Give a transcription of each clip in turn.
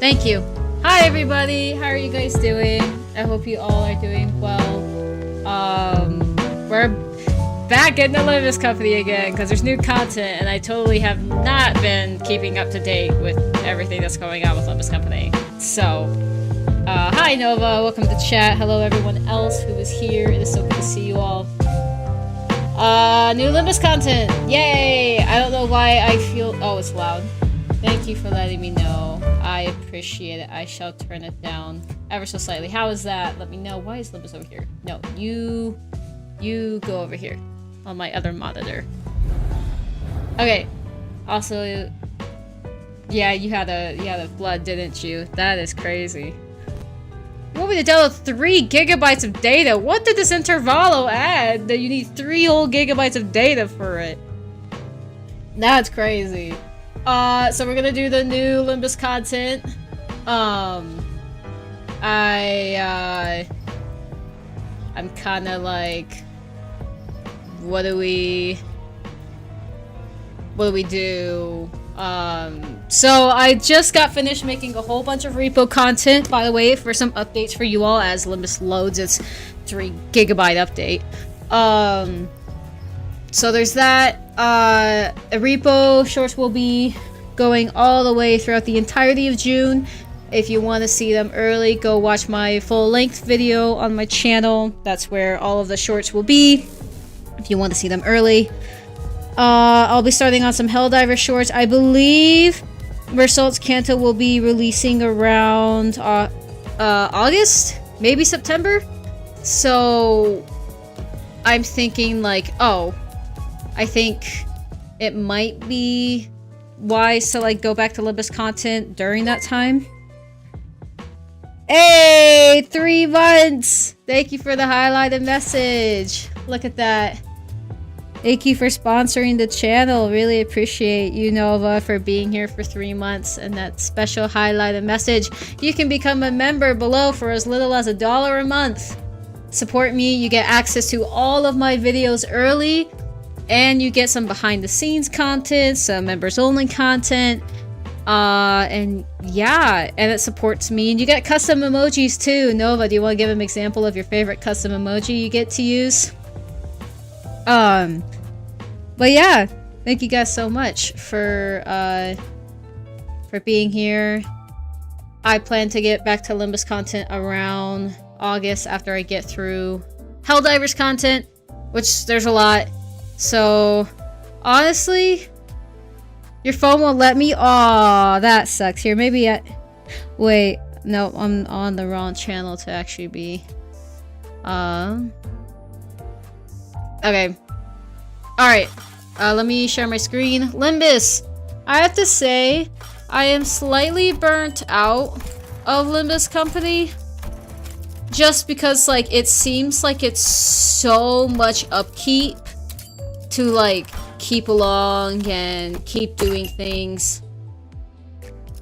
Thank you. Hi everybody, how are you guys doing? I hope you all are doing well. We're back in the Limbus company again because there's new content and I totally have not been keeping up to date with everything that's going on with Limbus company. So, hi Nova, welcome to chat. Hello everyone else who is here. It is so good to see you all. New Limbus content, yay! I don't know why I feel, oh it's loud. Thank you for letting me know. I appreciate it. I shall turn it down ever so slightly. How is that? Let me know. Why is Limbus over here? No, you go over here on my other monitor. Okay. Also, yeah, you had a flood, didn't you? That is crazy. You want me to download 3 gigabytes of data? What did this intervalo add that you need 3 whole gigabytes of data for it? That's crazy. So we're gonna do the new Limbus content. I'm kinda like, what do we do? So I just got finished making a whole bunch of repo content, by the way, for some updates for you all as Limbus loads its 3 gigabyte update. So there's that. A repo shorts will be going all the way throughout the entirety of June. If you want to see them early, go watch my full-length video on my channel. That's where all of the shorts will be, if you want to see them early. I'll be starting on some Helldiver shorts. I believe Results Kanto will be releasing around August? Maybe September? So I'm thinking like, oh, I think it might be wise to like go back to Limbus content during that time. Hey, 3 months! Thank you for the highlighted message. Look at that. Thank you for sponsoring the channel. Really appreciate you, Nova, for being here for 3 months and that special highlighted message. You can become a member below for as little as $1 a month. Support me. You get access to all of my videos early. And you get some behind the scenes content, some members only content, and yeah, and it supports me. And you get custom emojis too. Nova, do you want to give an example of your favorite custom emoji you get to use? But yeah, thank you guys so much for being here. I plan to get back to Limbus content around August after I get through Helldivers content, which there's a lot. So, honestly, your phone won't let me. Aw, that sucks. Here, maybe wait, no, I'm on the wrong channel to actually be. Okay. Alright. Let me share my screen. Limbus! I have to say, I am slightly burnt out of Limbus company. Just because, like, it seems like it's so much upkeep to like keep along and keep doing things.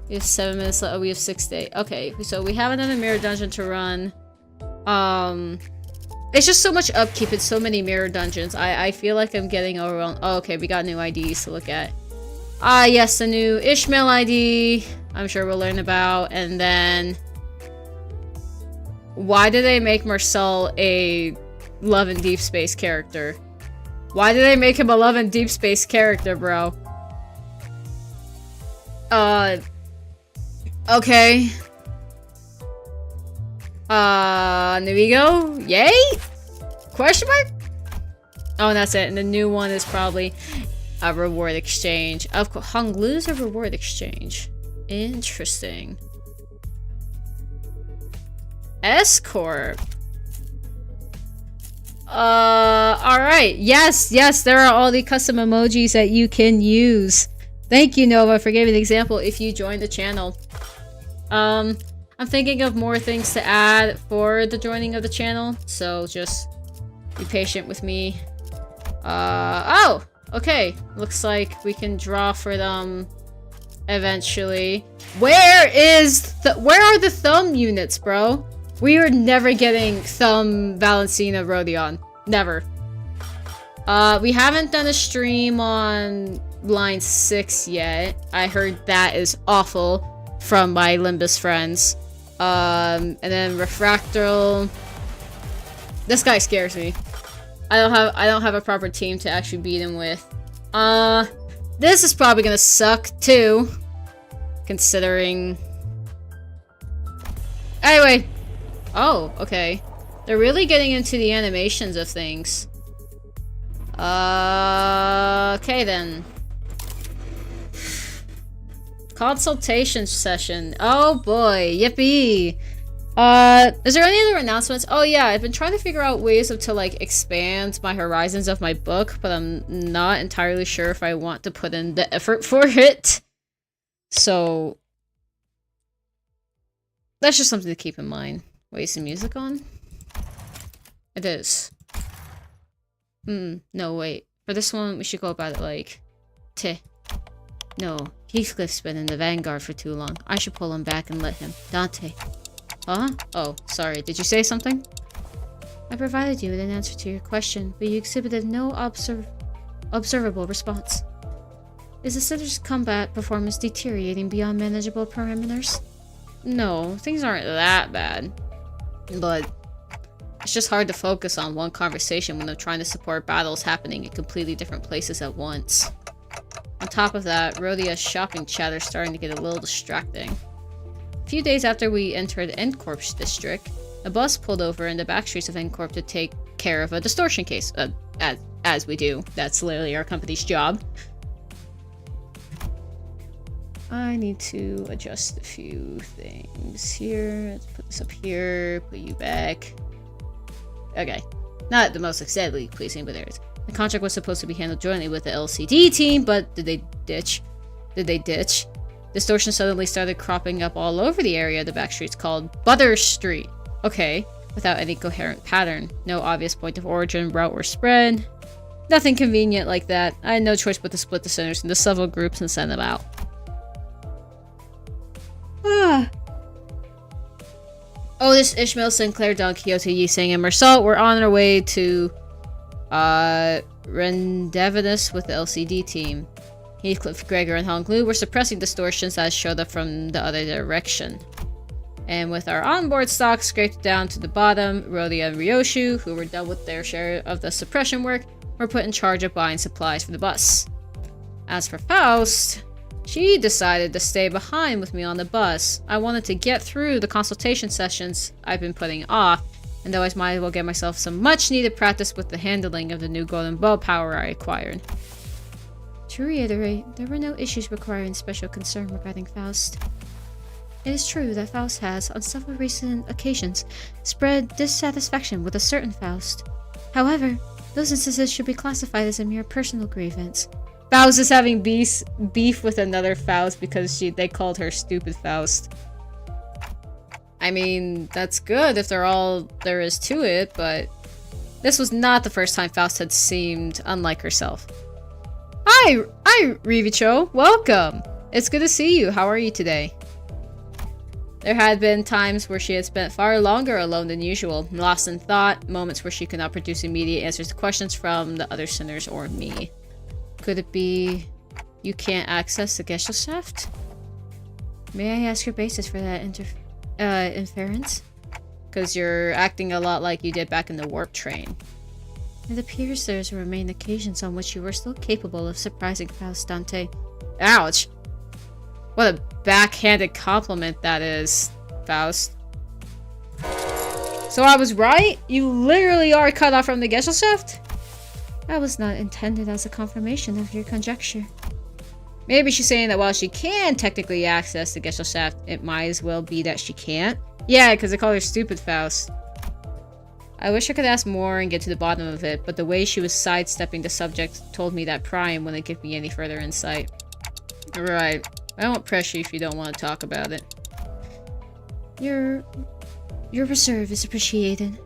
We have 7 minutes left. Oh, we have 6 days. Okay, so we have another mirror dungeon to run. It's just so much upkeep and so many mirror dungeons. I feel like I'm getting overwhelmed. Oh, okay, we got new IDs to look at. Ah, yes, the new Ishmael ID. I'm sure we'll learn about. And then, why did they make Marcel a Love and Deep Space character? Why did they make him a Love and Deep Space character, bro? Okay. There we go. Yay? Question mark? Oh, and that's it. And the new one is probably a reward exchange. Of course, Honglu's a reward exchange. Interesting. S-Corp. Alright. Yes, there are all the custom emojis that you can use. Thank you, Nova, for giving an example if you join the channel. I'm thinking of more things to add for the joining of the channel, so just be patient with me. Oh! Okay. Looks like we can draw for them eventually. Where are the thumb units, bro? We are never getting Thumb Valencina Rodion. Never. We haven't done a stream on line 6 yet. I heard that is awful. from my Limbus friends. And then Refractal. This guy scares me. I don't have a proper team to actually beat him with. This is probably gonna suck too, considering. Anyway, oh, okay. They're really getting into the animations of things. Okay then. Consultation session. Oh boy, yippee. Is there any other announcements? Oh yeah, I've been trying to figure out ways to like expand my horizons of my book, but I'm not entirely sure if I want to put in the effort for it. So that's just something to keep in mind. Wait, is the music on? It is. No, wait. For this one, we should go about it like... No, Heathcliff's been in the vanguard for too long. I should pull him back and let him. Dante. Huh? Oh, sorry. Did you say something? I provided you with an answer to your question, but you exhibited no observable response. Is the Sitter's combat performance deteriorating beyond manageable parameters? No, things aren't that bad. But it's just hard to focus on one conversation when I'm trying to support battles happening in completely different places at once. On top of that, Rhodia's shopping chatter is starting to get a little distracting. A few days after we entered Endcorp's district, a bus pulled over in the back streets of Endcorp to take care of a distortion case. As we do. That's literally our company's job. I need to adjust a few things here. Let's put this up here, put you back. Okay. Not the most aesthetically pleasing, but there it is. The contract was supposed to be handled jointly with the LCD team, but did they ditch? Distortion suddenly started cropping up all over the area of the back streets called Butter Street. Okay, without any coherent pattern. No obvious point of origin, route, or spread. Nothing convenient like that. I had no choice but to split the sinners into several groups and send them out. Otis, Ishmael, Sinclair, Don Quixote, Yiseng, and Mersault were on their way to Rendezvous with the LCD team. Heathcliff, Gregor, and Hong Lu were suppressing distortions that showed up from the other direction. And with our onboard stock scraped down to the bottom, Rhodia and Ryoshu, who were done with their share of the suppression work, were put in charge of buying supplies for the bus. As for Faust, she decided to stay behind with me on the bus. I wanted to get through the consultation sessions I've been putting off, and though I might as well get myself some much-needed practice with the handling of the new golden bow power I acquired. To reiterate, there were no issues requiring special concern regarding Faust. It is true that Faust has, on several recent occasions, spread dissatisfaction with a certain Faust. However, those instances should be classified as a mere personal grievance. Faust is having beef with another Faust because they called her Stupid Faust. I mean, that's good if they're all there is to it, but this was not the first time Faust had seemed unlike herself. Hi, Rivicho. Welcome. It's good to see you. How are you today? There had been times where she had spent far longer alone than usual, lost in thought, moments where she could not produce immediate answers to questions from the other sinners or me. Could it be you can't access the Gesellschaft? May I ask your basis for that inference? Because you're acting a lot like you did back in the warp train. It appears there's remain occasions on which you were still capable of surprising Faust, Dante. Ouch! What a backhanded compliment that is, Faust. So I was right? You literally are cut off from the Gesellschaft? That was not intended as a confirmation of your conjecture. Maybe she's saying that while she can technically access the Gesellschaft, it might as well be that she can't. Yeah, because they call her Stupid Faust. I wish I could ask more and get to the bottom of it, but the way she was sidestepping the subject told me that Prime wouldn't give me any further insight. Right. I won't pressure you if you don't want to talk about it. Your reserve is appreciated.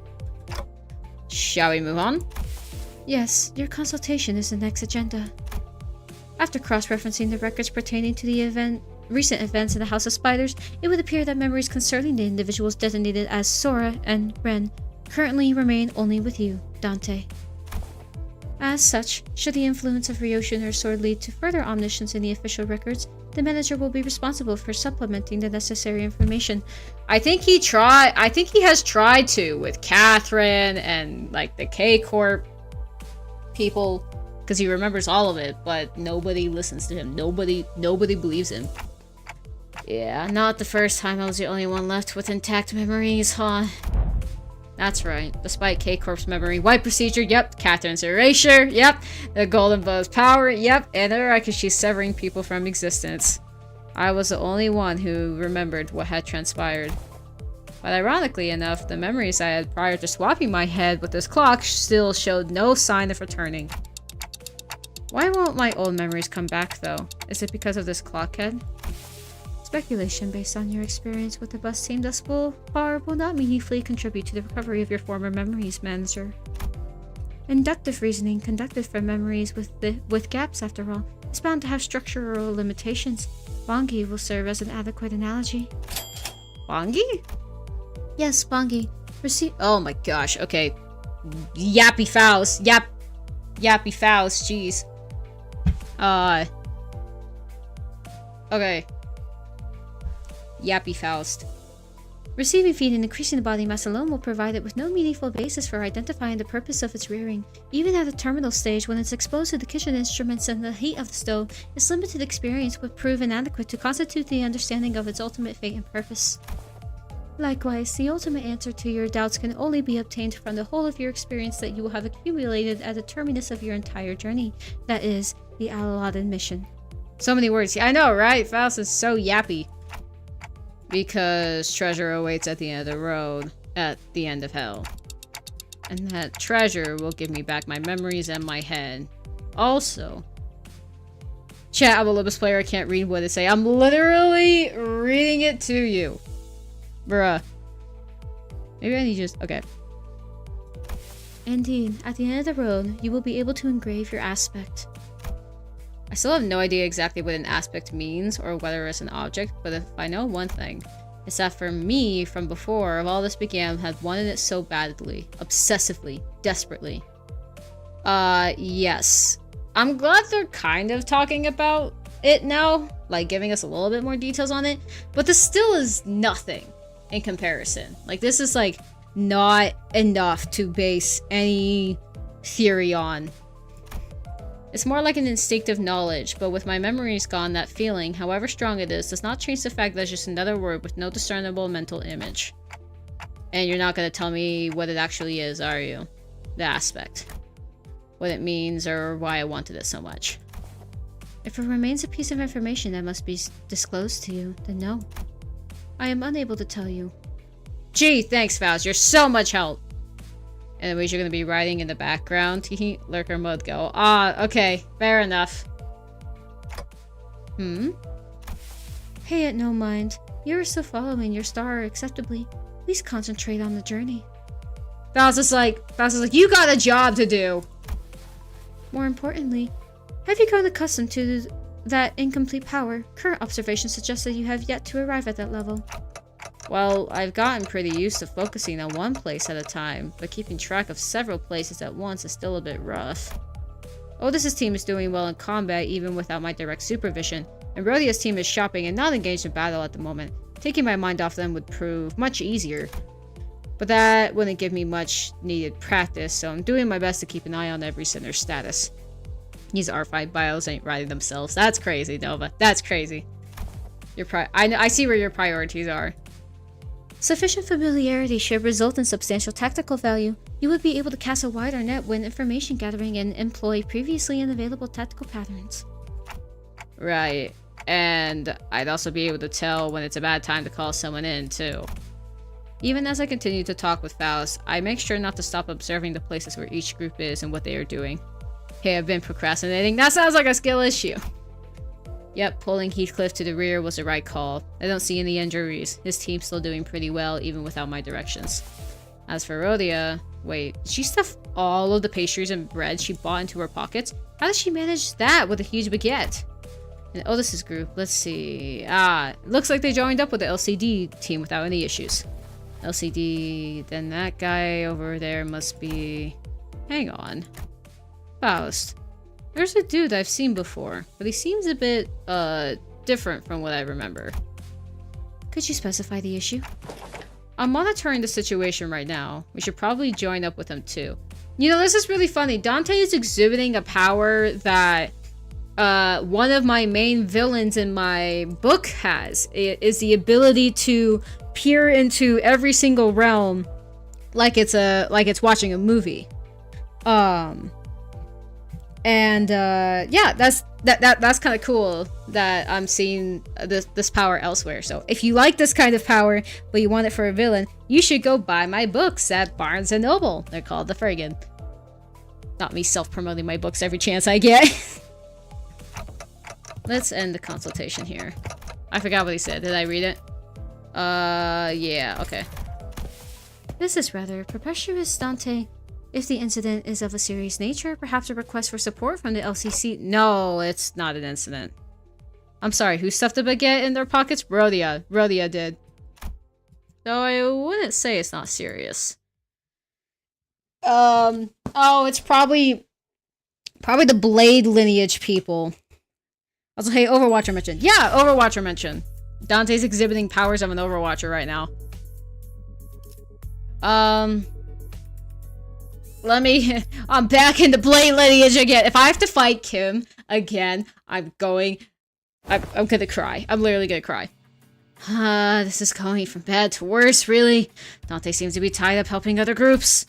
Shall we move on? Yes, your consultation is the next agenda. After cross-referencing the records pertaining to the recent events in the House of Spiders, it would appear that memories concerning the individuals designated as Sora and Ren currently remain only with you, Dante. As such, should the influence of Ryoshu and her sword lead to further omniscience in the official records, The manager will be responsible for supplementing the necessary information. I think he has tried to with Catherine and like the K-Corp people, because he remembers all of it, but nobody listens to him. Nobody believes him. Yeah, not the first time I was the only one left with intact memories, huh? That's right. Despite K-Corp's memory wipe procedure, yep. Catherine's erasure, yep. The Golden Bow's power, yep. And the record she's severing people from existence. I was the only one who remembered what had transpired. But ironically enough, the memories I had prior to swapping my head with this clock still showed no sign of returning. Why won't my old memories come back, though? Is it because of this clock head? Speculation based on your experience with the bus team thus far will not meaningfully contribute to the recovery of your former memories, Manager. Inductive reasoning conducted from memories with gaps, after all, is bound to have structural limitations. Bongi will serve as an adequate analogy. Bongi? Yes, Bongi. Oh my gosh, okay. Yappy Faust. Yappy Faust, jeez. Okay. Yappy Faust. Receiving feed and increasing the body mass alone will provide it with no meaningful basis for identifying the purpose of its rearing. Even at the terminal stage, when it's exposed to the kitchen instruments and the heat of the stove, its limited experience would prove inadequate to constitute the understanding of its ultimate fate and purpose. Likewise, the ultimate answer to your doubts can only be obtained from the whole of your experience that you will have accumulated at the terminus of your entire journey. That is, the allotted mission. So many words. I know, right? Faust is so yappy. Because treasure awaits at the end of the road, at the end of hell. And that treasure will give me back my memories and my head. Also, chat, I'm a Limbus player, I can't read what it say. I'm literally reading it to you. Bruh. Maybe I need just... okay. Indeed, at the end of the road, you will be able to engrave your aspect. I still have no idea exactly what an aspect means or whether it's an object, but if I know one thing, it's that for me, from before all this began, had wanted it so badly, obsessively, desperately. Yes. I'm glad they're kind of talking about it now, like giving us a little bit more details on it, but this still is nothing in comparison. Like, this is like not enough to base any theory on. It's more like an instinctive knowledge, but with my memories gone, that feeling, however strong it is, does not change the fact that it's just another word with no discernible mental image. And you're not going to tell me what it actually is, are you? The aspect. What it means or why I wanted it so much. If it remains a piece of information that must be disclosed to you, then no. I am unable to tell you. Gee, thanks, Faust. You're so much help. Anyways, you're gonna be riding in the background. Teehee, lurker mode go. Okay. Fair enough. Pay it no mind. You are still following your star acceptably. Please concentrate on the journey. Faust is like, you got a job to do. More importantly, have you grown accustomed to that incomplete power? Current observation suggests that you have yet to arrive at that level. Well, I've gotten pretty used to focusing on one place at a time, but keeping track of several places at once is still a bit rough. Otis's team is doing well in combat even without my direct supervision, and Rhodia's team is shopping and not engaged in battle at the moment. Taking my mind off them would prove much easier, but that wouldn't give me much needed practice, so I'm doing my best to keep an eye on every center's status. These R5 bios ain't riding themselves. That's crazy, Nova. That's crazy. I see where your priorities are. Sufficient familiarity should result in substantial tactical value. You would be able to cast a wider net when information gathering and employ previously unavailable tactical patterns. Right. And I'd also be able to tell when it's a bad time to call someone in, too. Even as I continue to talk with Faust, I make sure not to stop observing the places where each group is and what they are doing. Hey, I've been procrastinating. That sounds like a skill issue. Yep, pulling Heathcliff to the rear was the right call. I don't see any injuries. His team's still doing pretty well, even without my directions. As for Rhodia, wait, did she stuff all of the pastries and bread she bought into her pockets? How did she manage that with a huge baguette? And Otis's group, let's see. Looks like they joined up with the LCD team without any issues. LCD, then that guy over there must be... Hang on. Faust. There's a dude I've seen before, but he seems a bit, different from what I remember. Could you specify the issue? I'm monitoring the situation right now. We should probably join up with him too. You know, this is really funny. Dante is exhibiting a power that one of my main villains in my book has. It is the ability to peer into every single realm like it's watching a movie. Yeah, that's kind of cool that I'm seeing this power elsewhere. So if you like this kind of power, but you want it for a villain, you should go buy my books at Barnes & Noble. They're called The Friggin'. Not me self-promoting my books every chance I get. Let's end the consultation here. I forgot what he said. Did I read it? Yeah, okay. This is rather preposterous, Dante. If the incident is of a serious nature, perhaps a request for support from the LCC. No, it's not an incident. I'm sorry, who stuffed a baguette in their pockets? Rhodia. Rhodia did. So I wouldn't say it's not serious. Oh, it's probably the Blade lineage people. Also, hey, Overwatcher mentioned. Yeah, Overwatcher mentioned. Dante's exhibiting powers of an Overwatcher right now. I'm back in the Blade lineage again. If I have to fight Kim again, I'm gonna cry. I'm literally gonna cry. This is going from bad to worse, really. Dante seems to be tied up helping other groups.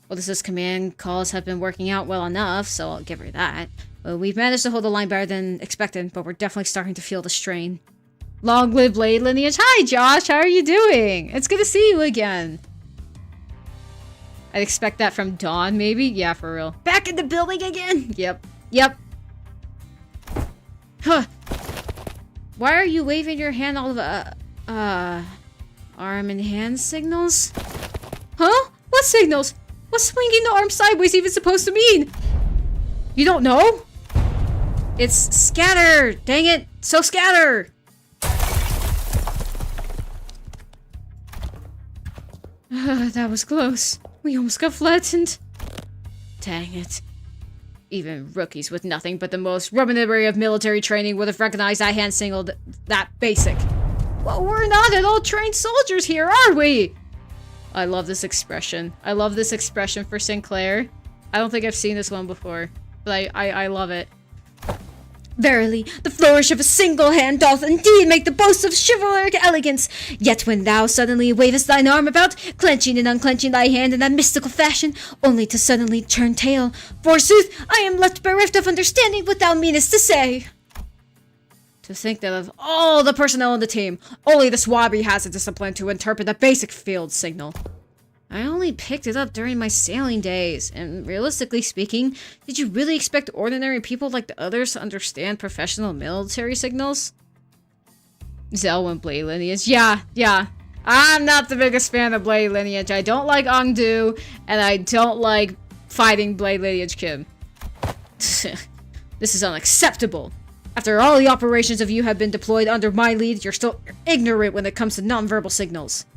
Well, this command calls have been working out well enough, so I'll give her that. We've managed to hold the line better than expected, but we're definitely starting to feel the strain. Long live Blade lineage. Hi, Josh. How are you doing? It's good to see you again. I'd expect that from Dawn, maybe? Yeah, for real. Back in the building again? Yep. Huh. Why are you waving your hand all of arm and hand signals? Huh? What signals? What's swinging the arm sideways even supposed to mean? You don't know? It's scatter! Dang it! So scatter! That was close. We almost got flattened. Dang it. Even rookies with nothing but the most rudimentary of military training would have recognized I hand signaled that basic. Well, we're not at all trained soldiers here, are we? I love this expression. I love this expression for Sinclair. I don't think I've seen this one before, but I love it. Verily, the flourish of a single hand doth indeed make the boast of chivalric elegance. Yet when thou suddenly wavest thine arm about, clenching and unclenching thy hand in that mystical fashion, only to suddenly turn tail, forsooth, I am left bereft of understanding what thou meanest to say. To think that of all the personnel on the team, only the Swabby has the discipline to interpret a basic field signal. I only picked it up during my sailing days, and realistically speaking, did you really expect ordinary people like the others to understand professional military signals? Zelwyn Blade lineage. Yeah. I'm not the biggest fan of Blade lineage. I don't like Ongdu, and I don't like fighting Blade lineage Kim. This is unacceptable. After all the operations of you have been deployed under my lead, you're still ignorant when it comes to nonverbal signals.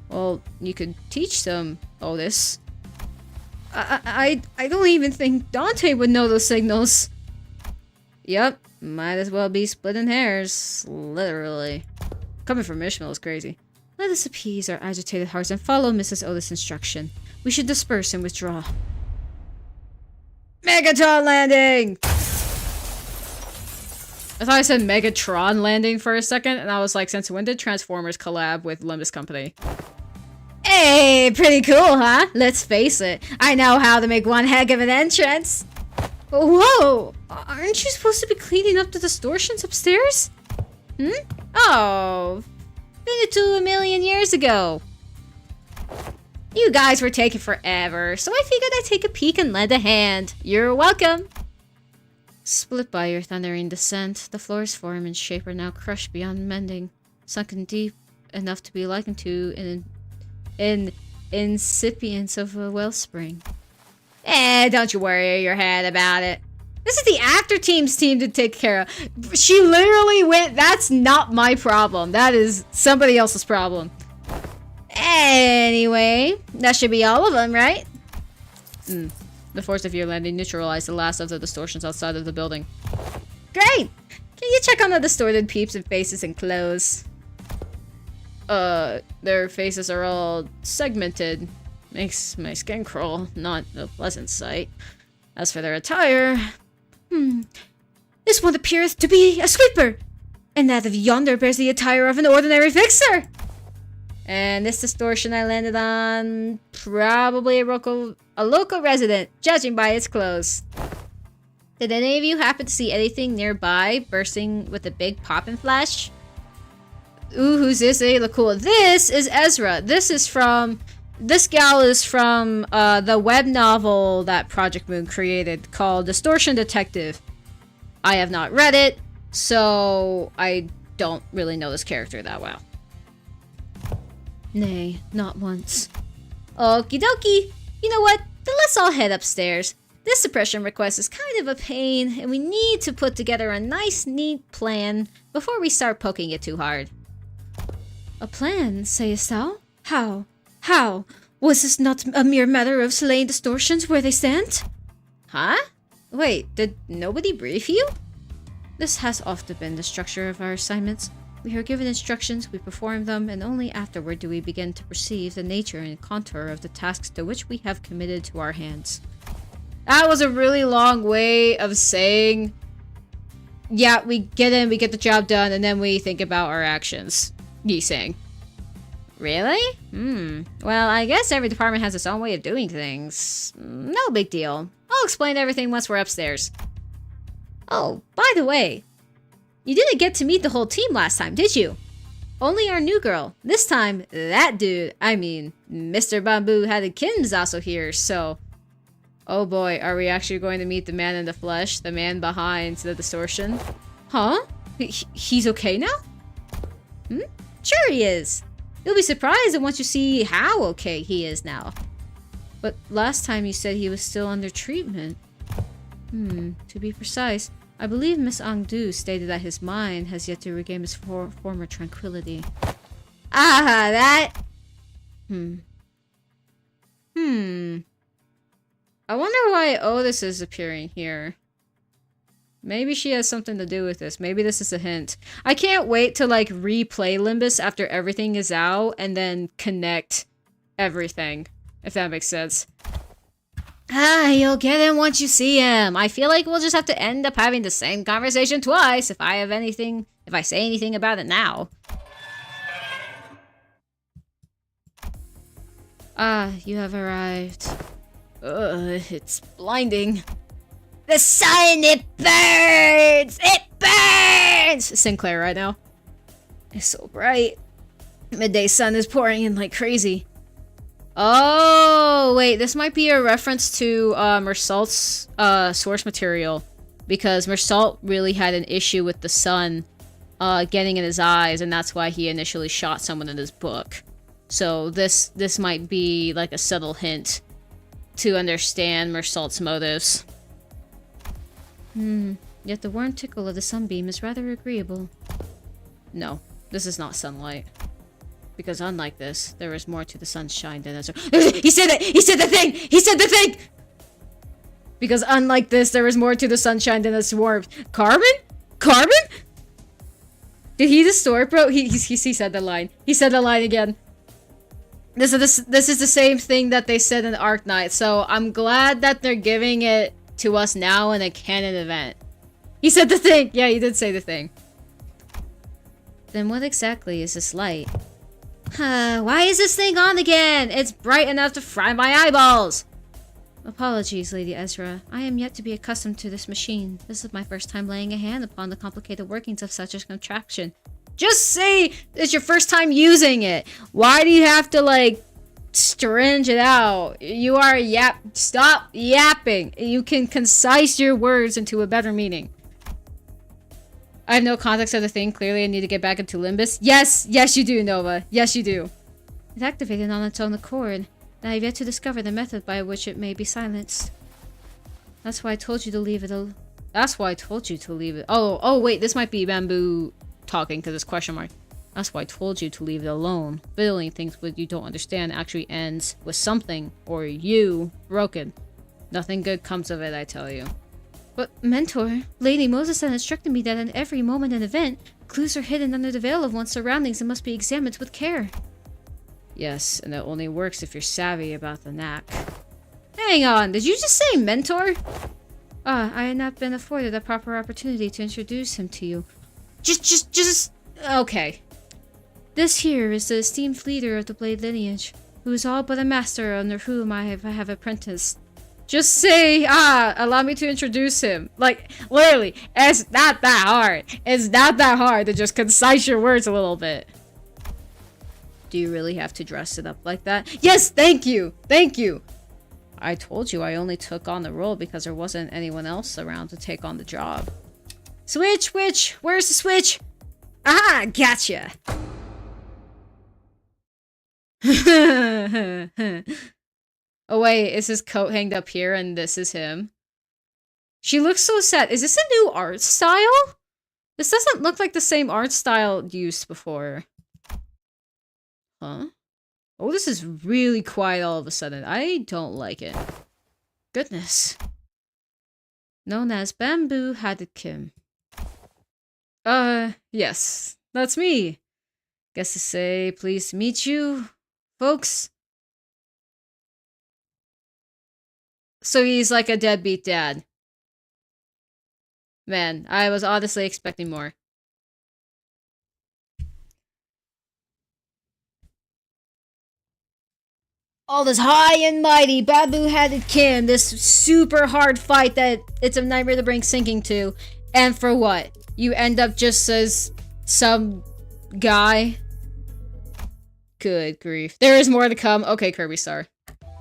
Well, you could teach them all this. I don't even think Dante would know those signals. Yep, might as well be splitting hairs, literally. Coming from Ishmael is crazy. Let us appease our agitated hearts and follow Mrs. Otis' instruction. We should disperse and withdraw. Megatron landing! I thought I said Megatron landing for a second, and I was like, since when did Transformers collab with Limbus Company? Hey, pretty cool, huh? Let's face it, I know how to make one heck of an entrance. Whoa! Aren't you supposed to be cleaning up the distortions upstairs? Oh, been to 1,000,000 years ago. You guys were taking forever, so I figured I'd take a peek and lend a hand. You're welcome. Split by your thundering descent, the floor's form and shape are now crushed beyond mending, sunken deep enough to be likened to an incipience of a wellspring. Don't you worry your head about it. This is the actor team's team to take care of. She literally went, that's not my problem. That is somebody else's problem. Anyway, that should be all of them, right? The force of your landing neutralized the last of the distortions outside of the building. Great! Can you check on the distorted peeps and faces and clothes. Their faces are all segmented. Makes my skin crawl. Not a pleasant sight. As for their attire... This one appeareth to be a sweeper, and that of yonder bears the attire of an ordinary fixer. And this distortion I landed on... probably a local resident, judging by its clothes. Did any of you happen to see anything nearby bursting with a big poppin' flash? Ooh, who's this? They look cool. This is Ezra. This gal is from the web novel that Project Moon created called Distortion Detective. I have not read it, so I don't really know this character that well. Nay, not once. Okie dokie. You know what? Then let's all head upstairs. This suppression request is kind of a pain, and we need to put together a nice, neat plan before we start poking it too hard. A plan, sayest thou? How? How? Was this not a mere matter of slaying distortions where they stand? Huh? Wait, did nobody brief you? This has often been the structure of our assignments. We are given instructions, we perform them, and only afterward do we begin to perceive the nature and contour of the tasks to which we have committed to our hands. That was a really long way of saying, yeah, we get in, we get the job done, and then we think about our actions. Yi saying. Really? Well, I guess every department has its own way of doing things. No big deal. I'll explain everything once we're upstairs. Oh, by the way, you didn't get to meet the whole team last time, did you? Only our new girl. This time, that dude, I mean, Mr. Bamboo had a Kim's also here, so... Oh boy, are we actually going to meet the man in the flesh? The man behind the distortion? Huh? He's okay now? Sure he is. You'll be surprised once you see how okay he is now. But last time you said he was still under treatment. To be precise, I believe Miss Angdu stated that his mind has yet to regain its former tranquility. Ah, that... I wonder why Otis is appearing here. Maybe she has something to do with this. Maybe this is a hint. I can't wait to, like, replay Limbus after everything is out and then connect everything, if that makes sense. Ah, you'll get him once you see him. I feel like we'll just have to end up having the same conversation twice if I say anything about it now. Ah, you have arrived. Ugh, it's blinding. The sun, it burns! It burns! Sinclair right now. It's so bright. Midday sun is pouring in like crazy. Oh, wait, this might be a reference to Mersault's source material. Because Mersault really had an issue with the sun getting in his eyes, and that's why he initially shot someone in his book. So this might be like a subtle hint to understand Mersault's motives. Yet the warm tickle of the sunbeam is rather agreeable. No, this is not sunlight. Because unlike this, there is more to the sunshine than He said it! He said the thing! He said the thing! Because unlike this, there is more to the sunshine than its warmth. Carbon? Carbon? Did he distort, bro? He said the line. He said the line again. This is the same thing that they said in Arc Knight, so I'm glad that they're giving it to us now in a canon event. He said the thing! Yeah, he did say the thing. Then what exactly is this light? Why is this thing on again? It's bright enough to fry my eyeballs! Apologies, Lady Ezra. I am yet to be accustomed to this machine. This is my first time laying a hand upon the complicated workings of such a contraption. Just say it's your first time using it. Why do you have to, like, stringe it out? You are Stop yapping. You can concise your words into a better meaning. I have no context of the thing. Clearly, I need to get back into Limbus. Yes, you do, Nova. Yes, you do. It activated on its own accord, and I have yet to discover the method by which it may be silenced. That's why I told you to leave it alone. That's why I told you to leave it. Oh, wait, this might be Bamboo talking because it's question mark. That's why I told you to leave it alone. Fiddling things with you don't understand actually ends with something or you broken. Nothing good comes of it, I tell you. But, Mentor, Lady Moses had instructed me that in every moment and event, clues are hidden under the veil of one's surroundings and must be examined with care. Yes, and it only works if you're savvy about the knack. Hang on, did you just say mentor? I had not been afforded a proper opportunity to introduce him to you. Okay. This here is the esteemed leader of the Blade lineage, who is all but a master under whom I have apprenticed. Just say, allow me to introduce him. Like, literally, it's not that hard. It's not that hard to just concise your words a little bit. Do you really have to dress it up like that? Yes, thank you! Thank you! I told you I only took on the role because there wasn't anyone else around to take on the job. Switch, witch! Where's the switch? Aha! Gotcha! Oh wait, is his coat hanged up here and this is him? She looks so sad. Is this a new art style? This doesn't look like the same art style used before. Huh? Oh, this is really quiet all of a sudden. I don't like it. Goodness. Known as Bamboo Hadid-kim. Yes. That's me. Guess to say, pleased to meet you, folks. So he's like a deadbeat dad. Man, I was honestly expecting more. All this high and mighty Bamboo Hadid-kim, this super hard fight that it's a nightmare to bring sinking to. And for what? You end up just as some guy? Good grief. There is more to come. Okay, Kirby Star.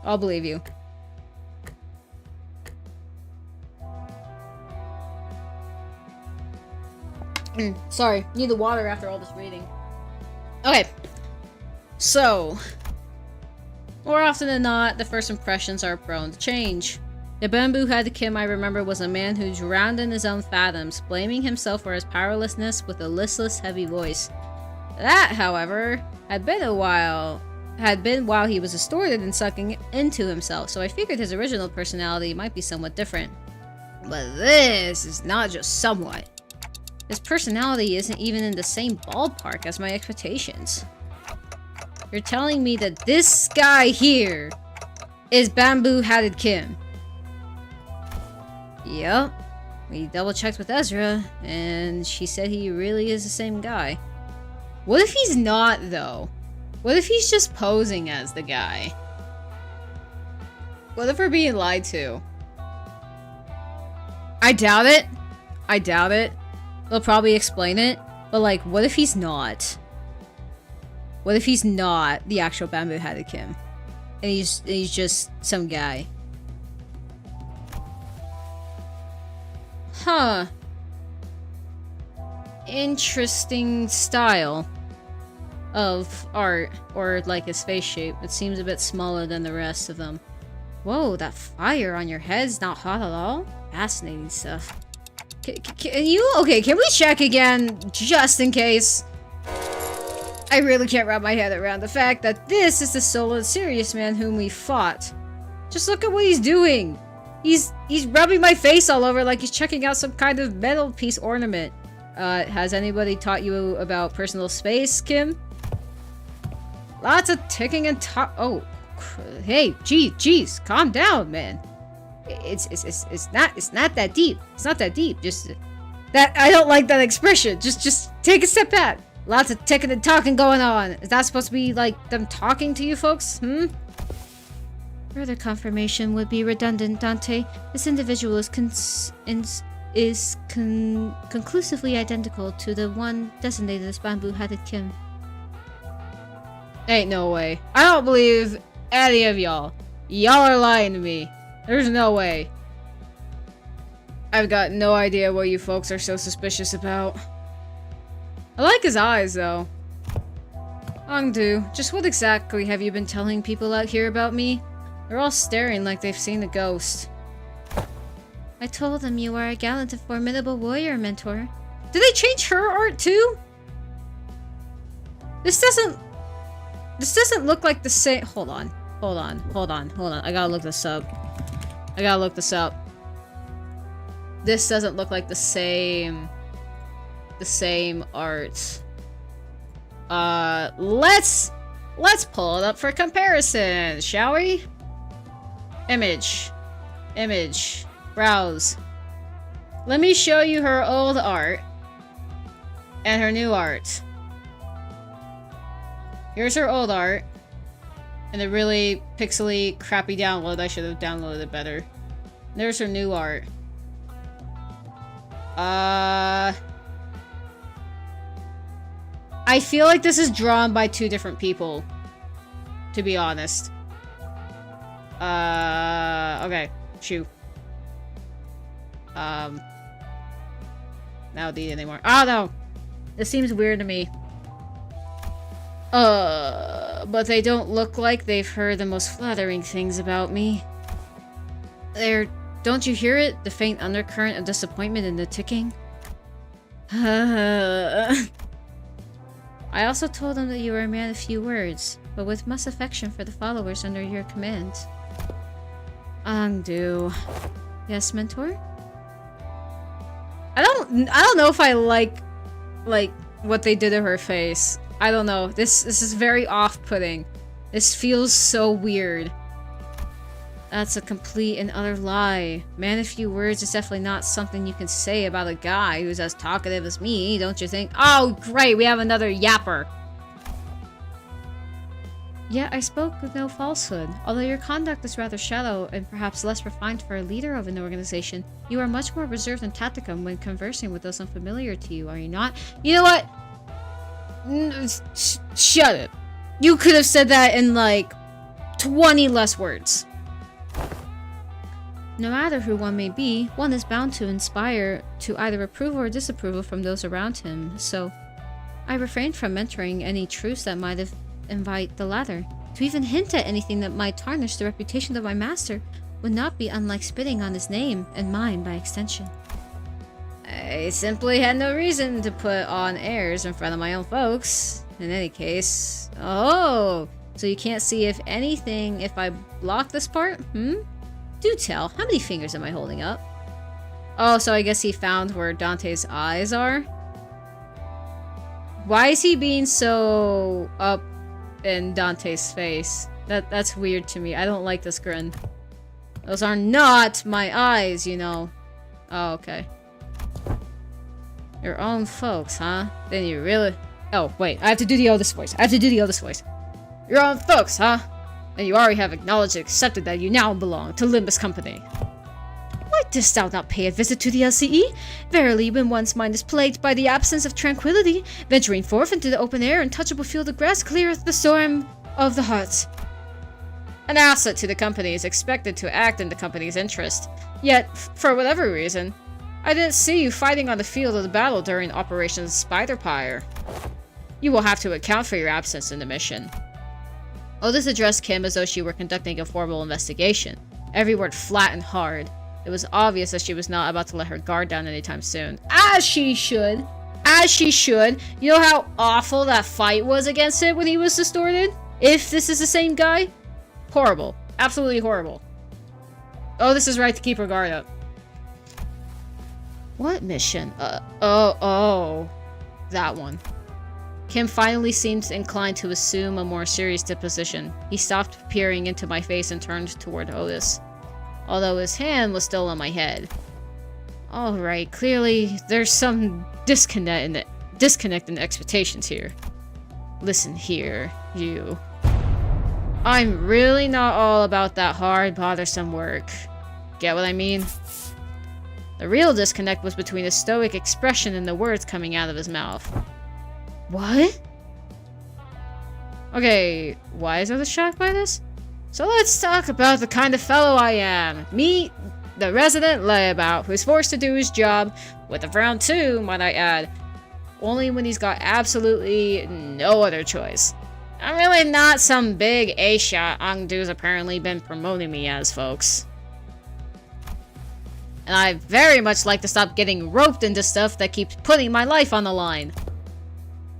I'll believe you. Sorry, need the water after all this reading. Okay. So, more often than not, the first impressions are prone to change. The Bamboo Hadid-kim I remember was a man who drowned in his own fathoms, blaming himself for his powerlessness with a listless, heavy voice. That, however, had been while he was distorted and sucking into himself, so I figured his original personality might be somewhat different. But this is not just somewhat. His personality isn't even in the same ballpark as my expectations. You're telling me that this guy here is Bamboo Hadid-kim? Yep. We double-checked with Ezra, and she said he really is the same guy. What if he's not, though? What if he's just posing as the guy? What if we're being lied to? I doubt it. I doubt it. They'll probably explain it. But, like, what if he's not? What if he's not the actual Bamboo Hadid-kim? And he's just some guy? Huh. Interesting style of art, or like his face shape. It seems a bit smaller than the rest of them. Whoa, that fire on your head's not hot at all? Fascinating stuff. Can you? Okay, can we check again, just in case? I really can't wrap my head around the fact that this is the solid, serious man whom we fought. Just look at what he's doing. He's rubbing my face all over like he's checking out some kind of metal piece ornament. Has anybody taught you about personal space, Kim? Lots of ticking and oh, hey, jeez, calm down, man. It's not that deep. It's not that deep. Just that I don't like that expression. Just take a step back. Lots of ticking and talking going on. Is that supposed to be like them talking to you folks? Further confirmation would be redundant, Dante. This individual is conclusively identical to the one designated as Bamboo Hadid-kim. Ain't no way. I don't believe any of y'all. Y'all are lying to me. There's no way. I've got no idea what you folks are so suspicious about. I like his eyes, though. Ongdu, just what exactly have you been telling people out here about me? They're all staring like they've seen a ghost. I told them you are a gallant and formidable warrior, Mentor. Did they change her art, too? This doesn't look like the same. Hold on. I gotta look this up. this doesn't look like the same art. Let's pull it up for comparison, shall we? Image, browse. Let me show you her old art and her new art. Here's her old art and the really pixely, crappy download. I should have downloaded it better. There's her new art. I feel like this is drawn by two different people, to be honest. Okay, shoo. Not need it anymore. Oh no! This seems weird to me. But they don't look like they've heard the most flattering things about me. Don't you hear it? The faint undercurrent of disappointment in the ticking? I also told them that you were a man of few words, but with much affection for the followers under your command. Angdu. Yes, mentor? I don't know if I like what they did to her face. I don't know. This is very off-putting. This feels so weird. That's a complete and utter lie. Man of few words is definitely not something you can say about a guy who's as talkative as me, don't you think? Oh, great, we have another yapper. Yet I spoke with no falsehood. Although your conduct is rather shallow and perhaps less refined for a leader of an organization, you are much more reserved and tacticum when conversing with those unfamiliar to you, are you not? You know what? Shut it. You could have said that in like 20 less words. No matter who one may be, one is bound to inspire to either approval or disapproval from those around him, so I refrained from mentoring any truths that might invite the latter. To even hint at anything that might tarnish the reputation of my master would not be unlike spitting on his name, and mine by extension. I simply had no reason to put on airs in front of my own folks. In any case... Oh! So you can't see if anything if I block this part? Do tell. How many fingers am I holding up? Oh, so I guess he found where Dante's eyes are? Why is he being so up in Dante's face? That's weird to me. I don't like this grin. Those are not my eyes, you know. Oh, okay. Your own folks, huh? Then you really... Oh, wait. I have to do the oldest voice. Your own folks, huh? And you already have acknowledged and accepted that you now belong to Limbus Company. Why dost thou not pay a visit to the LCE? Verily, when one's mind is plagued by the absence of tranquility, venturing forth into the open air and touchable field of grass cleareth the storm of the heart. An asset to the company is expected to act in the company's interest. Yet, for whatever reason, I didn't see you fighting on the field of the battle during Operation Spiderpire. You will have to account for your absence in the mission. Otis addressed Kim as though she were conducting a formal investigation, every word flat and hard. It was obvious that she was not about to let her guard down anytime soon. As she should! As she should! You know how awful that fight was against it when he was distorted? If this is the same guy? Horrible. Absolutely horrible. Otis is right to keep her guard up. What mission? Oh. That one. Kim finally seemed inclined to assume a more serious disposition. He stopped peering into my face and turned toward Otis, although his hand was still on my head. Alright, clearly there's some disconnect in expectations here. Listen here, you. I'm really not all about that hard, bothersome work. Get what I mean? The real disconnect was between his stoic expression and the words coming out of his mouth. What? Okay, why is Otis shocked by this? So let's talk about the kind of fellow I am. Me, the resident layabout, who's forced to do his job, with a round 2, might I add, only when he's got absolutely no other choice. I'm really not some big A-shot Angdu's apparently been promoting me as, folks. And I very much like to stop getting roped into stuff that keeps putting my life on the line.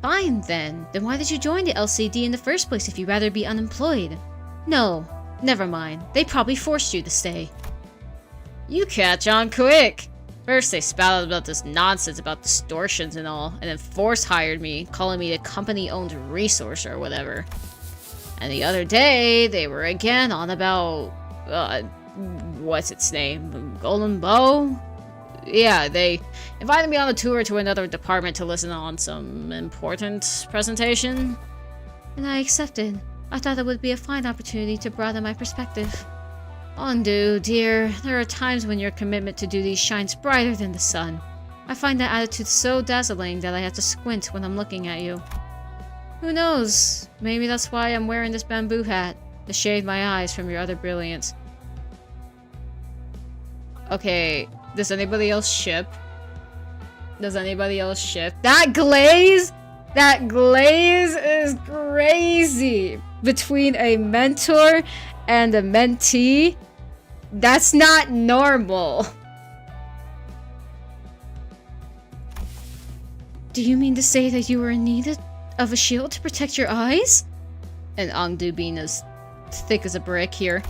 Fine, then. Then why did you join the LCD in the first place if you'd rather be unemployed? No, never mind. They probably forced you to stay. You catch on quick. First, they spouted about this nonsense about distortions and all, and then force hired me, calling me a company-owned resource or whatever. And the other day, they were again on about, what's its name? Golden Bow? Yeah, they invited me on a tour to another department to listen on some important presentation. And I accepted. I thought it would be a fine opportunity to broaden my perspective. Ondu, dear, there are times when your commitment to duty shines brighter than the sun. I find that attitude so dazzling that I have to squint when I'm looking at you. Who knows? Maybe that's why I'm wearing this bamboo hat, to shade my eyes from your other brilliance. Okay, does anybody else ship? Does anybody else ship? That glaze? That glaze is crazy! Between a mentor and a mentee? That's not normal. Do you mean to say that you were in need of a shield to protect your eyes? And Ongdu being as thick as a brick here.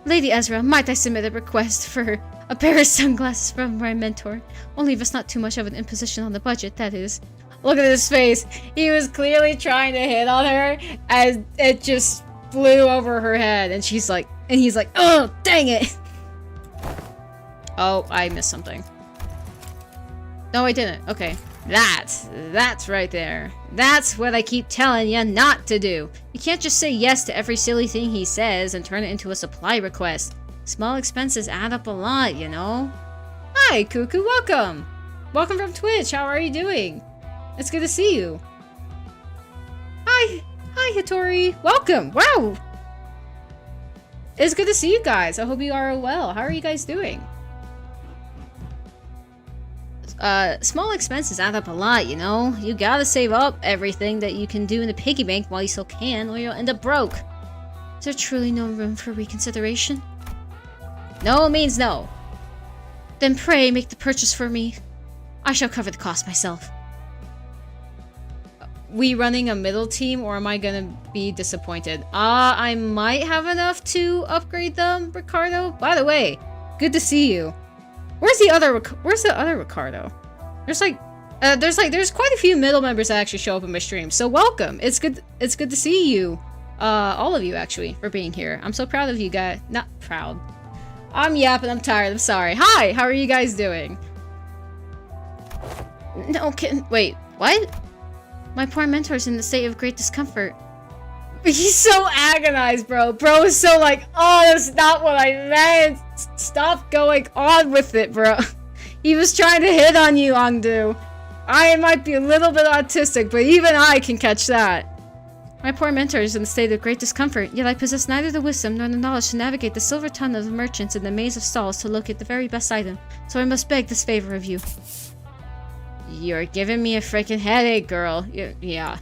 Lady Ezra, might I submit a request for a pair of sunglasses from my mentor? Only if it's not too much of an imposition on the budget, that is. Look at his face. He was clearly trying to hit on her as it just flew over her head. And he's like, oh, dang it. Oh, I missed something. No, I didn't. Okay. That's right there. That's what I keep telling you not to do. You can't just say yes to every silly thing he says and turn it into a supply request. Small expenses add up a lot, you know? Hi, Cuckoo, welcome! Welcome from Twitch, how are you doing? It's good to see you. Hi, Hitori, welcome, wow! It's good to see you guys, I hope you are well. How are you guys doing? Small expenses add up a lot, you know? You gotta save up everything that you can do in the piggy bank while you still can, or you'll end up broke. Is there truly no room for reconsideration? No means no. Then pray make the purchase for me. I shall cover the cost myself. We running a middle team, or am I gonna be disappointed? I might have enough to upgrade them, Ricardo. By the way, good to see you. Where's the other Ricardo? There's quite a few middle members that actually show up in my stream. So welcome. It's good to see you. All of you actually for being here. I'm so proud of you guys. Not proud. I'm yapping. I'm tired. I'm sorry. Hi. How are you guys doing? No, wait. What? My poor mentor's in a state of great discomfort. He's so agonized, bro. Bro is so like, oh, that's not what I meant. Stop going on with it, bro. He was trying to hit on you, Ongdu. I might be a little bit autistic, but even I can catch that. My poor mentor is in a state of great discomfort, yet I possess neither the wisdom nor the knowledge to navigate the silver tongue of the merchants in the maze of stalls to locate the very best item, so I must beg this favor of you. You're giving me a freaking headache, girl. Yeah.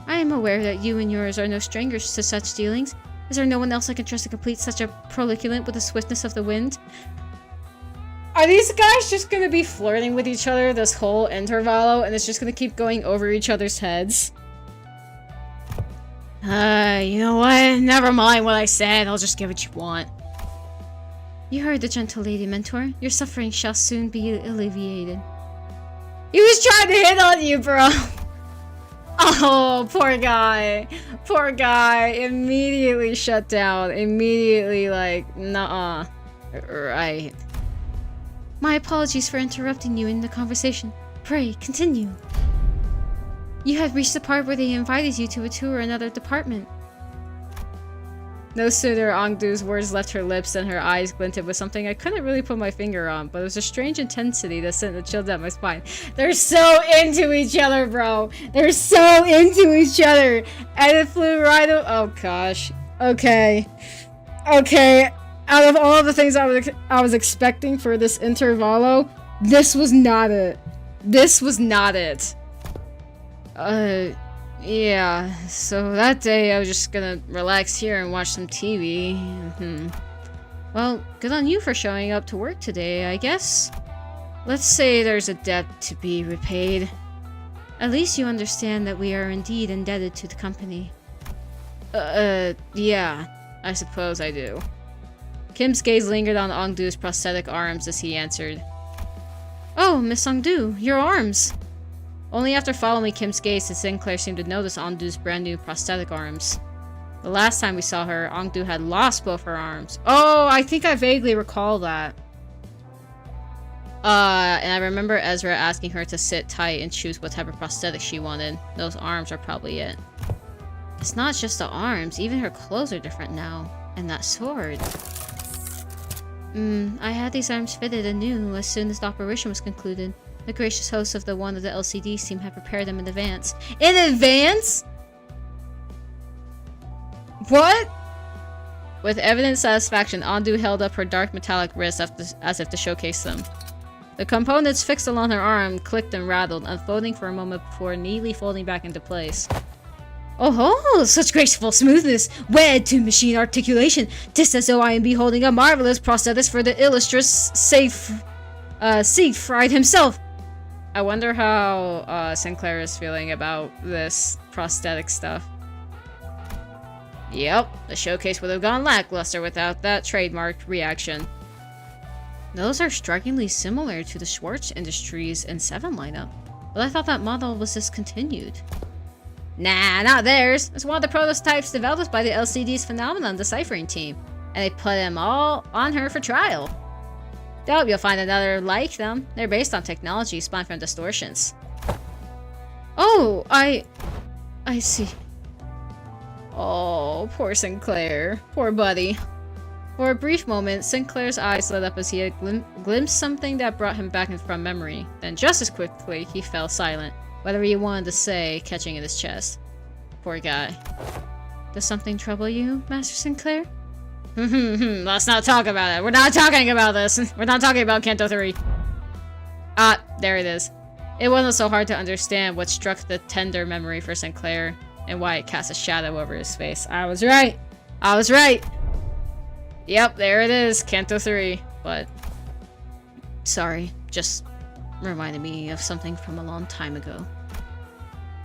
I am aware that you and yours are no strangers to such dealings. Is there no one else I can trust to complete such a proliculant with the swiftness of the wind? Are these guys just gonna be flirting with each other this whole intervalo, and it's just gonna keep going over each other's heads? You know what? Never mind what I said. I'll just get what you want. You heard the gentle lady, mentor. Your suffering shall soon be alleviated. He was trying to hit on you, bro. Oh, poor guy. Poor guy. Immediately shut down. Immediately like, nuh-uh. Right. My apologies for interrupting you in the conversation. Pray, continue. You had reached the part where they invited you to a tour in another department. No sooner Ongdu's words left her lips than her eyes glinted with something I couldn't really put my finger on, but it was a strange intensity that sent a chill down my spine. They're so into each other, bro! They're so into each other! And it flew right over— oh gosh. Okay. Okay. Out of all the things I was expecting for this intervalo, this was not it. This was not it. Yeah, so that day I was just gonna relax here and watch some TV. Well, good on you for showing up to work today, I guess. Let's say there's a debt to be repaid. At least you understand that we are indeed indebted to the company. Yeah, I suppose I do. Kim's gaze lingered on Ongdu's prosthetic arms as he answered. Oh, Miss Ongdu, your arms! Only after following Kim's gaze did Sinclair seem to notice Ongdu's brand new prosthetic arms. The last time we saw her, Ongdu had lost both her arms. Oh, I think I vaguely recall that. And I remember Ezra asking her to sit tight and choose what type of prosthetic she wanted. Those arms are probably it. It's not just the arms, even her clothes are different now. And that sword. I had these arms fitted anew as soon as the operation was concluded. The gracious host of one of the LCDs team had prepared them in advance. In advance?! What? With evident satisfaction, Ondu held up her dark metallic wrist as if to showcase them. The components fixed along her arm clicked and rattled, unfolding for a moment before neatly folding back into place. Oh, such graceful smoothness, wed to machine articulation. 'Tis as though I am beholding a marvelous prosthetic for the illustrious Siegfried himself. I wonder how Sinclair is feeling about this prosthetic stuff. Yep, the showcase would have gone lackluster without that trademarked reaction. Those are strikingly similar to the Schwartz Industries and 7 lineup, but I thought that model was discontinued. Nah, not theirs. It's one of the prototypes developed by the LCD's Phenomenon deciphering team, and they put them all on her for trial. Doubt you'll find another like them. They're based on technology spawned from distortions. Oh, I see. Oh, poor Sinclair. Poor buddy. For a brief moment, Sinclair's eyes lit up as he had glimpsed something that brought him back from memory. Then just as quickly, he fell silent, whatever he wanted to say catching in his chest. Poor guy. Does something trouble you, Master Sinclair? Let's not talk about it. We're not talking about this. We're not talking about Kanto 3. Ah, there it is. It wasn't so hard to understand what struck the tender memory for Sinclair and why it cast a shadow over his face. I was right. I was right. Yep, there it is. Kanto 3. But sorry, just reminded me of something from a long time ago.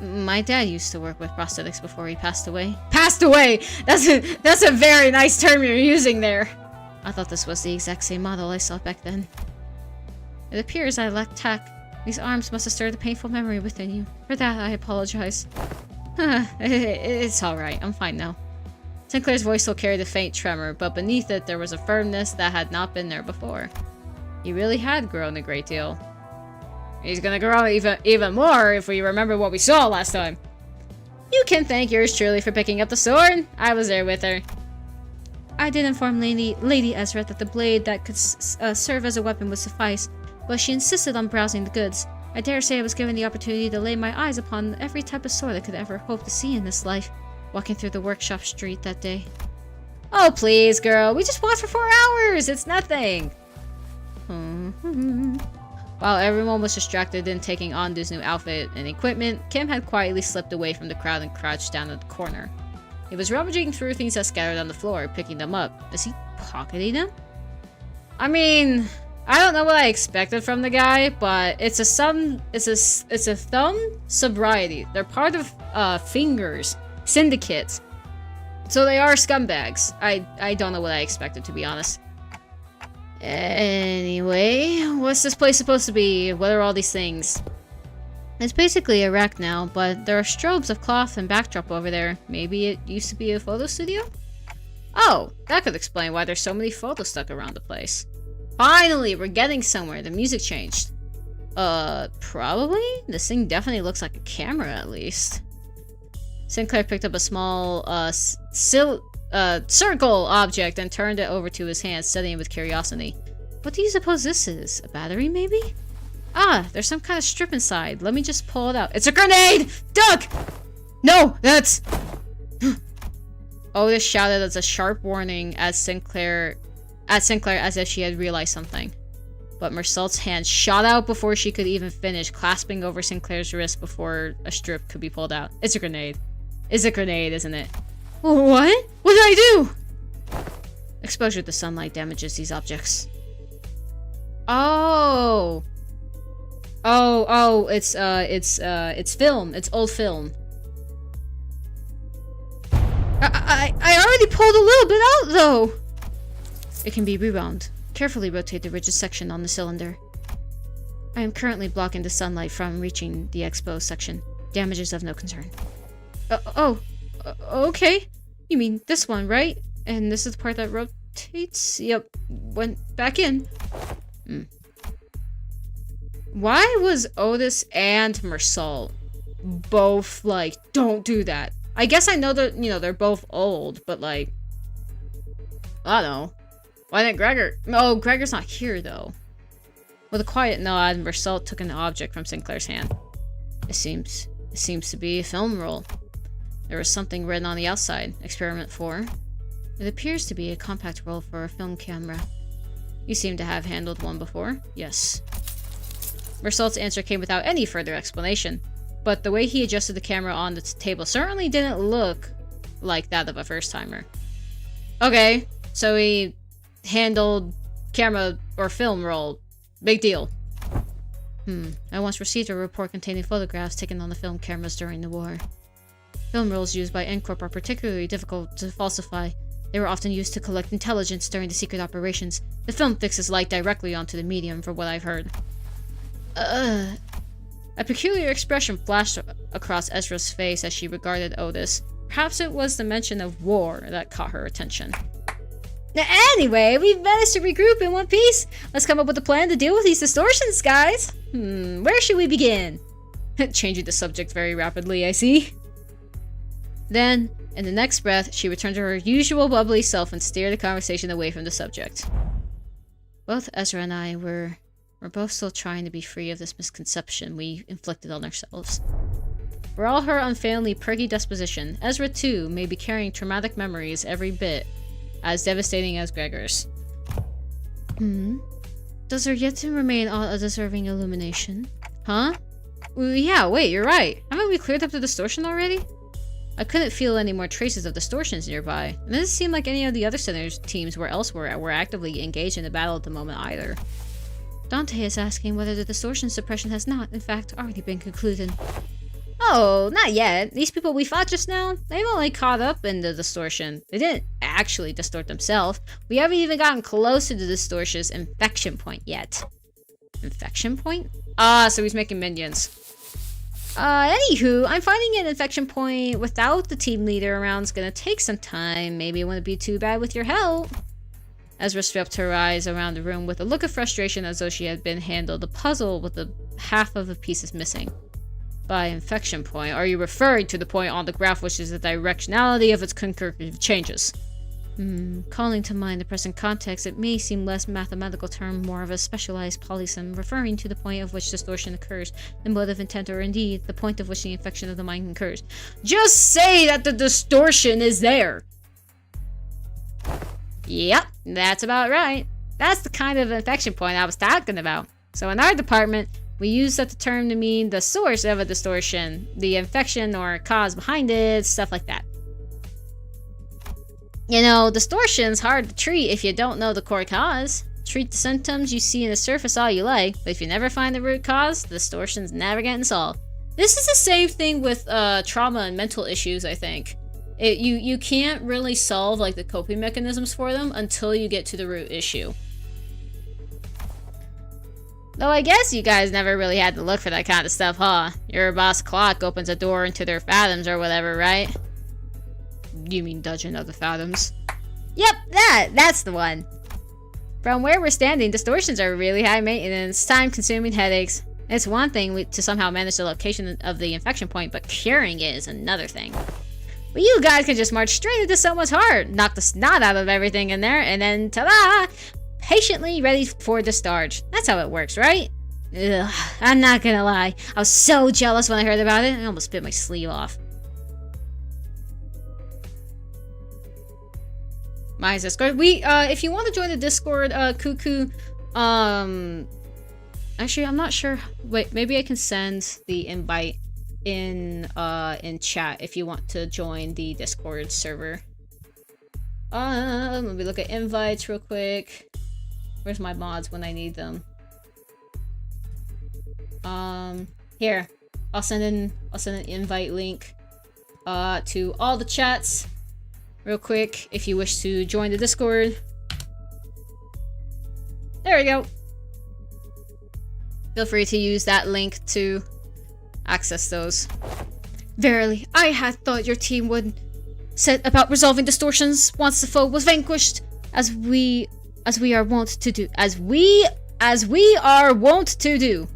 My dad used to work with prosthetics before he passed away. Passed away! That's a very nice term you're using there. I thought this was the exact same model I saw back then. It appears I lacked tact. These arms must have stirred a painful memory within you. For that, I apologize. It's alright. I'm fine now. Sinclair's voice still carried a faint tremor, but beneath it there was a firmness that had not been there before. He really had grown a great deal. He's gonna grow even more if we remember what we saw last time. You can thank yours truly for picking up the sword. I was there with her. I did inform Lady Ezra that the blade that could serve as a weapon would suffice, but she insisted on browsing the goods. I dare say I was given the opportunity to lay my eyes upon every type of sword I could ever hope to see in this life, walking through the workshop street that day. Oh please, girl, we just walked for 4 hours! It's nothing! While everyone was distracted in taking on this new outfit and equipment, Kim had quietly slipped away from the crowd and crouched down in the corner. He was rummaging through things that scattered on the floor, picking them up. Is he pocketing them? I mean, I don't know what I expected from the guy, but it's a thumb sobriety. They're part of Fingers Syndicate, so they are scumbags. I don't know what I expected, to be honest. Anyway, what's this place supposed to be? What are all these things? It's basically a wreck now, but there are strobes of cloth and backdrop over there. Maybe it used to be a photo studio? Oh, that could explain why there's so many photos stuck around the place. Finally, we're getting somewhere. The music changed. Probably? This thing definitely looks like a camera, at least. Sinclair picked up a small, circle object and turned it over to his hand, studying it with curiosity. What do you suppose this is? A battery, maybe? Ah, there's some kind of strip inside. Let me just pull it out. It's a grenade! Duck! No, that's... Otis shouted as a sharp warning at Sinclair as if she had realized something. But Mersault's hand shot out before she could even finish, clasping over Sinclair's wrist before a strip could be pulled out. It's a grenade. It's a grenade, isn't it? What? What did I do? Exposure to sunlight damages these objects. Oh. Oh, it's film. It's old film. I already pulled a little bit out, though. It can be rewound. Carefully rotate the rigid section on the cylinder. I am currently blocking the sunlight from reaching the exposed section. Damage is of no concern. Okay. You mean this one, right? And this is the part that rotates? Yep. Went back in. Why was Otis and Mersault both like, don't do that? I guess I know that, you know, they're both old, but like, I don't know. Why didn't Gregor? Oh, Gregor's not here though. With a quiet nod, Mersault took an object from Sinclair's hand. It seems to be a film roll. There was something written on the outside. Experiment 4. It appears to be a compact roll for a film camera. You seem to have handled one before? Yes. Mersault's answer came without any further explanation, but the way he adjusted the camera on the table certainly didn't look like that of a first-timer. Okay, so he handled camera or film roll. Big deal. I once received a report containing photographs taken on the film cameras during the war. Film rolls used by N-Corp are particularly difficult to falsify. They were often used to collect intelligence during the secret operations. The film fixes light directly onto the medium, from what I've heard. A peculiar expression flashed across Ezra's face as she regarded Otis. Perhaps it was the mention of war that caught her attention. Anyway, we've managed to regroup in one piece. Let's come up with a plan to deal with these distortions, guys. Where should we begin? Changing the subject very rapidly, I see. Then, in the next breath, she returned to her usual bubbly self and steered the conversation away from the subject. Both Ezra and I were both still trying to be free of this misconception we inflicted on ourselves. For all her unfailingly perky disposition, Ezra too may be carrying traumatic memories every bit as devastating as Gregor's. Does there yet to remain a deserving illumination? Huh? Well, yeah, wait, you're right. Haven't we cleared up the distortion already? I couldn't feel any more traces of distortions nearby. It doesn't seem like any of the other center's teams were elsewhere were actively engaged in the battle at the moment either. Dante is asking whether the distortion suppression has not, in fact, already been concluded. Oh, not yet. These people we fought just now, they've only caught up in the distortion. They didn't actually distort themselves. We haven't even gotten close to the distortion's infection point yet. Infection point? So he's making minions. Anywho, I'm finding an infection point without the team leader around is gonna take some time. Maybe it wouldn't be too bad with your help. Ezra swept her eyes around the room with a look of frustration as though she had been handled a puzzle with the half of the pieces missing. By infection point, are you referring to the point on the graph which is the directionality of its concurrent changes? Calling to mind the present context, it may seem less mathematical term, more of a specialized polysem, referring to the point of which distortion occurs, the mode of intent, or indeed, the point of which the infection of the mind occurs. Just say that the distortion is there! Yep, that's about right. That's the kind of infection point I was talking about. So in our department, we use that term to mean the source of a distortion, the infection or cause behind it, stuff like that. You know, distortion's hard to treat if you don't know the core cause. Treat the symptoms you see in the surface all you like, but if you never find the root cause, the distortion's never getting solved. This is the same thing with trauma and mental issues, I think. You can't really solve like the coping mechanisms for them until you get to the root issue. Though I guess you guys never really had to look for that kind of stuff, huh? Your boss clock opens a door into their fathoms or whatever, right? You mean Dungeon of the Fathoms? Yep, that's the one. From where we're standing, distortions are really high maintenance, time-consuming headaches. It's one thing to somehow manage the location of the infection point, but curing it is another thing. But you guys can just march straight into someone's heart, knock the snot out of everything in there, and then ta-da! Patiently ready for discharge. That's how it works, right? Ugh, I'm not gonna lie. I was so jealous when I heard about it, I almost bit my sleeve off. My Discord. If you want to join the Discord, Cuckoo, actually, I'm not sure. Wait, maybe I can send the invite in chat if you want to join the Discord server. Let me look at invites real quick. Where's my mods when I need them? Here. I'll send an invite link to all the chats real quick if you wish to join the Discord. There we go. Feel free to use that link to access those. Verily, I had thought your team would set about resolving distortions once the foe was vanquished, as we are wont to do. As we are wont to do.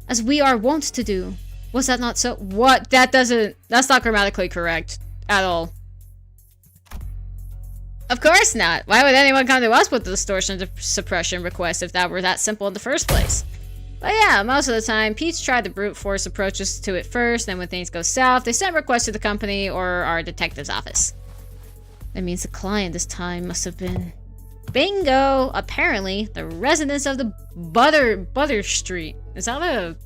As we are wont to do. Was that not so? What? That's not grammatically correct at all. Of course not. Why would anyone come to us with the distortion suppression request if that were that simple in the first place? But yeah, most of the time, Pete's tried the brute force approaches to it first, and when things go south, they send requests to the company or our detective's office. That means the client this time must have been... Bingo! Apparently, the residents of the Butter Street. Is that a...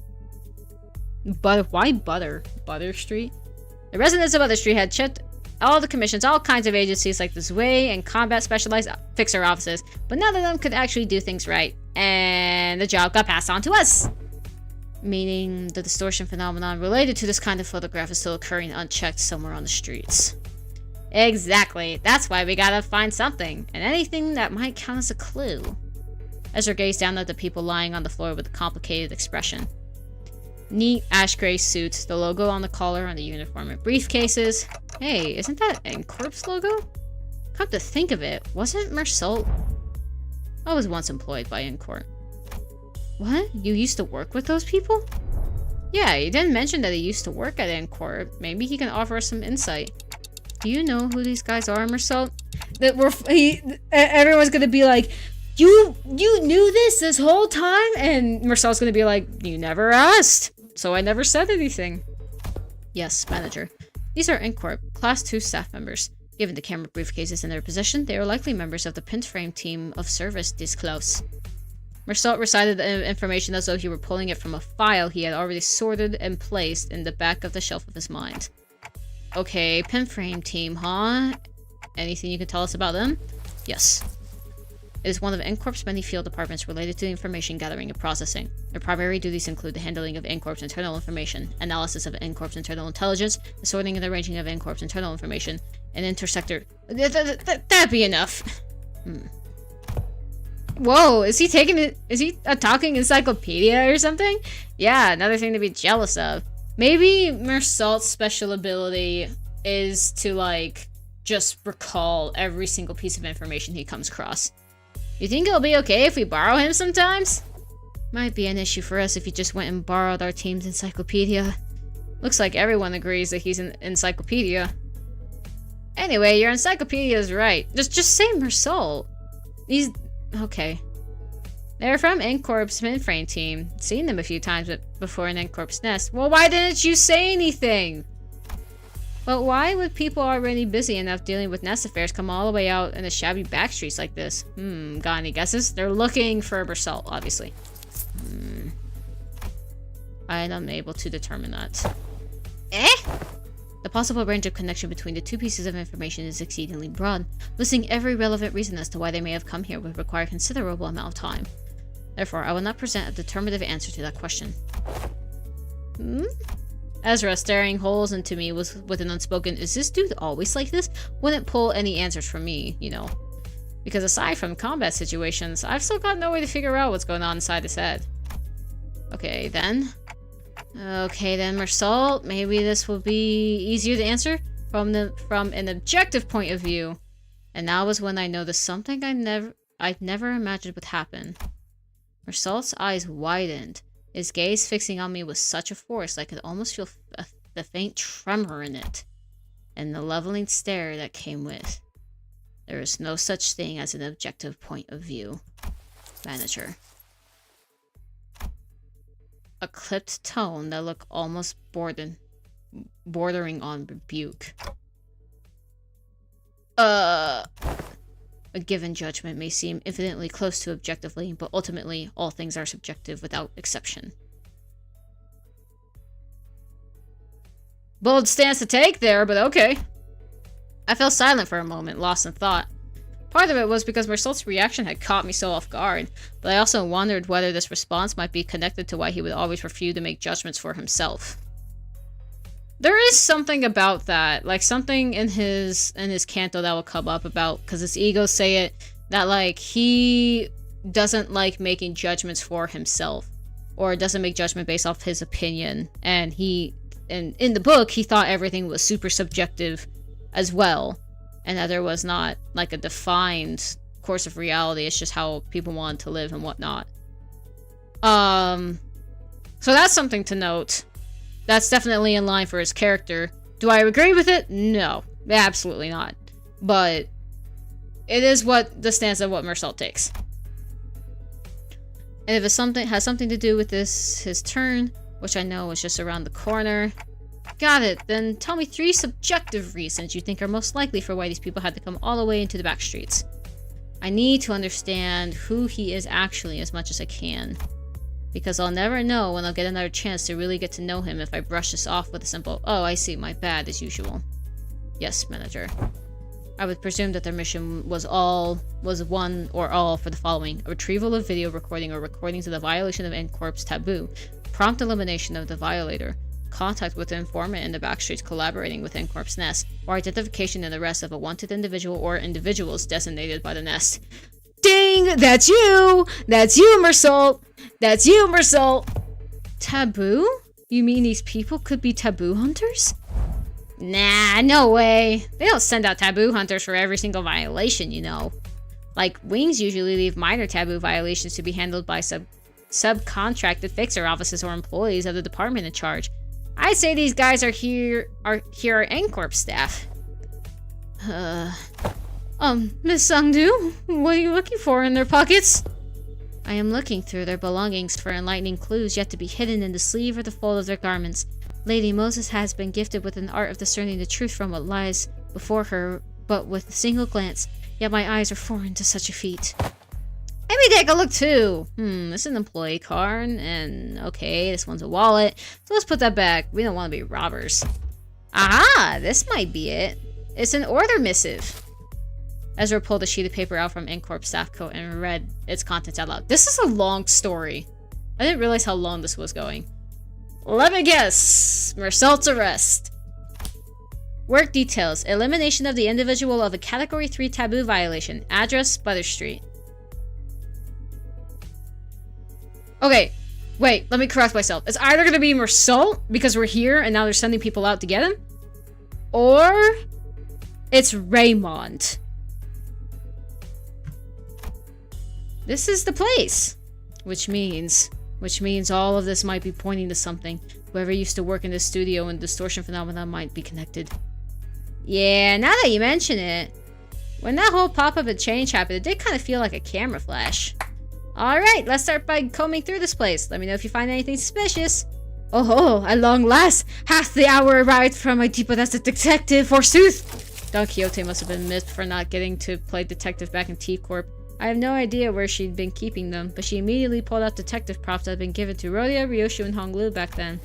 Why Butter? Butter Street? The residents of Butter Street had checked all the commissions, all kinds of agencies like the Zwei and Combat Specialized Fixer offices, but none of them could actually do things right. And the job got passed on to us. Meaning the distortion phenomenon related to this kind of photograph is still occurring unchecked somewhere on the streets. Exactly. That's why we gotta find something, and anything that might count as a clue. Ezra gazed down at the people lying on the floor with a complicated expression. Neat ash gray suits, the logo on the collar on the uniform, and briefcases. Hey, isn't that N-Corp's logo? Come to think of it, wasn't Mersault? I was once employed by N-Corp. What? You used to work with those people? Yeah, he didn't mention that he used to work at N-Corp. Maybe he can offer us some insight. Do you know who these guys are, Mersault? Everyone's gonna be like, You knew this whole time? And Mersault's gonna be like, you never asked, so I never said anything. Yes, manager. These are N-Corp, Class 2 staff members. Given the camera briefcases in their possession, they are likely members of the Pinframe team of service Disclose. Mersault recited the information as though he were pulling it from a file he had already sorted and placed in the back of the shelf of his mind. Okay, Pinframe team, huh? Anything you can tell us about them? Yes. It is one of N-Corp's many field departments related to information gathering and processing. Their primary duties include the handling of N-Corp's internal information, analysis of N-Corp's internal intelligence, the sorting and arranging of N-Corp's internal information, and intersector... That'd be enough. Whoa, is he taking it? Is he a talking encyclopedia or something? Yeah, another thing to be jealous of. Maybe Mersault's special ability is to, like, just recall every single piece of information he comes across. You think it'll be okay if we borrow him sometimes? Might be an issue for us if you just went and borrowed our team's encyclopedia. Looks like everyone agrees that he's an encyclopedia. Anyway, your encyclopedia is right. Just say Mersault. These... Okay. They're from N-Corp's Pinframe team. Seen them a few times before in N-Corp's nest. Well, why didn't you say anything? But why would people already busy enough dealing with nest affairs come all the way out in the shabby back streets like this? Got any guesses? They're looking for Mersault, obviously. I'm unable to determine that. Eh? The possible range of connection between the two pieces of information is exceedingly broad. Listing every relevant reason as to why they may have come here would require a considerable amount of time. Therefore, I will not present a determinative answer to that question. Ezra, staring holes into me with an unspoken, is this dude always like this? Wouldn't pull any answers from me, you know. Because aside from combat situations, I've still got no way to figure out what's going on inside his head. Okay, then, Mersault, maybe this will be easier to answer from an objective point of view. And that was when I noticed something I'd never imagined would happen. Mersault's eyes widened, his gaze fixing on me with such a force I could almost feel the faint tremor in it, and the leveling stare that came with. There is no such thing as an objective point of view. Manager. A clipped tone that looked almost bordering on rebuke. A given judgment may seem infinitely close to objectively, but ultimately, all things are subjective without exception. Bold stance to take there, but okay. I fell silent for a moment, lost in thought. Part of it was because Mersault's reaction had caught me so off guard, but I also wondered whether this response might be connected to why he would always refuse to make judgments for himself. There is something about that, like something in his canto that will come up about, because his ego say it, that like he doesn't like making judgments for himself. or doesn't make judgment based off his opinion. And in the book, he thought everything was super subjective as well, and that there was not like a defined course of reality. It's just how people wanted to live and whatnot. So that's something to note. That's definitely in line for his character. Do I agree with it? No, absolutely not. But it is what the stance of what Mersault takes. And if it has something to do with his turn, which I know is just around the corner. Got it. Then tell me 3 subjective reasons you think are most likely for why these people had to come all the way into the back streets. I need to understand who he is actually as much as I can. Because I'll never know when I'll get another chance to really get to know him if I brush this off with a simple, "Oh, I see, my bad," as usual. Yes, manager. I would presume that their mission was one or all for the following: a retrieval of video recording or recordings of the violation of N-Corp's taboo, prompt elimination of the violator, contact with the informant in the backstreets collaborating with N-Corp's nest, or identification and arrest of a wanted individual or individuals designated by the nest. Ding! That's you! That's you, Mersault! That's you, Mersault! Taboo? You mean these people could be taboo hunters? Nah, no way. They don't send out taboo hunters for every single violation, you know. Like, wings usually leave minor taboo violations to be handled by subcontracted fixer officers or employees of the department in charge. I'd say these guys are N-Corp staff. Miss Sangdu, what are you looking for in their pockets? I am looking through their belongings for enlightening clues yet to be hidden in the sleeve or the fold of their garments. Lady Moses has been gifted with an art of discerning the truth from what lies before her, but with a single glance, yet my eyes are foreign to such a feat. Let me take a look too. This is an employee card, and okay, this one's a wallet, so let's put that back. We don't want to be robbers. Aha, this might be it. It's an order missive. Ezra pulled a sheet of paper out from N-Corp staff coat and read its contents out loud. This is a long story. I didn't realize how long this was going. Let me guess. Mersault's arrest. Work details. Elimination of the individual of a Category 3 taboo violation. Address, Butter Street. Okay. Wait, let me correct myself. It's either going to be Mersault, because we're here and now they're sending people out to get him. Or it's Raymond. This is the place. Which means all of this might be pointing to something. Whoever used to work in the studio and distortion phenomenon might be connected. Yeah, now that you mention it. When that whole pop-up and change happened, it did kind of feel like a camera flash. Alright, let's start by combing through this place. Let me know if you find anything suspicious. Oh, at long last, half the hour arrived from my depot as a detective, forsooth! Don Quixote must have been missed for not getting to play detective back in T-Corp. I have no idea where she'd been keeping them, but she immediately pulled out detective props that had been given to Rhodia, Ryoshu, and Honglu back then.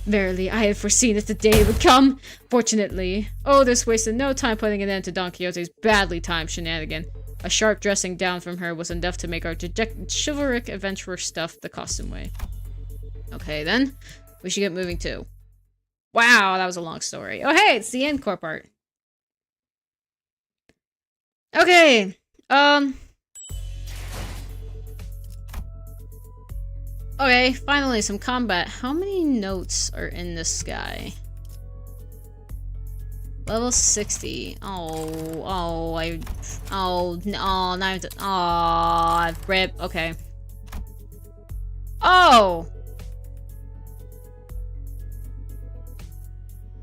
Verily, I had foreseen that the day would come. Fortunately, this wasted no time putting an end to Don Quixote's badly timed shenanigan. A sharp dressing down from her was enough to make our dejected chivalric adventurer stuff the costume way. Okay, then. We should get moving too. Wow, that was a long story. Oh, hey, it's the N-Corp art. Okay, Okay, finally, some combat. How many notes are in this guy? Level 60. Rip. Okay. Oh!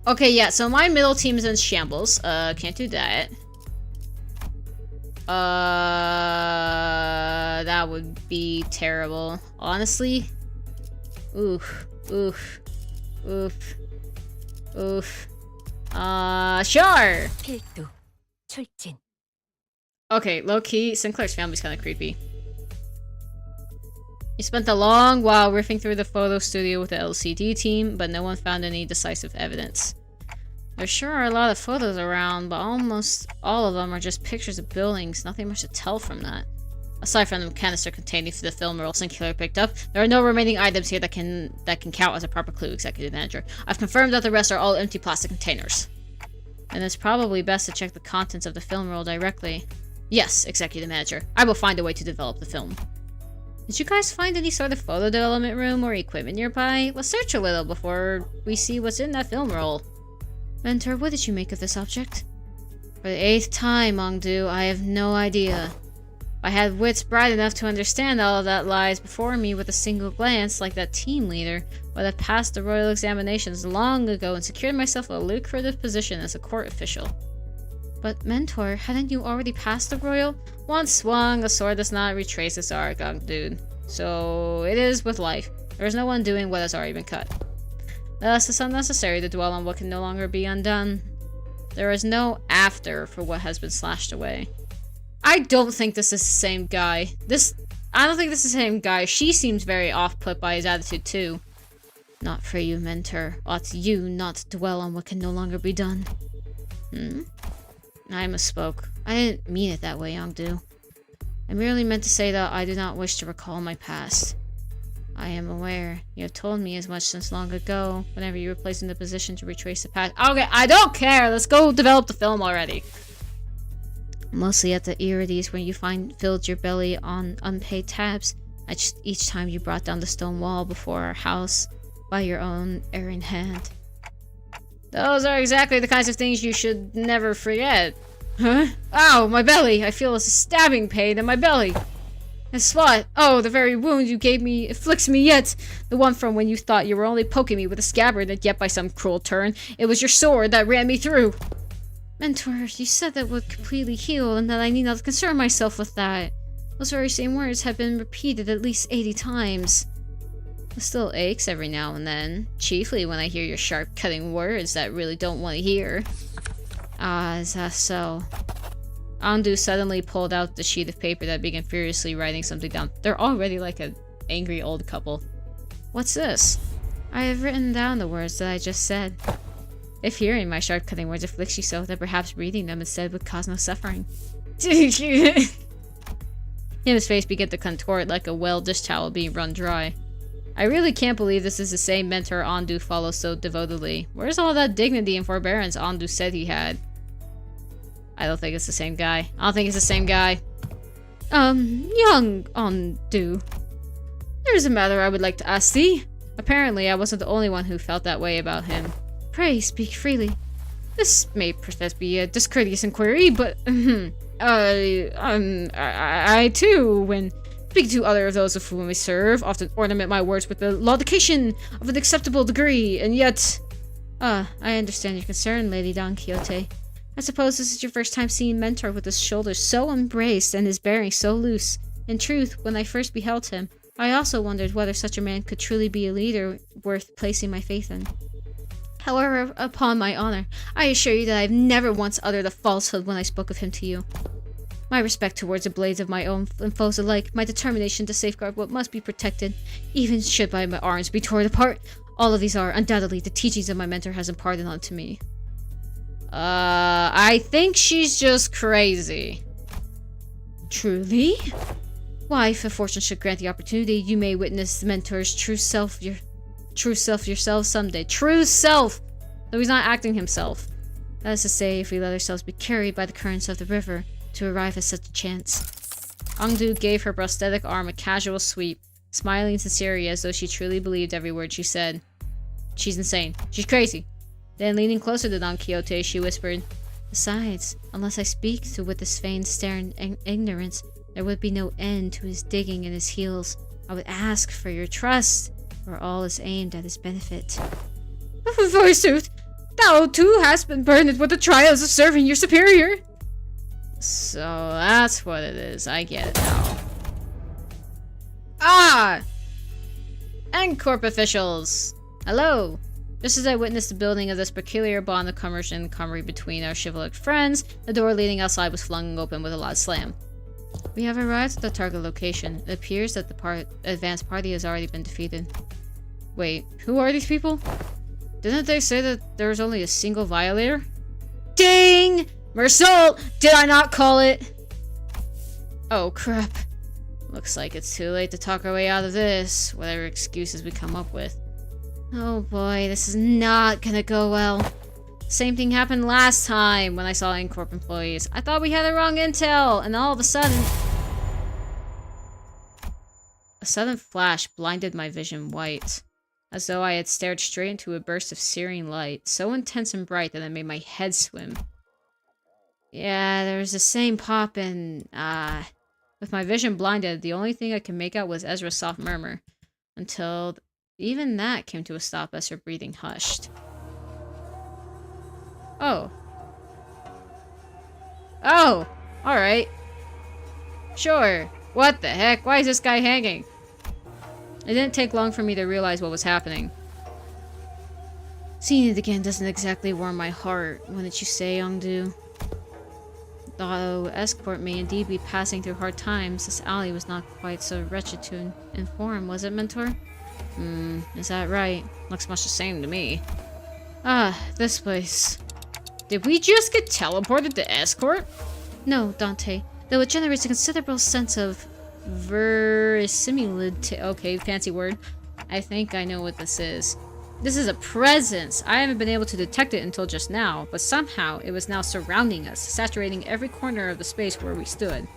Okay, yeah, so my middle team is in shambles. Can't do that. That would be terrible. Honestly. Oof. Sure! Okay, low-key, Sinclair's family's kinda creepy. You spent a long while riffing through the photo studio with the LCD team, but no one found any decisive evidence. There sure are a lot of photos around, but almost all of them are just pictures of buildings. Nothing much to tell from that. Aside from the canister containing the film roll Sinclair picked up, there are no remaining items here that can count as a proper clue, Executive Manager. I've confirmed that the rest are all empty plastic containers. And it's probably best to check the contents of the film roll directly. Yes, Executive Manager. I will find a way to develop the film. Did you guys find any sort of photo development room or equipment nearby? Let's search a little before we see what's in that film roll. Mentor, what did you make of this object? For the 8th time, Ongdu, I have no idea. If I had wits bright enough to understand all of that lies before me with a single glance, like that team leader, I would have passed the royal examinations long ago and secured myself a lucrative position as a court official. But, Mentor, hadn't you already passed the royal? Once swung, a sword does not retrace its arc, Ongdu. So, it is with life. There is no undoing what has already been cut. Thus, it's unnecessary to dwell on what can no longer be undone. There is no after for what has been slashed away. I don't think this is the same guy. I don't think this is the same guy. She seems very off-put by his attitude, too. Not for you, Mentor. Ought you not to dwell on what can no longer be done. I misspoke. I didn't mean it that way, Ongdu. I merely meant to say that I do not wish to recall my past. I am aware. You have told me as much since long ago, whenever you were placed in the position to retrace the past. Okay, I don't care! Let's go develop the film already. Mostly at the irides where you filled your belly on unpaid tabs each time you brought down the stone wall before our house by your own erring hand. Those are exactly the kinds of things you should never forget. Huh? Ow, my belly! I feel a stabbing pain in my belly. A spot. Oh, the very wound you gave me afflicts me yet. The one from when you thought you were only poking me with a scabbard, and yet by some cruel turn, it was your sword that ran me through. Mentor, you said that would completely heal, and that I need not concern myself with that. Those very same words have been repeated at least 80 times. It still aches every now and then, chiefly when I hear your sharp, cutting words that I really don't want to hear. Ah, is that so? Ongdu suddenly pulled out the sheet of paper that began furiously writing something down. They're already like an angry old couple. What's this? I have written down the words that I just said. If hearing my sharp, cutting words afflicts you so, then perhaps reading them instead would cause no suffering. His face began to contort like a well-dish towel being run dry. I really can't believe this is the same mentor Ongdu follows so devotedly. Where's all that dignity and forbearance Ongdu said he had? I don't think it's the same guy. I don't think it's the same guy. Young Ongdu. There is a matter I would like to ask thee. Apparently, I wasn't the only one who felt that way about him. Pray, speak freely. This may perhaps be a discourteous inquiry, but, I too, when speaking to other of those of whom I serve, often ornament my words with the laudication of an acceptable degree, and yet... I understand your concern, Lady Don Quixote. I suppose this is your first time seeing Mentor with his shoulders so embraced and his bearing so loose. In truth, when I first beheld him, I also wondered whether such a man could truly be a leader worth placing my faith in. However, upon my honor, I assure you that I have never once uttered a falsehood when I spoke of him to you. My respect towards the blades of my own and foes alike, my determination to safeguard what must be protected, even should my arms be torn apart, all of these are undoubtedly the teachings that my mentor has imparted onto me. I think she's just crazy. Truly? Why, if fortune should grant the opportunity, you may witness the mentor's true self yourself someday. True self! Though he's not acting himself. That is to say, if we let ourselves be carried by the currents of the river to arrive at such a chance. Ongdu gave her prosthetic arm a casual sweep, smiling sincerely as though she truly believed every word she said. She's insane. She's crazy. Then, leaning closer to Don Quixote, she whispered, Besides, unless I speak to with this feigned stare and ignorance, there would be no end to his digging in his heels. I would ask for your trust, for all is aimed at his benefit. Forsooth, thou too hast been burdened with the trials of serving your superior. So that's what it is. I get it now. Ah! And corp officials. Hello. Just as I witnessed the building of this peculiar bond of commerce and camaraderie between our chivalric friends, the door leading outside was flung open with a loud slam. We have arrived at the target location. It appears that the advanced party has already been defeated. Wait, who are these people? Didn't they say that there was only a single violator? Ding! Mersault! Did I not call it? Oh crap. Looks like it's too late to talk our way out of this, whatever excuses we come up with. Oh boy, this is not gonna go well. Same thing happened last time when I saw Incorp employees. I thought we had the wrong intel, and all of a sudden... A sudden flash blinded my vision white, as though I had stared straight into a burst of searing light, so intense and bright that it made my head swim. Yeah, there was the same pop and, with my vision blinded, the only thing I could make out was Ezra's soft murmur, until even that came to a stop as her breathing hushed. Oh. Oh! Alright. Sure. What the heck? Why is this guy hanging? It didn't take long for me to realize what was happening. Seeing it again doesn't exactly warm my heart, wouldn't you say, Yongdu? Though escort may indeed be passing through hard times, this alley was not quite so wretched to inform, was it, Mentor? Is that right? Looks much the same to me. Ah, this place. Did we just get teleported to escort? No, Dante. Though it generates a considerable sense of verisimilitude. Okay, fancy word. I think I know what this is. This is a presence. I haven't been able to detect it until just now, but somehow it was now surrounding us, saturating every corner of the space where we stood.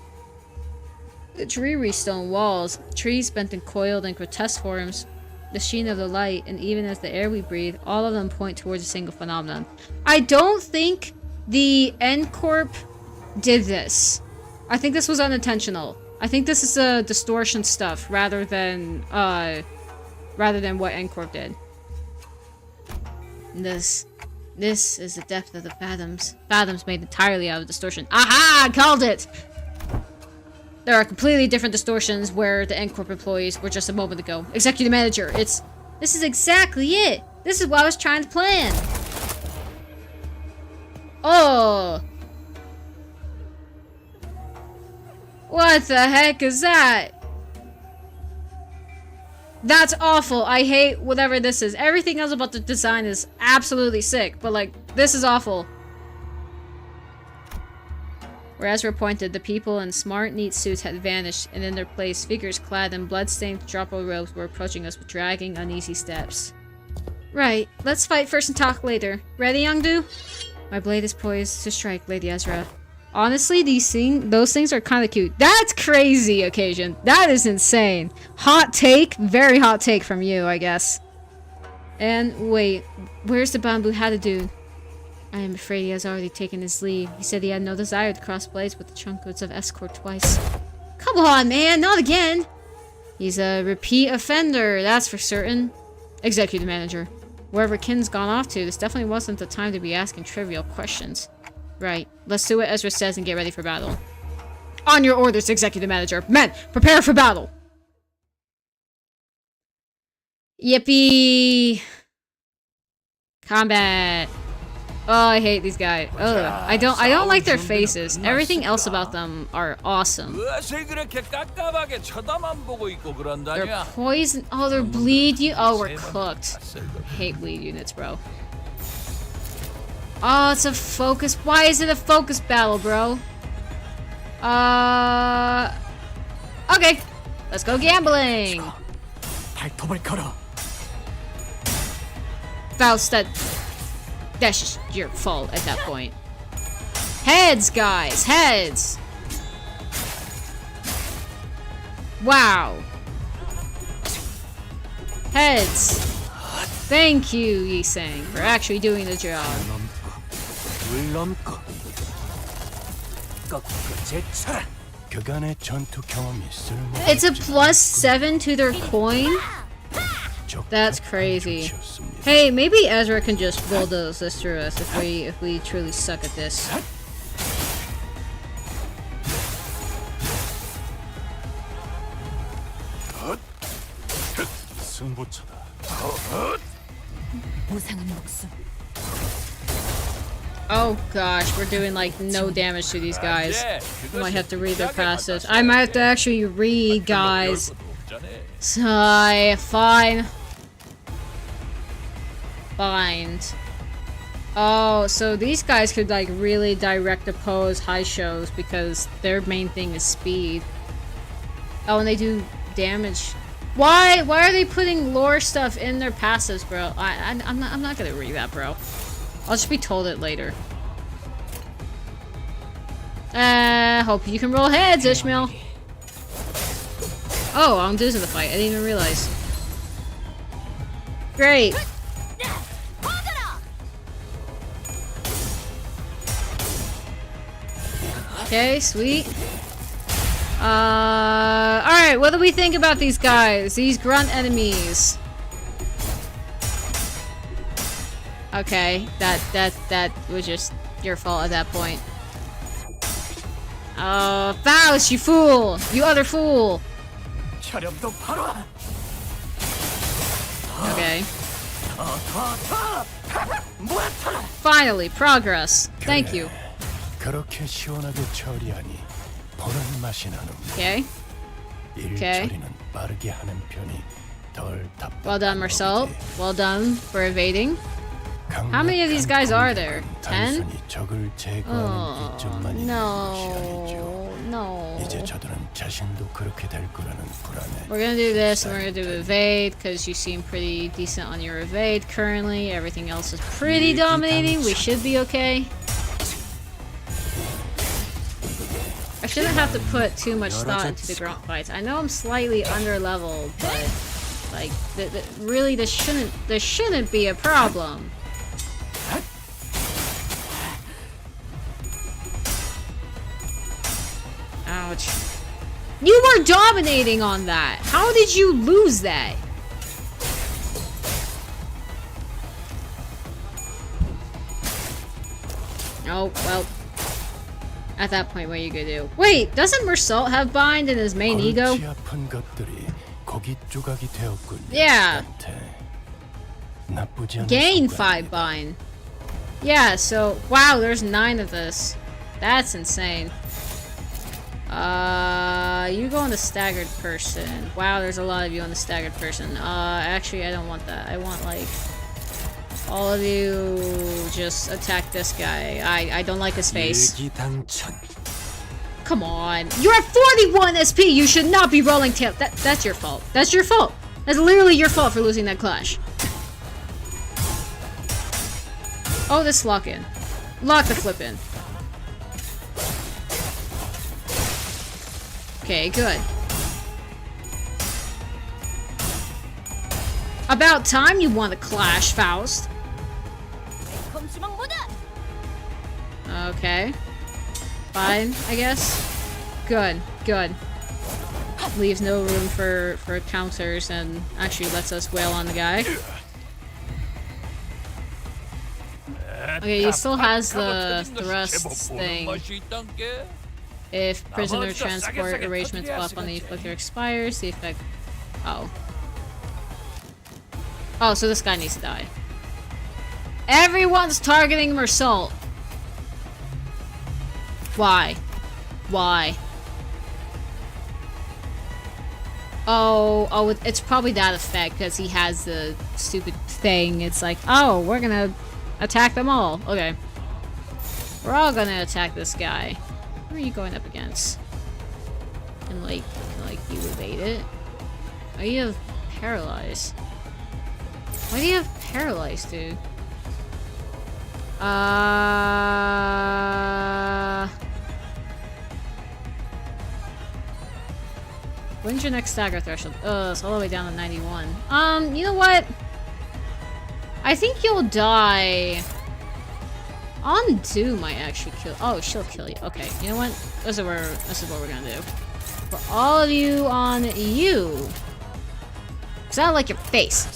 The dreary stone walls, trees bent and coiled in grotesque forms, the sheen of the light, and even as the air we breathe, all of them point towards a single phenomenon. I don't think the N-Corp did this. I think this was unintentional. I think this is a distortion stuff rather than what N-Corp did. This is the depth of the fathoms. Fathoms made entirely out of distortion. Aha! Called it! There are completely different distortions where the N-Corp employees were just a moment ago. Executive manager, this is exactly it! This is what I was trying to plan! Oh! What the heck is that? That's awful. I hate whatever this is. Everything else about the design is absolutely sick, but like, this is awful. Where Ezra pointed, the people in smart, neat suits had vanished, and in their place, figures clad in blood-stained Dropo robes were approaching us with dragging, uneasy steps. Right. Let's fight first and talk later. Ready, Yongdu? My blade is poised to strike, Lady Ezra. Honestly, those things are kind of cute. That's crazy, Occasion. That is insane. Hot take? Very hot take from you, I guess. And wait, where's the bamboo-hatted dude? I am afraid he has already taken his leave. He said he had no desire to cross blades with the Trunkoots of Escort twice. Come on, man, not again! He's a repeat offender, that's for certain. Executive manager. Wherever Kin's gone off to, this definitely wasn't the time to be asking trivial questions. Right. Let's do what Ezra says and get ready for battle. On your orders, Executive Manager. Men, prepare for battle! Yippee! Combat! Oh, I hate these guys. Ugh. I don't like their faces. Everything else about them are awesome. They're poison. Oh, they're bleed you. Oh, we're cooked. I hate bleed units, bro. Oh, it's a focus. Why is it a focus battle, bro? Okay. Let's go gambling. Faustet. That's just your fault at that point. Heads, guys. Heads. Wow. Heads. Thank you, Yi-Sang, for actually doing the job. It's a +7 to their coin? That's crazy. Hey, maybe Ezra can just bulldoze this through us if we truly suck at this. Oh gosh, we're doing like no damage to these guys. I might have to read their passives. I might have to actually read, guys. Fine. Bind. Oh, so these guys could like really direct oppose high shows because their main thing is speed. Oh, and they do damage. Why are they putting lore stuff in their passives, bro? I'm not gonna read that, bro. I'll just be told it later. Hope you can roll heads, Ishmael. Oh, I'm losing the fight. I didn't even realize. Great. Okay, sweet. Alright, what do we think about these guys? These grunt enemies. Okay, that was just your fault at that point. Faust, you fool! You other fool! Okay. Finally, progress. Thank you. Okay. Okay. Well done, Marcel. Well done for evading. How many of these guys are there? 10? Oh, no. No. We're gonna do this, and we're gonna do evade, because you seem pretty decent on your evade currently. Everything else is pretty dominating. We should be okay. I shouldn't have to put too much thought into the grunt fights. I know I'm slightly under leveled, but like, really, this shouldn't be a problem. Ouch. You were dominating on that! How did you lose that? Oh, well. At that point, what are you gonna do? Wait, doesn't Mersault have bind in his main ego? Yeah. Gain 5 bind. Yeah, so, wow, there's 9 of this. That's insane. You go on the staggered person. Wow, there's a lot of you on the staggered person. Actually, I don't want that. I want, like, all of you just attack this guy. I don't like his face. Come on. You're at 41 SP! You should not be rolling tail. That's your fault. That's your fault. That's literally your fault for losing that clash. Oh, this lock in. Lock the flip in. Okay, good. About time you want to clash, Faust. Okay. Fine, I guess. Good, good. Leaves no room for counters and actually lets us wail on the guy. Okay, he still has the thrust thing. If prisoner transport arrangements buff on the inflictor expires, the effect... Oh. Oh, so this guy needs to die. Everyone's targeting Mersault. Why? Why? Oh, it's probably that effect, because he has the stupid thing. It's like, oh, we're gonna attack them all. Okay. We're all gonna attack this guy. Who are you going up against? And like you evade it? Why do you have paralyzed? Why do you have paralyzed, dude? When's your next stagger threshold? It's all the way down to 91. You know what? I think you'll die. On 2 might actually kill. Oh, she'll kill you. Okay, you know what? This is what we're gonna do. For all of you on you. Cause I don't like your face.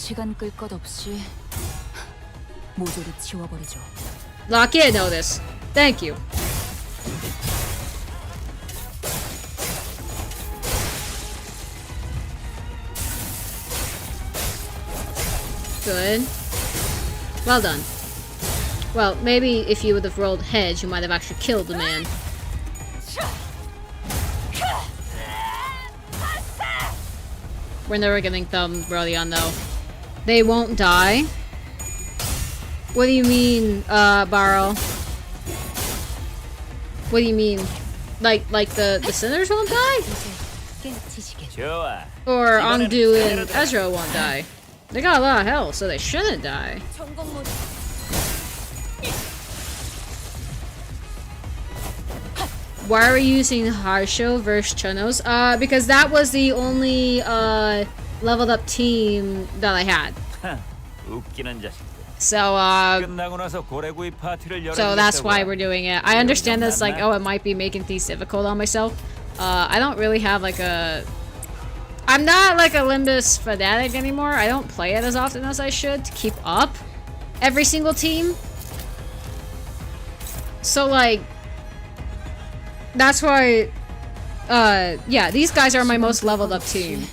Lock in, notice. Thank you. Good. Well done. Well, maybe if you would have rolled heads, you might have actually killed the man. We're never getting them early on, though. They won't die? What do you mean, Barrow? What do you mean? Like the sinners won't die? Or Ongdu and Ezra won't die? They got a lot of health, so they shouldn't die. Why are we using Harsho versus Chonos? Because that was the only leveled up team that I had. So that's why we're doing it. I understand this, like, oh, it might be making things difficult on myself. I don't really have like a... I'm not like a Limbus fanatic anymore. I don't play it as often as I should to keep up every single team. So like, that's why, yeah, these guys are my most leveled up team.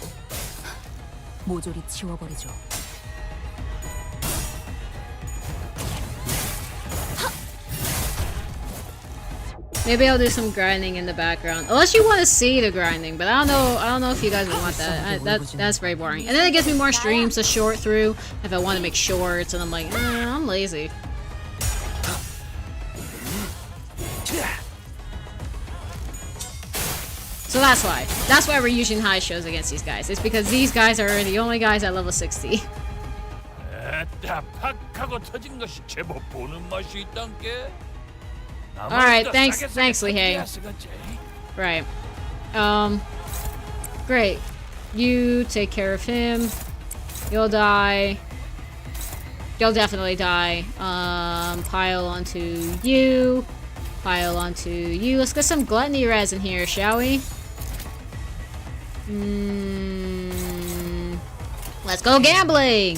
Maybe I'll do some grinding in the background. Unless you want to see the grinding, but I don't know if you guys would want that. That's very boring. And then it gives me more streams to short through if I want to make shorts, and I'm like, I'm lazy. So that's why. That's why we're using high shows against these guys. It's because these guys are the only guys at level 60. Alright, thanks Lihei. Right. Great. You take care of him. You'll die. You'll definitely die. Pile onto you. Pile onto you. Let's get some gluttony res in here, shall we? Let's go gambling!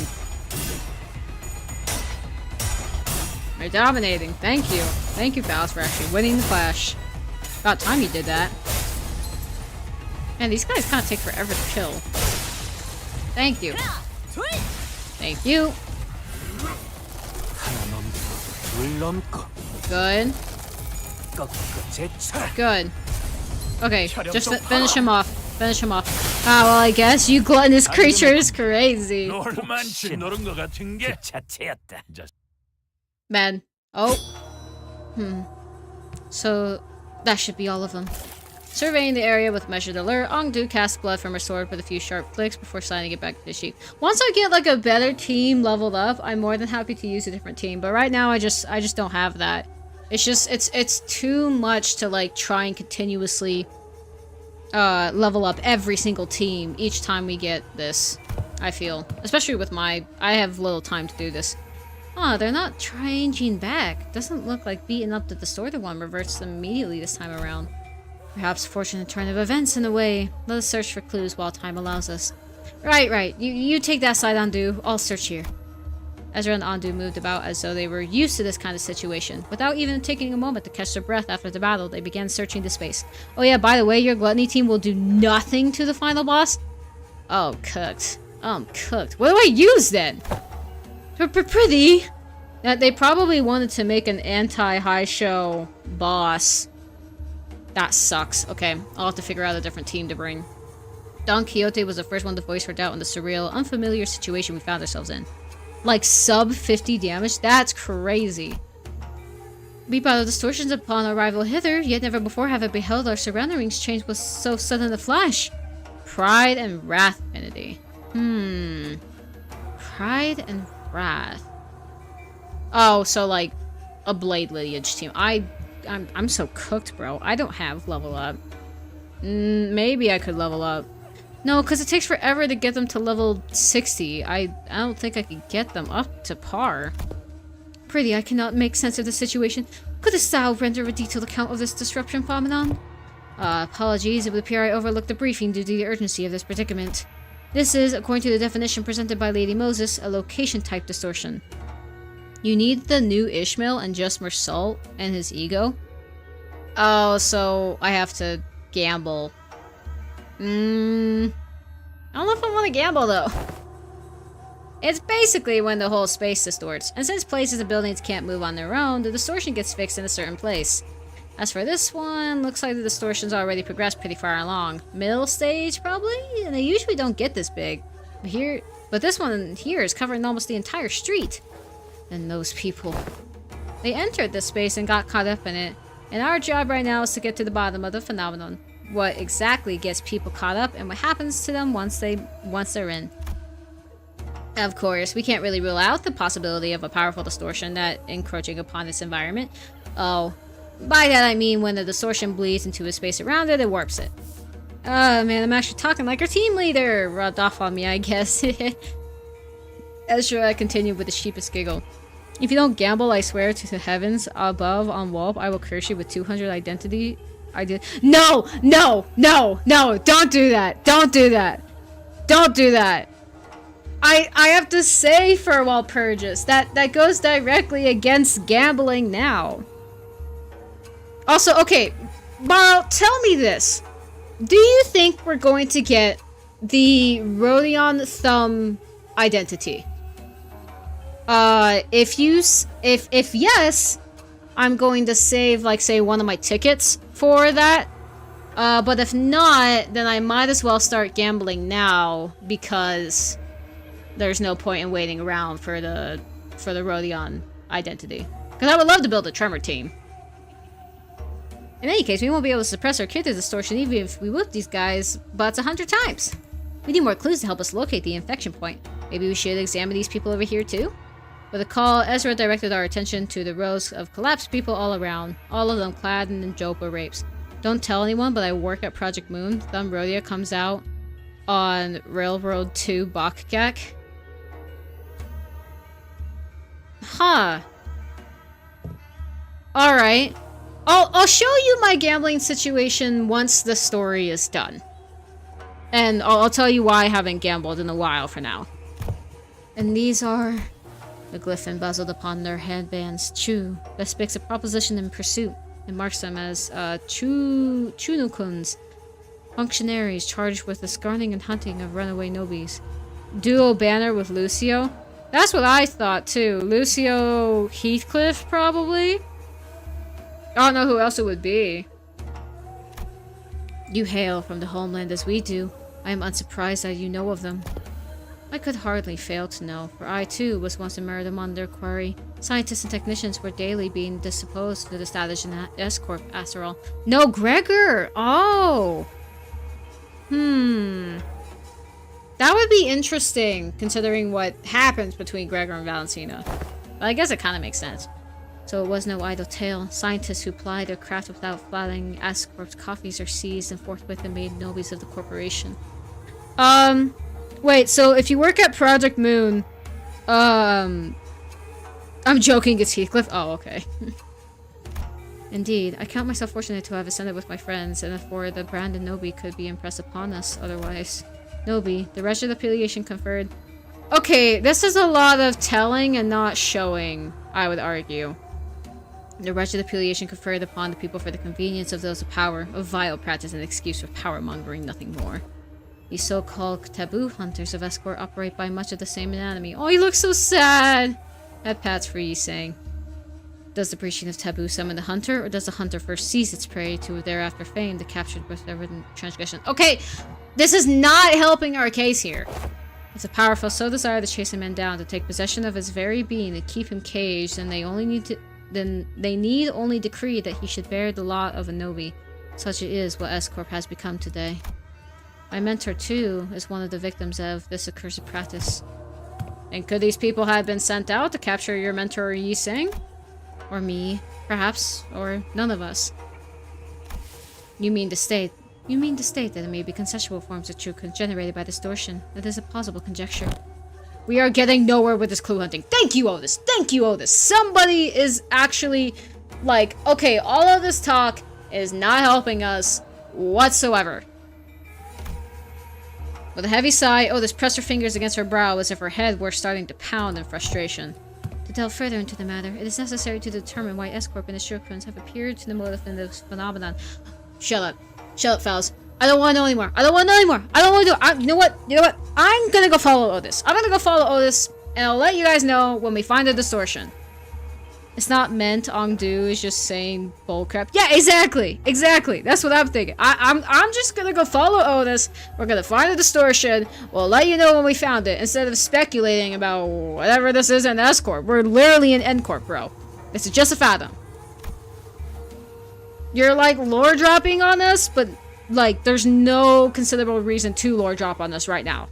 We're dominating. Thank you. Thank you, Faust, for actually winning the clash. About time you did that. Man, these guys kind of take forever to kill. Thank you. Thank you. Good. Good. Okay, just finish him off. Finish him off. Ah, well, I guess you gluttonous creature is crazy. Man. Oh. So, that should be all of them. Surveying the area with measured alert, Ongdu casts blood from her sword with a few sharp clicks before sliding it back to the sheath. Once I get like a better team leveled up, I'm more than happy to use a different team. But right now, I just don't have that. It's just it's too much to like try and continuously level up every single team each time we get this. I feel, especially with I have little time to do this. Oh, they're not changing back. Doesn't look like beating up the distorted one reverts them immediately this time around. Perhaps a fortunate turn of events in a way. Let us search for clues while time allows us. Right. You take that side, Ondu. I'll search here. Ezra and Ondu moved about as though they were used to this kind of situation. Without even taking a moment to catch their breath after the battle, they began searching the space. Oh yeah, by the way, your gluttony team will do nothing to the final boss? Oh, cooked. I'm cooked. What do I use then? Pretty. That they probably wanted to make an anti-high show boss. That sucks. Okay, I'll have to figure out a different team to bring. Don Quixote was the first one to voice her doubt in the surreal, unfamiliar situation we found ourselves in. Like sub 50 damage? That's crazy. We battled distortions upon arrival hither, yet never before have I beheld our surroundings change with so sudden a flash. Pride and wrath, Infinity. Pride and wrath. Oh, so like a blade lineage team. I'm so cooked, bro. I don't have level up. Maybe I could level up. No, because it takes forever to get them to level 60. I don't think I could get them up to par. Pretty, I cannot make sense of the situation. Couldst thou render a detailed account of this disruption phenomenon? Apologies, it would appear I overlooked the briefing due to the urgency of this predicament. This is, according to the definition presented by Lady Moses, a location-type distortion. You need the new Ishmael and just Mersalt and his ego? Oh, so I have to gamble. I don't know if I want to gamble, though. It's basically when the whole space distorts, and since places and buildings can't move on their own, the distortion gets fixed in a certain place. As for this one, looks like the distortion's already progressed pretty far along. Middle stage, probably? And they usually don't get this big. But this one here is covering almost the entire street. And those people. They entered this space and got caught up in it. And our job right now is to get to the bottom of the phenomenon. What exactly gets people caught up and what happens to them once they're in. Of course, we can't really rule out the possibility of a powerful distortion that encroaching upon its environment. Oh, By that I mean when the distortion bleeds into a space around it, it warps it. Oh man, I'm actually talking like our team leader. Rubbed off on me, I guess. Ezra continued with a sheepish giggle. If you don't gamble, I swear to the heavens above on Wolf, I will curse you with 200 identity. No! No! No! No! Don't do that! Don't do that! Don't do that! I have to say, Furwell Purges, that goes directly against gambling now. Also, okay, Marl, tell me this. Do you think we're going to get the Rodion Thumb identity? If yes, I'm going to save, like, say, one of my tickets for that. But if not, then I might as well start gambling now, because there's no point in waiting around for the Rodion identity. Because I would love to build a Tremor team. In any case, we won't be able to suppress our character distortion even if we whip these guys' butts 100 times. We need more clues to help us locate the infection point. Maybe we should examine these people over here too? With a call, Ezra directed our attention to the rows of collapsed people all around, all of them clad in Jopa rapes. Don't tell anyone, but I work at Project Moon. Thumb Rodia comes out on Railroad 2 Bakgak. Huh. Alright. I'll show you my gambling situation once the story is done. And I'll tell you why I haven't gambled in a while for now. And these are... The glyph embezzled upon their headbands. Chu. That speaks a proposition in pursuit. It marks them as Chunukuns. Functionaries charged with the scarring and hunting of runaway nobis. Duo banner with Lucio. That's what I thought too. Lucio Heathcliff, probably? I don't know who else it would be. You hail from the homeland as we do. I am unsurprised that you know of them. I could hardly fail to know, for I too was once immersed among their quarry. Scientists and technicians were daily being disposed to the status in S-Corp, after all. No, Gregor! Oh! That would be interesting, considering what happens between Gregor and Valentina. But I guess it kind of makes sense. So it was no idle tale. Scientists who plied their craft without flattering S-Corp's coffees are seized and forthwith and made nobis of the corporation. Wait, so if you work at Project Moon, I'm joking, it's Heathcliff? Oh, okay. Indeed, I count myself fortunate to have ascended with my friends, and for the brand of Nobi could be impressed upon us otherwise. Nobi, the wretched affiliation conferred... Okay, this is a lot of telling and not showing, I would argue. The wretched affiliation conferred upon the people for the convenience of those of power, a vile practice and excuse for power-mongering, nothing more. These so-called taboo hunters of Escort operate by much of the same anatomy. Oh, he looks so sad! That Pat's for you saying. Does the breaching of taboo summon the hunter, or does the hunter first seize its prey to thereafter feign the captured with their written transgression? Okay, this is not helping our case here. If the powerful so desire to chase a man down, to take possession of his very being, to keep him caged, then they need only decree that he should bear the lot of a Nobi. Such it is what S-Corp has become today. My mentor, too, is one of the victims of this accursed practice. And could these people have been sent out to capture your mentor, Yi Sing? Or me, perhaps, or none of us. You mean to state that it may be conceptual forms of truth generated by distortion. That is a plausible conjecture. We are getting nowhere with this clue hunting. Thank you, Otis! Thank you, Otis! Somebody is actually, like, okay, all of this talk is not helping us whatsoever. With a heavy sigh, Otis pressed her fingers against her brow as if her head were starting to pound in frustration. To delve further into the matter, it is necessary to determine why S-Corp and its shurikens have appeared to the motive in this phenomenon. Shut up. Shut up, fellas. I don't want to know anymore. I don't want to know anymore. I don't want to do it. You know what? You know what? I'm gonna go follow Otis. I'm gonna go follow Otis, and I'll let you guys know when we find the distortion. It's not meant Ongdu is just saying bullcrap. Yeah, exactly. Exactly. That's what I'm thinking. I'm just gonna go follow Otis. We're gonna find the distortion. We'll let you know when we found it, instead of speculating about whatever this is in S-Corp. We're literally in N-Corp, bro. This is just a fathom. You're like lore dropping on us, but like there's no considerable reason to lore drop on us right now.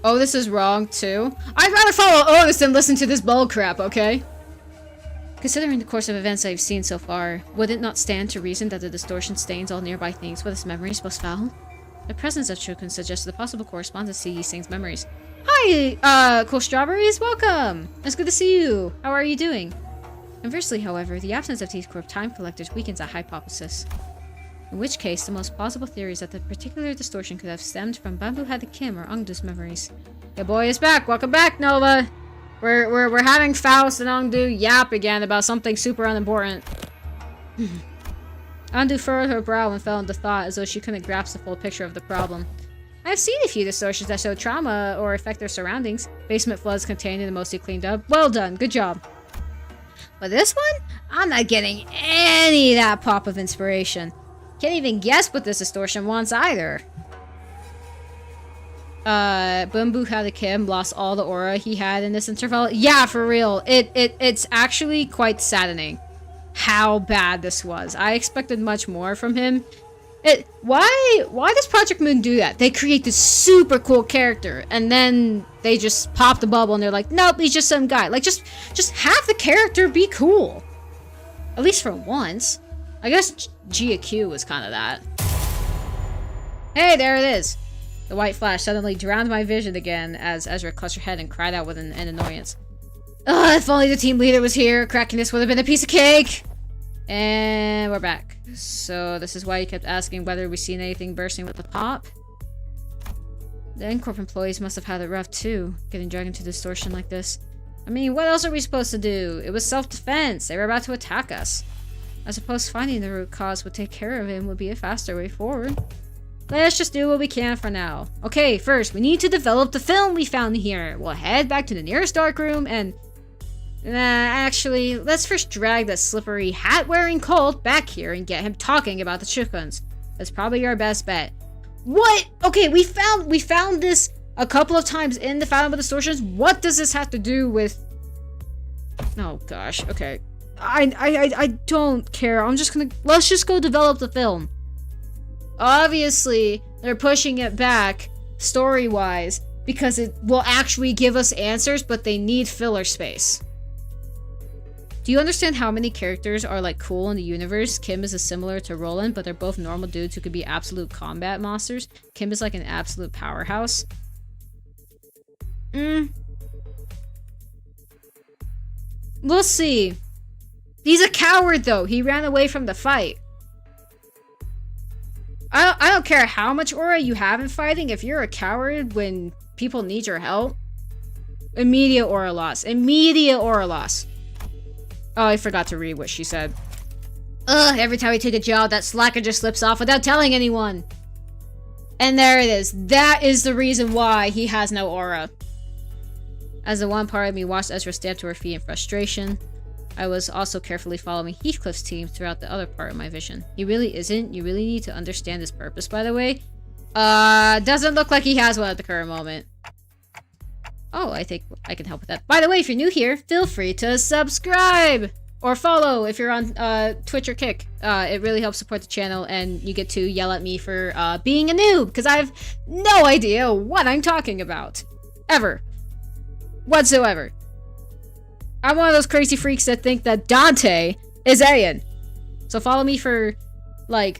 Otis is wrong too. I'd rather follow Otis than listen to this bull crap, okay? Considering the course of events I've seen so far, would it not stand to reason that the distortion stains all nearby things with its memories most foul? The presence of Chukun suggests the possible correspondence to these things' memories. Hi, cool strawberries, welcome! It's good to see you. How are you doing? Conversely, however, the absence of these core time collectors weakens that hypothesis. In which case, the most plausible theory is that the particular distortion could have stemmed from Bamboo Had the Kim or Ongdu's memories. Your boy is back! Welcome back, Nova! We're having Faust and Ongdu yap again about something super unimportant. Ongdu furrowed her brow and fell into thought as though she couldn't grasp the full picture of the problem. I have seen a few distortions that show trauma or affect their surroundings. Basement floods contained and mostly cleaned up. Well done, good job. But this one? I'm not getting any of that pop of inspiration. Can't even guess what this distortion wants either. Bumbu Had the Kim lost all the aura he had in this interval. Yeah, for real. It's actually quite saddening how bad this was. I expected much more from him. Why does Project Moon do that? They create this super cool character and then they just pop the bubble and they're like, nope, he's just some guy. Like, just have the character be cool. At least for once. I guess GQ was kind of that. Hey, there it is. The white flash suddenly drowned my vision again as Ezra clutched her head and cried out with an annoyance. Ugh, if only the team leader was here, cracking this would have been a piece of cake! And we're back. So this is why you kept asking whether we've seen anything bursting with the pop? The N-Corp employees must have had it rough too, getting dragged into distortion like this. I mean, what else are we supposed to do? It was self-defense. They were about to attack us. I suppose finding the root cause would take care of him would be a faster way forward. Let's just do what we can for now. Okay, first, we need to develop the film we found here. We'll head back to the nearest darkroom and... actually, let's first drag that slippery hat-wearing cult back here and get him talking about the Chukuns. That's probably our best bet. What? Okay, we found this a couple of times in the Fathom of Distortions. What does this have to do with... Oh, gosh. Okay. I don't care. Let's just go develop the film. Obviously, they're pushing it back, story-wise, because it will actually give us answers, but they need filler space. Do you understand how many characters are, like, cool in the universe? Kim is similar to Roland, but they're both normal dudes who could be absolute combat monsters. Kim is, like, an absolute powerhouse. We'll see. He's a coward, though. He ran away from the fight. I don't care how much aura you have in fighting. If you're a coward when people need your help, immediate aura loss. Immediate aura loss. Oh, I forgot to read what she said. Ugh, every time we take a job, that slacker just slips off without telling anyone. And there it is. That is the reason why he has no aura. As the one part of me watched Ezra stamp to her feet in frustration, I was also carefully following Heathcliff's team throughout the other part of my vision. He really isn't. You really need to understand his purpose, by the way. Doesn't look like he has one at the current moment. Oh, I think I can help with that. By the way, if you're new here, feel free to subscribe! Or follow if you're on Twitch or Kick. It really helps support the channel, and you get to yell at me for being a noob, because I have no idea what I'm talking about. Ever. Whatsoever. I'm one of those crazy freaks that think that Dante is Ayan. So follow me for, like,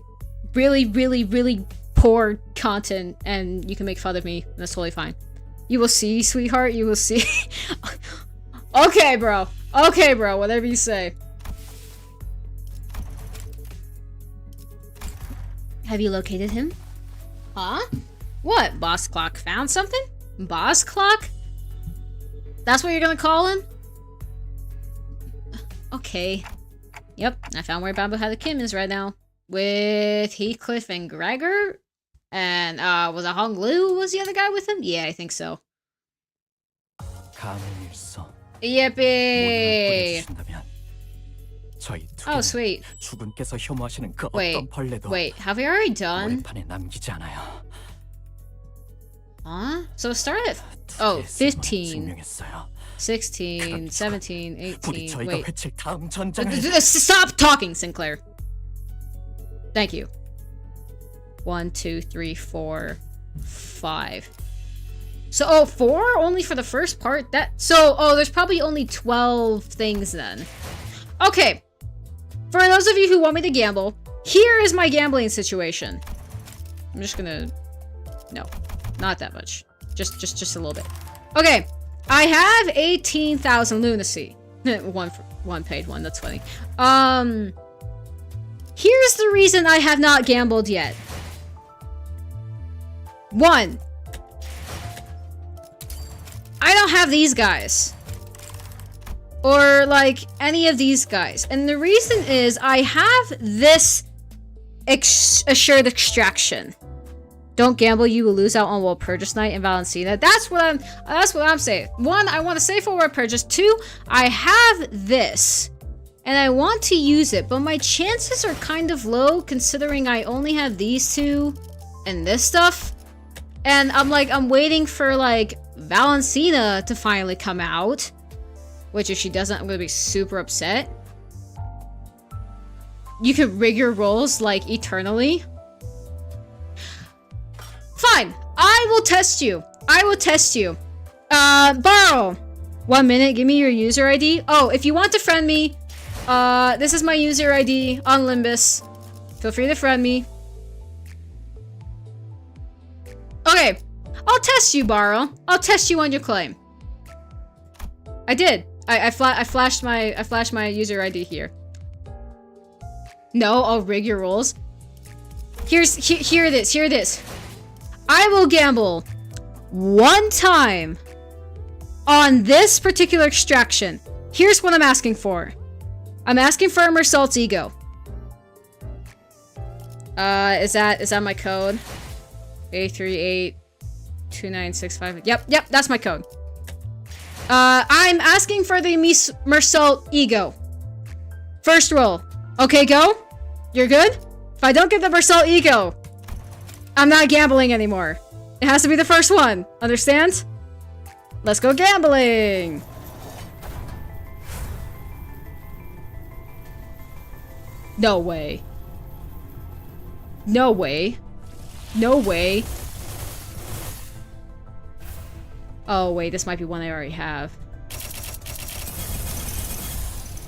really, really, really poor content, and you can make fun of me, and that's totally fine. You will see, sweetheart, you will see. Okay, bro. Okay, bro, whatever you say. Have you located him? Huh? What? Boss Clock found something? Boss Clock? That's what you're gonna call him? Okay. Yep, I found where Bamboo Had the Kim is right now. With Heathcliff and Gregor? And, was it Hong Lu was the other guy with him? Yeah, I think so. Yippee! Oh, sweet. Wait, have we already done? Huh? So it started at... Oh, 15. 16, 17, 18, wait. Stop talking, Sinclair. Thank you. 1, 2, 3, 4, 5. So, oh, 4? Only for the first part? Oh, there's probably only 12 things then. Okay. For those of you who want me to gamble, here is my gambling situation. I'm just gonna... No. Not that much. Just a little bit. Okay. I have 18,000 lunacy. one paid one. That's funny. Here's the reason I have not gambled yet. 1. I don't have these guys. Or, like, any of these guys. And the reason is I have this assured extraction. Don't gamble, you will lose out on World Purchase Night in Valentina. That's what I'm saying. 1, I want to save for World Purchase. 2, I have this. And I want to use it, but my chances are kind of low considering I only have these 2 and this stuff. And I'm waiting for, like, Valentina to finally come out. Which, if she doesn't, I'm gonna be super upset. You could rig your rolls, like, eternally. Fine. I will test you. I will test you. Borrow. 1 minute. Give me your user ID. Oh, if you want to friend me, this is my user ID on Limbus. Feel free to friend me. Okay. I'll test you, Borrow. I'll test you on your claim. I did. I flashed my user ID here. No, I'll rig your rolls. Here it is. I will gamble 1 time on this particular extraction. Here's what I'm asking for. I'm asking for a Mersault's ego. Is that my code? A382965. Yep, that's my code. I'm asking for the Mersault ego. First roll. Okay, go? You're good? If I don't get the Mersault ego, I'm not gambling anymore. It has to be the first one. Understand? Let's go gambling! No way. No way. No way. Oh, wait, this might be one I already have.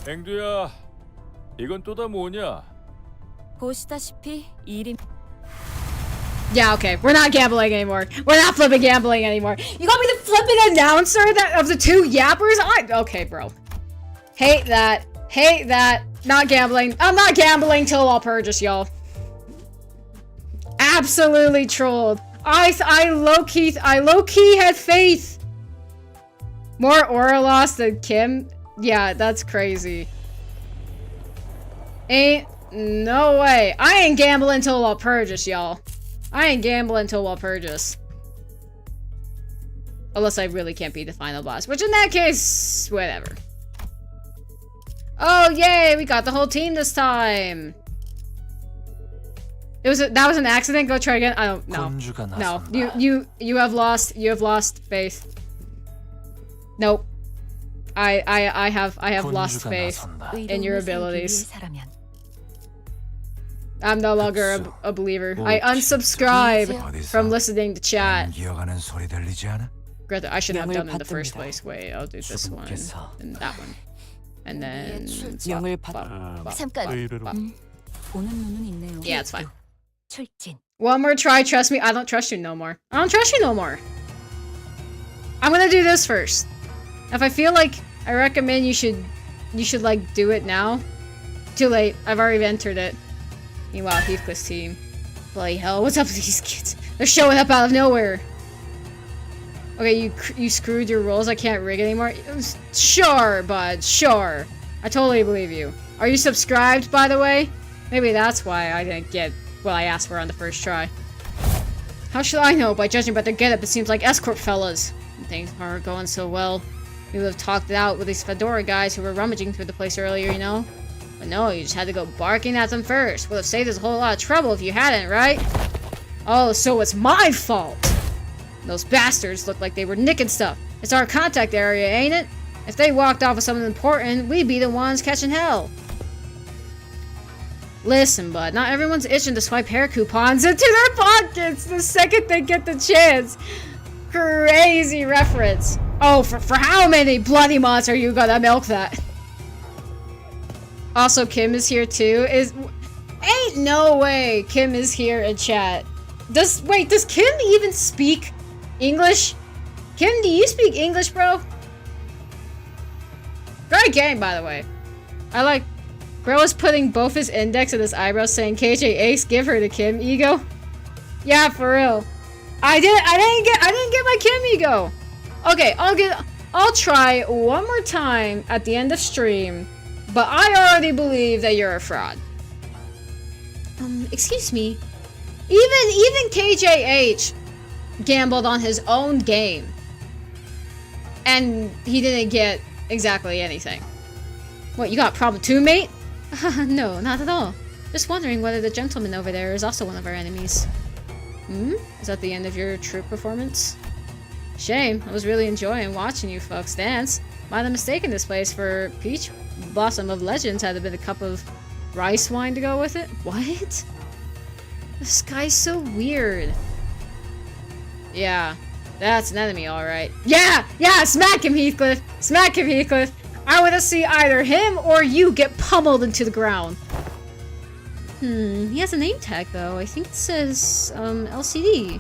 앵두야, 이건 또 다 뭐냐? 보시다시피 일이 Yeah, okay. We're not gambling anymore. We're not flipping gambling anymore. You call me the flipping announcer of the 2 yappers? Okay, bro. Hate that. Hate that. Not gambling. I'm not gambling till I'll purchase, y'all. Absolutely trolled. I low-key had faith. More aura loss than Kim? Yeah, that's crazy. Ain't no way. I ain't gambling till I'll purchase, y'all. I ain't gambling till I'll purchase. Unless I really can't beat the final boss. Which in that case, whatever. Oh, yay! We got the whole team this time! That was an accident? Go try again? I don't know. No. You have lost faith. Nope. I have lost faith in your abilities. I'm no longer a believer. I unsubscribe from listening to chat. I should have done it in the first place. Wait, I'll do this one and that one. And then yeah, it's fine. One more try, trust me. I don't trust you no more. I don't trust you no more. I'm gonna do this first. If I feel like I recommend you should like do it now. Too late. I've already entered it. Meanwhile, Heathcliff's team. Bloody hell, what's up with these kids? They're showing up out of nowhere. Okay, you screwed your rolls. I can't rig anymore. Sure, bud. Sure. I totally believe you. Are you subscribed, by the way? Maybe that's why I didn't get what I asked for on the first try. How should I know? By judging by their getup, it seems like escort fellas. Things aren't going so well. We would have talked it out with these Fedora guys who were rummaging through the place earlier, you know? But no, you just had to go barking at them first. Would have saved us a whole lot of trouble if you hadn't, right? Oh, so it's my fault! Those bastards looked like they were nicking stuff. It's our contact area, ain't it? If they walked off with something important, we'd be the ones catching hell. Listen, bud, not everyone's itching to swipe hair coupons into their pockets the second they get the chance. Crazy reference. Oh, for how many bloody months are you gonna milk that? Also, Kim is here too. Ain't no way Kim is here in chat. Does Kim even speak English? Kim, do you speak English, bro? Great game, by the way. I like. Bro is putting both his index and his eyebrows, saying KJ Ace, give her to Kim ego. Yeah, for real. I didn't get my Kim ego. Okay, I'll try one more time at the end of stream, but I already believe that you're a fraud. Excuse me. Even KJH gambled on his own game, and he didn't get exactly anything. What, you got problem too, mate? No, not at all. Just wondering whether the gentleman over there is also one of our enemies. Is that the end of your troop performance? Shame. I was really enjoying watching you folks dance. Might have mistaken this place for Peach Blossom of Legends had there been a cup of rice wine to go with it. What? The sky's so weird. Yeah, that's an enemy, alright. Yeah! Smack him, Heathcliff! Smack him, Heathcliff! I want to see either him or you get pummeled into the ground. He has a name tag though. I think it says, LCD.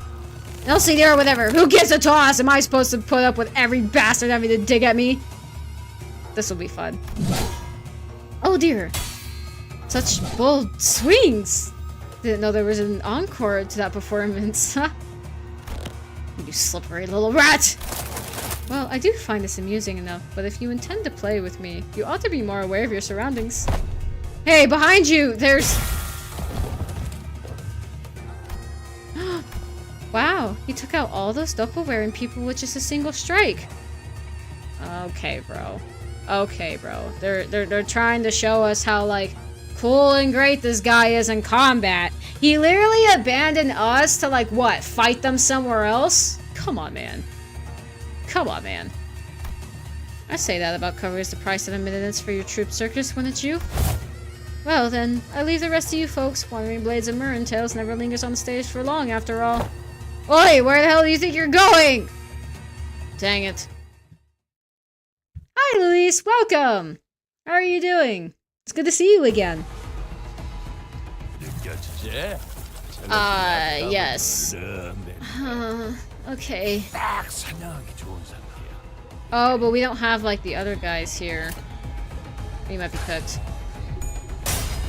LCD or whatever. Who gives a toss? Am I supposed to put up with every bastard having to dig at me? This will be fun. Oh dear. Such bold swings. Didn't know there was an encore to that performance. Huh? You slippery little rat. Well, I do find this amusing enough, but if you intend to play with me, you ought to be more aware of your surroundings. Hey, behind you! There's... Wow, he took out all those doppel-wearing people with just a single strike. Okay, bro. Okay, bro. They're trying to show us how, like, cool and great this guy is in combat. He literally abandoned us to, like, what? Fight them somewhere else? Come on, man. Come on, man. I say that about covers the price of admittance for your troop circus, wouldn't you? Well then, I leave the rest of you folks. Wandering Blades of Murren Tales never lingers on the stage for long, after all. Oi, where the hell do you think you're going? Dang it. Hi, Luis. Welcome. How are you doing? It's good to see you again. Yes. Okay. Oh, but we don't have, like, the other guys here. He might be cooked.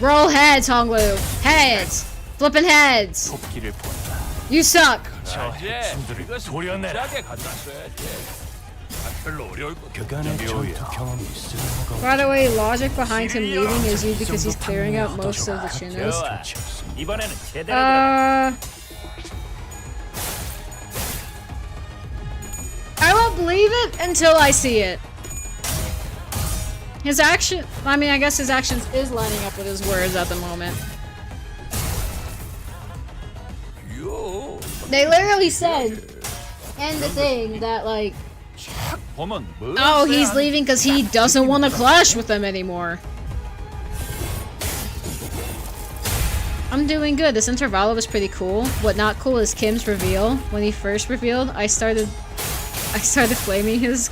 Roll heads, Honglu! Heads! Flippin' heads! You suck! By the way, logic behind him leaving is you because he's clearing out most of the chinos. I won't believe it until I see it. His action, I mean, I guess his actions is lining up with his words at the moment. They literally said in the thing that, like, oh, he's leaving because he doesn't want to clash with them anymore. I'm doing good. This intervalo was pretty cool. What not cool is Kim's reveal. When he first revealed, I started flaming his...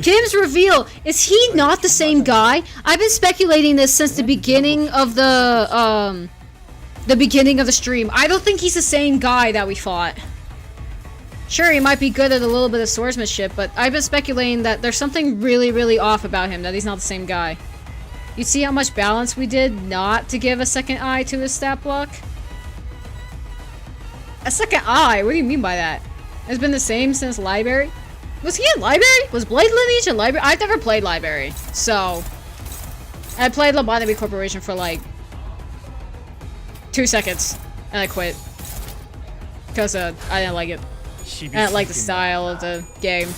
Kim's reveal! Is he not the same guy? I've been speculating this since the beginning of the beginning of the stream. I don't think he's the same guy that we fought. Sure, he might be good at a little bit of swordsmanship, but I've been speculating that there's something really, really off about him, that he's not the same guy. You see how much balance we did not to give a second eye to his stat block? A second eye? What do you mean by that? It's been the same since Library? Was he in Library? Was Blade Lineage in Library? I've never played Library, so... I played Lobotomy Corporation for like... 2 seconds, and I quit. Because I didn't like it. I didn't like the style of the game.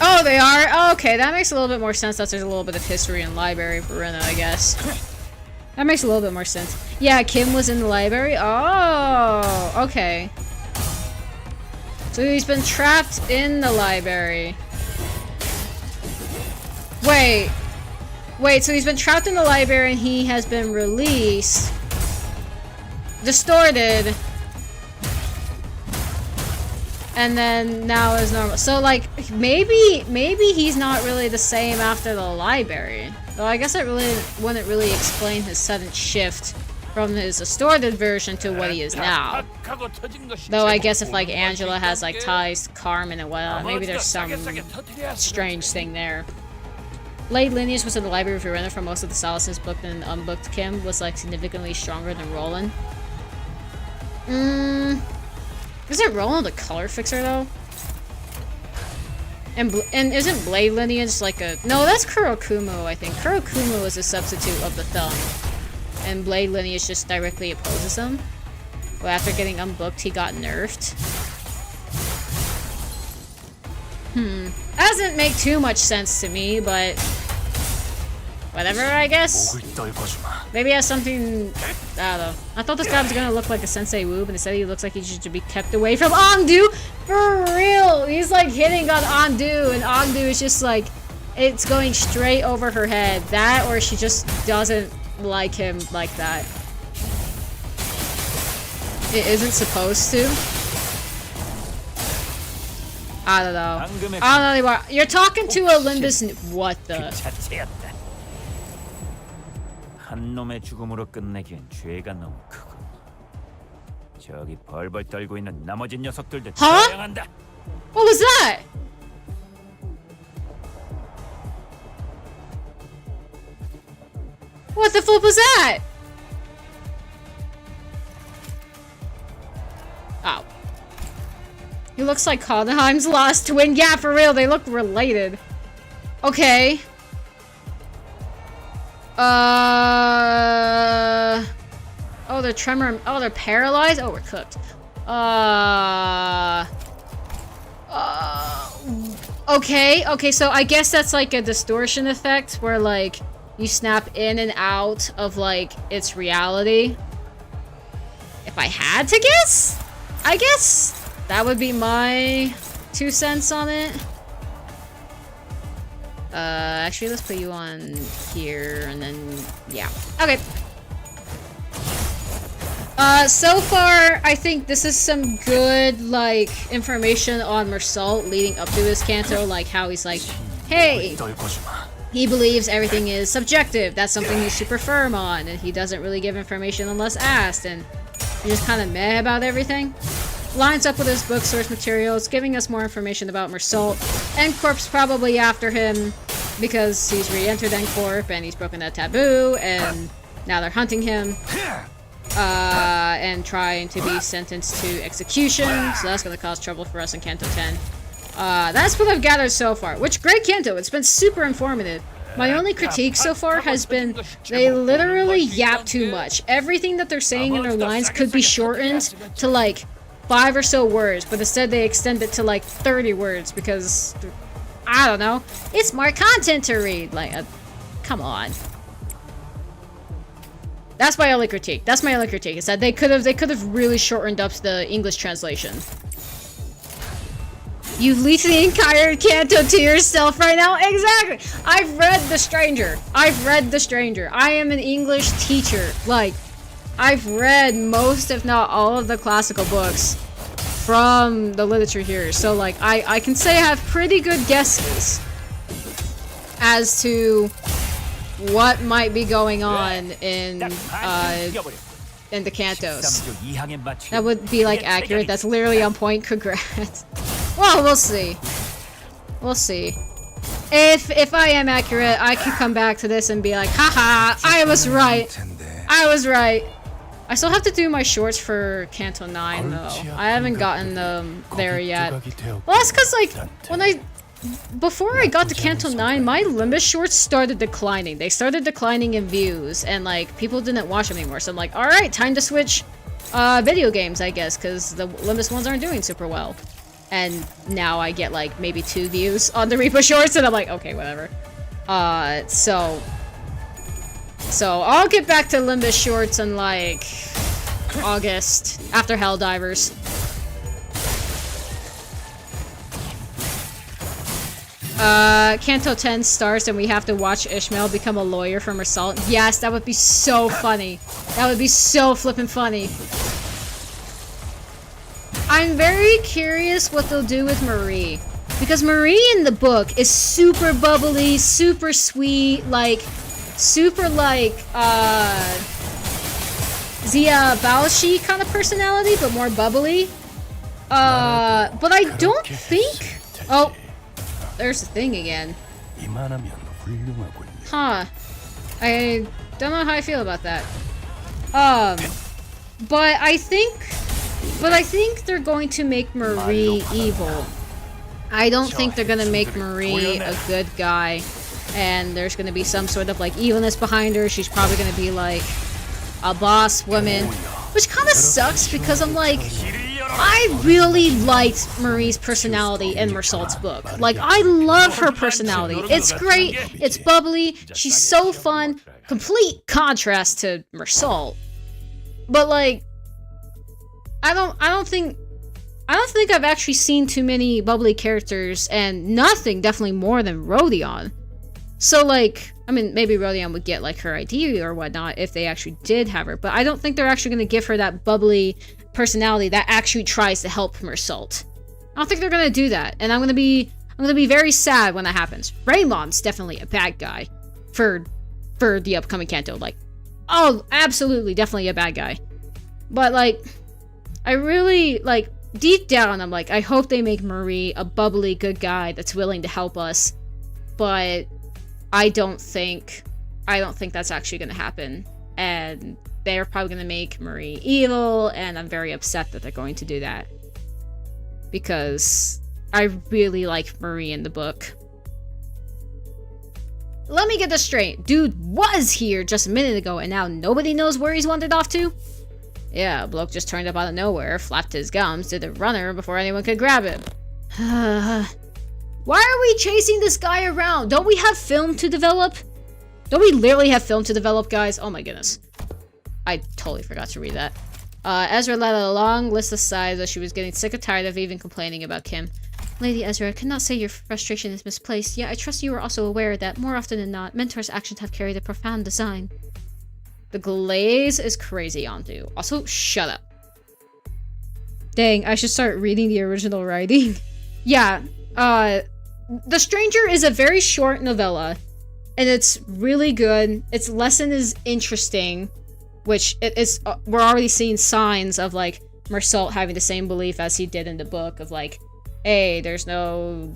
Oh, they are? Oh, okay, that makes a little bit more sense that there's a little bit of history in Library for Rena, I guess. That makes a little bit more sense. Yeah, Kim was in the library? Oh, okay. So he's been trapped in the library. Wait, so he's been trapped in the library and he has been released. Distorted. And then now is normal. So like maybe he's not really the same after the library. Though I guess it really wouldn't really explain his sudden shift from his distorted version to what he is now. Though I guess if like Angela has like ties to Carmen and whatnot, maybe there's some strange thing there. Blade lineage was in the library of Verena for most of the Salas's booked and unbooked. Kim was like significantly stronger than Roland. Isn't Roland a color fixer though? And isn't Blade lineage like a... No, that's Kurokumo, I think. Kurokumo is a substitute of the thumb. And Blade lineage just directly opposes him. But after getting unbooked, he got nerfed. Doesn't make too much sense to me, but... whatever, I guess. Maybe it has something... I don't know. I thought this guy was gonna look like a Sensei Wu, but instead he looks like he should be kept away from Ongdu! For real! He's like hitting on Ongdu, and Ongdu is just like... it's going straight over her head. That, or she just doesn't like him like that. It isn't supposed to. I don't know. I don't know anymore. You're talking to a Limbus... what the... 한 놈의 죽음으로 끝내기엔 죄가 너무 크고 저기 벌벌 떨고 있는 나머지 녀석들도 처형한다. What was that? What the flip was that? Oh. He looks like Konheim's lost twin. Yeah, for real, they look related. Okay. Oh, they're tremor. Oh, they're paralyzed? Oh, we're cooked. Okay, so I guess that's like a distortion effect where like you snap in and out of like its reality. If I had to guess, I guess that would be my 2 cents on it. Actually, let's put you on here, and then, yeah. Okay. So far, I think this is some good, like, information on Mersault leading up to his Kanto, like how he's like, hey, he believes everything is subjective, that's something he's super firm on, and he doesn't really give information unless asked, and he's just kind of meh about everything. Lines up with his book source materials, giving us more information about Mersault, and Corp's probably after him because he's re-entered N-Corp and he's broken that taboo, and now they're hunting him, and trying to be sentenced to execution, so that's gonna cause trouble for us in Kanto 10. That's what I've gathered so far, which great Kanto, it's been super informative. My only critique so far has been they literally yap too much. Everything that they're saying in their lines could be shortened to like 5 or so words, but instead they extend it to like 30 words because, I don't know, it's more content to read. Like, come on. That's my only critique. That's my only critique, is that they could have really shortened up the English translation. You leave the entire Kanto to yourself right now? Exactly! I've read The Stranger. I've read The Stranger. I am an English teacher. Like, I've read most, if not all, of the classical books from the literature here. So, like, I can say I have pretty good guesses as to what might be going on in the Kantos. That would be, like, accurate. That's literally on point. Congrats. Well, we'll see. We'll see. If I am accurate, I can come back to this and be like, haha, I was right. I was right. I still have to do my shorts for Kanto 9, though. I haven't gotten them there yet. Well, that's because, like, before I got to Kanto 9, my Limbus shorts started declining. They started declining in views, and, like, people didn't watch them anymore. So I'm like, alright, time to switch video games, I guess, because the Limbus ones aren't doing super well. And now I get, like, maybe 2 views on the Reaper shorts, and I'm like, okay, whatever. So I'll get back to Limbus shorts in, like, August, after Helldivers. Kanto 10 starts and we have to watch Ishmael become a lawyer from Mersault. Yes, that would be so funny. That would be so flippin' funny. I'm very curious what they'll do with Marie. Because Marie in the book is super bubbly, super sweet, like, super like, Zia Baoshi kind of personality, but more bubbly. But I don't think... Oh, there's the thing again. Huh. I don't know how I feel about that. But I think they're going to make Marie evil. I don't think they're gonna make Marie a good guy, and there's gonna be some sort of like evilness behind her. She's probably gonna be like a boss woman, which kind of sucks because I'm like, I really liked Marie's personality in Mersault's book. Like, I love her personality. It's great. It's bubbly. She's so fun. Complete contrast to Mersault. But like, I don't think I've actually seen too many bubbly characters, and nothing definitely more than Rodion. So like, I mean, maybe Rodion would get like her ID or whatnot if they actually did have her, but I don't think they're actually going to give her that bubbly personality that actually tries to help Mersault. I don't think they're going to do that, and I'm going to be very sad when that happens. Raymond's definitely a bad guy for the upcoming Kanto. Like, oh, absolutely, definitely a bad guy. But like, I really like, deep down, I'm like, I hope they make Marie a bubbly good guy that's willing to help us, but I don't think that's actually going to happen, and they're probably going to make Marie evil, and I'm very upset that they're going to do that, because I really like Marie in the book. Let me get this straight. Dude was here just a minute ago, and now nobody knows where he's wandered off to? Yeah, bloke just turned up out of nowhere, flapped his gums, did a runner before anyone could grab him. Why are we chasing this guy around? Don't we have film to develop? Don't we literally have film to develop, guys? Oh my goodness. I totally forgot to read that. Ezra led a long list aside as she was getting sick and tired of even complaining about Kim. Lady Ezra, I cannot say your frustration is misplaced, yet I trust you are also aware that, more often than not, Mentor's actions have carried a profound design. The glaze is crazy, Andu. Also, shut up. Dang, I should start reading the original writing. Yeah, The Stranger is a very short novella, and it's really good. Its lesson is interesting, which it's we're already seeing signs of like Mersault having the same belief as he did in the book of like, hey, there's no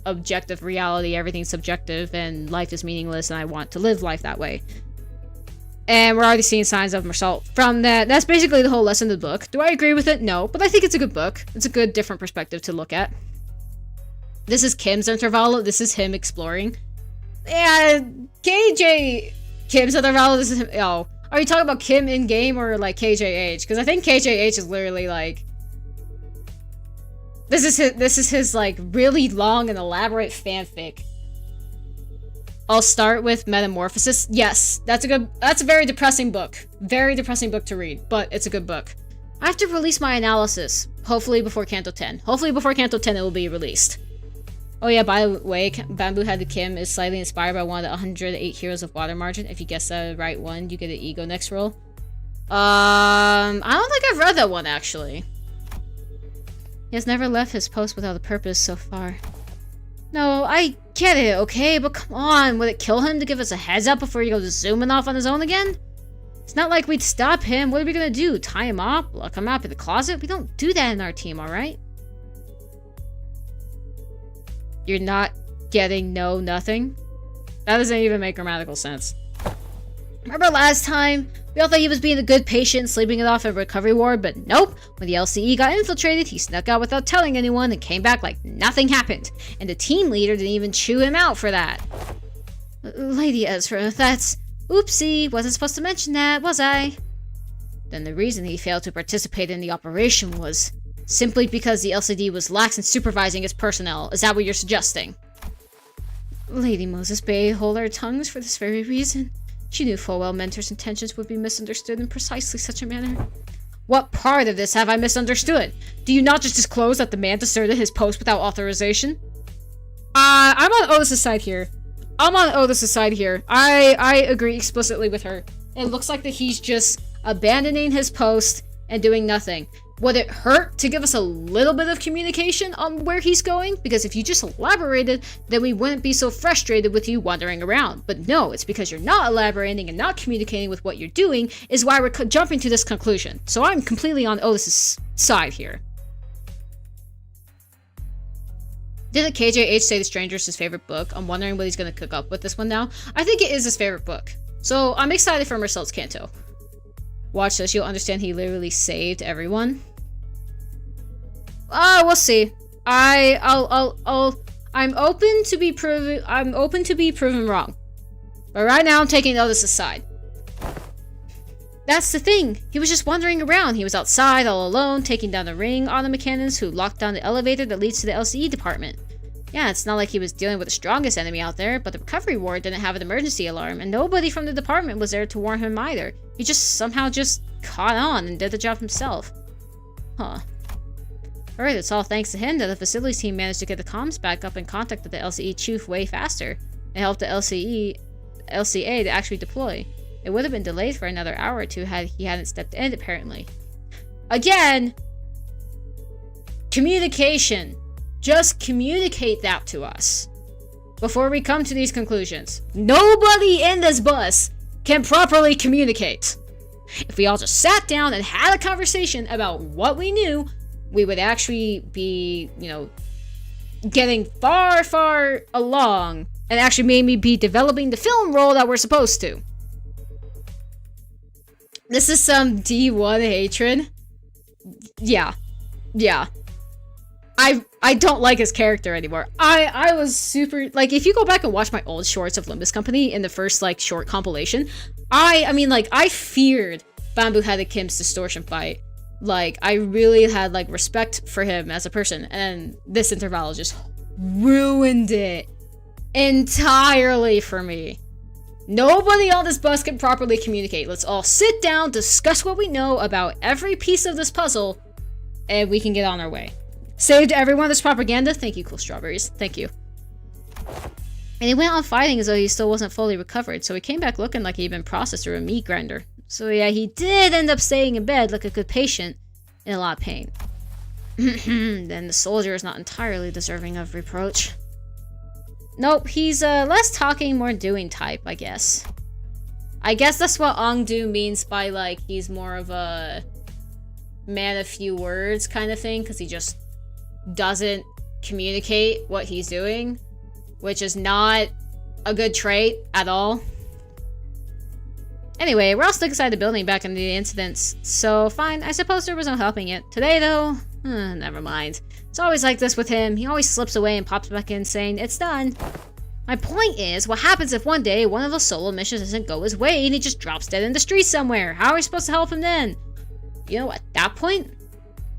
objective reality, everything's subjective, and life is meaningless, and I want to live life that way. And we're already seeing signs of Mersault from that. That's basically the whole lesson of the book. Do I agree with it? No, but I think it's a good book. It's a good, different perspective to look at. This is Kim's intervallo. This is him exploring. Yeah, Kim's intervallo. This is him. Oh, are you talking about Kim in game or like KJH? Because I think KJH is literally like, this is his like really long and elaborate fanfic. I'll start with Metamorphosis. Yes, that's a very depressing book. Very depressing book to read, but it's a good book. I have to release my analysis. Hopefully before Kanto 10. Hopefully before Kanto 10 it will be released. Oh yeah, by the way, Bamboo Head Kim is slightly inspired by one of the 108 Heroes of Water Margin. If you guess the right one, you get an ego next roll. I don't think I've read that one, actually. He has never left his post without a purpose so far. No, I get it, okay? But come on, would it kill him to give us a heads up before he goes zooming off on his own again? It's not like we'd stop him. What are we gonna do? Tie him up? Lock him up in the closet? We don't do that in our team, alright? You're not getting nothing? That doesn't even make grammatical sense. Remember last time? We all thought he was being a good patient, sleeping it off in a recovery ward, but nope. When the LCE got infiltrated, he snuck out without telling anyone and came back like nothing happened. And the team leader didn't even chew him out for that. Lady Ezra, that's... Oopsie, wasn't supposed to mention that, was I? Then the reason he failed to participate in the operation was simply because the LCD was lax in supervising its personnel. Is that what you're suggesting? Lady Moses Bay hold our tongues for this very reason. She knew full well Mentor's intentions would be misunderstood in precisely such a manner. What part of this have I misunderstood? Do you not just disclose that the man deserted his post without authorization? I'm on Otis' side here. I agree explicitly with her. It looks like that he's just abandoning his post and doing nothing. would it hurt to give us a little bit of communication on where he's going? Because if you just elaborated, then we wouldn't be so frustrated with you wandering around. But no, it's because you're not elaborating and not communicating with what you're doing is why we're jumping to this conclusion. So I'm completely on Otis's side here. Didn't KJH say The Stranger is his favorite book? I'm wondering what he's going to cook up with this one now. I think it is his favorite book. So I'm excited for Marcel's Canto. Watch this, you'll understand he literally saved everyone. We'll see. I'm open to be proven wrong. But right now I'm taking Otis's side. That's the thing. He was just wandering around. He was outside all alone, taking down the ring auto mechanics who locked down the elevator that leads to the LCE department. Yeah, it's not like he was dealing with the strongest enemy out there, but the recovery ward didn't have an emergency alarm, and nobody from the department was there to warn him either. He just somehow just caught on and did the job himself. Huh. Alright, it's all thanks to him that the facilities team managed to get the comms back up and contacted the LCE chief way faster. It helped the LCA to actually deploy. It would have been delayed for another hour or two had he hadn't stepped in, apparently. Again, communication. Just communicate that to us before we come to these conclusions. Nobody in this bus can properly communicate. If we all just sat down and had a conversation about what we knew, we would actually be, getting far, far along and actually maybe be developing the film role that we're supposed to. This is some D1 hatred. Yeah. I don't like his character anymore. I was super, if you go back and watch my old shorts of Limbus Company in the first, short compilation, I feared Bamboo-headed Kim's distortion fight. I really had, respect for him as a person, and this interval just ruined it entirely for me. Nobody on this bus can properly communicate. Let's all sit down, discuss what we know about every piece of this puzzle, and we can get on our way. Saved everyone this propaganda. Thank you, Cool Strawberries. Thank you. And he went on fighting as though he still wasn't fully recovered, so he came back looking like he'd been processed through a meat grinder. So yeah, he did end up staying in bed like a good patient, in a lot of pain. Then the soldier is not entirely deserving of reproach. Nope, he's less talking, more doing type, I guess. I guess that's what Ongdu means by, he's more of a man of few words kind of thing, because he just doesn't communicate what he's doing, which is not a good trait at all. Anyway, we're all stuck inside the building back in the incidents, so fine, I suppose there was no helping it. Today, though, never mind. It's always like this with him. He always slips away and pops back in saying, it's done. My point is, what happens if one day one of those solo missions doesn't go his way and he just drops dead in the street somewhere? How are we supposed to help him then? You know, at that point,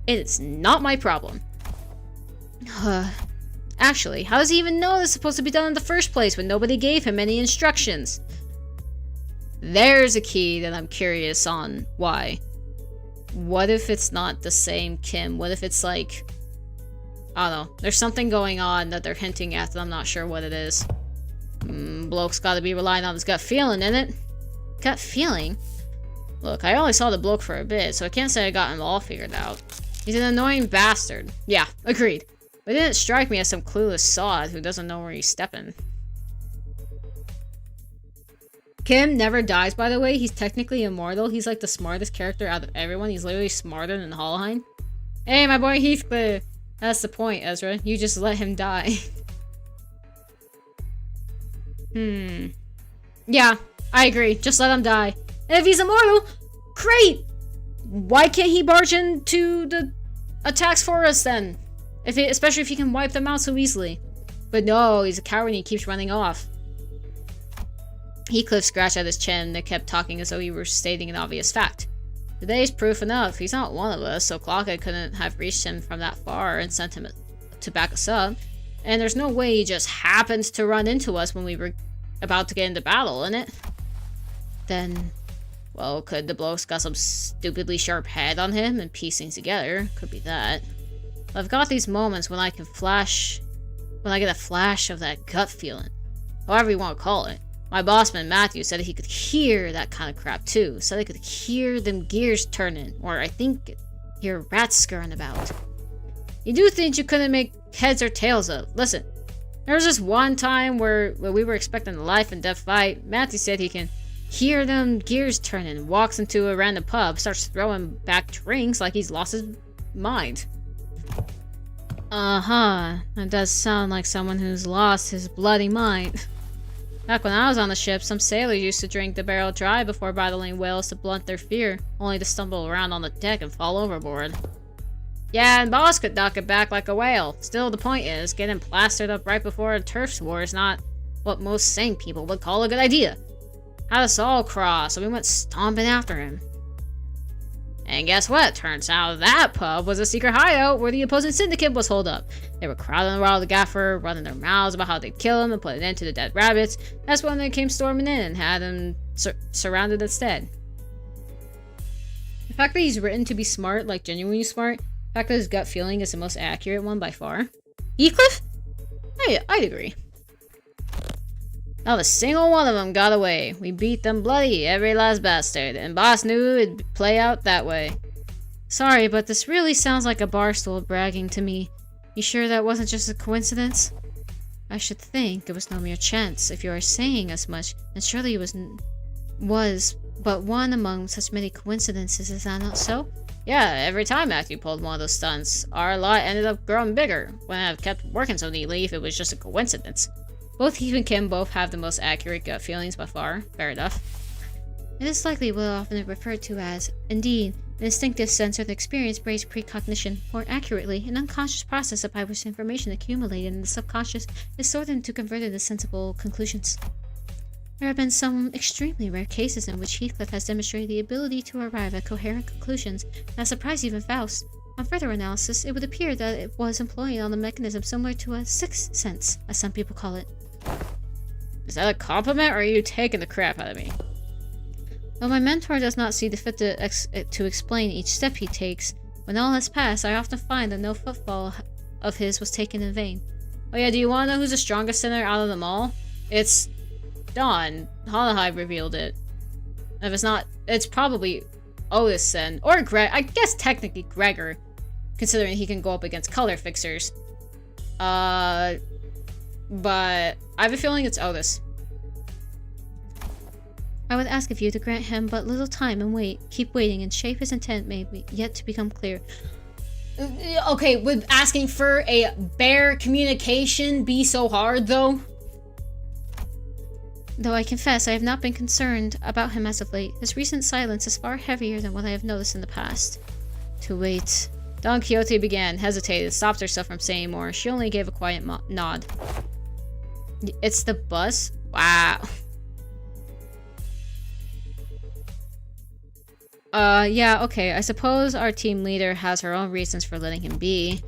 it's not my problem. Actually, how does he even know this is supposed to be done in the first place when nobody gave him any instructions? There's a key that I'm curious on why. What if it's not the same Kim? What if it's I don't know. There's something going on that they're hinting at that I'm not sure what it is. Bloke's gotta be relying on his gut feeling, innit? Gut feeling? Look, I only saw the bloke for a bit, so I can't say I got him all figured out. He's an annoying bastard. Yeah, agreed. But it didn't strike me as some clueless sod who doesn't know where he's stepping. Kim never dies, by the way. He's technically immortal. He's the smartest character out of everyone. He's literally smarter than Hollowine. Hey, my boy Heathcliff. That's the point, Ezra. You just let him die. Yeah, I agree. Just let him die. And if he's immortal, great! Why can't he barge into the attacks for us then? Especially if he can wipe them out so easily. But no, he's a coward and he keeps running off. Heathcliff scratched at his chin and kept talking as though he were stating an obvious fact. Today's proof enough. He's not one of us, so Clockhead couldn't have reached him from that far and sent him to back us up. And there's no way he just happened to run into us when we were about to get into battle, innit? Then, well, could the bloke's got some stupidly sharp head on him and piece things together? Could be that. I've got these moments when I get a flash of that gut feeling. However you want to call it. My bossman, Matthew, said he could hear that kind of crap too. Said he could hear them gears turning. Or I think hear rats scurrying about. You do think you couldn't make heads or tails of. Listen, there was this one time where we were expecting a life and death fight. Matthew said he can hear them gears turning, walks into a random pub, starts throwing back drinks like he's lost his mind. That does sound like someone who's lost his bloody mind. Back when I was on the ship, some sailors used to drink the barrel dry before battling whales to blunt their fear, only to stumble around on the deck and fall overboard. Yeah, and boss could knock it back like a whale. Still, the point is, getting plastered up right before a turf war is not what most sane people would call a good idea. Had us all cross, so we went stomping after him. And guess what? Turns out that pub was a secret hideout where the opposing syndicate was holed up. They were crowding around the gaffer, running their mouths about how they'd kill him and put an end to the dead rabbits. That's when they came storming in and had him surrounded instead. The fact that he's written to be smart, like genuinely smart, the fact that his gut feeling is the most accurate one by far. Heathcliff? I'd agree. Not a single one of them got away. We beat them bloody, every last bastard, and boss knew it'd play out that way. Sorry, but this really sounds like a barstool bragging to me. You sure that wasn't just a coincidence? I should think it was no mere chance. If you are saying as much, then surely it was but one among such many coincidences, is that not so? Yeah, every time Matthew pulled one of those stunts, our lot ended up growing bigger. Wouldn't have kept working so neatly if it was just a coincidence. Both Heath and Kim both have the most accurate gut feelings by far. Fair enough. It is likely what often referred to as, indeed, an instinctive sense or experience-based precognition, or accurately, an unconscious process by which information accumulated in the subconscious is sorted into converted into sensible conclusions. There have been some extremely rare cases in which Heathcliff has demonstrated the ability to arrive at coherent conclusions that surprise even Faust. On further analysis, it would appear that it was employing on a mechanism similar to a sixth sense, as some people call it. Is that a compliment, or are you taking the crap out of me? Though my mentor does not see the fit to explain each step he takes, when all has passed, I often find that no footfall of his was taken in vain. Oh yeah, do you want to know who's the strongest sinner out of them all? It's Dawn. Hanahive revealed it. If it's not, it's probably Otis then, or Greg. I guess technically Gregor, considering he can go up against color fixers. But I have a feeling it's Otis. I would ask of you to grant him but little time and wait. Keep waiting, and shape his intent may be yet to become clear. Okay, would asking for a bare communication be so hard, though? Though I confess I have not been concerned about him as of late. His recent silence is far heavier than what I have noticed in the past. To wait. Don Quixote began, hesitated, stopped herself from saying more. She only gave a quiet nod. It's the bus? Wow. Yeah, okay. I suppose our team leader has her own reasons for letting him be.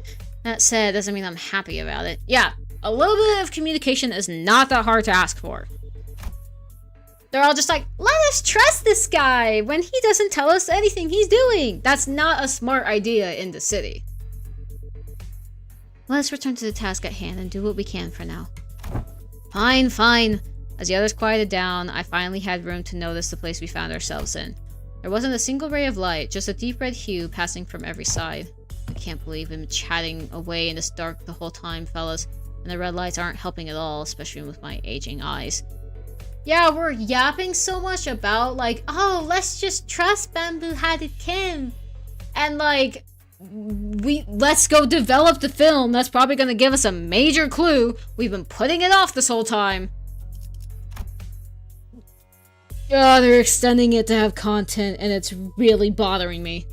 That said, doesn't mean I'm happy about it. Yeah, a little bit of communication is not that hard to ask for. They're all just like, let us trust this guy when he doesn't tell us anything he's doing. That's not a smart idea in the city. Let's return to the task at hand and do what we can for now. Fine, fine. As the others quieted down, I finally had room to notice the place we found ourselves in. There wasn't a single ray of light, just a deep red hue passing from every side. I can't believe we've been chatting away in this dark the whole time, fellas, and the red lights aren't helping at all, especially with my aging eyes. Yeah, we're yapping so much about, like, oh, let's just trust Bamboo-Hatted Kim. And, like, let's go develop the film. That's probably gonna give us a major clue. We've been putting it off this whole time. Oh, they're extending it to have content, and it's really bothering me.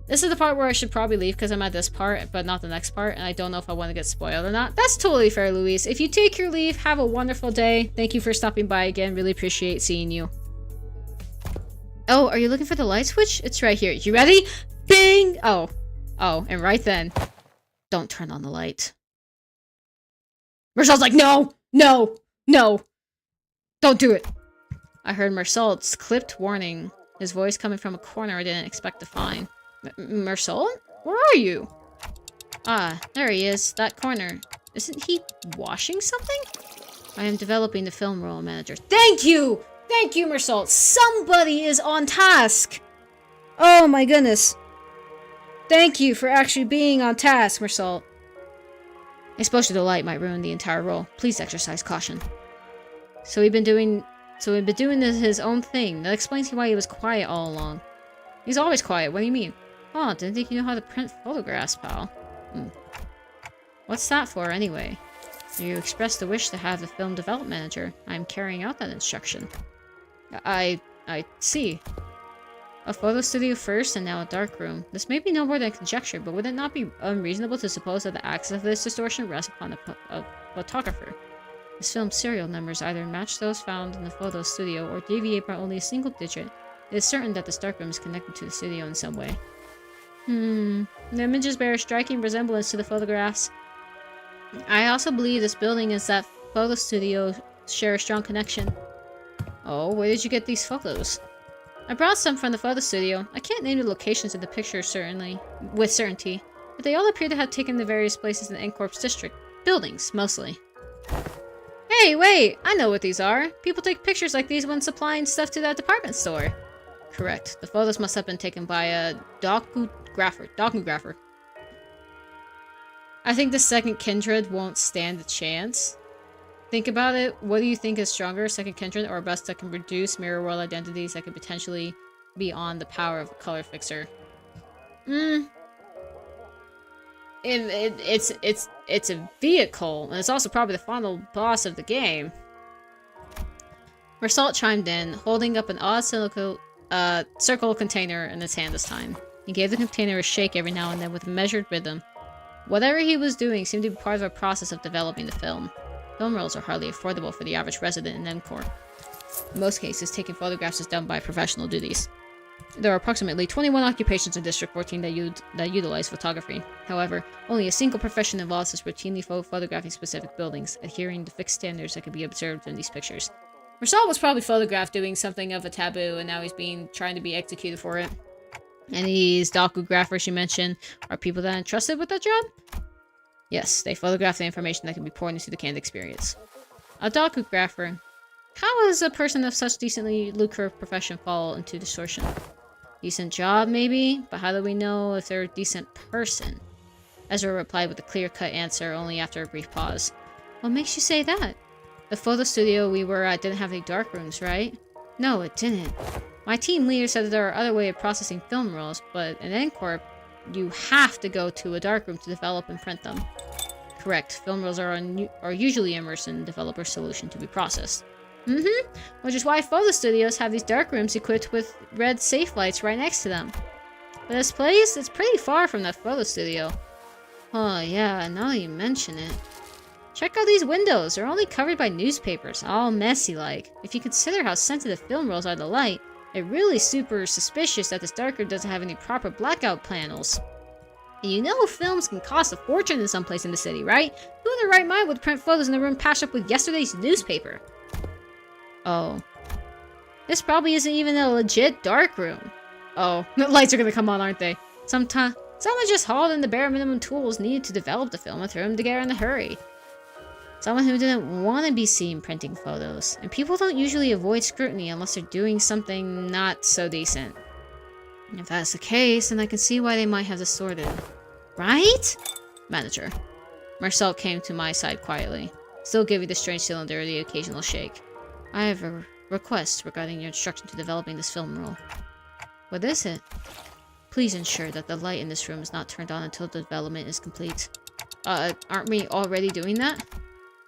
This is the part where I should probably leave because I'm at this part, but not the next part, and I don't know if I want to get spoiled or not. That's totally fair, Luis. If you take your leave, have a wonderful day. Thank you for stopping by again. Really appreciate seeing you. Oh, are you looking for the light switch? It's right here. You ready? Bing! Oh, and right then, don't turn on the light. Marcel's like, no, don't do it. I heard Marcel's clipped warning, his voice coming from a corner I didn't expect to find. Marcel? Where are you? Ah, there he is. That corner. Isn't he washing something? I am developing the film role manager. Thank you! Thank you, Marcel. Somebody is on task! Oh my goodness. Thank you for actually being on task, Mersalt. Exposure to the light might ruin the entire role. Please exercise caution. So we've been doing this his own thing. That explains why he was quiet all along. He's always quiet. What do you mean? Oh, didn't think you know how to print photographs, pal. What's that for, anyway? You expressed the wish to have the film development manager. I'm carrying out that instruction. I see. A photo studio first, and now a dark room. This may be no more than conjecture, but would it not be unreasonable to suppose that the axis of this distortion rests upon a photographer? This film's serial numbers either match those found in the photo studio or deviate by only a single digit. It is certain that this darkroom is connected to the studio in some way. The images bear a striking resemblance to the photographs. I also believe this building is that photo studio share a strong connection. Oh, where did you get these photos? I brought some from the photo studio. I can't name the locations of the pictures with certainty, but they all appear to have taken the various places in the N-Corp's district. Buildings, mostly. Hey, wait! I know what these are. People take pictures like these when supplying stuff to that department store. Correct. The photos must have been taken by a docugrapher. I think the second Kindred won't stand a chance. Think about it. What do you think is stronger, second Kindred or a bus that can produce mirror world identities that could potentially be on the power of a color fixer? It's a vehicle, and it's also probably the final boss of the game. Mersalt chimed in, holding up an odd circle container in his hand this time. He gave the container a shake every now and then with a measured rhythm. Whatever he was doing seemed to be part of a process of developing the film. Film rolls are hardly affordable for the average resident in M-Corp. In most cases, taking photographs is done by professional duties. There are approximately 21 occupations in District 14 that utilize photography. However, only a single profession involves us routinely photographing specific buildings, adhering to fixed standards that can be observed in these pictures. Mersalt was probably photographed doing something of a taboo, and now he's trying to be executed for it. And these docugraphers you mentioned are people that are entrusted with that job? Yes, they photograph the information that can be poured into the canned experience. A docugrapher. How does a person of such decently lucrative profession fall into distortion? Decent job, maybe? But how do we know if they're a decent person? Ezra replied with a clear-cut answer only after a brief pause. What makes you say that? The photo studio we were at didn't have any dark rooms, right? No, it didn't. My team leader said that there are other ways of processing film rolls, but in N-Corp, you have to go to a darkroom to develop and print them. Correct. Film rolls are usually immersed in the developer's solution to be processed. Which is why photo studios have these darkrooms equipped with red safe lights right next to them. But this place, it's pretty far from that photo studio. Oh yeah, now that you mention it. Check out these windows. They're only covered by newspapers, all messy-like. If you consider how sensitive film rolls are to light, it's really super suspicious that this darkroom doesn't have any proper blackout panels. And you know films can cost a fortune in some place in the city, right? Who in their right mind would print photos in a room patched up with yesterday's newspaper? Oh. This probably isn't even a legit darkroom. Oh, the lights are gonna come on, aren't they? Someone just hauled in the bare minimum tools needed to develop the film and threw them together in a hurry. Someone who didn't want to be seen printing photos. And people don't usually avoid scrutiny unless they're doing something not so decent. If that's the case, then I can see why they might have distorted. Right? Manager. Mersalt came to my side quietly, still giving the strange cylinder the occasional shake. I have a request regarding your instruction to developing this film roll. What is it? Please ensure that the light in this room is not turned on until the development is complete. Aren't we already doing that?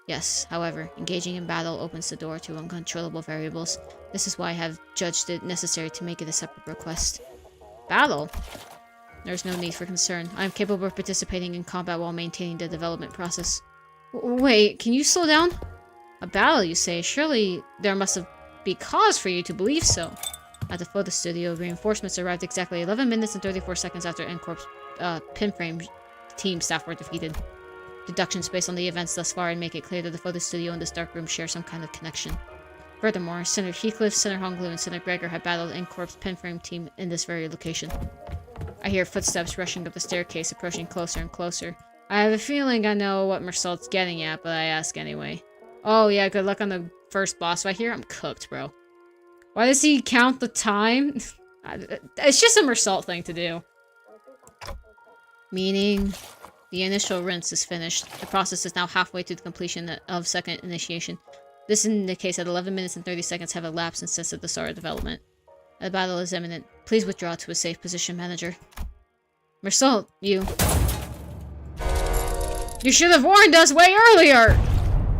Yes, however, engaging in battle opens the door to uncontrollable variables. This is why I have judged it necessary to make it a separate request. Battle? There's no need for concern. I am capable of participating in combat while maintaining the development process. Wait, can you slow down? A battle, you say? Surely there must be cause for you to believe so. At the photo studio, reinforcements arrived exactly 11 minutes and 34 seconds after N-Corp's pinframe team staff were defeated. Deductions based on the events thus far and make it clear that the photo studio and this dark room share some kind of connection. Furthermore, Senator Heathcliff, Senator Honglu, and Senator Gregor have battled N-Corp's pinframe team in this very location. I hear footsteps rushing up the staircase, approaching closer and closer. I have a feeling I know what Mersalt's getting at, but I ask anyway. Oh yeah, good luck on the first boss fight here. I'm cooked, bro. Why does he count the time? It's just a Mersalt thing to do. Meaning, the initial rinse is finished. The process is now halfway to the completion of second initiation. This indicates that 11 minutes and 30 seconds have elapsed since the start of development. The battle is imminent. Please withdraw to a safe position, manager. Mersault, you... You should have warned us way earlier!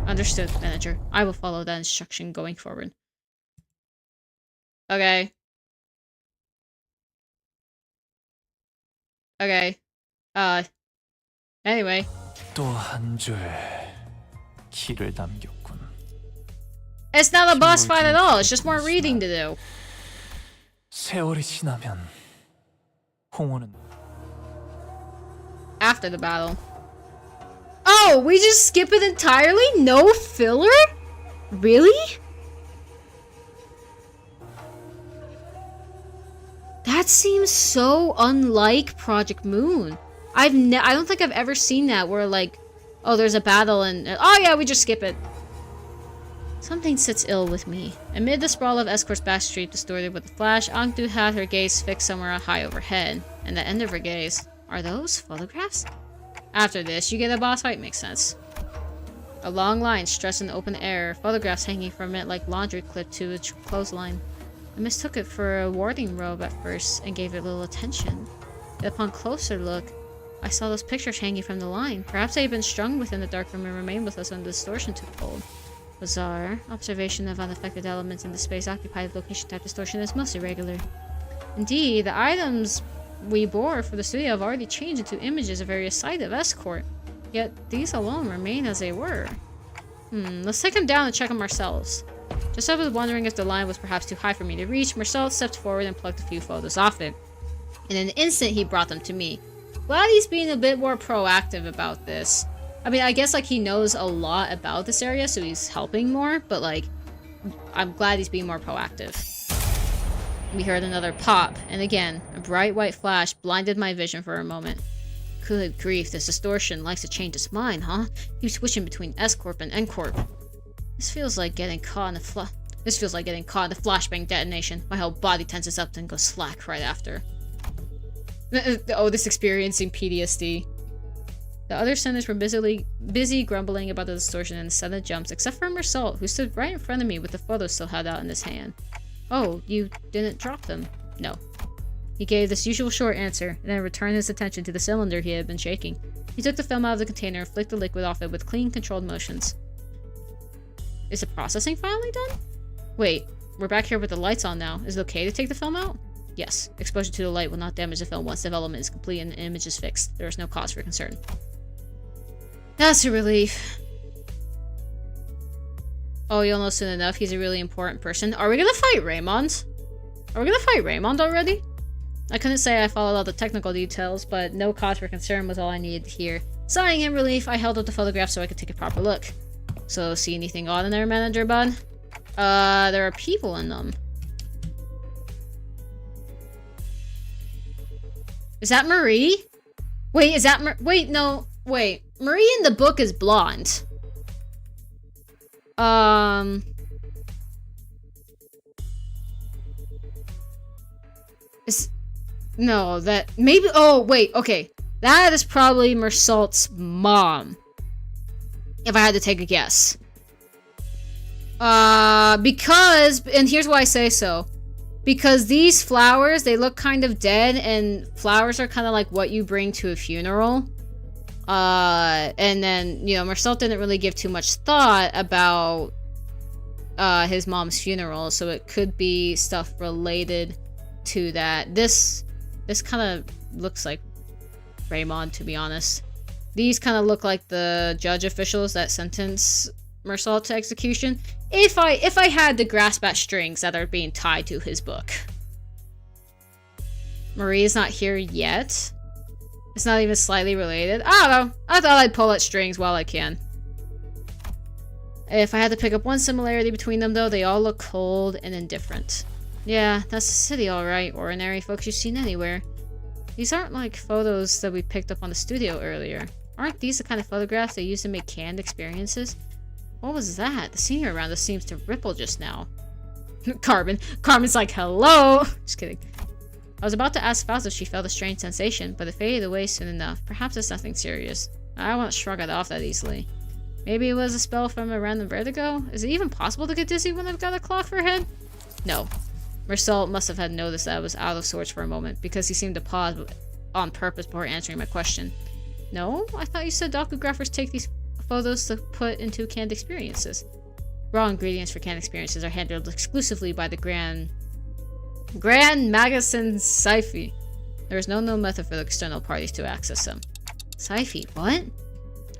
Understood, manager. I will follow that instruction going forward. Okay. Okay. Anyway. 또 한 줄 길을 남겼군. It's not a boss fight at all, it's just more reading to do. 세월이 지나면 홍호는 After the battle. Oh, we just skip it entirely? No filler? Really? That seems so unlike Project Moon. I don't think I've ever seen that where like, oh, there's a battle and oh yeah, we just skip it. Something sits ill with me. Amid the sprawl of escorts back street distorted with the flash, Angdu had her gaze fixed somewhere high overhead. And the end of her gaze. Are those photographs? After this, you get a boss fight, makes sense. A long line stretched in the open air, photographs hanging from it like laundry clipped to a clothesline. I mistook it for a warding robe at first and gave it little attention. Yet upon closer look, I saw those pictures hanging from the line. Perhaps they had been strung within the dark room and remained with us when the distortion took hold. Bizarre. Observation of unaffected elements in the space occupied location type distortion is most irregular. Indeed, the items we bore for the studio have already changed into images of various sites of escort. Yet these alone remain as they were. Let's take them down and check them ourselves. Just as I was wondering if the line was perhaps too high for me to reach, Marcel stepped forward and plucked a few photos off it. In an instant, he brought them to me. Glad he's being a bit more proactive about this. I mean, I guess like he knows a lot about this area, so he's helping more, but like, I'm glad he's being more proactive. We heard another pop, and again, a bright white flash blinded my vision for a moment. Good grief, this distortion likes to change its mind, huh? Keeps switching between S-Corp and N-Corp. This feels like getting caught in a flashbang detonation. My whole body tenses up and goes slack right after. Oh, this experiencing PTSD. The other centers were busy grumbling about the distortion and the sudden jumps, except for Mersault, who stood right in front of me with the photos still held out in his hand. Oh, you didn't drop them? No. He gave this usual short answer, and then returned his attention to the cylinder he had been shaking. He took the film out of the container and flicked the liquid off it with clean, controlled motions. Is the processing finally done? Wait, we're back here with the lights on now. Is it okay to take the film out? Yes. Exposure to the light will not damage the film once development is complete and the image is fixed. There is no cause for concern. That's a relief. Oh, you'll know soon enough. He's a really important person. Are we gonna fight Raymond? Are we gonna fight Raymond already? I couldn't say I followed all the technical details, but no cause for concern was all I needed to hear. Sighing in relief, I held up the photograph so I could take a proper look. So, see anything odd in there, Manager Bud? There are people in them. Is that Marie? Wait, is that wait, no. Wait. Marie in the book is blonde. No, that... Maybe... Oh, wait, okay. That is probably Mersault's mom. If I had to take a guess. Because... And here's why I say so. Because these flowers, they look kind of dead, and flowers are kind of like what you bring to a funeral. And then, you know, Mersault didn't really give too much thought about his mom's funeral, so it could be stuff related to that. This kind of looks like Raymond, to be honest. These kind of look like the judge officials that sentence Mersault to execution. If I had to grasp at strings that are being tied to his book. Marie is not here yet. It's not even slightly related. I don't know. I thought I'd pull at strings while I can. If I had to pick up one similarity between them, though, they all look cold and indifferent. Yeah, that's the city, alright. Ordinary folks you've seen anywhere. These aren't like photos that we picked up on the studio earlier. Aren't these the kind of photographs they use to make canned experiences? What was that? The scenery around us seems to ripple just now. Carmen's like, hello! Just kidding. I was about to ask Faust if she felt a strange sensation, but it faded away soon enough. Perhaps it's nothing serious. I won't shrug it off that easily. Maybe it was a spell from a random vertigo? Is it even possible to get dizzy when I've got a cloth for a head? No. Marcel must have had noticed that I was out of sorts for a moment, because he seemed to pause on purpose before answering my question. No? I thought you said docugraphers take these photos to put into canned experiences. Raw ingredients for canned experiences are handled exclusively by the Grand Magazine Sci-Fi. There is no known method for the external parties to access them. Sci-Fi? What?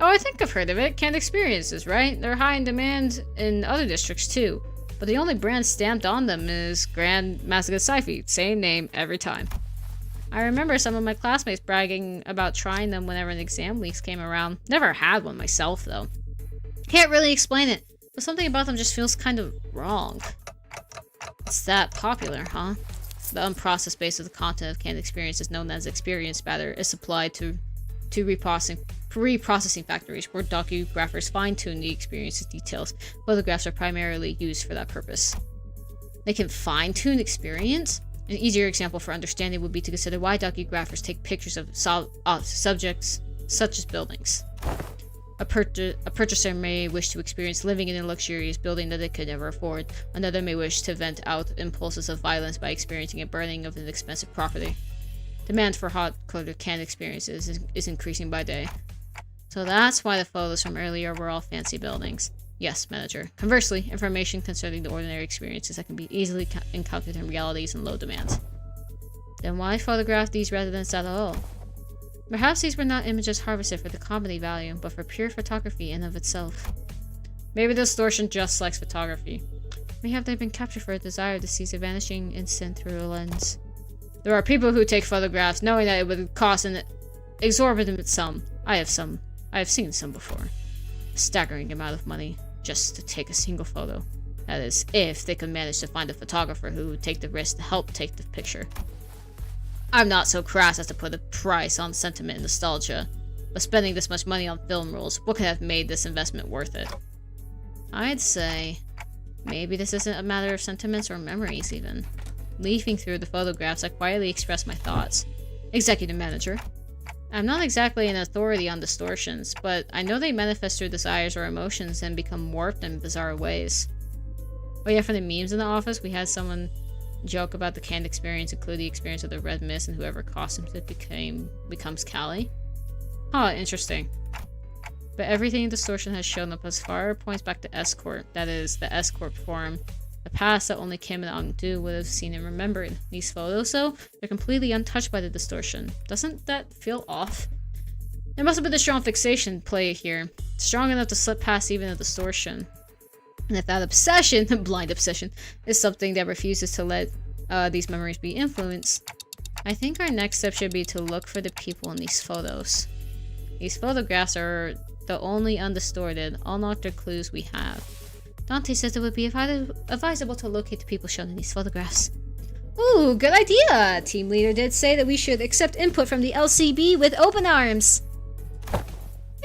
Oh, I think I've heard of it. Canned experiences, right? They're high in demand in other districts too. But the only brand stamped on them is Grand Magazine Sci-Fi. Same name every time. I remember some of my classmates bragging about trying them whenever an exam weeks came around. Never had one myself, though. Can't really explain it, but something about them just feels kind of wrong. It's that popular, huh? The unprocessed base of the content of canned experiences known as experience matter is supplied to reprocessing factories where docugraphers fine-tune the experience's details. Photographs are primarily used for that purpose. They can fine-tune experience? An easier example for understanding would be to consider why docugraphers take pictures of subjects such as buildings. A purchaser may wish to experience living in a luxurious building that they could never afford. Another may wish to vent out impulses of violence by experiencing a burning of an expensive property. Demand for hot-coded canned experiences is increasing by day. So that's why the photos from earlier were all fancy buildings. Yes, manager. Conversely, information concerning the ordinary experiences that can be easily encountered in reality is in low demand. Then why photograph these residents at all? Perhaps these were not images harvested for the comedy value, but for pure photography in of itself. Maybe the distortion just likes photography. May have they been captured for a desire to seize a vanishing instant through a lens? There are people who take photographs knowing that it would cost an exorbitant sum. I have seen some before. A staggering amount of money just to take a single photo. That is, if they could manage to find a photographer who would take the risk to help take the picture. I'm not so crass as to put a price on sentiment and nostalgia, but spending this much money on film rolls, what could have made this investment worth it? I'd say maybe this isn't a matter of sentiments or memories even. Leafing through the photographs, I quietly expressed my thoughts. Executive manager. I'm not exactly an authority on distortions, but I know they manifest through desires or emotions and become warped in bizarre ways. Oh yeah, for the memes in the office, we had someone joke about the canned experience include the experience of the red mist and whoever costumes it becomes Callie. Huh, interesting. But everything in distortion has shown up as far points back to Escort, that is, the Escort form. The past that only Kim and Ong-do would have seen and remembered. These photos, though, they're completely untouched by the distortion. Doesn't that feel off? There must have been a strong fixation play here. Strong enough to slip past even a distortion. And if that obsession, blind obsession, is something that refuses to let these memories be influenced, I think our next step should be to look for the people in these photos. These photographs are the only undistorted, unaltered clues we have. Dante says it would be advisable to locate the people shown in these photographs. Ooh, good idea! Team leader did say that we should accept input from the LCB with open arms.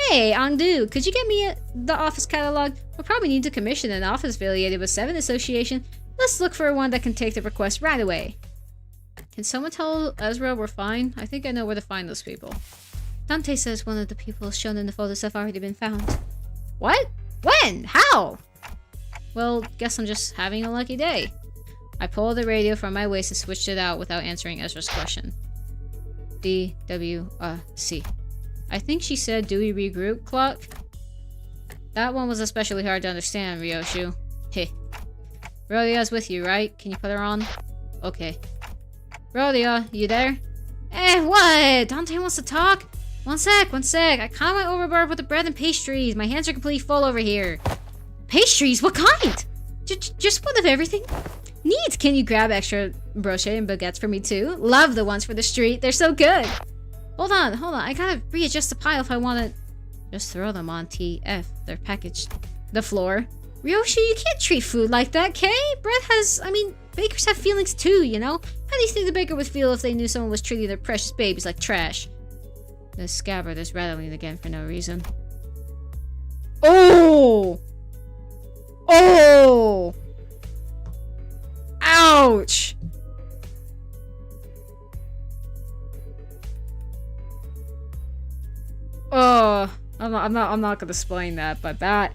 Hey, Ong-do, could you get me the office catalog? We'll probably need to commission an office affiliated with 7 Association. Let's look for one that can take the request right away. Can someone tell Ezra we're fine? I think I know where to find those people. Dante says one of the people shown in the photos have already been found. What? When? How? Well, guess I'm just having a lucky day. I pulled the radio from my waist and switched it out without answering Ezra's question. D-W-C. I think she said, do we regroup, clock? That one was especially hard to understand, Ryoshu. Heh. Rodia's with you, right? Can you put her on? Okay. Rodia, you there? Eh, what? Dante wants to talk? One sec. I kinda went overboard with the bread and pastries. My hands are completely full over here. Pastries? What kind? Just one of everything? Neat! Can you grab extra brochet and baguettes for me too? Love the ones for the street. They're so good. Hold on. I gotta readjust the pile if I want to. Just throw them on TF. They're packaged. The floor. Ryoshu, you can't treat food like that, Kay? Bread has, bakers have feelings too, you know? How do you think the baker would feel if they knew someone was treating their precious babies like trash? The scabbard is rattling again for no reason. Oh! Oh! Ouch! I'm not gonna explain that, but that...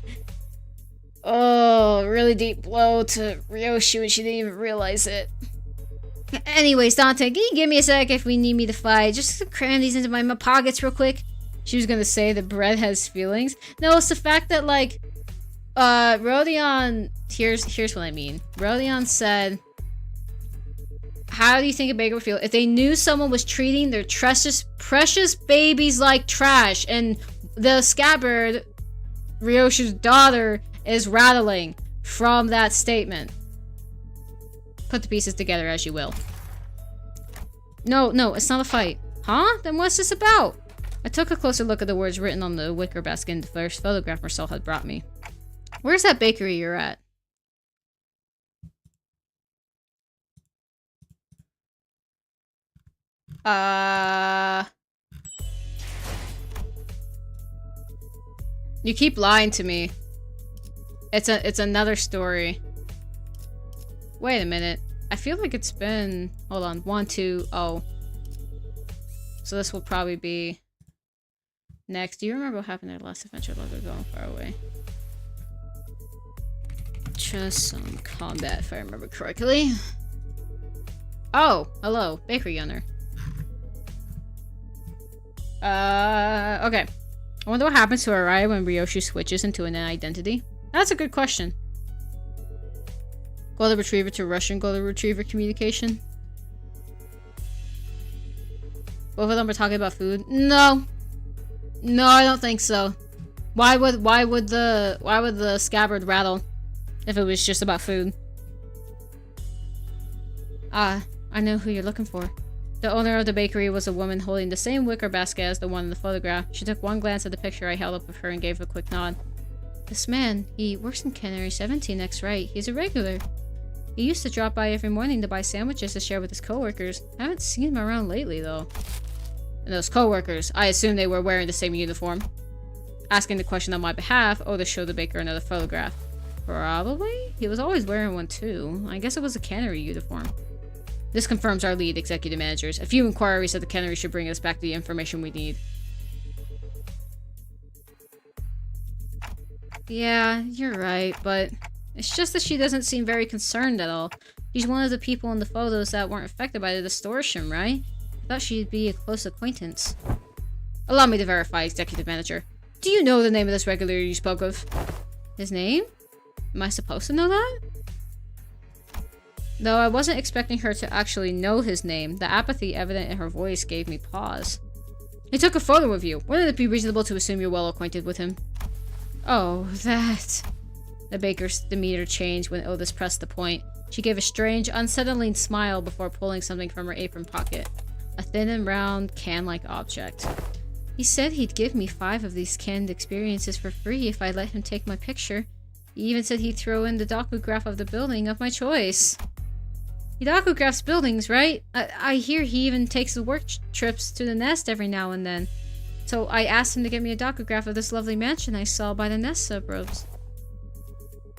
Oh, really deep blow to Ryoshi when she didn't even realize it. Anyways, Dante, can you give me a sec if we need me to fight? Just to cram these into my pockets real quick. She was gonna say that bread has feelings. No, it's the fact that, like, Rodion... Here's what I mean. Rodion said... How do you think a baker would feel if they knew someone was treating their precious babies like trash, and the scabbard, Ryoshi's daughter, is rattling from that statement? Put the pieces together as you will. No, it's not a fight. Huh? Then what's this about? I took a closer look at the words written on the wicker basket in the first photograph Marcel had brought me. Where's that bakery you're at? You keep lying to me. It's another story. Wait a minute. I feel like it's been... Hold on. 1, 2, oh. So this will probably be... next. Do you remember what happened at the last adventure? Like we're going far away. Just some combat, if I remember correctly. Oh! Hello. Bakery owner. Okay. I wonder what happens to Arai when Ryoshi switches into an identity. That's a good question. Golden Retriever to Russian Golden Retriever communication. Both of them are talking about food. No, I don't think so. Why would the scabbard rattle if it was just about food? I know who you're looking for. The owner of the bakery was a woman holding the same wicker basket as the one in the photograph. She took one glance at the picture I held up of her and gave a quick nod. This man, he works in Cannery 17 next right. He's a regular. He used to drop by every morning to buy sandwiches to share with his coworkers. I haven't seen him around lately, though. And those coworkers, I assume they were wearing the same uniform. Asking the question on my behalf, Oda showed the baker another photograph. Probably? He was always wearing one, too. I guess it was a Cannery uniform. This confirms our lead, executive managers. A few inquiries at the Cannery should bring us back to the information we need. Yeah, you're right, but it's just that she doesn't seem very concerned at all. She's one of the people in the photos that weren't affected by the distortion, right? I thought she'd be a close acquaintance. Allow me to verify, executive manager. Do you know the name of this regular you spoke of? His name? Am I supposed to know that? Though I wasn't expecting her to actually know his name, the apathy evident in her voice gave me pause. He took a photo of you. Wouldn't it be reasonable to assume you're well acquainted with him? Oh, that... The baker's demeanor changed when Otis pressed the point. She gave a strange, unsettling smile before pulling something from her apron pocket. A thin and round, can-like object. He said he'd give me 5 of these canned experiences for free if I let him take my picture. He even said he'd throw in the dokugраф of the building of my choice. He dokugraphs buildings, right? I hear he even takes the work trips to the nest every now and then. So I asked him to get me a dokugраф of this lovely mansion I saw by the nest suburbs.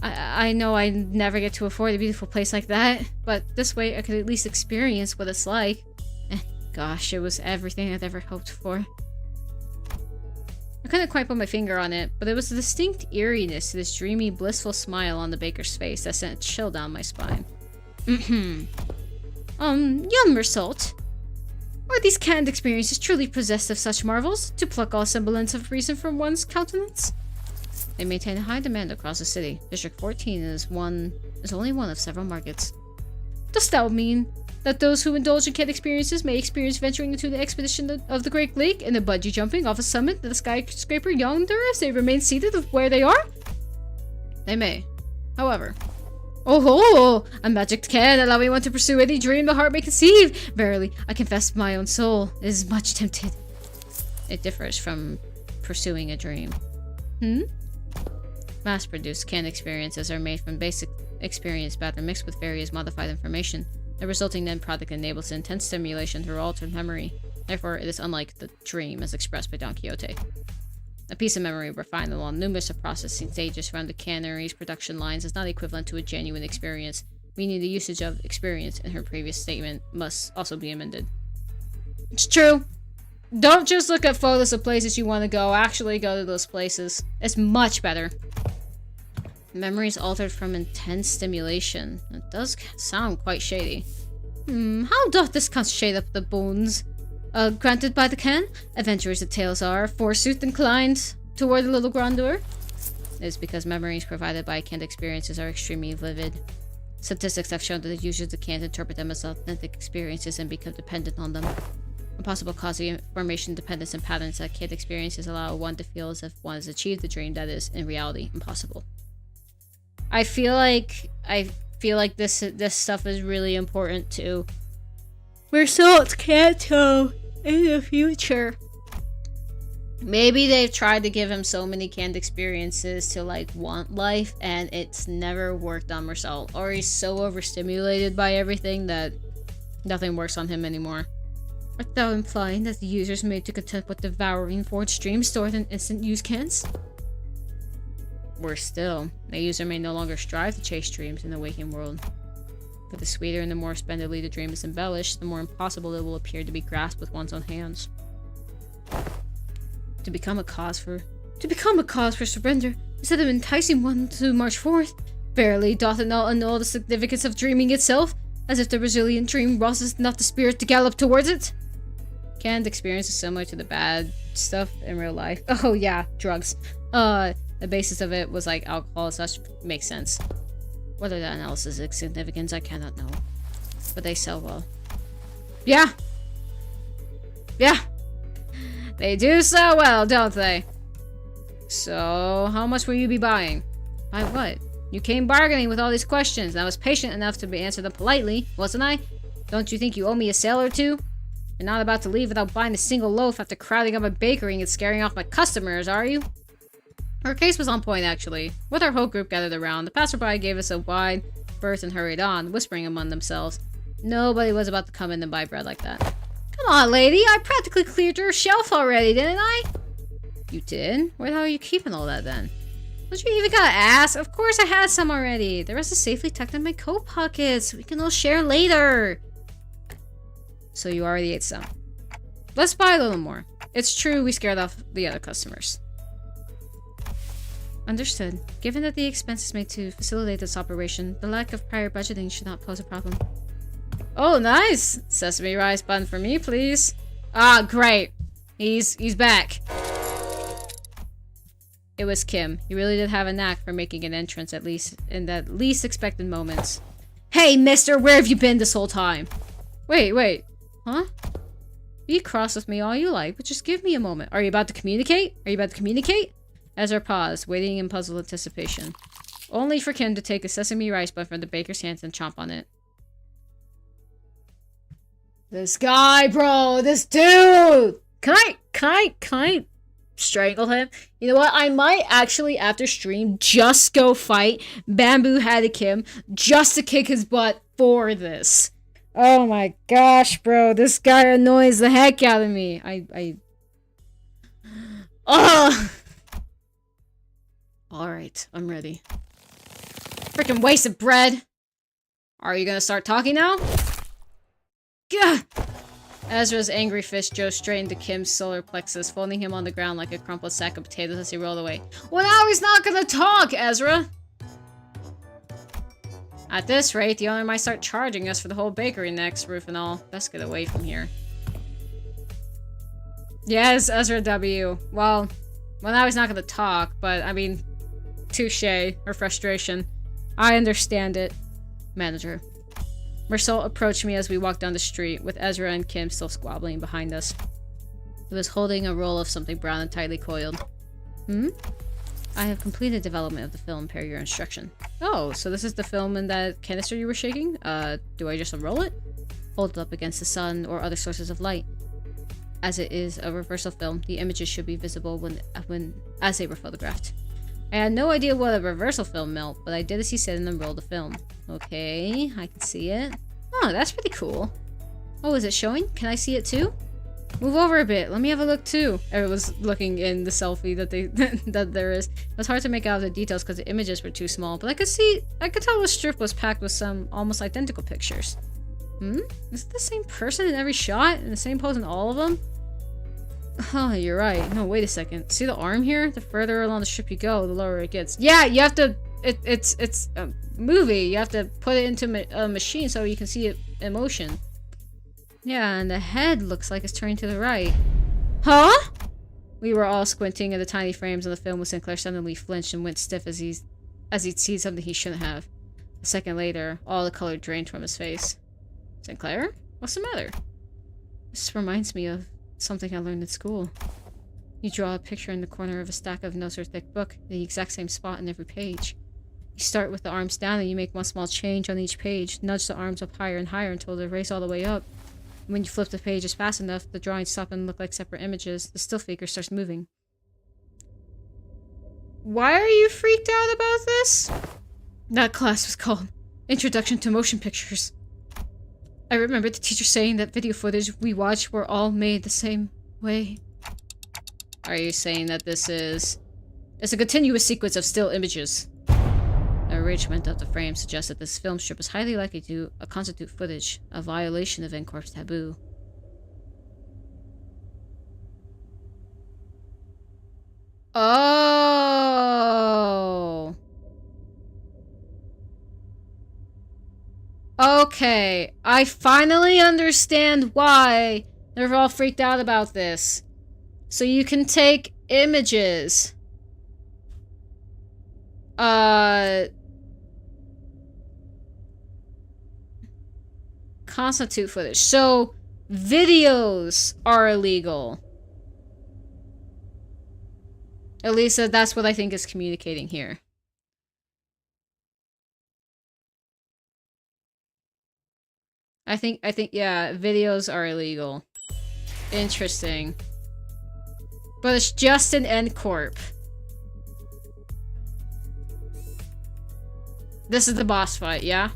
I know I never get to afford a beautiful place like that, but this way I could at least experience what it's like. And gosh, it was everything I'd ever hoped for. I couldn't quite put my finger on it, but there was a distinct eeriness to this dreamy, blissful smile on the baker's face that sent a chill down my spine. Young Mersault. Are these canned experiences truly possessed of such marvels, to pluck all semblance of reason from one's countenance? They maintain a high demand across the city. District 14 is only one of several markets. Dost thou mean that those who indulge in canned experiences may experience venturing into the expedition of the Great Lake and the bungee jumping off a summit of the skyscraper yonder as they remain seated where they are? They may. However... Oh ho! A magic can allowing one to pursue any dream the heart may conceive! Verily, I confess my own soul is much tempted. It differs from pursuing a dream. Mass-produced canned experiences are made from basic experience matter mixed with various modified information. The resulting end product enables intense stimulation through altered memory. Therefore, it is unlike the dream as expressed by Don Quixote. A piece of memory refined along numerous processing stages around the cannery's production lines is not equivalent to a genuine experience, meaning the usage of experience in her previous statement must also be amended. It's true. Don't just look at photos of places you want to go. Actually go to those places. It's much better. Memories altered from intense stimulation. It does sound quite shady. How doth this cunt shade up the bones? Granted by the can, adventurers the tales are, forsooth inclined toward the little grandeur. It's because memories provided by canned experiences are extremely vivid. Statistics have shown that the users that can't interpret them as authentic experiences and become dependent on them. A possible cause of information dependence and patterns that canned experiences allow one to feel as if one has achieved the dream that is, in reality, impossible. I feel like this stuff is really important too. We're Salt Kanto in the future. Maybe they've tried to give him so many canned experiences to like want life, and it's never worked on Marcel. Or he's so overstimulated by everything that nothing works on him anymore. Art thou implying that the user's made to content with devouring forged dreams stored in instant use cans? Worse still, the user may no longer strive to chase dreams in the waking world. For the sweeter and the more splendidly the dream is embellished, the more impossible it will appear to be grasped with one's own hands. To become a cause for surrender, instead of enticing one to march forth, verily doth it not annul the significance of dreaming itself, as if the resilient dream rouses not the spirit to gallop towards it? Canned experience is similar to the bad stuff in real life. Oh yeah, drugs. The basis of it was like alcohol and such. Makes sense. Whether that analysis is significant, I cannot know. But they sell well. Yeah! Yeah! They do sell well, don't they? So, how much will you be buying? Buy what? You came bargaining with all these questions, and I was patient enough to answer them politely, wasn't I? Don't you think you owe me a sale or two? You're not about to leave without buying a single loaf after crowding up my bakery and scaring off my customers, are you? Her case was on point, actually. With our whole group gathered around, the passerby gave us a wide berth and hurried on, whispering among themselves. Nobody was about to come in and buy bread like that. Come on, lady! I practically cleared your shelf already, didn't I? You did? Where the hell are you keeping all that, then? Don't you even gotta ask? Of course I had some already. The rest is safely tucked in my coat pockets. We can all share later. So you already ate some. Let's buy a little more. It's true we scared off the other customers. Understood. Given that the expenses made to facilitate this operation, the lack of prior budgeting should not pose a problem. Oh, nice! Sesame rice bun for me, please. Ah, great. He's back. It was Kim. He really did have a knack for making an entrance, at least in the least expected moments. Hey, mister, where have you been this whole time? Wait. Huh? Be cross with me all you like, but just give me a moment. Are you about to communicate? Ezra paused, waiting in puzzled anticipation. Only for Kim to take a sesame rice bun from the baker's hands and chomp on it. This guy, bro! This dude! Can I strangle him? You know what? I might actually, after stream, just go fight Bamboo Hattie Kim just to kick his butt for this. Oh my gosh, bro. This guy annoys the heck out of me. Ugh! Alright, I'm ready. Freaking waste of bread! Are you gonna start talking now? Gah! Ezra's angry fist drove straight into Kim's solar plexus, folding him on the ground like a crumpled sack of potatoes as he rolled away. Well, now he's not gonna talk, Ezra! At this rate, the owner might start charging us for the whole bakery next, roof and all. Best get away from here. Yes, Ezra W. Well, now he's not gonna talk, but, I mean, touche, or frustration. I understand it. Manager. Marcel approached me as we walked down the street, with Ezra and Kim still squabbling behind us. He was holding a roll of something brown and tightly coiled. I have completed development of the film per your instruction. Oh, so this is the film in that canister you were shaking? Do I just unroll it? Hold it up against the sun or other sources of light. As it is a reversal film, the images should be visible as they were photographed. I had no idea what a reversal film meant, but I did as he said and unrolled the film. Okay, I can see it. Oh, that's pretty cool. Oh, is it showing? Can I see it too? Move over a bit. Let me have a look too. Everyone's looking in the selfie that that there is. It was hard to make out the details because the images were too small, but I could tell the strip was packed with some almost identical pictures. Is it the same person in every shot? In the same pose in all of them? Huh, you're right. No, wait a second. See the arm here? The further along the ship you go, the lower it gets. Yeah, you have to... It's a movie. You have to put it into a machine so you can see it in motion. Yeah, and the head looks like it's turning to the right. Huh? We were all squinting at the tiny frames on the film when Sinclair suddenly flinched and went stiff as he'd seen something he shouldn't have. A second later, all the color drained from his face. Sinclair? What's the matter? This reminds me of something I learned in school. You draw a picture in the corner of a stack of notes or thick book, the exact same spot on every page. You start with the arms down and you make one small change on each page, nudge the arms up higher and higher until they raise all the way up. And when you flip the pages fast enough, the drawings stop and look like separate images. The still figure starts moving. Why are you freaked out about this? That class was called Introduction to Motion Pictures. I remember the teacher saying that video footage we watched were all made the same way. Are you saying that this is... It's a continuous sequence of still images. The arrangement of the frame suggests that this film strip is highly likely to constitute footage, a violation of N-Corp's taboo. Oh... Okay, I finally understand why they're all freaked out about this. So you can take images. Constitute footage. So videos are illegal. At least that's what I think is communicating here. I think, yeah, videos are illegal. Interesting. But it's just an N-Corp. This is the boss fight, yeah?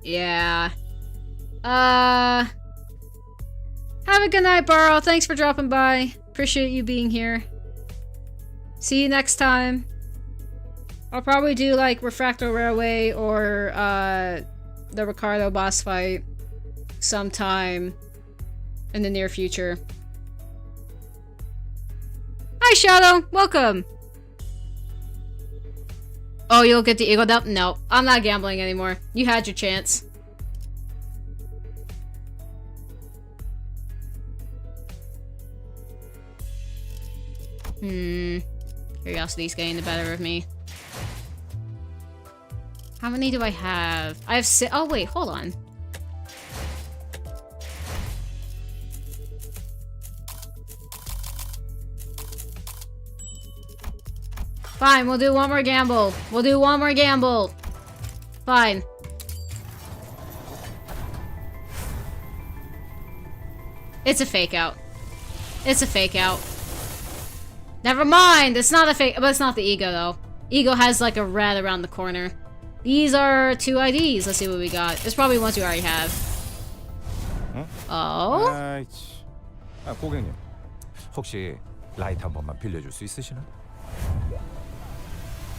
Yeah. Have a good night, Barl. Thanks for dropping by. Appreciate you being here. See you next time. I'll probably do, like, Refracto Railway or, the Ricardo boss fight sometime in the near future. Hi, Shadow! Welcome! Oh, you'll get the eagled up? No, I'm not gambling anymore. You had your chance. Curiosity's getting the better of me. How many do I have? I have oh wait, hold on. Fine, we'll do one more gamble. We'll do one more gamble. Fine. It's a fake out. It's a fake out. Never mind, it's not a fake, but it's not the ego though. Ego has like a red around the corner. These are 2 IDs. Let's see what we got. There's probably ones we already have. Oh? 고객님, 혹시 라이트 한 번만 빌려줄 수 있으시나?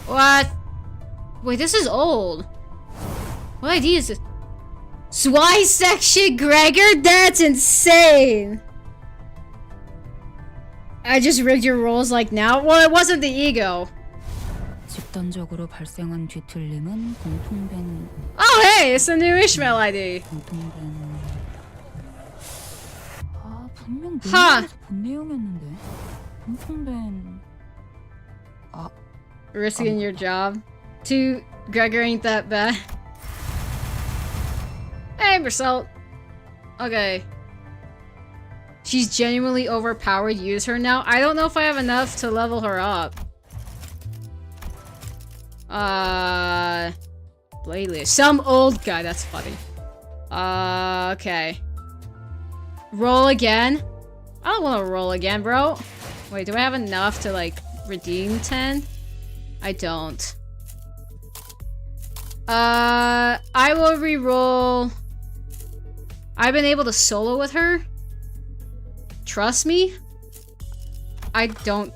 What? Wait, this is old. What ID is this? Swy section Gregor? That's insane! I just rigged your rolls like now? Well, it wasn't the ego. 집단적으로 발생한 뒤틀림은 공통된 Oh, hey! It's the new Ishmael ID. 공통된 분명 하! 내용에서 본 내용이었는데 공통된 Risking your job. Gregor ain't that bad. Hey, Berselt. Okay. She's genuinely overpowered. Use her now. I don't know if I have enough to level her up. Playlist. Some old guy. That's funny. Okay. Roll again? I don't want to roll again, bro. Wait, do I have enough to, like, redeem 10? I don't. I will re-roll. I've been able to solo with her. Trust me? I don't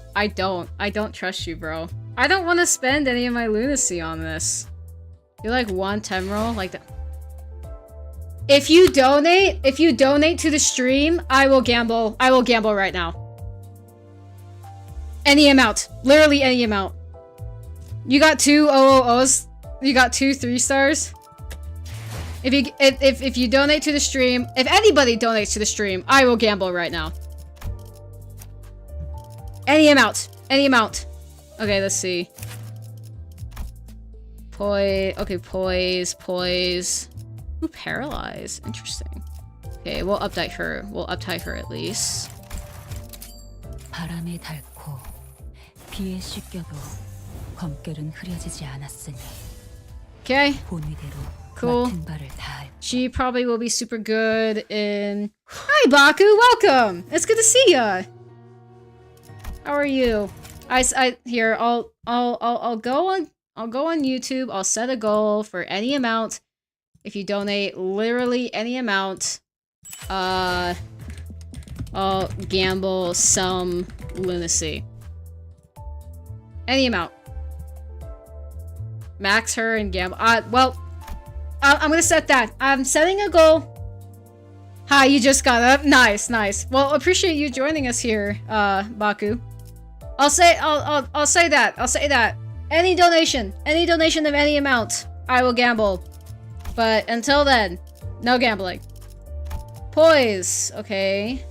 trust you, bro. I don't want to spend any of my lunacy on this. You're like 1 10 roll, like that. If you donate to the stream, I will gamble. I will gamble right now. Any amount. Literally any amount. You got 2 OOOs. You got 2 3-stars. If you donate to the stream, if anybody donates to the stream, I will gamble right now. Any amount. Any amount. Okay, let's see. Okay, poise. Ooh, paralyze. Interesting. Okay, we'll update her. We'll update her at least. 바람에 닳고 비에 씻겨도 검결은 흐려지지 않았으니 Okay, 본위대로 cool. 맡은 바를 다할. She probably will be super good in... Hi, Baku! Welcome! It's good to see ya! How are you? Here, I'll go on YouTube. I'll set a goal for any amount. If you donate literally any amount, I'll gamble some lunacy. Any amount. Max her and gamble. Well, I'm gonna set that. I'm setting a goal. Hi, you just got up. Nice, nice. Well, appreciate you joining us here, Baku. I'll say that. I'll say that. Any donation of any amount, I will gamble. But until then, no gambling. Poise. Okay.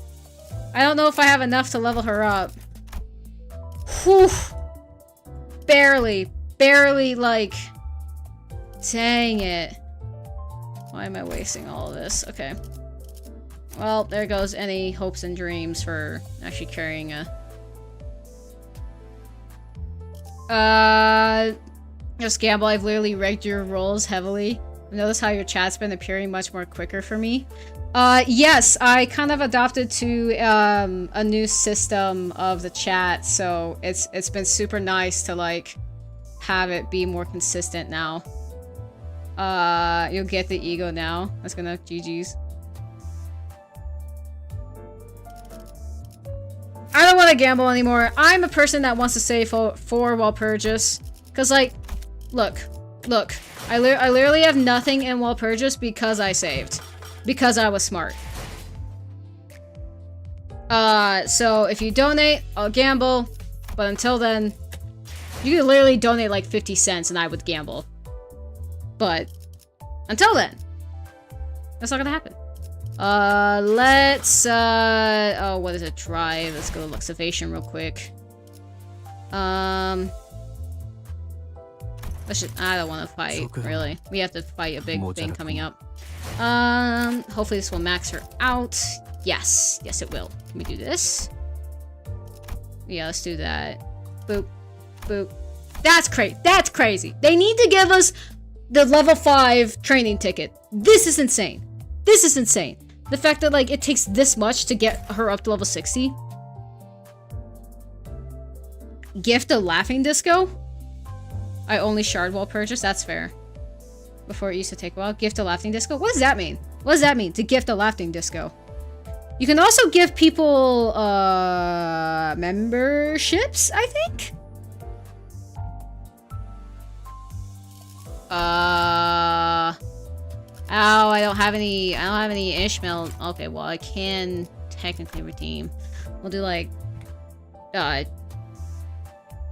I don't know if I have enough to level her up. Whew. Barely, like... Dang it. Why am I wasting all of this? Okay. Well, there goes any hopes and dreams for actually carrying a... Just gamble, I've literally rigged your rolls heavily. Notice how your chat's been appearing much more quicker for me. Yes, I kind of adopted to a new system of the chat, so it's been super nice to like have it be more consistent now. You'll get the ego now. That's gonna GG's. I don't want to gamble anymore. I'm a person that wants to save for Walpurgis. Cause like, look. I literally have nothing in Walpurgis because I saved. Because I was smart. So if you donate, I'll gamble. But until then, you could literally donate like 50 cents and I would gamble. But until then, that's not gonna happen. Let's, oh, what is it? Drive. Let's go to Luxivation real quick. I don't want to fight, really. We have to fight a big thing coming up. Hopefully this will max her out. Yes, it will. Can we do this? Yeah, let's do that. Boop, boop. That's crazy. They need to give us the level 5 training ticket. This is insane. The fact that, like, it takes this much to get her up to level 60. Gift a laughing disco? I only shard wall purchase? That's fair. Before it used to take a while. Gift a laughing disco? What does that mean? What does that mean, to gift a laughing disco? You can also give people, memberships, I think? Oh, I don't have any Ishmael. Okay, well, I can technically redeem. We'll do, like,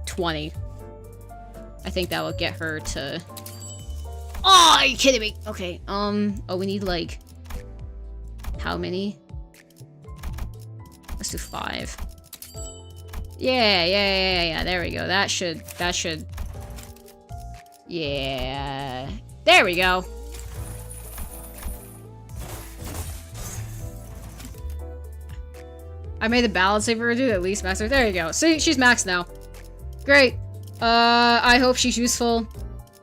20. I think that will get her to... Oh, are you kidding me? Okay, oh, we need, like... How many? Let's do 5. Yeah, there we go. That should... Yeah... There we go! I made the balance saver do at least max her. There you go. See, she's maxed now. Great. I hope she's useful.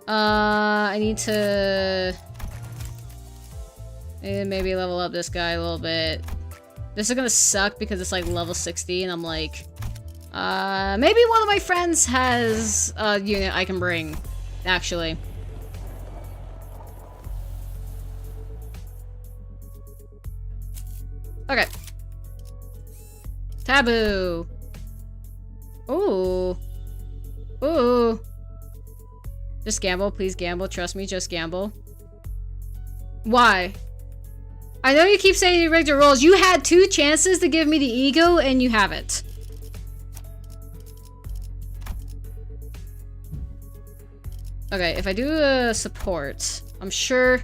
I need to... maybe level up this guy a little bit. This is gonna suck because it's like level 60 and I'm like... maybe one of my friends has a unit I can bring, actually. Okay. Taboo. Ooh. Ooh. Just gamble, please gamble. Trust me, just gamble. Why? I know you keep saying you rigged your rolls. You had 2 chances to give me the ego, and you haven't. Okay, if I do a support, I'm sure...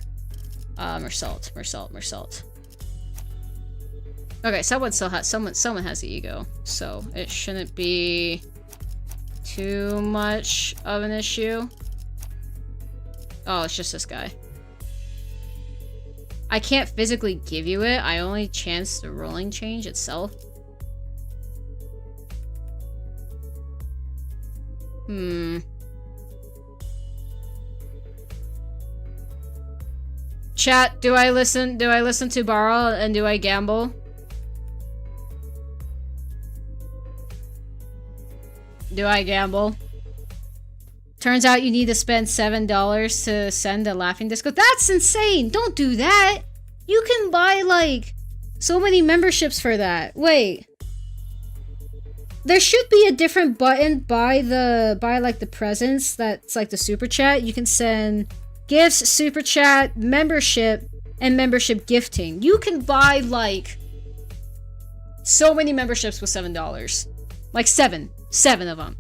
Mersault. Okay, someone has the ego, so it shouldn't be too much of an issue. Oh, it's just this guy. I can't physically give you it. I only chance the rolling change itself. Chat, do I listen to Barl and do I gamble? Do I gamble? Turns out you need to spend $7 to send a laughing disco. That's insane! Don't do that! You can buy, like, so many memberships for that. Wait. There should be a different button by like the presents that's like the super chat. You can send gifts, super chat, membership, and membership gifting. You can buy, like, so many memberships with $7. Like 7 of them.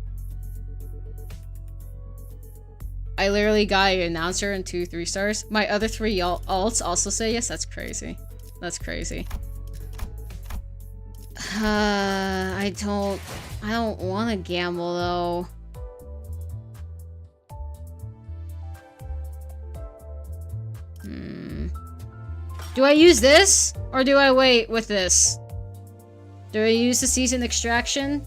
I literally got an announcer and 2 3-stars. My other 3 alts also say yes. That's crazy. That's crazy. I don't want to gamble though. Do I use this or do I wait with this? Do I use the season extraction?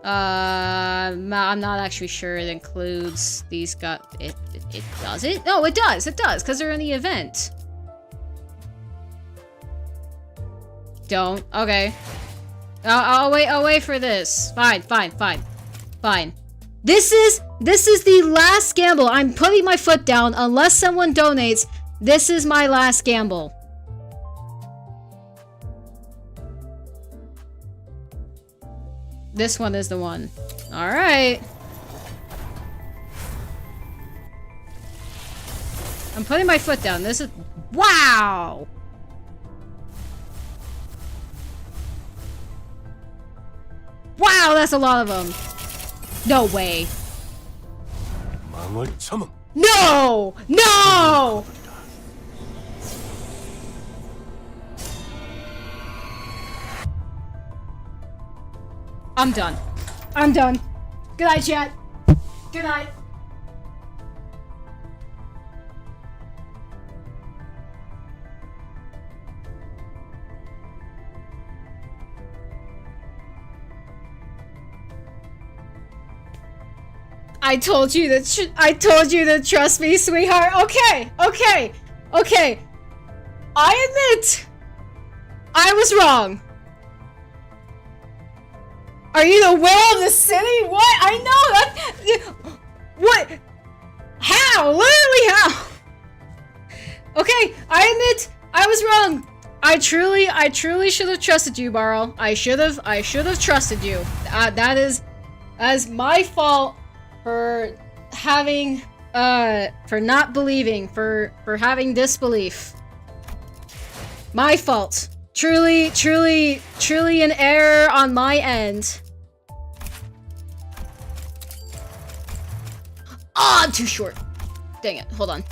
I'm not actually sure it includes these it does it? No, it does, because they're in the event. Don't. Okay. I'll wait for this. Fine. This is the last gamble. I'm putting my foot down. Unless someone donates, this is my last gamble. This one is the one. Alright. I'm putting my foot down. This is... Wow! Wow, that's a lot of them. No way. No! No! I'm done. I'm done. Good night, chat. Good night. I told you to trust me, sweetheart. Okay. I admit I was wrong. Are you the will of the city? What? I know that. What? How? Literally how? Okay, I admit I was wrong. I truly should have trusted you, Barl. I should have trusted you. That is my fault for having for not believing, for having disbelief. My fault. Truly an error on my end. Oh, I'm too short. Dang it. Hold on.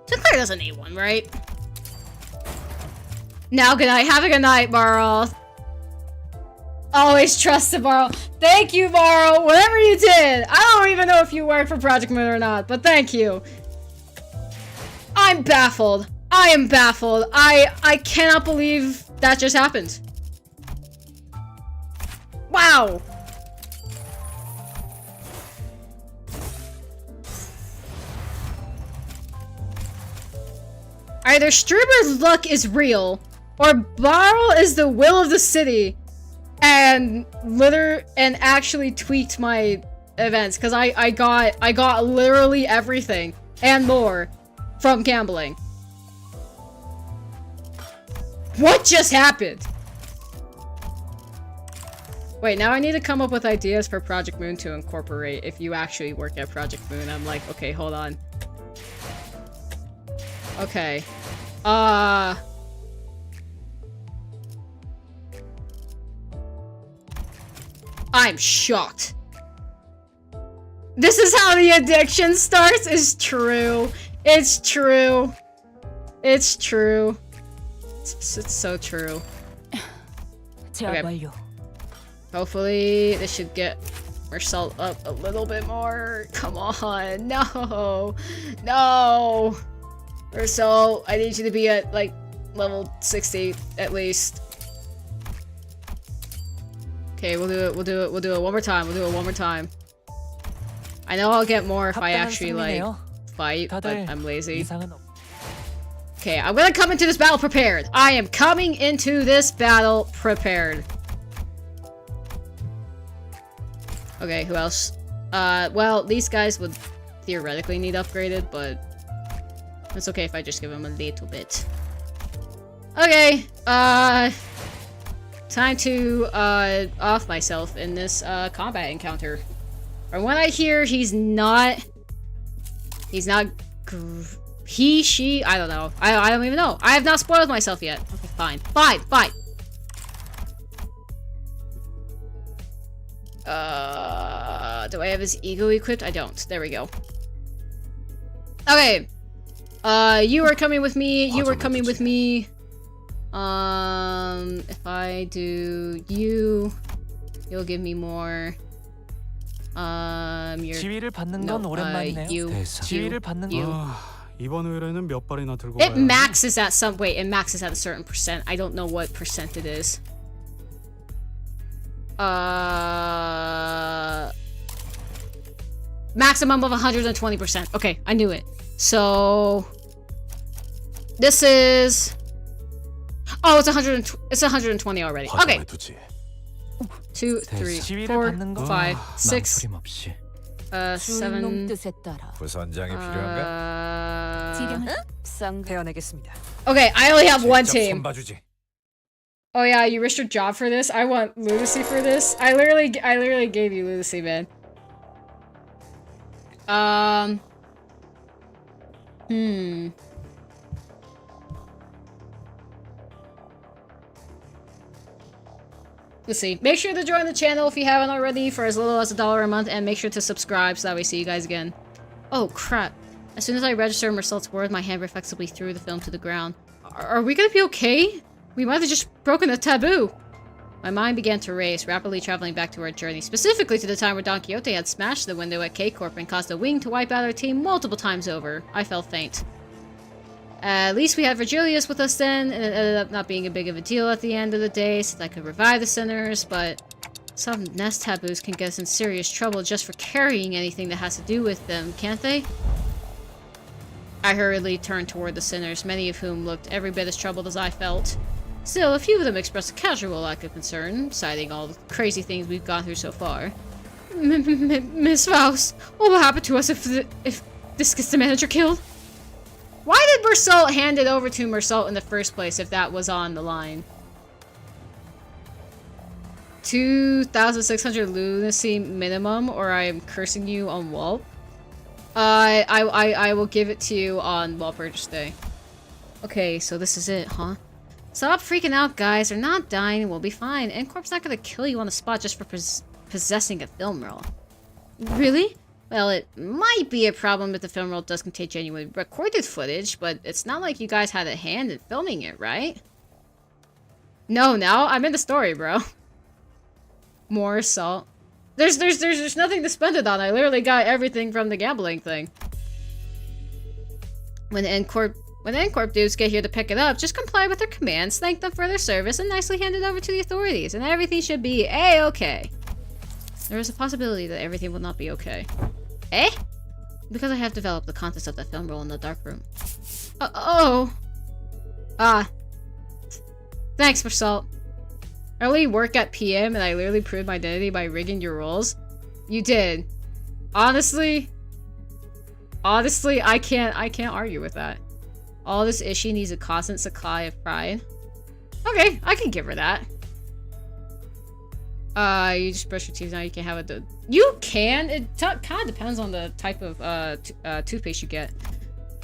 Sinclair doesn't need one, right? Now, good night. Have a good night, Barl. Always trust the Barl. Thank you, Barl. Whatever you did. I don't even know if you work for Project Moon or not, but thank you. I'm baffled. I am baffled. I cannot believe that just happened. Wow. Either Struber's luck is real, or Barl is the will of the city, and actually tweaked my events, because I got literally everything and more from gambling. What just happened? Wait, now I need to come up with ideas for Project Moon to incorporate if you actually work at Project Moon. I'm like, okay, hold on. Okay. I'm shocked. This is how the addiction starts? It's true. It's true. It's true. It's so true. 제압 Okay. 완료. Hopefully, this should get Mersault up a little bit more. Come on. No. No. Mersault, I need you to be at, like, level 60 at least. Okay, we'll do it. We'll do it. We'll do it one more time. We'll do it one more time. I know I'll get more if I actually, like, fight, but I'm lazy. Okay, I'm gonna come into this battle prepared. I am coming into this battle prepared. Okay, who else? Well, these guys would theoretically need upgraded, but it's okay if I just give them a little bit. Okay, time to, off myself in this, combat encounter. Or when I hear he, she, I don't know. I don't even know. I have not spoiled myself yet. Okay, fine. Fine, fine. Do I have his ego equipped? I don't. There we go. Okay. You are coming with me. You are coming with me. If I do you, you'll give me more. You're 지위를 받는 no, 건 오랜만이네요. you. 지위를 받는 you. 건 이번 의뢰는 몇 발이나 들고 It 가요? maxes at some wait, it maxes at a certain percent. I don't know what percent it is. Maximum of 120%. Okay, I knew it. So this is oh, it's 120 already. Okay. 2, 3, 4, 5, 6, 7. 놈 뜻에 따라 부선장이 필요한가? 지령은 쌍 배워내겠습니다. Okay, I only have one 직접 team. 손봐주지. Oh yeah, you risked your job for this? I want Lunacy for this. I literally gave you Lunacy, man. Let's see. Make sure to join the channel if you haven't already for as little as $1 a month, and make sure to subscribe so that we see you guys again. Oh crap. As soon as I register Mersault's word, my hand reflexively threw the film to the ground. Are we gonna be okay? We might have just broken a taboo. My mind began to race, rapidly traveling back to our journey, specifically to the time where Don Quixote had smashed the window at K-Corp and caused a wing to wipe out our team multiple times over. I felt faint. At least we had Virgilius with us then, and it ended up not being a big of a deal at the end of the day, since I could revive the sinners, but some nest taboos can get us in serious trouble just for carrying anything that has to do with them, can't they? I hurriedly turned toward the sinners, many of whom looked every bit as troubled as I felt. Still, a few of them expressed a casual lack of concern, citing all the crazy things we've gone through so far. Miss Faust, what will happen to us if this gets the manager killed? Why did Mersault hand it over to Mersault in the first place if that was on the line? 2,600 lunacy minimum, or I am cursing you on Walt. I will give it to you on Walt Purchase Day. Okay, so this is it, huh? Stop freaking out, guys. They're not dying. We'll be fine. N-Corp's not gonna kill you on the spot just for possessing a film roll. Really? Well, it might be a problem if the film roll does contain genuine recorded footage, but it's not like you guys had a hand in filming it, right? No, I'm in the story, bro. More assault. There's nothing to spend it on. I literally got everything from the gambling thing. When N-Corp dudes get here to pick it up, just comply with their commands, thank them for their service, and nicely hand it over to the authorities, and everything should be A-okay. There is a possibility that everything will not be okay. Eh? Because I have developed the contents of the film roll in the dark room. Thanks, Mersault. I only work at PM, and I literally proved my identity by rigging your rolls. You did. Honestly, I can't argue with that. All this issue needs a constant supply of pride. Okay, I can give her that. You just brush your teeth now. You can't have it. You can. It kind of depends on the type of toothpaste you get.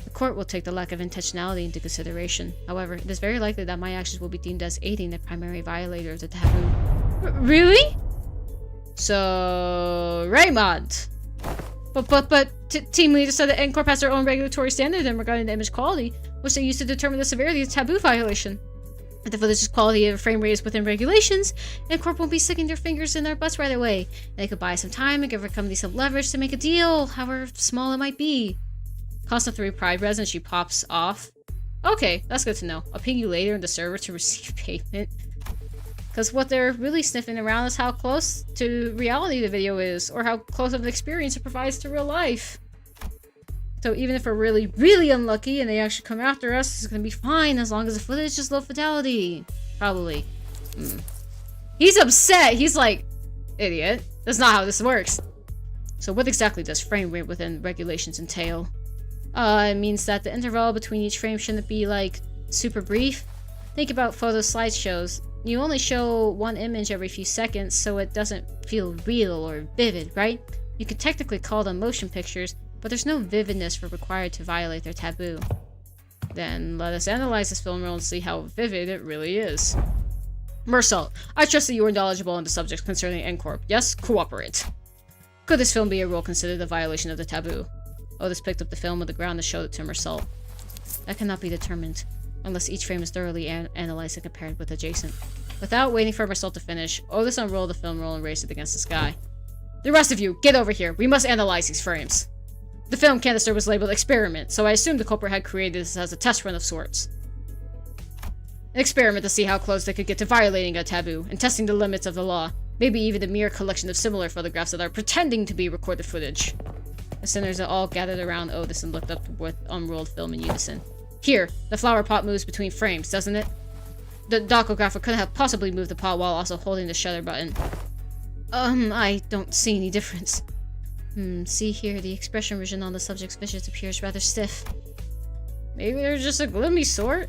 The court will take the lack of intentionality into consideration. However, it is very likely that my actions will be deemed as aiding the primary violator of the taboo. Really? So, Raymond. But team leader said that NCorp has their own regulatory standard regarding the image quality, which they use to determine the severity of the taboo violation. If the footage's quality of frame rate is within regulations, NCorp won't be sticking their fingers in their butts right away. They could buy some time and give their company some leverage to make a deal, however small it might be. Costa 3 Pride Res and she pops off. Okay, that's good to know. I'll ping you later in the server to receive payment. Because what they're really sniffing around is how close to reality the video is, or how close of an experience it provides to real life. So even if we're really, really unlucky and they actually come after us, it's gonna be fine as long as the footage is low fidelity. Probably. He's upset. He's like, idiot. That's not how this works. So what exactly does frame rate within regulations entail? It means that the interval between each frame shouldn't be, like, super brief. Think about photo slideshows. You only show one image every few seconds, so it doesn't feel real or vivid, right? You could technically call them motion pictures, but there's no vividness required to violate their taboo. Then let us analyze this film reel and see how vivid it really is. Mersault, I trust that you are knowledgeable on the subject concerning NCorp. Yes? Cooperate. Could this film be a rule considered a violation of the taboo? Otis picked up the film on the ground and showed it to Mersault. That cannot be determined, unless each frame is thoroughly analyzed and compared with adjacent. Without waiting for Mersault to finish, Otis unrolled the film roll and raised it against the sky. The rest of you, get over here. We must analyze these frames. The film canister was labeled experiment, so I assumed the culprit had created this as a test run of sorts. An experiment to see how close they could get to violating a taboo, and testing the limits of the law. Maybe even a mere collection of similar photographs that are pretending to be recorded footage. The sinners all gathered around Otis and looked up with unrolled film in unison. Here, the flower pot moves between frames, doesn't it? The dockographer couldn't have possibly moved the pot while also holding the shutter button. I don't see any difference. See here, the expression region on the subject's visage appears rather stiff. Maybe they're just a gloomy sort?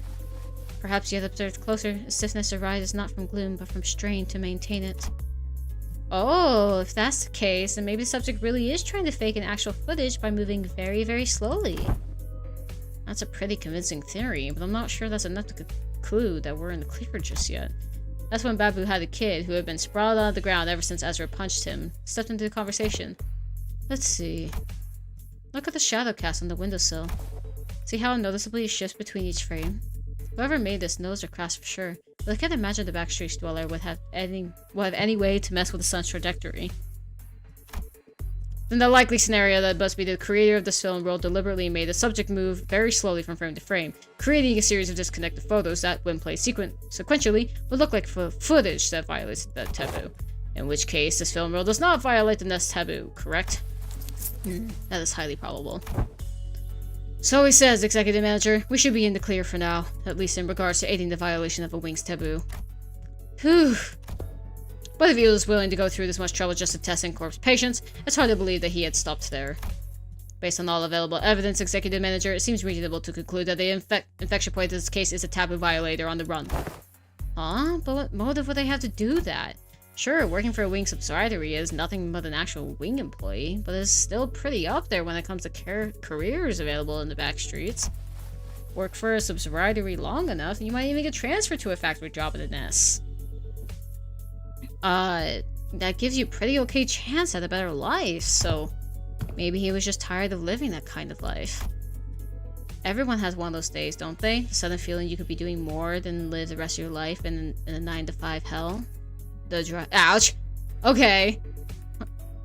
Perhaps you have observed closer, stiffness arises not from gloom, but from strain to maintain it. Oh, if that's the case, then maybe the subject really is trying to fake an actual footage by moving very, very slowly. That's a pretty convincing theory, but I'm not sure that's enough to conclude that we're in the clear just yet. That's when Babu had a kid who had been sprawled on the ground ever since Ezra punched him, stepped into the conversation. Let's see. Look at the shadow cast on the windowsill. See how noticeably it shifts between each frame? Whoever made this knows their craft for sure, but I can't imagine the backstreets dweller would have any way to mess with the sun's trajectory. Then the likely scenario that must be the creator of this film role deliberately made the subject move very slowly from frame to frame, creating a series of disconnected photos that, when played sequentially, would look like footage that violates the taboo. In which case, this film role does not violate the Nest taboo, correct? That is highly probable. So he says, Executive Manager, we should be in the clear for now, at least in regards to aiding the violation of a Wings taboo. Whew. But if he was willing to go through this much trouble just to test NCorp's patience, it's hard to believe that he had stopped there. Based on all available evidence, Executive Manager, it seems reasonable to conclude that the infection point in this case is a taboo violator on the run. Huh? But what motive would they have to do that? Sure, working for a Wing subsidiary is nothing but an actual Wing employee, but it's still pretty up there when it comes to careers available in the back streets. Work for a subsidiary long enough, and you might even get transferred to a factory job in the nest. That gives you a pretty okay chance at a better life, so maybe he was just tired of living that kind of life. Everyone has one of those days, don't they? The sudden feeling you could be doing more than live the rest of your life in a 9-to-5 hell. Ouch. Okay.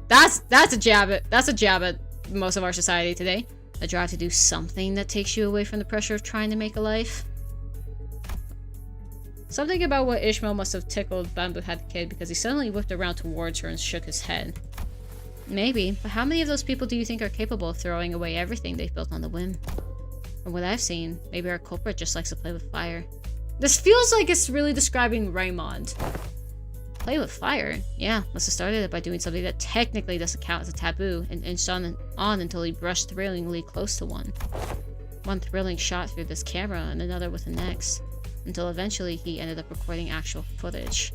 That's a jab at most of our society today. A drive to do something that takes you away from the pressure of trying to make a life. Something about what Ishmael must have tickled Bamboo had the kid because he suddenly whipped around towards her and shook his head. Maybe, but how many of those people do you think are capable of throwing away everything they've built on the whim? From what I've seen, maybe our culprit just likes to play with fire. This feels like it's really describing Raymond. Play with fire? Yeah, must have started it by doing something that technically doesn't count as a taboo and inched on until he brushed thrillingly close to one. One thrilling shot through this camera and another with the next, until eventually he ended up recording actual footage.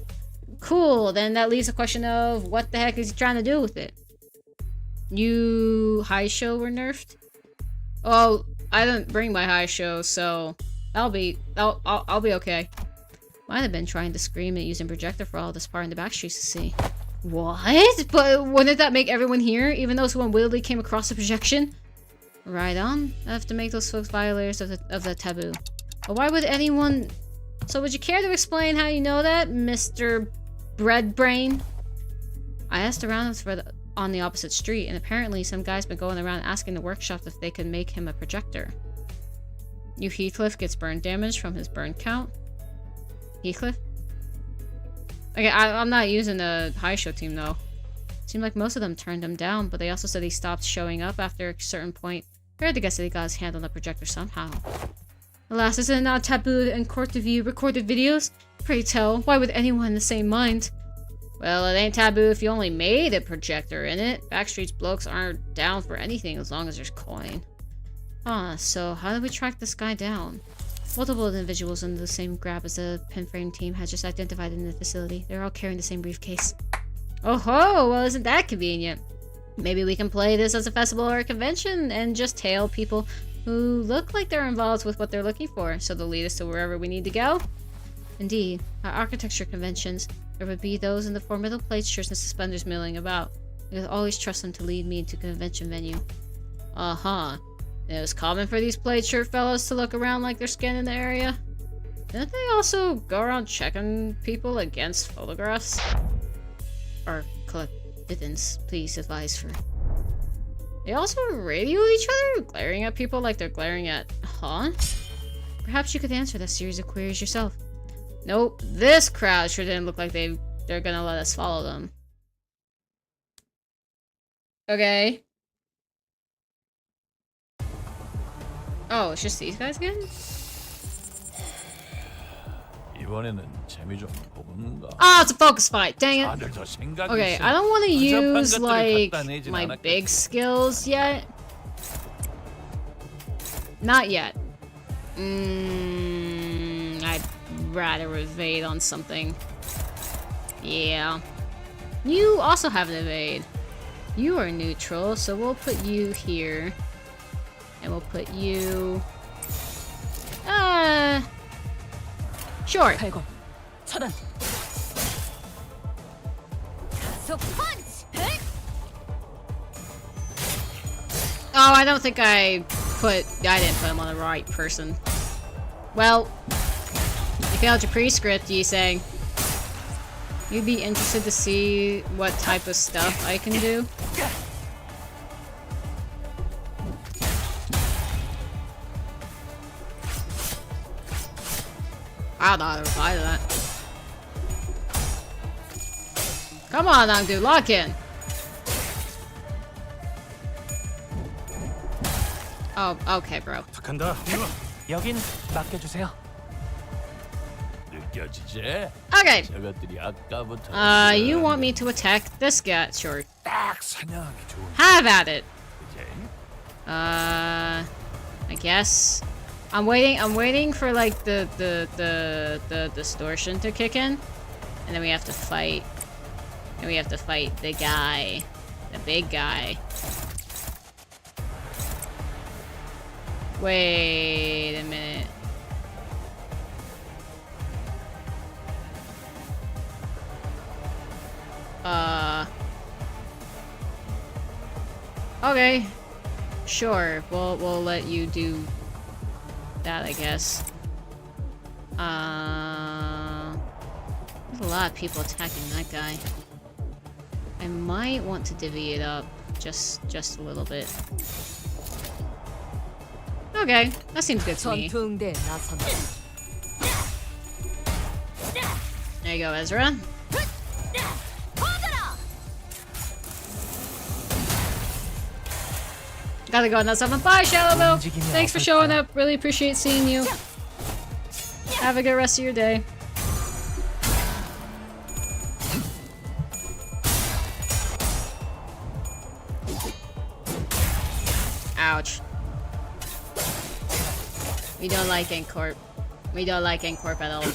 Cool, then that leaves the question of what the heck is he trying to do with it? You high show were nerfed? Oh, I didn't bring my high show, so I'll be okay. Might have been trying to scream and using projector for all this part in the back streets to see. What? But wouldn't that make everyone hear, even those who unwittingly came across the projection? Right on. I have to make those folks violators of the taboo. But why would anyone... So would you care to explain how you know that, Mr. Bread Brain? I asked around on the opposite street, and apparently some guy's been going around asking the workshop if they could make him a projector. New Heathcliff gets burn damage from his burn count. Heathcliff? Okay, I'm not using the high show team though. Seemed like most of them turned him down, but they also said he stopped showing up after a certain point. I heard to guess that he got his hand on the projector somehow. Alas, isn't it not taboo in court to view recorded videos? Pray tell, why would anyone in the same mind? Well, it ain't taboo if you only made a projector in it. Backstreet's blokes aren't down for anything as long as there's coin. So how did we track this guy down? Multiple individuals under the same grab as the pinframe team had just identified in the facility. They're all carrying the same briefcase. Oh ho! Well, isn't that convenient? Maybe we can play this as a festival or a convention and just tail people who look like they're involved with what they're looking for, so they'll lead us to wherever we need to go. Indeed, at architecture conventions, there would be those in the formidable plaid shirts and suspenders milling about. I could always trust them to lead me to a convention venue. Uh-huh. It was common for these plaid shirt fellows to look around like they're scanning the area. Didn't they also go around checking people against photographs? Or collect evidence, please advise for. They also radio each other, glaring at people like they're glaring at, huh? Perhaps you could answer that series of queries yourself. Nope, this crowd sure didn't look like they're gonna let us follow them. Okay. Oh, it's just these guys again? 이번에는 재미 좀 보는가? Oh, it's a focus fight, dang it. 다들 더 생각이 Okay, 있어. I don't want to 복잡한 use, 것들을 like, 갖다 내진 my 않았겠지. big skills yet. Not yet. I'd rather evade on something. Yeah. You also have an evade. You are neutral, so we'll put you here. And we'll put you... Sure. 발광. 차단. 가속 펀치. Oh, I don't think I didn't put him on the right person. Well, you failed your pre-script, you saying. You'd be interested to see what type of stuff I can do? I don't know how to reply to that. Come on, Angdu, lock in! Oh, okay, bro. 간다. 여긴 맡겨주세요. 느껴지지? Okay. 저것들이 아까부터 You want me to attack this guy? Sure. 딱 사냥하기 좋은 Have at it. 거지? I guess. I'm waiting for like the distortion to kick in. And then we have to fight. And we have to fight the guy. The big guy. Wait a minute. Okay. Sure. We'll let you do that, I guess. There's a lot of people attacking that guy. I might want to divvy it up just a little bit. Okay, that seems good to me. 전투응대에 나선다. There you go, Ezra. Gotta go now, something. Bye, Shadowbill. Thanks for showing up. Really appreciate seeing you. Have a good rest of your day. Ouch. We don't like Incorp. We don't like Incorp at all.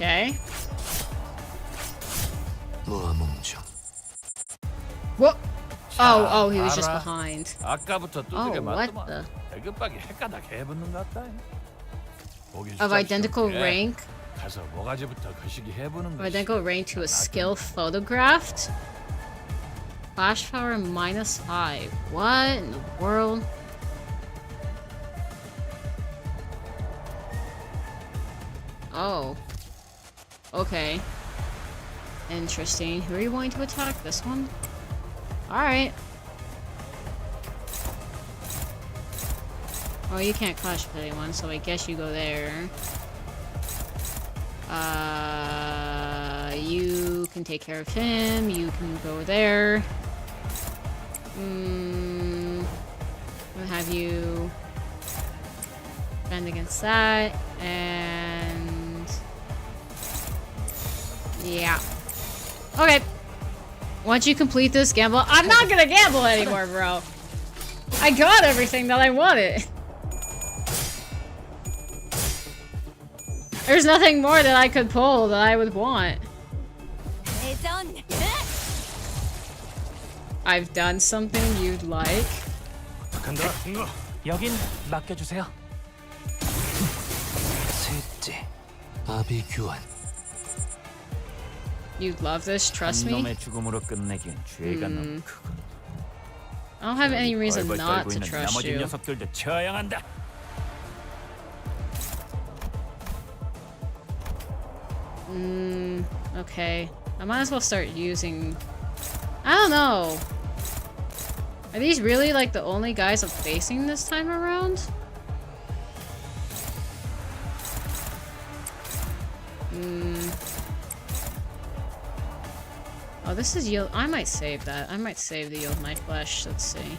Okay. 무아몽정. What? Oh, he was just 알아. behind. 아까부터 Oh, 두들겨 what 맞더만. the? 배급박이 헷가닥 해붙는 것 같다. 보기 Of 좋다, identical 시원해. rank? 가서 뭐가지부터 거시기 해보는 Of 거지. identical rank to a skill photographed? Flash power -5. What in the world? Oh. Okay. Interesting. Who are you going to attack? This one? Alright. Well, you can't clash with anyone, so I guess you go there. You can take care of him. You can go there. We'll have you defend against that, and yeah. Okay. Once you complete this gamble, I'm not gonna gamble anymore, bro. I got everything that I wanted. There's nothing more that I could pull that I would want. 대전. I've done something you'd like. 간다. 여긴 맡겨주세요. 셋째, 아비 교환. You'd love this, trust 한 me. 놈의 죽음으로 끝내기엔 죄가 너무 크군. I don't have any reason 벌벌 not 떨고 to 있는 trust 나머지 you. 녀석들도 처형한다. Okay. I might as well start using... I don't know. Are these really like the only guys I'm facing this time around? Oh, this is yield. I might save that. I might save the yield my flesh. Let's see.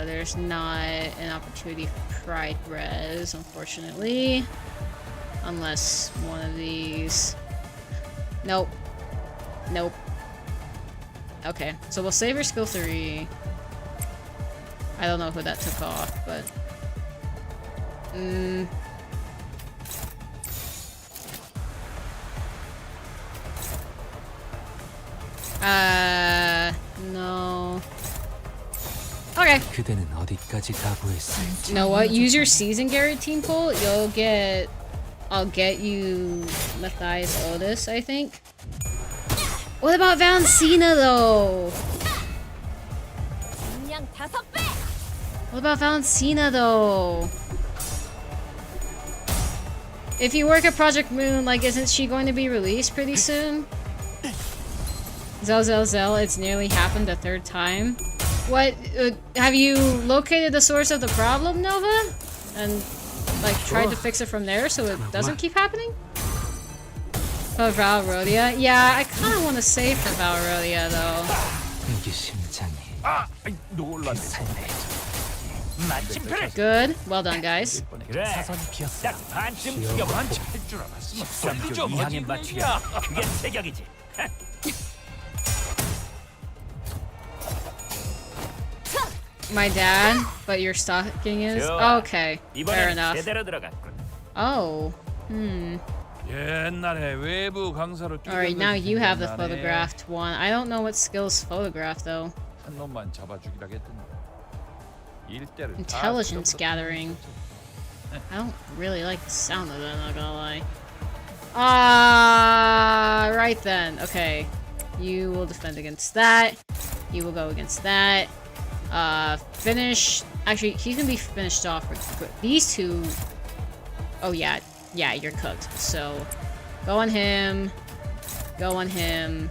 There's not an opportunity for pride res, unfortunately. Unless one of these... Nope. Nope. Okay, so we'll save her skill 3. I don't know who that took off, but... No. Okay. 그대는 어디까지 가보했을지. You know what? Use your season guarantee pool. You'll get... I'll get you Matthias Otis, I think. What about Valentina, though? 그냥 5배. What about Valentina, though? If you work at Project Moon, like, isn't she going to be released pretty soon? Zell, it's nearly happened a 3rd time. What? Have you located the source of the problem, Nova? And, like, tried to fix it from there so it doesn't keep happening? Oh, Valrodia? Yeah, I kind of want to save for Valrodia, though. 이게 심장이. 아, 놀랐네. 마침 그래. Good. Well done, guys. 그래. 사선이 비었어. 딱 반쯤 죽여봐. 할줄 알았으면 쌈 좀 이항에 맞추려. 그게 체격이지. My dad, but your stocking is? 좋아. Okay, fair 이번엔 enough. 제대로 들어갔군. Oh, 옛날에 외부 강사로 Alright, now you have the 옛날에 photographed one. I don't know what skills photograph, though. 한 놈만 잡아 죽이라 했더니 일대를 다 Intelligence 쓸어버렸어. gathering. I don't really like the sound of that, not gonna lie. Right then. Okay. You will defend against that. You will go against that. Finish. Actually, he's gonna be finished off. These two. Oh, yeah. Yeah, you're cooked. So, go on him. Go on him.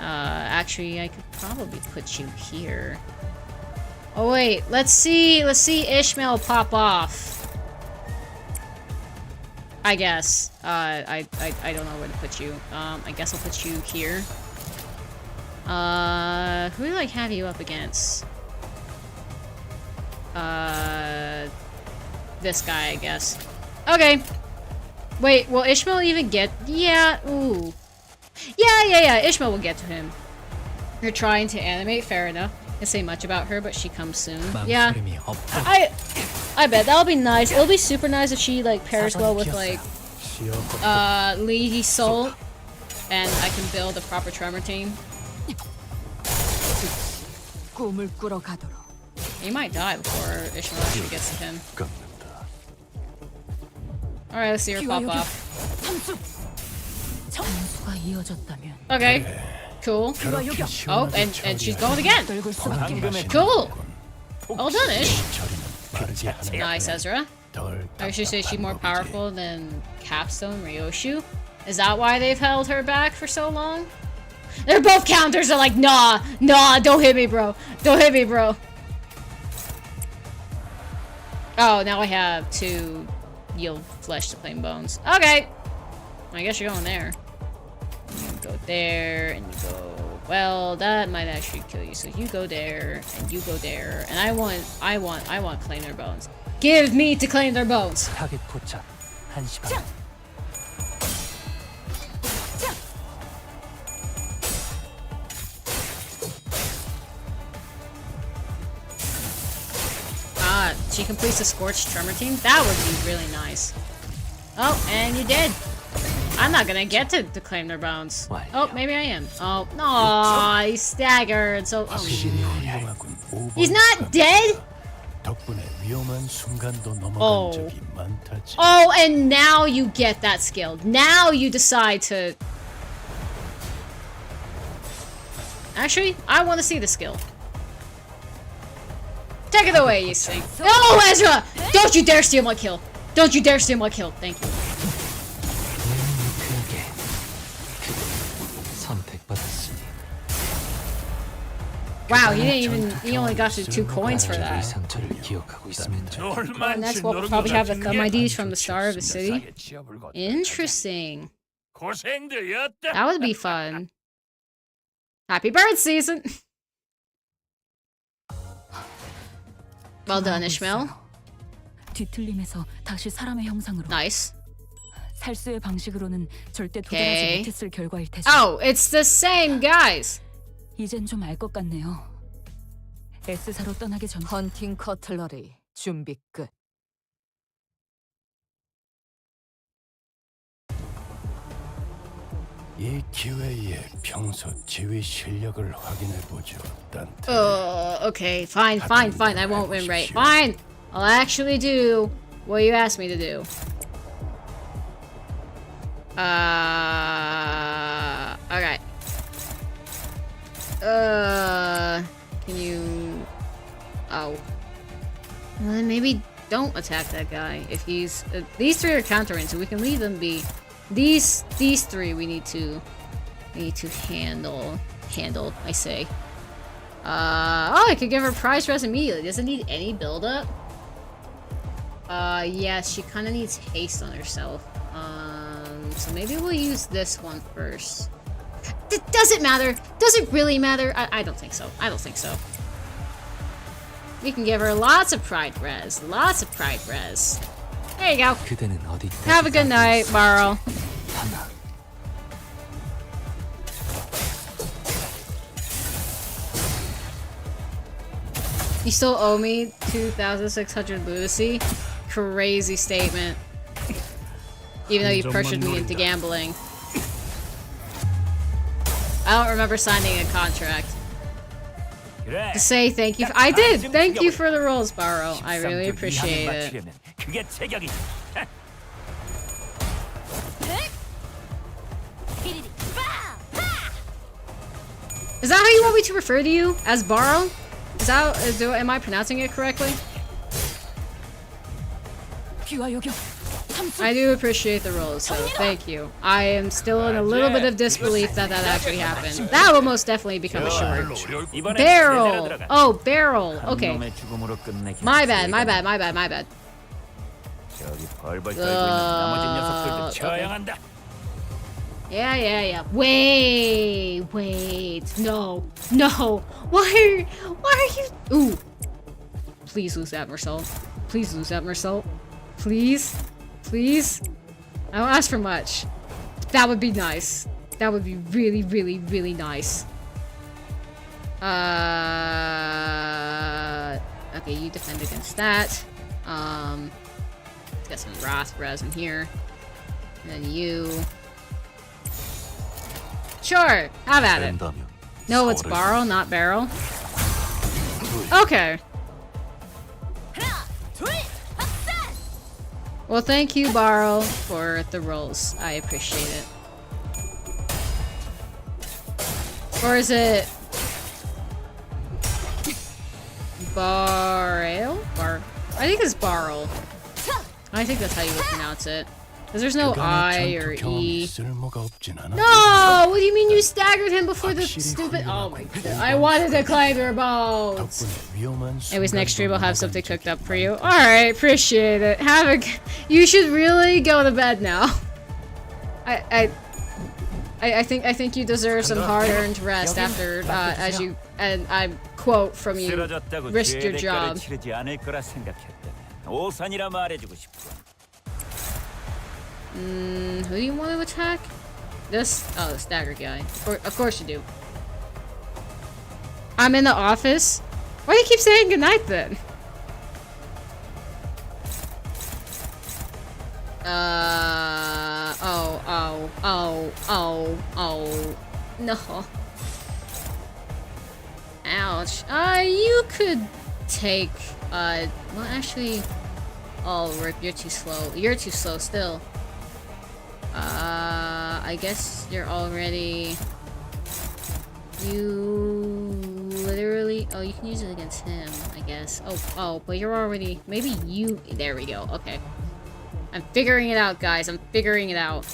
Actually, I could probably put you here. Oh, wait. Let's see Ishmael pop off. I guess. I don't know where to put you. I guess I'll put you here. Who do I have you up against? This guy, I guess. Okay. Wait, will Ishmael even get... Yeah, ooh. Yeah, Ishmael will get to him. You're trying to animate, fair enough. Can't say much about her, but she comes soon. Yeah. 망설임이 없다. I bet that'll be nice. It'll be super nice if she like pairs well with like Lee Soul, and I can build a proper Tremor team. 꿈을 꾸러 가도록. He might die before Ishmael actually gets to him. Alright, let's see her pop off. 전투가 이어졌다면 Okay, cool. Oh, and she's going again. Cool. Well done, Ish. Nice, Ezra. I should say she's more powerful than Capstone Ryoshu. Is that why they've held her back for so long? They're both counters are like, nah, don't hit me, bro. Don't hit me, bro. Oh, now I have to yield flesh to claim bones. Okay. I guess you're going there. You go there, and you go... Well, that might actually kill you. So you go there, and you go there. And I want claim their bones. Give me to claim their bones. 타겟 포착 1시 반. She completes the Scorched Tremor team? That would be really nice. Oh, and you did. I'm not gonna get to claim their bones. Oh, maybe I am. Oh, no, he's staggered. So, oh. He's not dead? Oh. Oh, and now you get that skill. Now you decide to... Actually, I want to see the skill. Take it away, you thing. No, Ezra! Don't you dare steal my kill. Don't you dare steal my kill. Thank you. Wow, he only got to 2 coins for that. Well, next we'll probably have the thumb IDs from the Star of the City. Interesting. That would be fun. Happy bird season! Well done, Ishmael. 뒤틀림에서 다시 사람의 형상으로. Nice. 살수의 방식으로는 절대 도달하지 못했을 결과일 테죠. Oh, it's the same guys. 이젠 좀 알 것 같네요. S사로 떠나기 전 헌팅 커틀러리 준비 끝. 이 기회에 평소 지휘 실력을 확인해 보죠. Okay, fine. I won't win right. Fine. I'll actually do what you asked me to do. Okay. Can you... Oh. Well, then maybe don't attack that guy. If he's... these 3 are countering, so we can leave them be. These 3 we need to handle, I say. Oh, I could give her prize res immediately. Doesn't need any build-up. Yes, she kind of needs haste on herself. So maybe we'll use this one first. Does it matter? Does it really matter? I don't think so. I don't think so. We can give her lots of pride res. Lots of pride res. There you go. Have a good night, Barrel. You still owe me 2,600 lunacy? Crazy statement. Even though you pressured me into gambling. I don't remember signing a contract. To say thank you. I did! Thank you for the rolls, Barrow. I really appreciate it. Is that how you want me to refer to you? As Barrow? Is that... am I pronouncing it correctly? I do appreciate the rolls, so thank you. I am still in a little bit of disbelief that that actually happened. That will most definitely become a short. Barrel! Oh, barrel! Okay. My bad. Yeah. Wait. No. Why are you... Ooh. Please lose that Mersault. Please. I don't ask for much. That would be nice. That would be really nice. Okay, you defend against that. Got some Wrath res in here. And then you. Sure, have at it. 된다면 No, it's 서울을 borrow, not barrel. Okay. Well, thank you, Borrow, for the rolls. I appreciate it. Or is it... Barrel? I think it's Barrel. I think that's how you would pronounce it. Because there's no I or E. 쓸모가 없진 않아. No! What do you mean you staggered him before the stupid... Oh my god. I wanted to climb their boats. 덕분에 위험한 Anyways, next stream I'll have 순간도 something 넘어간 cooked up 적이 for you. Alright, appreciate it. Have a... You should really go to bed now. I think you deserve some hard-earned rest after, as you... And I quote from you, 쓰러졌다고 risked your 죄의 job. 대가를 치르지 않을 거라 생각했다면 오산이라 말해주고 싶어. Who do you want to attack? This? Oh, the stagger guy. Of course you do. I'm in the office? Why do you keep saying goodnight then? No. Ouch. You could take, well, actually... Oh, Rip, you're too slow. You're too slow still. I guess you're already... You... Literally... Oh, you can use it against him, I guess. Oh, but you're already... Maybe you... There we go, okay. I'm figuring it out, guys. I'm figuring it out.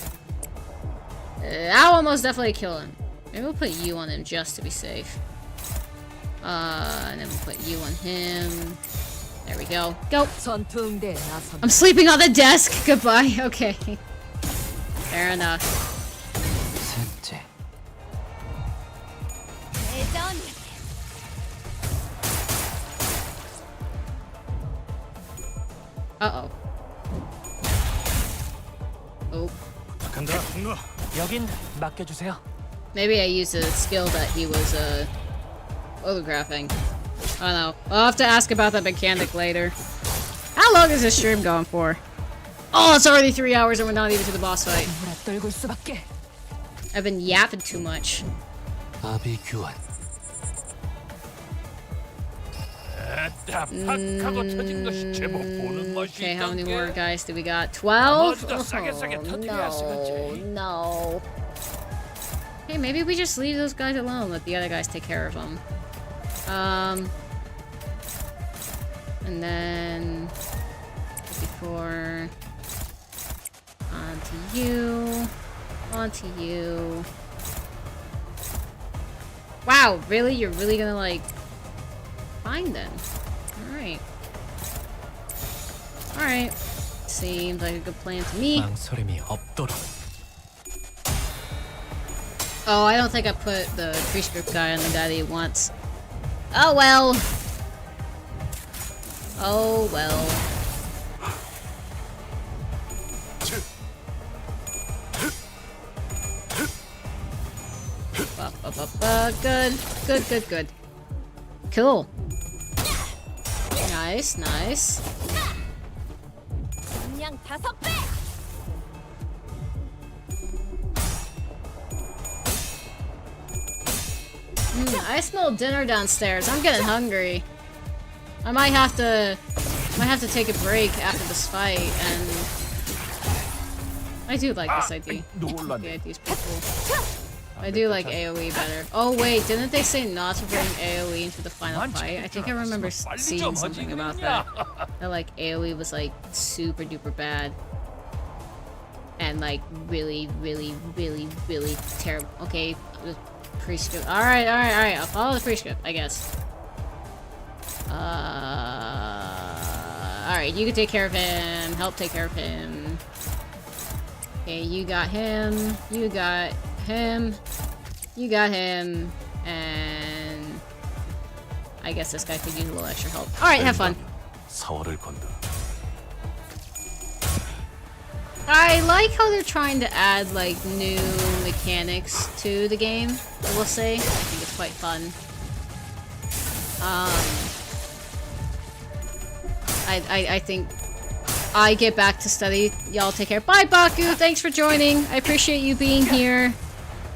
That'll almost definitely kill him. Maybe we'll put you on him just to be safe. And then we'll put you on him. There we go. Go! 전투응대에 나선 I'm sleeping on the desk! Goodbye. Okay. Fair enough. 셋째. Uh-oh. Oh. 간다, 동료. 여긴 맡겨주세요. Maybe I used a skill that he was, photographing. I don't know. I'll have to ask about that mechanic later. How long is this stream going for? Oh, it's already 3 hours and we're not even to the boss fight. 떨굴 수밖에. I've been yapping too much. 아비 교환. 팍하고 터진 것이 제법 보는 맛이 Okay, how many 있던게. more guys do we got? 12? 나머지도 싸게 터뜨려야 쓰겠지. No. Hey, maybe we just leave those guys alone. Let the other guys take care of them. And then before onto you. Wow, really? You're really gonna like find them? Alright. Alright. Seems like a good plan to me. 망설임이 없도록. Oh, I don't think I put the prescript guy on the guy that he wants. Oh well. Oh well. Good. Cool. Nice. 그냥 5배. I smell dinner downstairs. I'm getting hungry. I might have to take a break after this fight, and I do like this idea. The idea's pretty cool. I do like AoE better. Oh wait, didn't they say not to bring AoE into the final fight? I think I remember seeing something about that. That like AoE was like super duper bad. And like really terrible. Okay, the prescript. Alright, I'll follow the prescript, I guess. Alright, you can take care of him. Help take care of him. Okay, you got him. You got him. You got him. And I guess this guy could use a little extra help. Alright, have fun. 서울을 건다. I like how they're trying to add like new mechanics to the game, I will say. I think it's quite fun. I think I get back to study. Y'all take care. Bye, Baku. Thanks for joining. I appreciate you being here.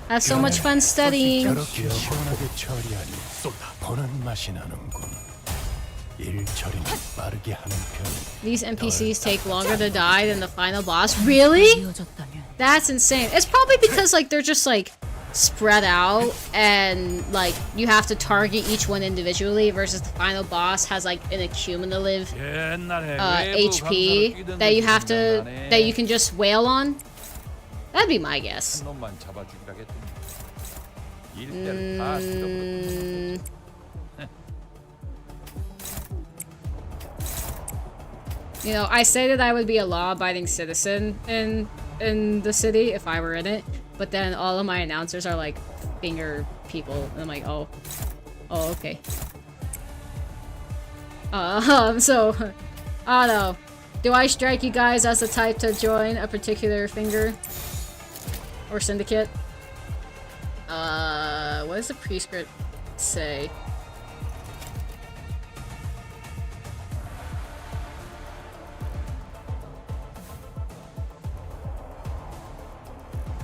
Have so much fun studying. 저렇게 시원하게 처리하니 보는 맛이 나는군. 일 처리는 빠르게 하는 편이. These NPCs take longer to die than the final boss. Really? That's insane. It's probably because like they're just like spread out and like you have to target each one individually versus the final boss has like an accumulative HP that you can just wail on. That'd be my guess. 한 놈만 잡아주기라 했더니 일대를 다 쓸어버렸네. You know, I say that I would be a law-abiding citizen in the city if I were in it, but then all of my announcers are like finger people, and I'm like, oh, okay. So, I don't know. Do I strike you guys as the type to join a particular finger or syndicate? What does the prescript say?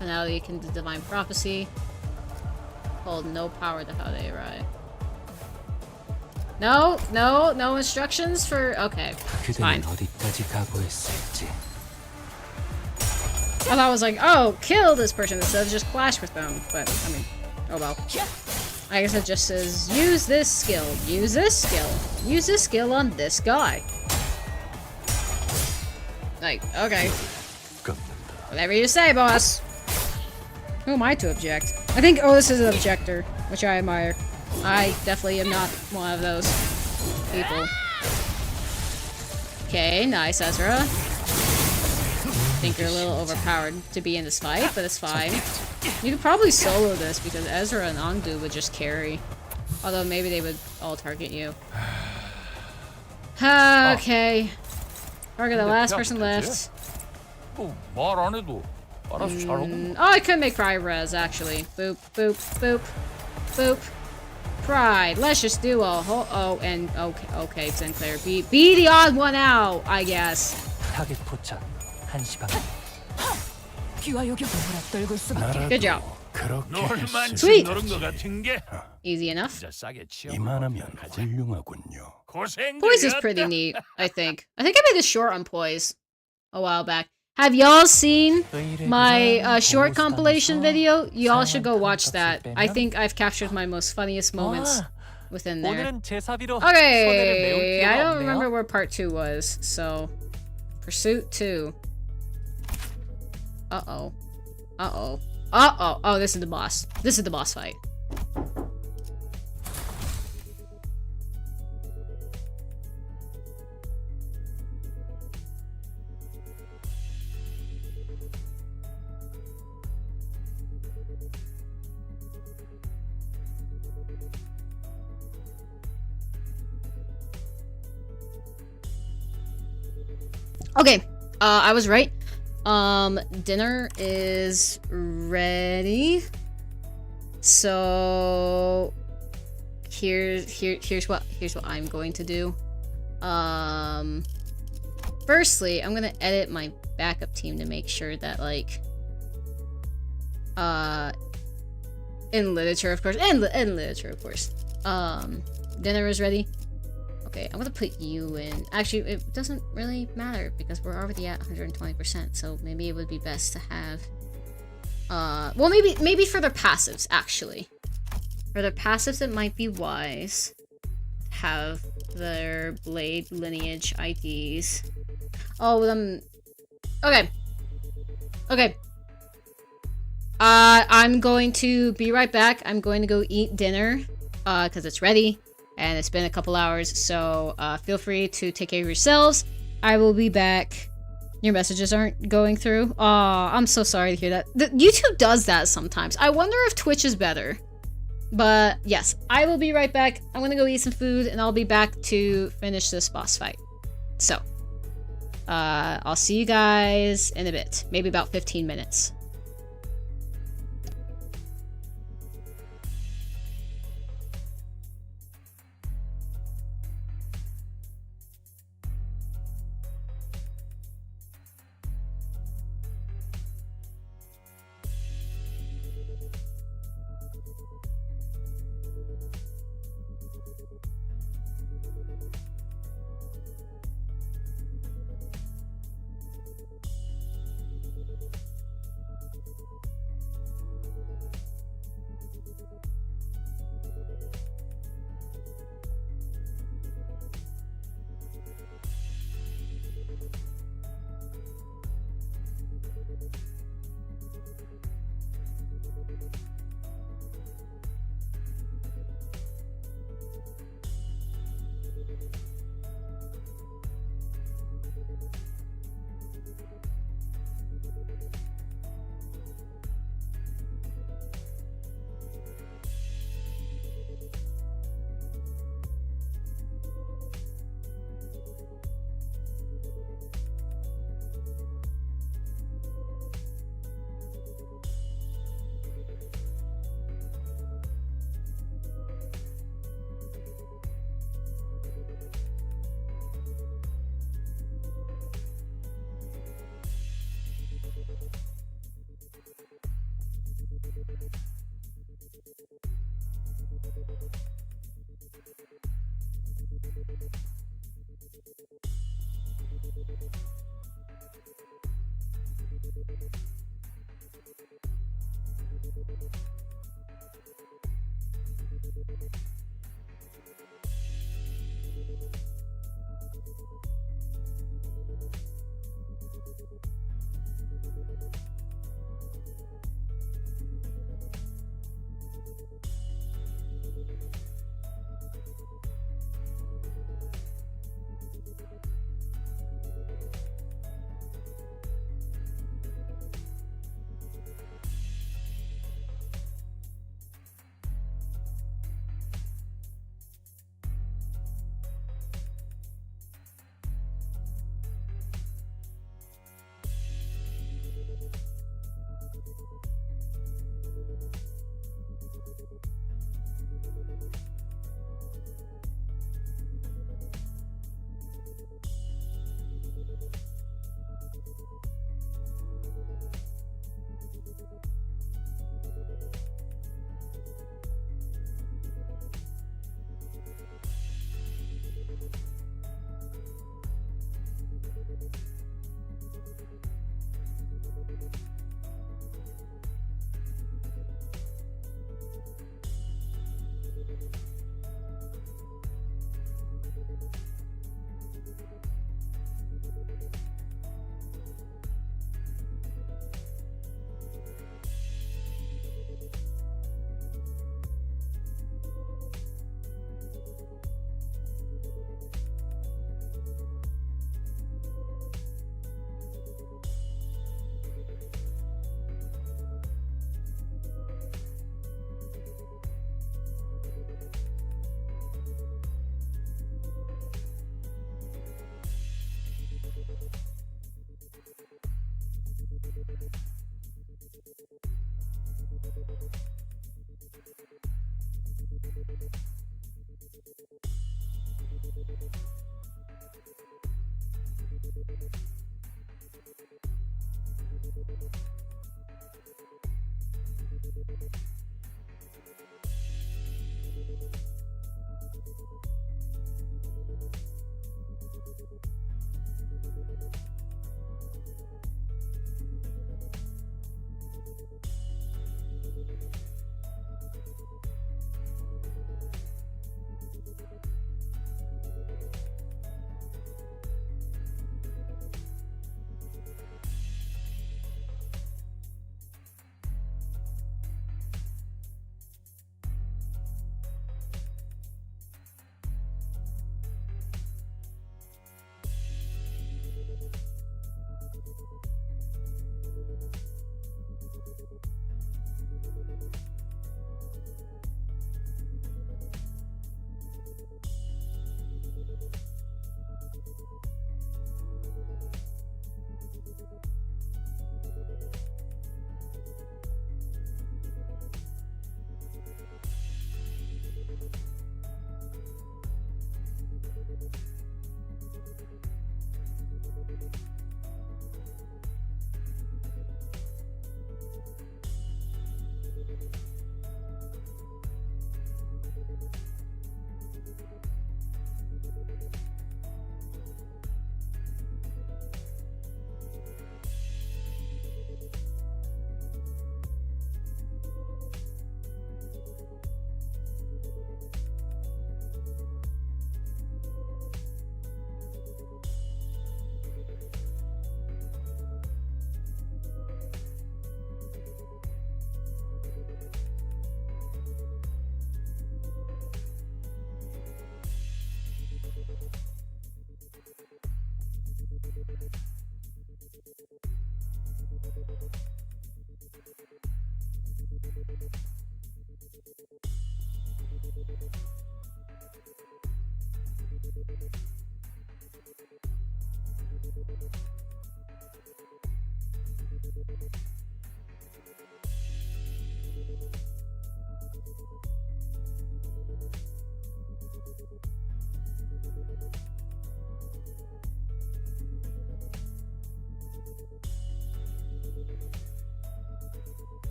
Finality akin to divine prophecy. Hold no power to how they arrive. No instructions for. Okay, fine. 어디까지 각오했을지. I thought I was like, oh, kill this person instead of just clash with them. But I mean, oh well. I guess it just says use this skill, use this skill, use this skill on this guy. Like, okay, whatever you say, boss. Who am I to object? I think, oh, this is an objector, which I admire. I definitely am not one of those people. Okay, nice, Ezra. I think you're a little overpowered to be in this fight, but it's fine. You could probably solo this because Ezra and Angdu would just carry. Although maybe they would all target you. Okay. Target the last person left. 뭐말안 해도 알아서 잘하고. Oh, I could make Pride res, actually. Boop, boop, boop, boop. Pride. Let's just do a whole. Oh, and okay, Sinclair. Be the odd one out, I guess. 타겟 포착 1시 반. Good job. 그렇게 Sweet. 너른 것 같은 게 Easy enough. 진짜 싸게 치워. 이만하면 훌륭하군요. Poise is pretty neat, I think. I think I made a short on Poise a while back. Have y'all seen my short compilation video? Y'all should go watch that. I think I've captured my most funniest moments within there. 오늘은 제 사비로 Okay, I don't remember where part 2 was, so... Pursuit 2. Uh-oh. Uh-oh. Uh-oh. Oh, this is the boss. This is the boss fight. Okay, I was right. Dinner is ready. So here's what I'm going to do. Firstly, I'm gonna edit my backup team to make sure that like in literature of course, and literature of course. Dinner is ready. Okay, I'm gonna put you in. Actually, it doesn't really matter because we're already at 120%, so maybe it would be best to have... well, maybe for their passives, actually. For their passives, it might be wise to have their blade lineage IDs. Oh, okay. Okay. I'm going to be right back. I'm going to go eat dinner, because it's ready. And it's been a couple hours, so feel free to take care of yourselves. I will be back. Your messages aren't going through. Aw, I'm so sorry to hear that. YouTube does that sometimes. I wonder if Twitch is better. But yes, I will be right back. I'm gonna go eat some food, and I'll be back to finish this boss fight. So, I'll see you guys in a bit. Maybe about 15 minutes.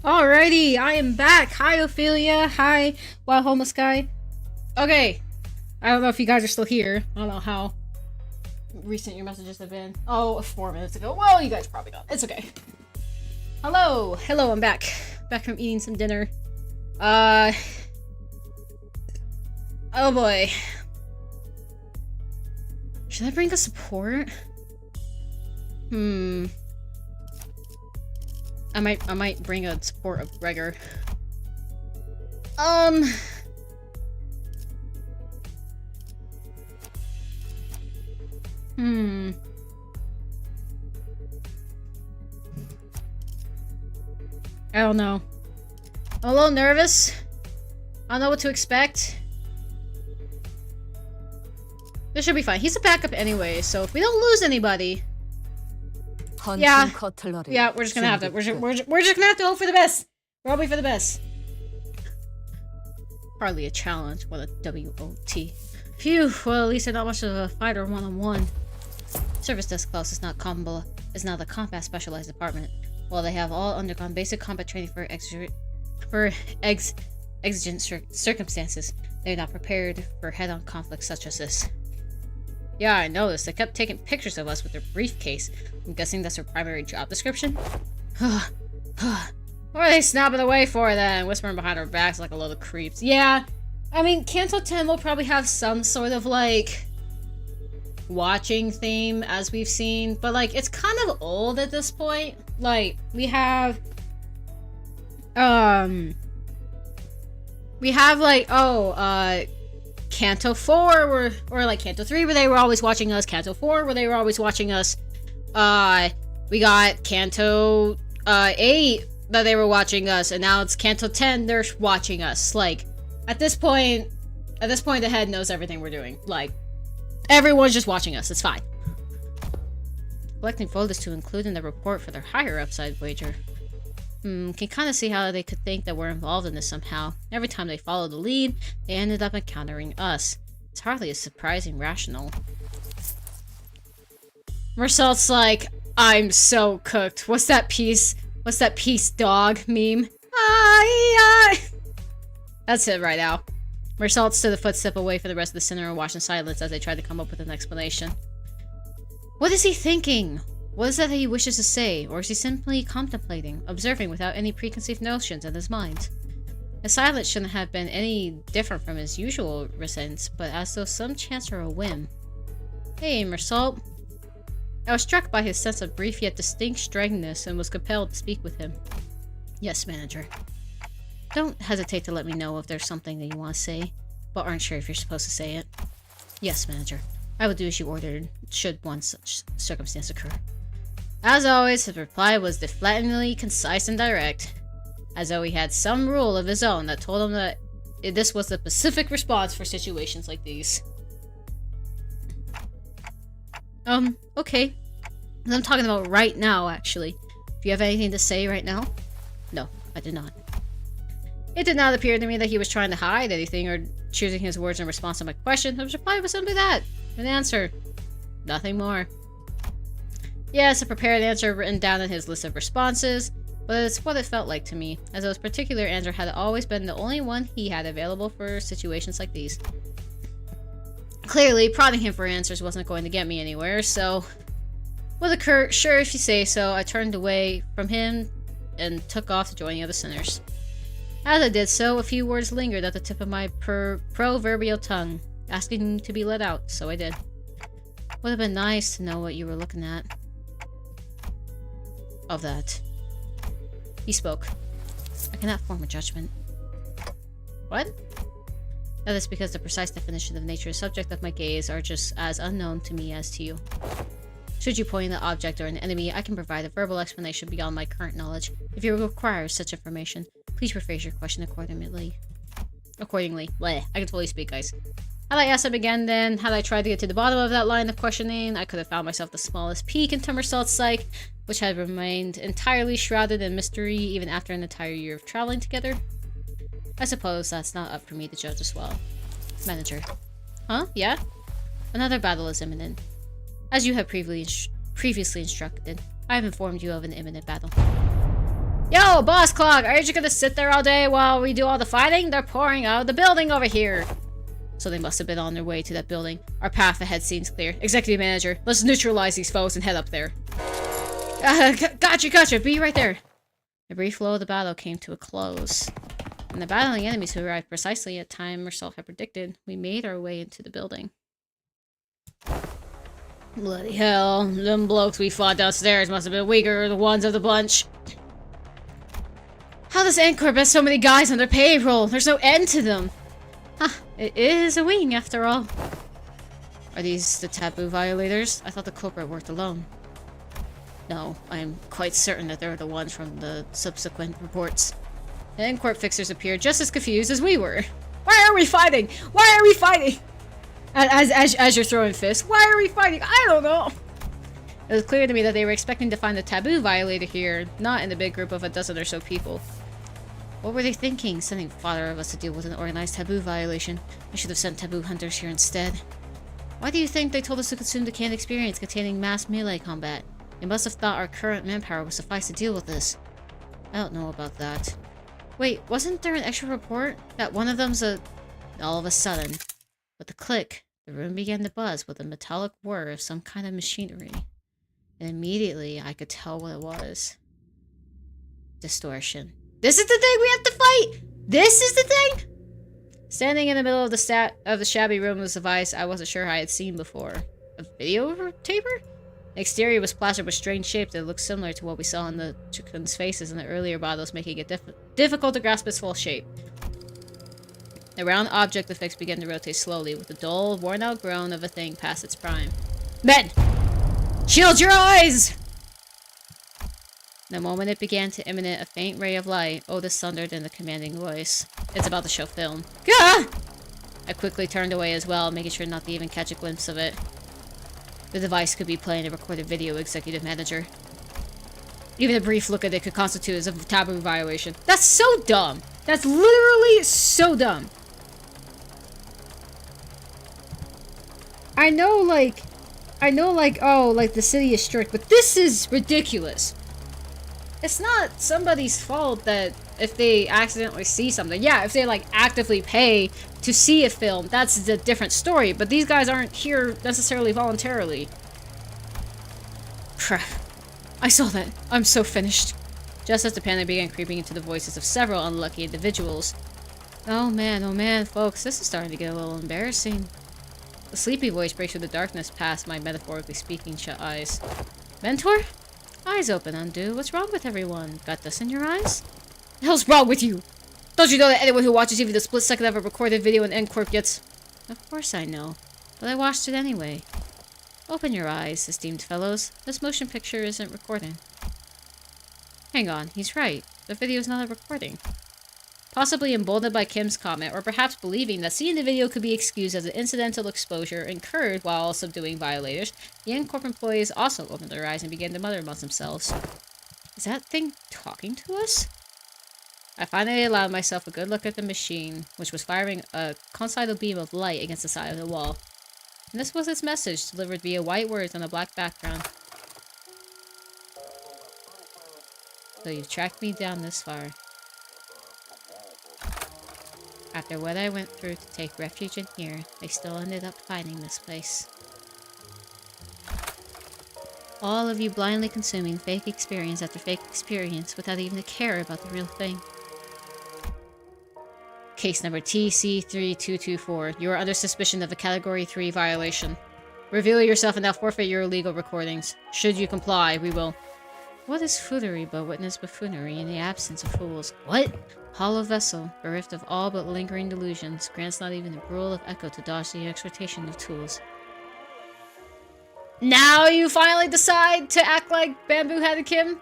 Alrighty, I am back. Hi, Ophelia. Hi, Wild Homeless Guy. Okay, I don't know if you guys are still here. I don't know how recent your messages have been. Oh, 4 minutes ago. Well, you guys probably not. It's okay. Hello. Hello, I'm back. Back from eating some dinner. Oh boy. Should I bring a support? I might bring a support of Gregor. I don't know. I'm a little nervous. I don't know what to expect. This should be fine. He's a backup anyway, so if we don't lose anybody... Yeah, we're just gonna have to. We're just gonna have to hope for the best. We're hoping for the best. Hardly a challenge. What a WOT. Phew. Well, at least I'm not much of a fighter one-on-one. Service desk class is not combo. Is now the combat specialized department. While they have all undergone basic combat training for exigent circumstances, they're not prepared for head-on conflicts such as this. Yeah, I noticed. They kept taking pictures of us with their briefcase. I'm guessing that's their primary job description? What are they snapping away for then? Whispering behind our backs like a load of creeps. Yeah, I mean, Kanto 10 will probably have some sort of, like, watching theme, as we've seen. But, like, it's kind of old at this point. Like, we have, like, Kanto 4, or like Kanto 3 where they were always watching us, Kanto 4 where they were always watching us, we got Kanto 8 that they were watching us, and now it's Kanto 10, they're watching us. Like, at this point the head knows everything we're doing. Like, everyone's just watching us, it's fine. Collecting folders to include in the report for their higher upside wager. Can kind of see how they could think that we're involved in this somehow. Every time they followed the lead, they ended up encountering us. It's hardly a surprising rationale. Mersault's like, I'm so cooked. What's that piece dog meme? That's it right now. Mersault stood a footstep away from the rest of the center and watched in silence as they tried to come up with an explanation. What is he thinking? What is that he wishes to say, or is he simply contemplating, observing without any preconceived notions in his mind? His silence shouldn't have been any different from his usual resentment, but as though some chance or a whim. Hey, Mersault. I was struck by his sense of brief yet distinct strangeness and was compelled to speak with him. Yes, manager. Don't hesitate to let me know if there's something that you want to say, but aren't sure if you're supposed to say it. Yes, manager. I will do as you ordered, should one such circumstance occur. As always, his reply was deflatingly concise and direct, as though he had some rule of his own that told him that this was the specific response for situations like these. Okay. I'm talking about right now, actually. Do you have anything to say right now? No, I did not. It did not appear to me that he was trying to hide anything or choosing his words in response to my question. His reply was simply that. An answer. Nothing more. Yes, a prepared answer written down in his list of responses, but it's what it felt like to me, as though his particular answer had always been the only one he had available for situations like these. Clearly, prodding him for answers wasn't going to get me anywhere, so... With a curt, sure if you say so, I turned away from him and took off to join the other sinners. As I did so, a few words lingered at the tip of my proverbial tongue, asking to be let out, so I did. Would have been nice to know what you were looking at. Of that. He spoke. I cannot form a judgment. What? That is because the precise definition of nature and subject of my gaze are just as unknown to me as to you. Should you point an object or an enemy, I can provide a verbal explanation beyond my current knowledge. If you require such information, please rephrase your question accordingly. Bleh, I can totally speak, guys. Had I asked him again then, had I tried to get to the bottom of that line of questioning, I could have found myself the smallest peak in Mersault's psyche, which had remained entirely shrouded in mystery even after an entire year of traveling together. I suppose that's not up for me to judge as well. Manager. Huh? Yeah? Another battle is imminent. As you have previously instructed, I have informed you of an imminent battle. Yo, boss clock, are you just gonna sit there all day while we do all the fighting? They're pouring out of the building over here. So they must have been on their way to that building. Our path ahead seems clear. Executive manager, let's neutralize these foes and head up there. Gotcha. Be right there. The brief flow of the battle came to a close. And the battling enemies who arrived precisely at time herself had predicted, we made our way into the building. Bloody hell, them blokes we fought downstairs must have been weaker, the ones of the bunch. How does N-Corp have so many guys on their payroll? There's no end to them. Huh, it is a wing after all. Are these the taboo violators? I thought the culprit worked alone. No, I am quite certain that they're the ones from the subsequent reports. The N-Corp fixers appeared just as confused as we were. Why are we fighting? Why are we fighting? As you're throwing fists, why are we fighting? I don't know. It was clear to me that they were expecting to find the taboo violator here, not in the big group of a dozen or so people. What were they thinking, sending father of us to deal with an organized taboo violation? I should have sent taboo hunters here instead. Why do you think they told us to consume the canned experience containing mass melee combat? They must have thought our current manpower would suffice to deal with this. I don't know about that. Wait, wasn't there an extra report that one of them's a... All of a sudden, with a click, the room began to buzz with a metallic whir of some kind of machinery. And immediately, I could tell what it was. Distortion. This is the thing we have to fight! This is the thing?! Standing in the middle of the shabby room was a device I wasn't sure I had seen before. A video taper? The exterior was plastered with strange shapes that looked similar to what we saw in the chicken's faces in the earlier bottles, making it difficult to grasp its full shape. The round object effects began to rotate slowly, with a dull, worn-out groan of a thing past its prime. Men! Shield your eyes! The moment it began to emanate a faint ray of light, Otis thundered in a commanding voice. It's about to show film. Gah! I quickly turned away as well, making sure not to even catch a glimpse of it. The device could be playing a recorded video, executive manager. Even a brief look at it could constitute as a taboo violation. That's so dumb! That's literally so dumb! I know, like, oh, like, the city is strict, but this is ridiculous. It's not somebody's fault that if they accidentally see something. Yeah, if they, like, actively pay to see a film, that's a different story, but these guys aren't here necessarily voluntarily. I saw that. I'm so finished. Just as the panic began creeping into the voices of several unlucky individuals. Oh man, folks, this is starting to get a little embarrassing. A sleepy voice breaks through the darkness past my metaphorically speaking shut eyes. Mentor? Eyes open, Undo. What's wrong with everyone? Got dust in your eyes? The hell's wrong with you? Don't you know that anyone who watches even the split second of a recorded video in N-Corp gets... Of course I know, but I watched it anyway. Open your eyes, esteemed fellows. This motion picture isn't recording. Hang on, he's right. The video is not a recording. Possibly emboldened by Kim's comment, or perhaps believing that seeing the video could be excused as an incidental exposure incurred while subduing violators, the N-Corp employees also opened their eyes and began to mutter amongst themselves. Is that thing talking to us? I finally allowed myself a good look at the machine, which was firing a concidal beam of light against the side of the wall. And this was its message, delivered via white words on a black background. So you've tracked me down this far. After what I went through to take refuge in here, they still ended up finding this place. All of you blindly consuming fake experience after fake experience without even a care about the real thing. Case number TC3224. You are under suspicion of a Category 3 violation. Reveal yourself and now forfeit your illegal recordings. Should you comply, we will... What is foolery but witness buffoonery in the absence of fools? What? Hollow vessel, bereft of all but lingering delusions, grants not even a rule of echo to dodge the exhortation of tools. Now you finally decide to act like Bamboo-Headed Kim?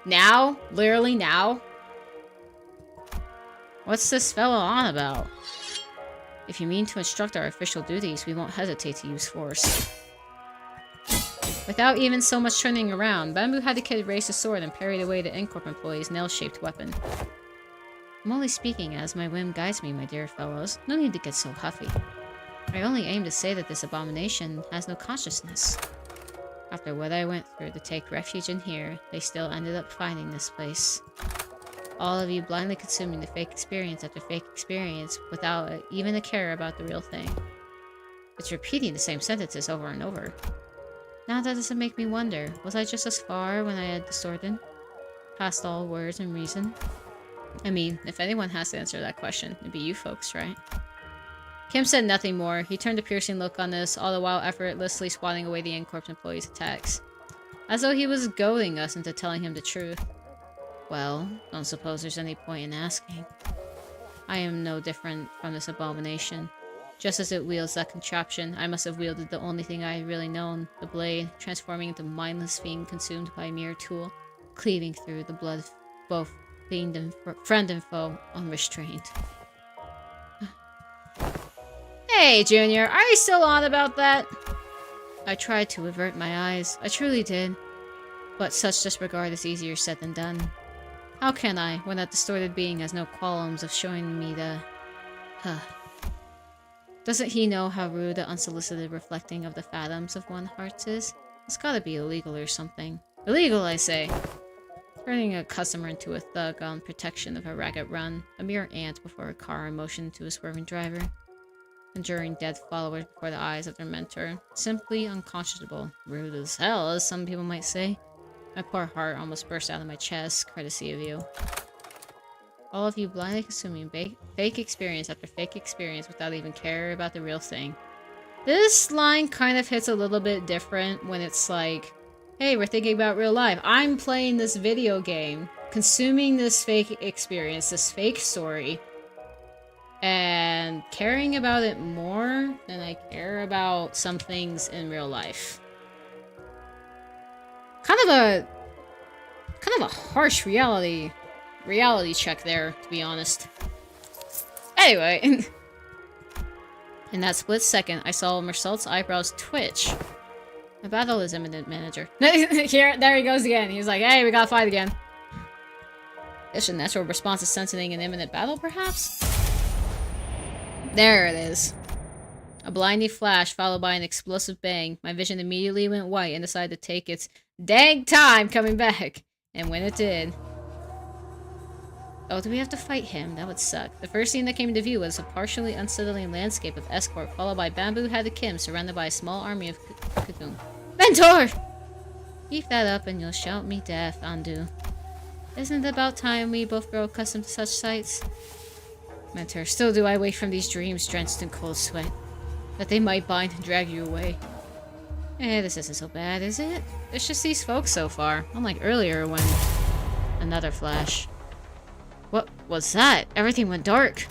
Now? Literally now? What's this fellow on about? If you mean to instruct our official duties, we won't hesitate to use force. Without even so much turning around, Bamboo-Headed Kid raised his sword and parried away the N-Corp employee's nail-shaped weapon. I'm only speaking as my whim guides me, my dear fellows. No need to get so huffy. I only aim to say that this abomination has no consciousness. After what I went through to take refuge in here, they still ended up finding this place. All of you blindly consuming the fake experience after fake experience without even a care about the real thing. It's repeating the same sentences over and over. Now that doesn't make me wonder, was I just as far when I had distorted? Past all words and reason? I mean, if anyone has to answer that question, it'd be you folks, right? Kim said nothing more. He turned a piercing look on us, all the while effortlessly swatting away the Incorp's employees' attacks. As though he was goading us into telling him the truth. Well, don't suppose there's any point in asking. I am no different from this abomination. Just as it wields that contraption, I must have wielded the only thing I had really known, the blade, transforming into a mindless fiend consumed by a mere tool, cleaving through the blood of both fiend and friend and foe, unrestrained. Hey, Junior, are you still on about that? I tried to avert my eyes. I truly did. But such disregard is easier said than done. How can I, when that distorted being has no qualms of showing me the... Doesn't he know how rude the unsolicited reflecting of the phantoms of one's hearts is? It's gotta be illegal or something. Illegal, I say! Turning a customer into a thug on protection of a ragged run, a mere ant before a car in motion to a swerving driver. Enduring dead followers before the eyes of their mentor. Simply unconscionable. Rude as hell, as some people might say. My poor heart almost burst out of my chest, courtesy of you. All of you blindly consuming fake experience after fake experience without even care about the real thing. This line kind of hits a little bit different when it's like, hey, we're thinking about real life. I'm playing this video game, consuming this fake experience, this fake story, and caring about it more than I care about some things in real life. Kind of a harsh reality check there, to be honest. Anyway, in that split second, I saw Mersault's eyebrows twitch. My battle is imminent, manager. Here, there he goes again. He's like, hey, we gotta fight again. It's a natural response to sensing an imminent battle, perhaps? There it is. A blinding flash followed by an explosive bang. My vision immediately went white and decided to take its dang time coming back. And when it did... Oh, do we have to fight him? That would suck. The first thing that came into view was a partially unsettling landscape of escort, followed by bamboo-headed Kim surrounded by a small army of cocoon. Mentor! Keep that up and you'll shout me death, Andu. Isn't it about time we both grow accustomed to such sights? Mentor, still do I wake from these dreams drenched in cold sweat, that they might bind and drag you away. This isn't so bad, is it? It's just these folks so far, unlike earlier when... Another flash. What was that? Everything went dark.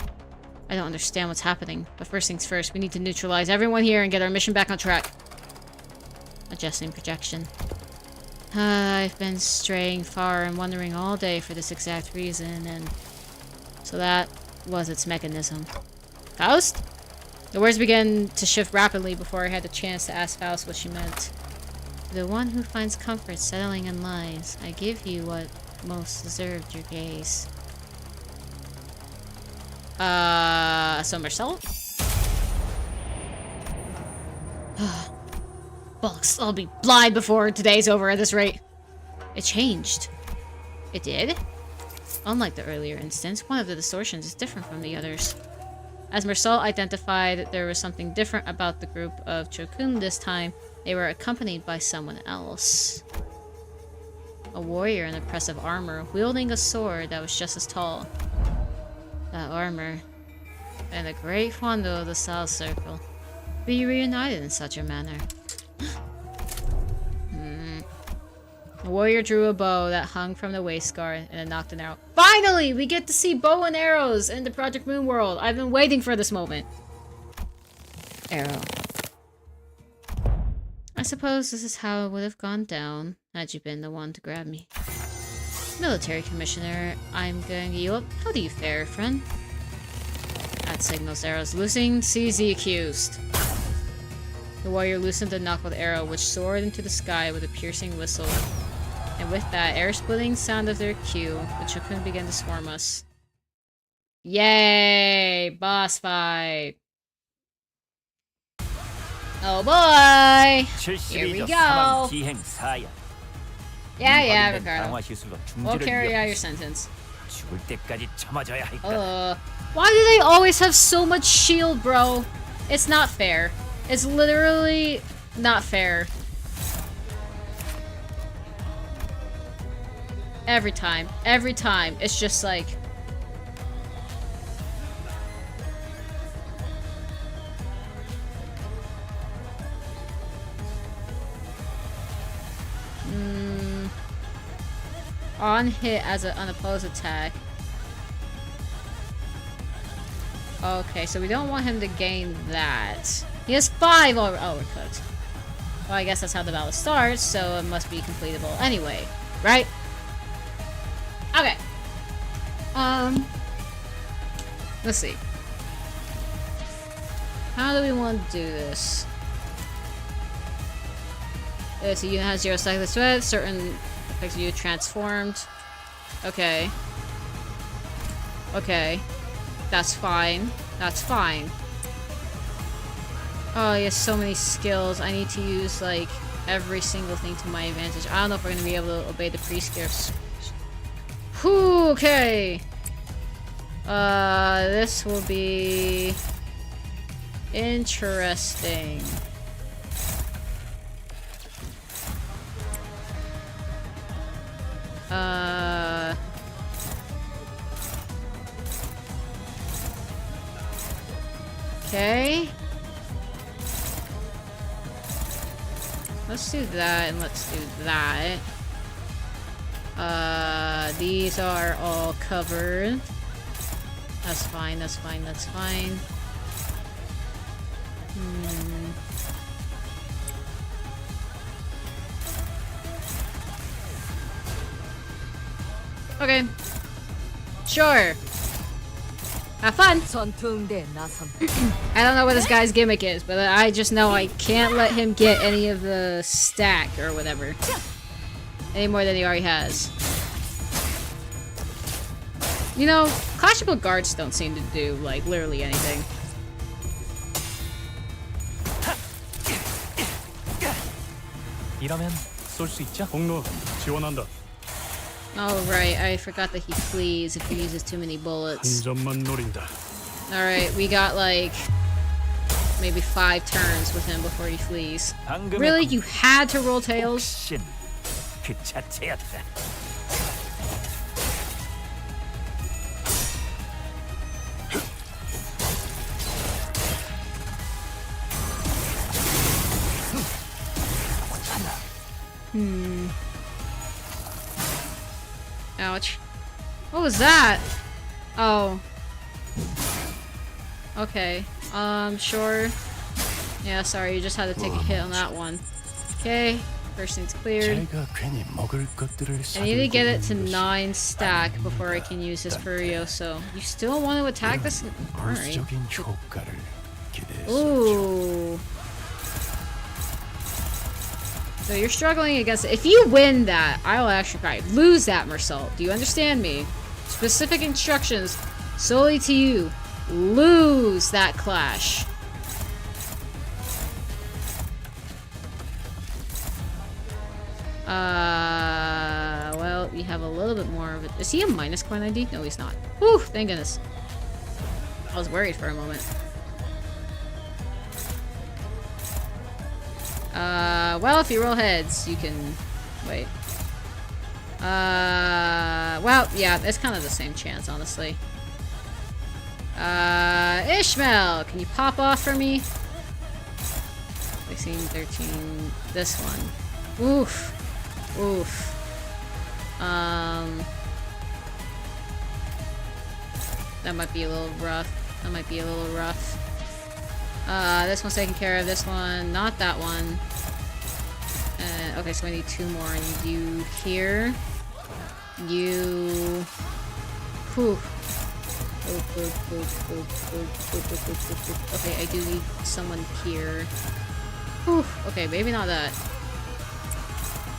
I don't understand what's happening, but first things first, we need to neutralize everyone here and get our mission back on track. Adjusting projection. I've been straying far and wandering all day for this exact reason, and... So that was its mechanism. Faust? The words began to shift rapidly before I had the chance to ask Faust what she meant. The one who finds comfort settling in lies, I give you what most deserved your gaze. Somersault? Bollocks, I'll be blind before today's over at this rate. It changed. It did? Unlike the earlier instance, one of the distortions is different from the others. As Mersault identified that there was something different about the group of Chokun this time, they were accompanied by someone else. A warrior in oppressive armor, wielding a sword that was just as tall. That armor, and the great Fondo of the South Circle, be reunited in such a manner. The warrior drew a bow that hung from the waistguard and it knocked an arrow. Finally! We get to see bow and arrows in the Project Moon world! I've been waiting for this moment. Arrow. I suppose this is how it would have gone down had you been the one to grab me. Military Commissioner, I'm going you up. How do you fare, friend? That signals arrows loosing. Seize the accused. The warrior loosened the knuckled arrow, which soared into the sky with a piercing whistle. And with that air-splitting sound of their cue, the Chokun began to swarm us. Yay! Boss fight! Oh boy! Here we go! Yeah, Ricardo. We'll carry out your sentence. 죽을 때까지 참아줘야 할까? Why do they always have so much shield, bro? It's not fair. It's literally not fair. Every time. It's just like... On hit as an unopposed attack. Okay, so we don't want him to gain that. He has 5 over. Oh, we're cooked. Well, I guess that's how the battle starts, so it must be completable anyway, right? Okay. Let's see. How do we want to do this? So unit has 0 cyclic sweat, certain effects you transformed. Okay. Okay. That's fine. That's fine. Oh, he has so many skills. I need to use, like, every single thing to my advantage. I don't know if we're gonna be able to obey the pre-skips. Whew, okay. This will be... interesting. Okay. Let's do that and let's do that. These are all covered. That's fine, that's fine, that's fine. Okay. Sure. Have fun. 전투응대에 나선. I don't know what this guy's gimmick is, but I just know I can't let him get any of the stack or whatever. Any more than he already has. You know, classical guards don't seem to do, like, literally anything. 이러면 쏠 수 있죠? 공로 지원한다. Oh, right. I forgot that he flees if he uses too many bullets. 한 점만 노린다. Alright, we got, like, maybe 5 turns with him before he flees. 방금의 Really? You had to roll tails? 신, 그 자체였다. Ouch. What was that? Oh. Okay. Sure. Yeah, sorry, you just had to take a hit on that one. Okay. First thing's cleared. 제가 괜히 먹을 것들을 I need to get it to 사들고 있는 9 stack before I can use this Furioso. You still want to attack this? Alright. 부수적인 효과를 기대했었죠. Ooh. So you're struggling against it. If you win that, I will actually probably lose that Mersault. Do you understand me? Specific instructions solely to you. Lose that clash. Well, you have a little bit more of it. Is he a minus coin ID? No, he's not. Whew, thank goodness. I was worried for a moment. Well, if you roll heads, you can... Wait. Well, yeah, it's kind of the same chance, honestly. Ishmael, can you pop off for me? 16, 13, this one. Oof. Oof. That might be a little rough. That might be a little rough. This one's taken care of. This one, not that one. Okay, so we need 2 more. You here. You. Whew. Okay, I do need someone here. Whew. Okay, maybe not that.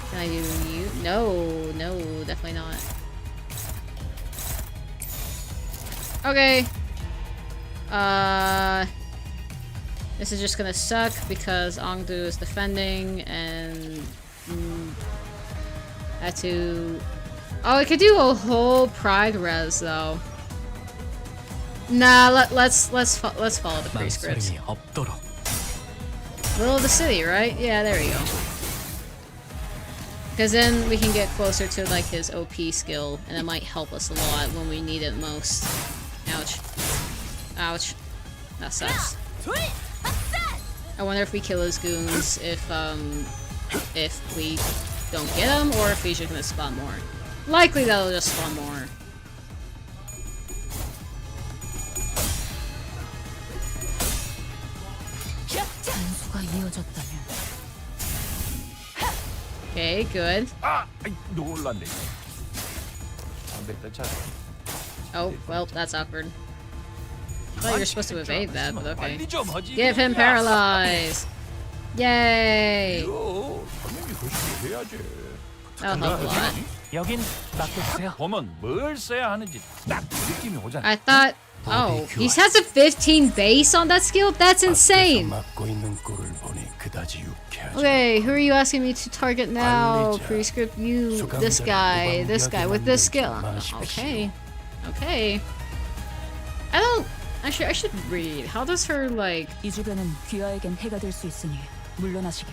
Can I do you? No, no, definitely not. Okay. This is just gonna suck because Ongdu is defending and had to Oh, I could do a whole pride res though. Nah, let's follow the prescripts. 망설임이 없도록. Middle of the city, right? Yeah, there we go. Because then we can get closer to like his OP skill, and it might help us a lot when we need it most. Ouch. Ouch. That sucks. I wonder if we kill his goons if we don't get him, or if he's just gonna spawn more. Likely that'll just spawn more. 단수가 이어졌다면 Okay, good. 아, 아이, 놀랐네. 담배 떼차. Oh, well, that's awkward. I thought you were supposed to evade that, but okay. 빨리 좀 하지. Give him paralyze! Yay! 요, 당연히 그렇게 해야지. That'll help a lot. 여긴 맡겨주세요. 보면 뭘 써야 하는지 딱 느낌이 오잖아. I thought... Oh, he has a 15 base on that skill? That's insane! 막고 있는 꼴을 보니 그다지 유쾌하지. Okay, who are you asking me to target now? Prescript you, this guy with this skill. Okay. Okay. I don't... Actually, I should read. How does her, like... 이 주변은 귀하에겐 해가 될 수 있으니 물러나시게.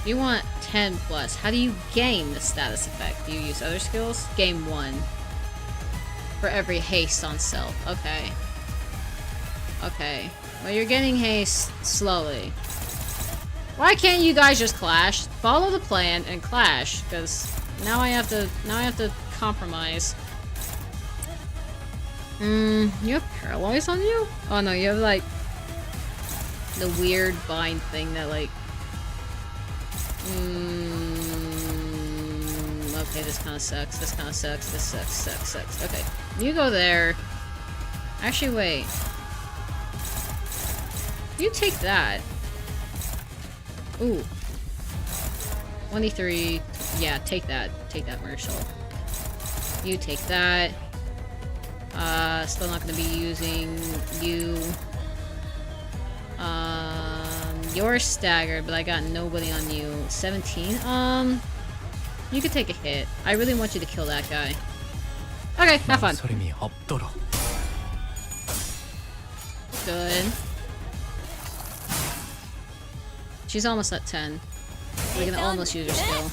You want 10 plus. How do you gain the status effect? Do you use other skills? Gain 1. For every haste on self. Okay. Okay. Well, you're getting haste slowly. Why can't you guys just clash? Follow the plan and clash, because now I have to compromise. You have paralyze on you? Oh no, you have like the weird bind thing that like okay, this kinda sucks. This kinda sucks. This sucks. Okay. You go there. Actually wait. You take that. Ooh. 23. Yeah, take that. Take that, Marshall. You take that. Still not gonna be using you. You're staggered, but I got nobody on you. 17? You could take a hit. I really want you to kill that guy. Okay, have fun. 망설임이 없도록. Good. She's almost at 10. We can almost use her skill.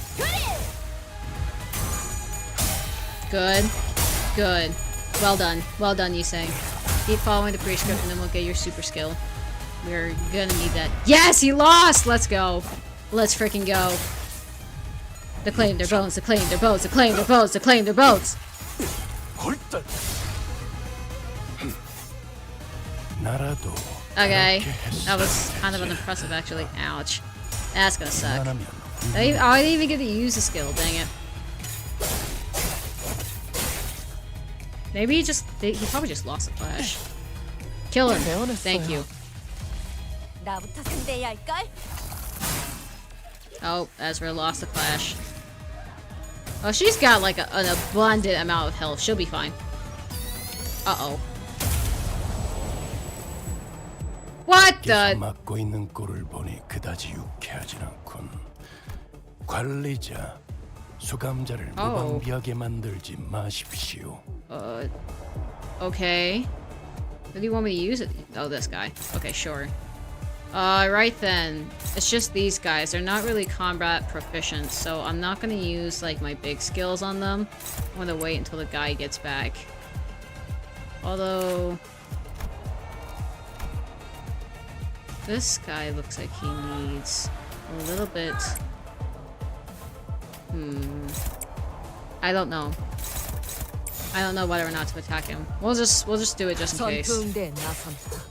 Good. Good. Well done. Well done, Yusei. Keep following the prescript and then we'll get your super skill. We're gonna need that. Yes, he lost! Let's go. Let's freaking go. To claim their bones, to claim their bones, to claim their bones, to claim their bones! 나라도 Okay. 그렇게 했어. That was kind of unimpressive, actually. Ouch. That's gonna suck. 그만하면 I didn't even get to use the skill, dang it. Maybe he probably just lost the flash. Kill him. Thank you. 나부터 상대해야 할걸? Oh, Ezra lost the flash. Oh, she's got like an abundant amount of health. She'll be fine. Uh-oh. What the? 막고 있는 꼴을 보니 그다지 유쾌하진 않군. 관리자, 수감자를 무방비하게 만들지 마십시오. Okay. Who do you want me to use it? Oh, this guy. Okay, sure. Right then. It's just these guys. They're not really combat proficient, so I'm not gonna use, like, my big skills on them. I'm gonna wait until the guy gets back. Although... this guy looks like he needs a little bit... I don't know. I don't know whether or not to attack him. We'll just do it just in case. 전투응대에 나선다.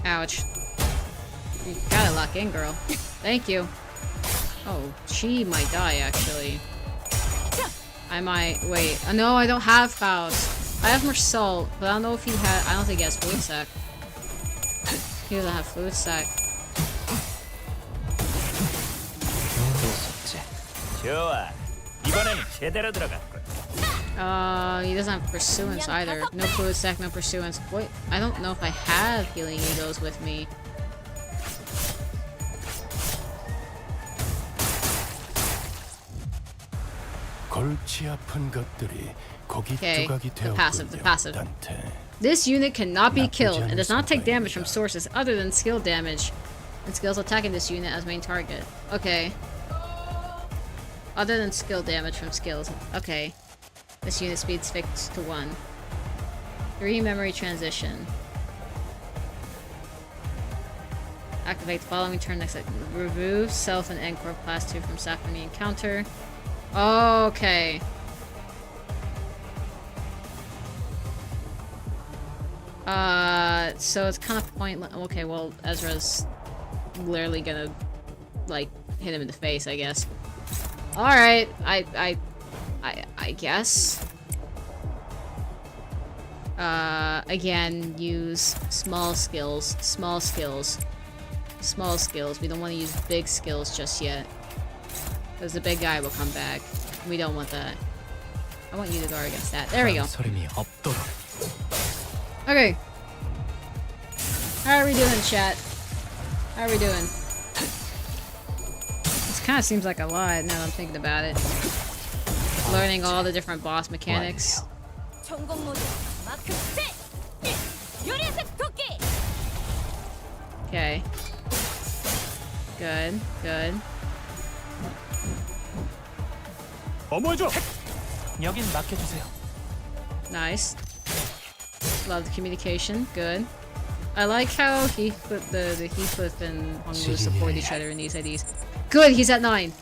Ouch. You gotta lock in, girl. Thank you. Oh, she might die, actually. I might... wait. No, I don't have Faust. I have Mersault, but I don't know if he had... I don't think he has Fluid Sac. He doesn't have Fluid Sac. 좋아. 이번에는 제대로 들어갔군. He doesn't have Pursuance either. No Fluid Sac, no Pursuance. Wait, I don't know if I have Healing Egos with me. 골치 아픈 것들이 고기 Okay, 조각이 the passive, the 되었군요. passive. 단테. This unit cannot be killed and does not take damage from 상황입니다. sources other than skill damage. And skills attacking this unit as main target. Okay. Other than skill damage from skills. Okay. This unit speed's fixed to 1. 3 memory transition. Activate the following turn next. Remove self and Encore class 2 from sack any encounter. Okay. So it's kind of pointless. Okay, well, Ezra's literally gonna, like, hit him in the face, I guess. Alright, I guess. Again, use small skills. Small skills. Small skills. We don't want to use big skills just yet. Because the big guy will come back. We don't want that. I want you to guard against that. There we go. 망설임이 없도록. Okay. How are we doing, chat? How are we doing? This kind of seems like a lot now that I'm thinking about it. Learning all the different boss mechanics. Okay. Good, good. 어머해줘. 여긴 맡겨주세요. Nice. Love the communication. Good. I like how Heathcliff, the Heathcliff and Hongwu support each other in these IDs. Good, he's at 9.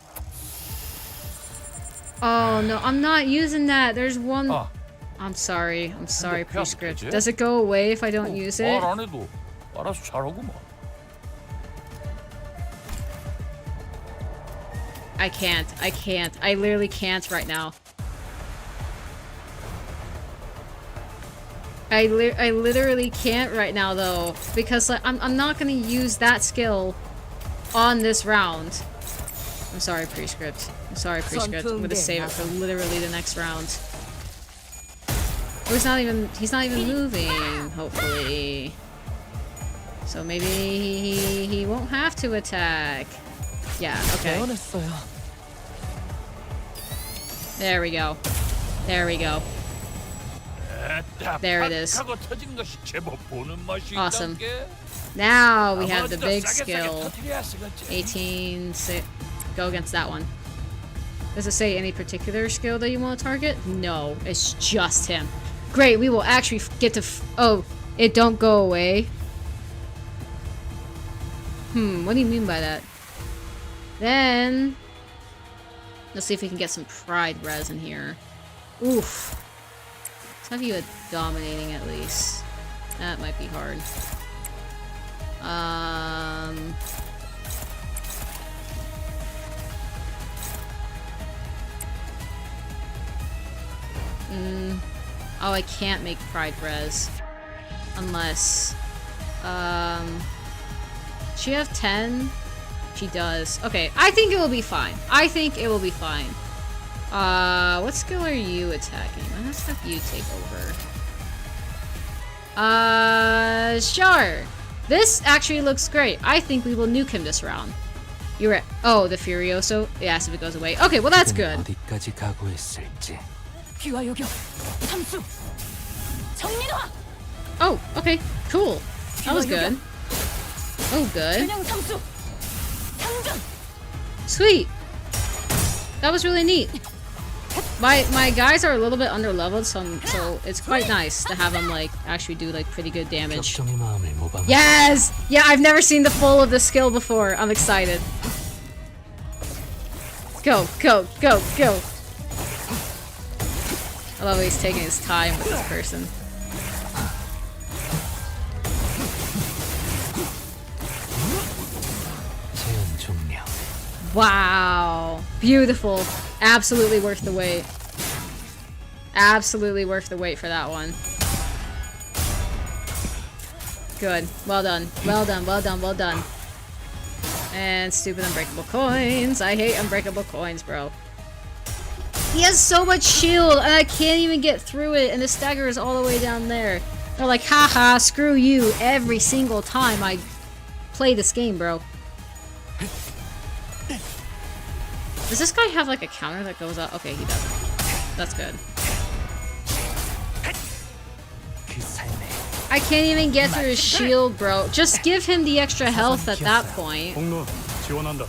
Oh no, I'm not using that. There's one. 아, I'm sorry, 근데 prescript. 되지? Does it go away if I don't use it? 말안 해도 알아서 잘하구만. I can't. I literally can't right now. I literally can't right now though, because like, I'm not gonna use that skill on this round. I'm sorry, prescript. I'm sorry, prescript. I'm gonna save it for literally the next round. Oh, he's not even moving, hopefully. So maybe he won't have to attack. Yeah, okay. 깨어났어요. There we go. There we go. There it is. 하고 터진 것이 제법 보는 맛이 Awesome. 있단게. Now we have the 아무래도 big 싸게 skill. 터뜨려야 쓰겠지. 18, go against that one. Does it say any particular skill that you want to target? No, it's just him. Great, we will actually get to oh, it don't go away. What do you mean by that? Then, let's see if we can get some pride res in here. Oof. Let's have you at dominating at least. That might be hard. Oh, I can't make pride res. Unless, she have 10? She does. Okay, I think it will be fine. I think it will be fine. What skill are you attacking? Let's have you take over. Sure. This actually looks great. I think we will nuke him this round. You're right. Oh, the Furioso? Yes, if it goes away. Okay, well that's good. 어디까지 각오했을지. 귀화요격 참수 정민화 Oh, okay. Cool. That was good. Oh, good. 전형 참수 상전 Sweet. That was really neat. My guys are a little bit underleveled, so it's quite nice to have them like actually do like pretty good damage. 격정의 마음을 모방. Yes! Yeah, I've never seen the full of the skill before. I'm excited. Go, go, go, go. I love how he's taking his time with this person. 재현 종료. Wow. Beautiful. Absolutely worth the wait. Absolutely worth the wait for that one. Good. Well done. Well done, well done, well done. And stupid unbreakable coins. I hate unbreakable coins, bro. He has so much shield, and I can't even get through it, and the stagger is all the way down there. They're like, haha, screw you every single time I play this game, bro. Does this guy have like a counter that goes up? Okay, he doesn't. That's good. I can't even get through his shield, bro. Just give him the extra health at that point. 공로 지원한다.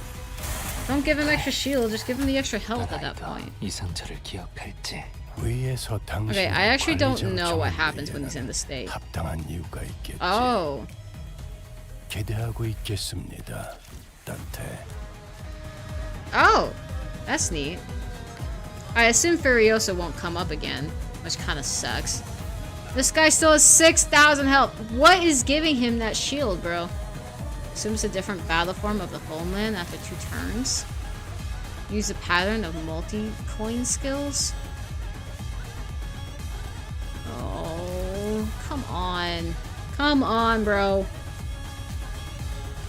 Don't give him extra shield, just give him the extra health at that point. 이 상처를 기억할지. 위에서 당신 Okay, I actually don't know what happens when he's in the state. 합당한 이유가 있겠지. Oh. 기대하고 있겠습니다. 단테. Oh, that's neat. I assume Furiosa won't come up again, which kind of sucks. This guy still has 6,000 health. What is giving him that shield, bro? Assumes a different battle form of the homeland after 2 turns. Use a pattern of multi-coin skills. Oh, come on. Come on, bro.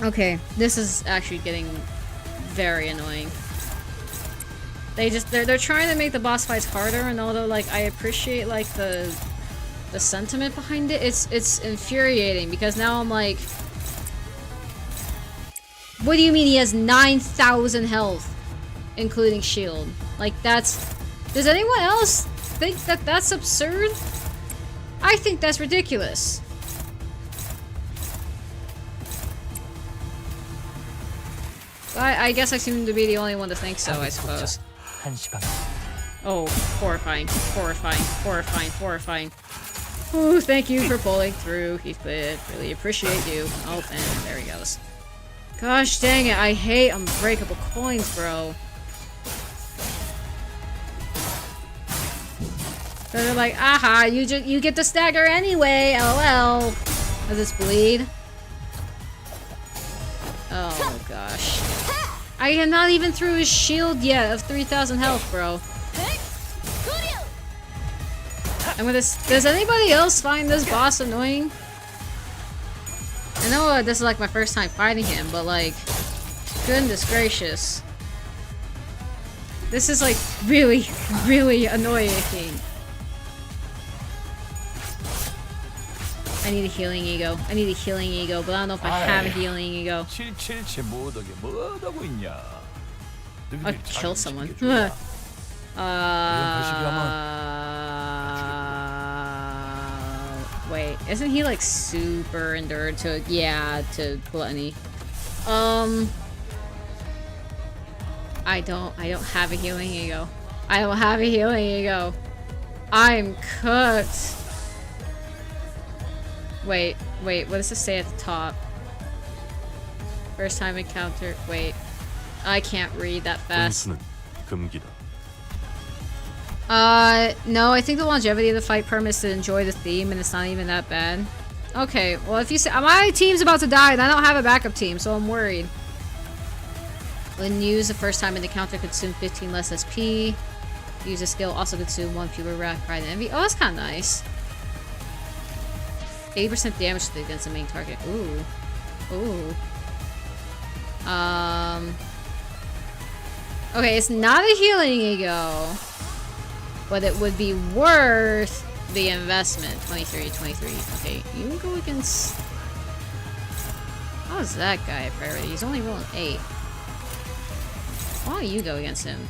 Okay, this is actually getting very annoying. They're trying to make the boss fights harder, and although like I appreciate like the sentiment behind it, it's infuriating because now I'm like, what do you mean he has 9,000 health, including shield? Like that's, does anyone else think that that's absurd? I think that's ridiculous. I guess I seem to be the only one to think so, I suppose. Oh, horrifying, horrifying, horrifying, horrifying. Ooh, thank you for pulling through, Heathcliff. Really appreciate you. Oh, and there he goes. Gosh dang it, I hate unbreakable coins, bro. So they're like, aha, you get the stagger anyway, lol. Does this bleed? Oh gosh. I am not even through his shield yet of 3,000 health, bro. Does anybody else find this boss annoying? I know this is like my first time fighting him, but like, goodness gracious. This is like really, really annoying. I need a healing ego. I need a healing ego, but I don't know if I have a healing ego. I'll kill someone. Wait, isn't he like super endured to, yeah, to gluttony? I don't have a healing ego. I don't have a healing ego. I'm cooked. Wait, what does this say at the top? First time encounter, wait. I can't read that fast. No, I think the longevity of the fight permits to enjoy the theme, and it's not even that bad. Okay, well if you say, my team's about to die, and I don't have a backup team, so I'm worried. When used the first time in the encounter, consume 15 less SP. Use a skill, also consume 1 fewer wrath, pride, and envy. Oh, that's kind of nice. 80% damage against the main target. Ooh. Ooh. Okay, it's not a healing ego, but it would be worth the investment. 23. Okay, you can go against... How is that guy a priority? He's only rolling 8. Why don't you go against him?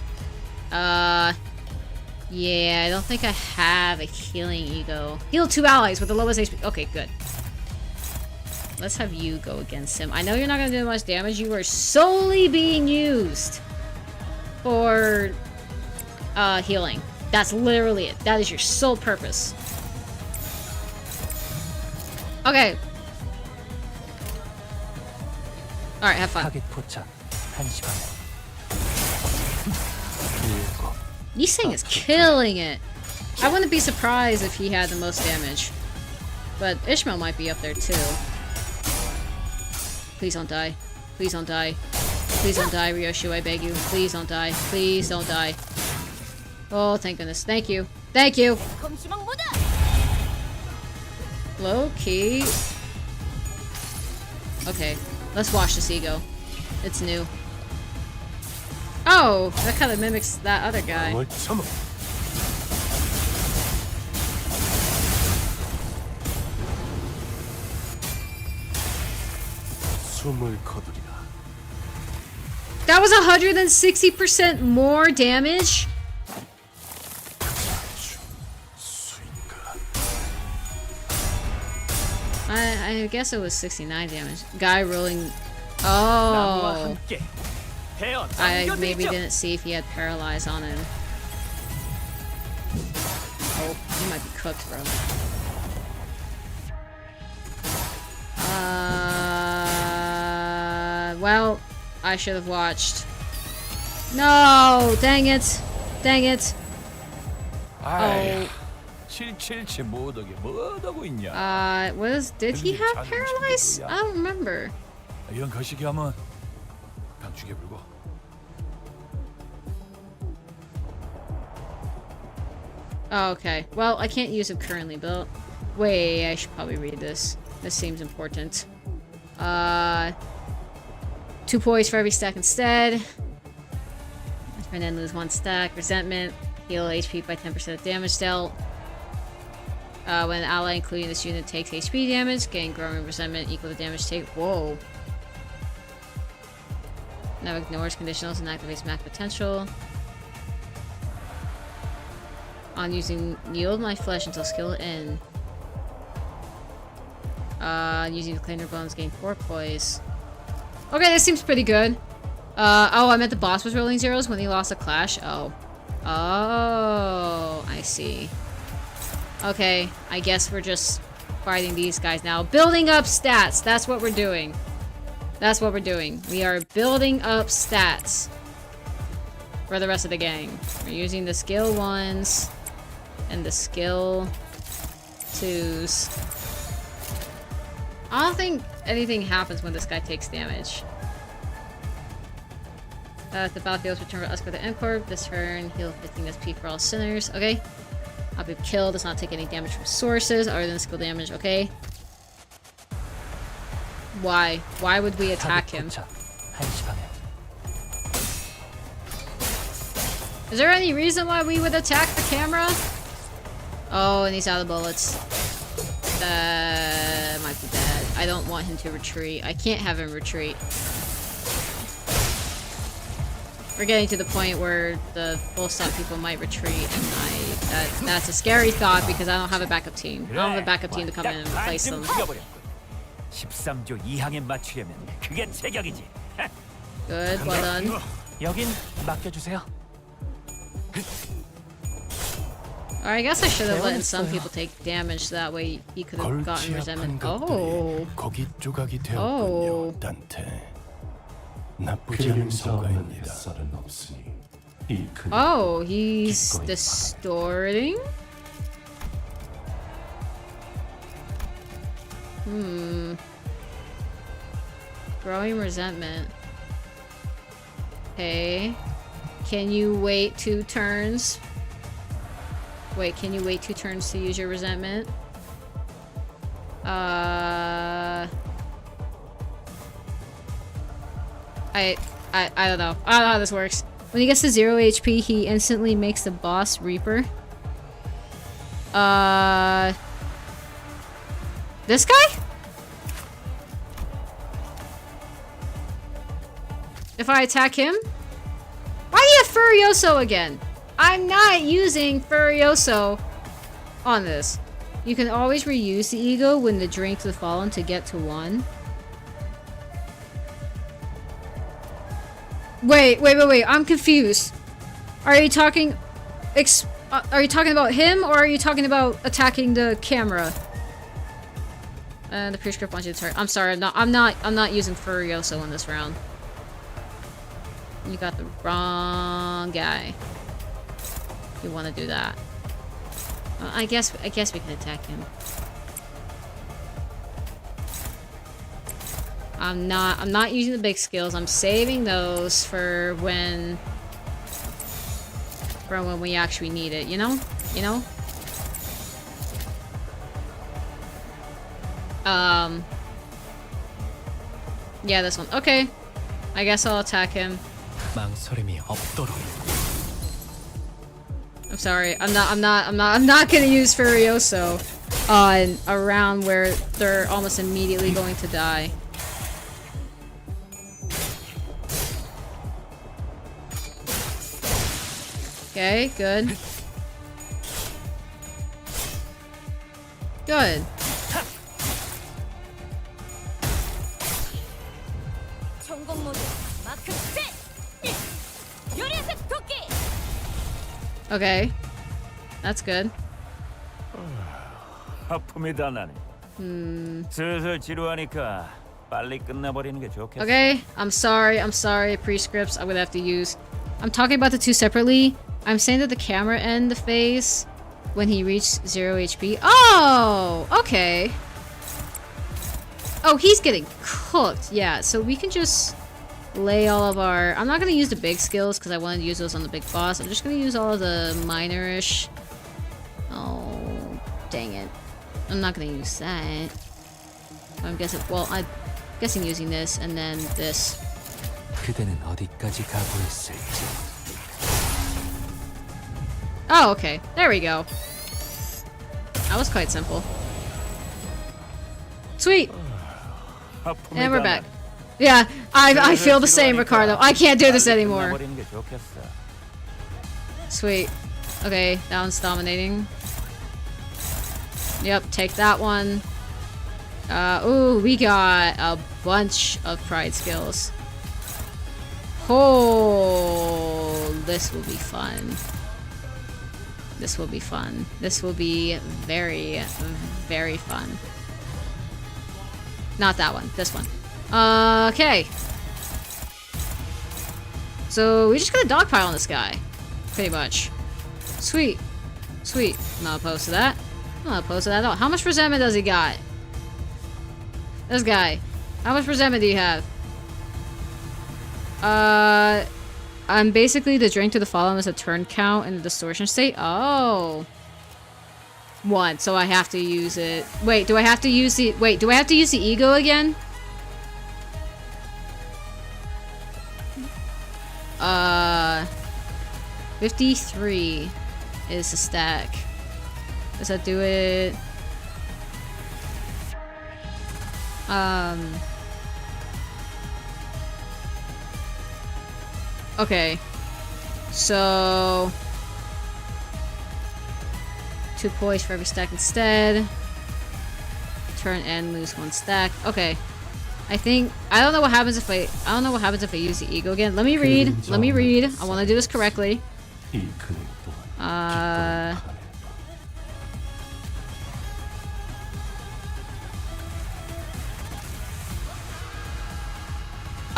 Yeah, I don't think I have a healing ego. Heal 2 allies with the lowest HP. Okay, good. Let's have you go against him. I know you're not gonna do much damage. You are solely being used for healing. That's literally it. That is your sole purpose. Okay. Alright, have fun. Yiseng is killing it. I wouldn't be surprised if he had the most damage. But Ishmael might be up there too. Please don't die. Please don't die. Please don't die, Ryoshu, I beg you. Please don't die. Please don't die. Oh, thank goodness. Thank you. Thank you! Low key. Okay, let's wash this ego. It's new. Oh, that kind of mimics that other guy. That was 160% more damage? I guess it was 69 damage. Guy rolling. 나무와 Oh. 함께 베어 I maybe 당겨드리죠. didn't see if he had paralyze on him. Oh, he might be cooked, bro. Well, I should have watched. No! Dang it! Dang it! 아이, 777 못하게 뭐하고 있냐? Did he have paralyze? I don't remember. 이런 거시기 하면 강축해 불고. Oh, okay. Well, I can't use it currently, but wait, I should probably read this. This seems important. 2 points for every stack instead. And then lose 1 stack. Resentment. Heal HP by 10% of damage dealt. When an ally including this unit takes HP damage, gain growing resentment equal to damage take. Whoa. Now ignores conditionals and activates max potential. On using yield my flesh until skill in. Using the cleaner bones gain 4 poise. Okay, this seems pretty good. Oh, I meant the boss was rolling zeros when he lost a clash. Oh. Oh, I see. Okay, I guess we're just fighting these guys now. Building up stats. That's what we're doing. That's what we're doing. We are building up stats for the rest of the gang. We're using the skill 1s and the skill 2s. I don't think anything happens when this guy takes damage. If the battlefield is returned for us for the Encore, this turn heal 15 SP for all sinners. Okay. Object killed does not take any damage from sources other than skill damage. Okay. Why? Why would we attack him? Is there any reason why we would attack the camera? Oh, and he's out of bullets. Might be bad. I don't want him to retreat. I can't have him retreat. We're getting to the point where the full set people might retreat, and that's a scary thought because I don't have a backup team. I don't have a backup team to come in and replace them. 13조 2항에 맞추려면 그게 제격이지. Good, well done. 여긴 맡겨주세요. Or I guess I should have let some people take damage, that way he could have gotten 골치 아픈 resentment. Oh. 것들이 고기 조각이 되었군요, Oh. 단테. 나쁘지 않은 성과입니다. Oh, he's distorting? Growing resentment. Okay. Can you wait 2 turns? Wait, can you wait 2 turns to use your resentment? I don't know. I don't know how this works. When he gets to 0 HP, he instantly makes the boss Reaper. This guy? If I attack him? Why do you have Furioso again? I'm not using Furioso on this. You can always reuse the ego when the drink to the fallen to get to 1. Wait, I'm confused. Are you talking about him or are you talking about attacking the camera? The pre-script wants you to target. I'm sorry, I'm not using Furioso in this round. You got the wrong guy. You want to do that. I guess we can attack him. I'm not using the big skills. I'm saving those for when we actually need it, you know? You know? Yeah, this one. Okay. I guess I'll attack him. 망설임이 없도록. I'm sorry. I'm not gonna use Furioso on a round where they're almost immediately going to die. Okay, good. Good. Okay. That's good. 하품이 다 나네. 슬슬 지루하니까 빨리 끝내버리는 게 좋겠어. Okay, I'm sorry, prescripts I'm gonna have to use. I'm talking about the two separately. I'm saying that the camera end the phase when he reached 0 HP. Oh, okay. Oh, he's getting cooked. Yeah, so we can just lay all of our... I'm not gonna use the big skills because I wanted to use those on the big boss. I'm just gonna use all of the minor-ish. Oh, dang it. I'm not gonna use that. I'm guessing... Well, I'm guessing using this and then this. 그대는 어디까지 가고 있을지. Oh, okay. There we go. That was quite simple. Sweet! And we're back. Yeah, I feel the same, Ricardo. I can't do this anymore. Sweet. Okay, that one's dominating. Yep, take that one. Ooh, we got a bunch of pride skills. Oh, this will be fun. This will be fun. This will be very, very fun. Not that one. This one. Okay. So we just got a dogpile on this guy. Pretty much. Sweet. Sweet. I'm not opposed to that. I'm not opposed to that at all. How much resentment does he got? This guy. How much resentment do you have? I'm basically the drink to the follow as a turn count in the distortion state. Oh. 1, so I have to use it. Wait, do I have to use the... Wait, do I have to use the ego again? 53 is the stack. Does that do it? Okay. So... 2 poise for every stack instead. Turn and lose 1 stack. Okay. I think... I don't know what happens if I... I don't know what happens if I use the ego again. Let me read. Let me read. I want to do this correctly.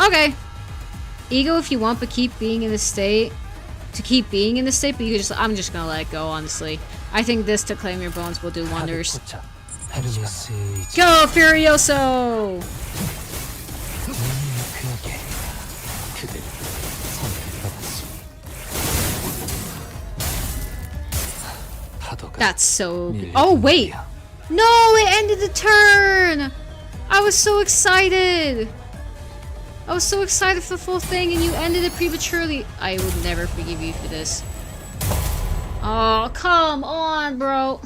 Okay. Ego if you want, but keep being in this state. To keep being in this state, but you can just... I'm just gonna let it go, honestly. I think this to claim your bones will do wonders. Go, Furioso! That's so good. Oh, wait! No, it ended the turn! I was so excited! I was so excited for the full thing and you ended it prematurely. I would never forgive you for this. Oh, come on, bro.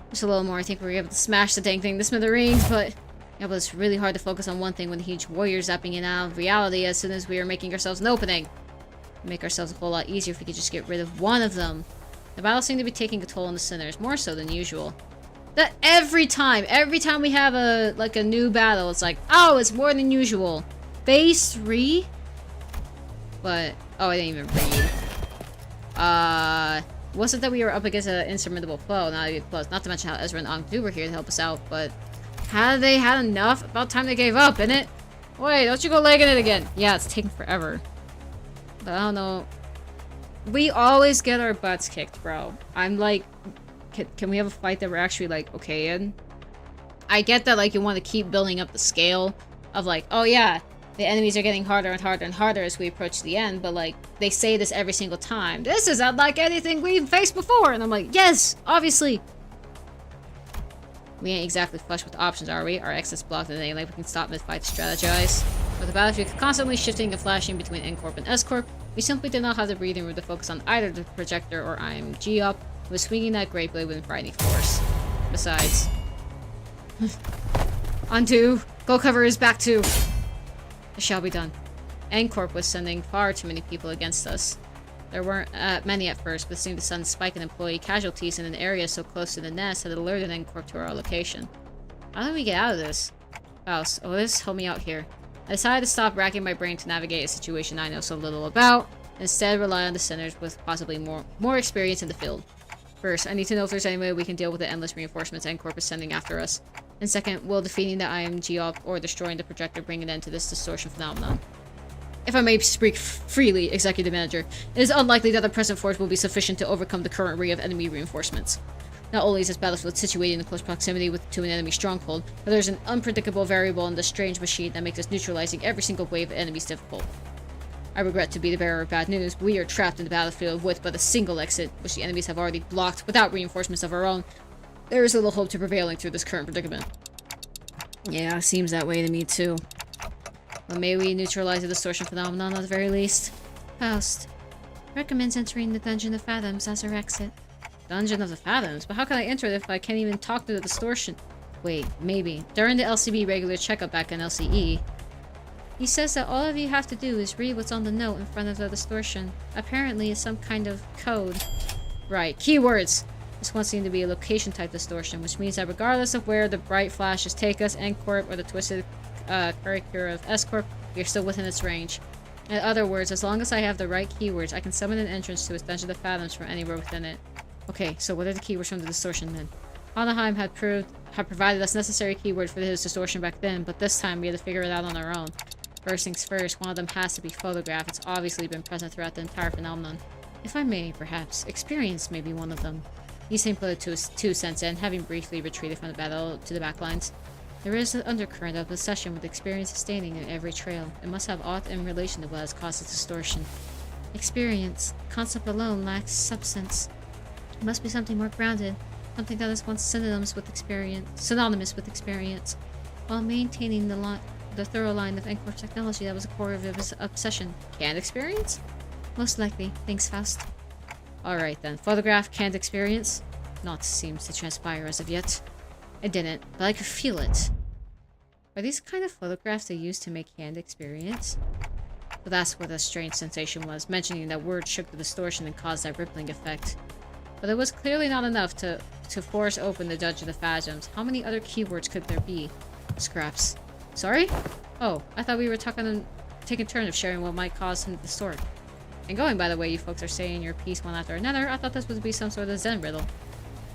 Just a little more. I think we were able to smash the dang thing to smithereens, but... Yeah, but it's really hard to focus on one thing when the huge warrior's zapping in and out of reality as soon as we are making ourselves an opening. It'd make ourselves a whole lot easier if we could just get rid of one of them. The battle seemed to be taking a toll on the sinners, more so than usual. That every time we have a new battle, it's like, oh, it's more than usual. Phase 3? But, oh, I didn't even read. Wasn't that we were up against an insurmountable foe, not to mention how Ezra and Ongdu were here to help us out, but had they had enough? About time they gave up, innit? Wait, don't you go legging it again. Yeah, it's taking forever. But I don't know. We always get our butts kicked, bro. I'm like, can we have a fight that we're actually, like, okay in? I get that, like, you want to keep building up the scale of, like, oh yeah, the enemies are getting harder and harder and harder as we approach the end, but, like, they say this every single time. This is unlike anything we've faced before! And I'm like, yes! Obviously! We ain't exactly flush with options, are we? Our exit's blocked in any way we can stop mid-fight to strategize. With the battlefield constantly shifting and flashing between N-Corp and S-Corp, we simply did not have the breathing room to focus on either the projector or IMG up, who was swinging that great blade with frightening force. Besides... Undo! Go cover his back too! It shall be done. N-Corp was sending far too many people against us. There weren't many at first, but seemed to sudden spike in employee casualties in an area so close to the nest had alerted N-Corp to our location. How do we get out of this? Faust, Otis, help me out here. I decided to stop racking my brain to navigate a situation I know so little about, and instead rely on the sinners with possibly more experience in the field. First, I need to know if there's any way we can deal with the endless reinforcements N-Corp is sending after us. And second, will defeating the IMG op or destroying the projector bring an end to this distortion phenomenon? If I may speak freely, Executive Manager, it is unlikely that the present force will be sufficient to overcome the current array of enemy reinforcements. Not only is this battlefield situated in close proximity to an enemy stronghold, but there's an unpredictable variable in this strange machine that makes us neutralizing every single wave of enemies difficult. I regret to be the bearer of bad news, but we are trapped in the battlefield with but a single exit, which the enemies have already blocked without reinforcements of our own. There is little hope to prevailing through this current predicament. Yeah, seems that way to me too. But may we neutralize the distortion phenomenon at the very least? Faust recommends entering the Dungeon of Fathoms as our exit. Dungeon of the Fathoms? But how can I enter it if I can't even talk to the distortion? Wait, maybe. During the LCB regular checkup back in LCE, he says that all of you have to do is read what's on the note in front of the distortion. Apparently it's some kind of code. Right, keywords! This one seemed to be a location type distortion, which means that regardless of where the bright flashes take us, N-Corp or the twisted caricature of S-Corp, we are still within its range. In other words, as long as I have the right keywords, I can summon an entrance to its Dungeon of Fathoms from anywhere within it. Okay, so what are the keywords from the distortion then? Anaheim had provided us necessary keywords for his distortion back then, but this time we had to figure it out on our own. First things first, one of them has to be photographed. It's obviously been present throughout the entire phenomenon. If I may, perhaps, experience may be one of them. He seemed put his 2 cents in, having briefly retreated from the battle to the backlines. There is an undercurrent of obsession with experience standing in every trail. It must have aught in relation to what has caused its distortion. Experience. Concept alone lacks substance. It must be something more grounded, something that is once synonymous with experience, while maintaining the thorough line of N-Corp technology that was the core of his obsession. Canned experience? Most likely. Thanks, Faust. Alright then. Photograph, canned experience? Not seems to transpire as of yet. I didn't, but I could feel it. Are these the kind of photographs they use to make canned experience? But that's what a strange sensation was, mentioning that words shook the distortion and caused that rippling effect. But it was clearly not enough to force open the Dungeon of Fathoms. How many other keywords could there be? Scraps. Sorry? Oh, I thought we were taking turn of sharing what might cause him to distort. And going by the way you folks are saying your piece one after another, I thought this would be some sort of Zen riddle.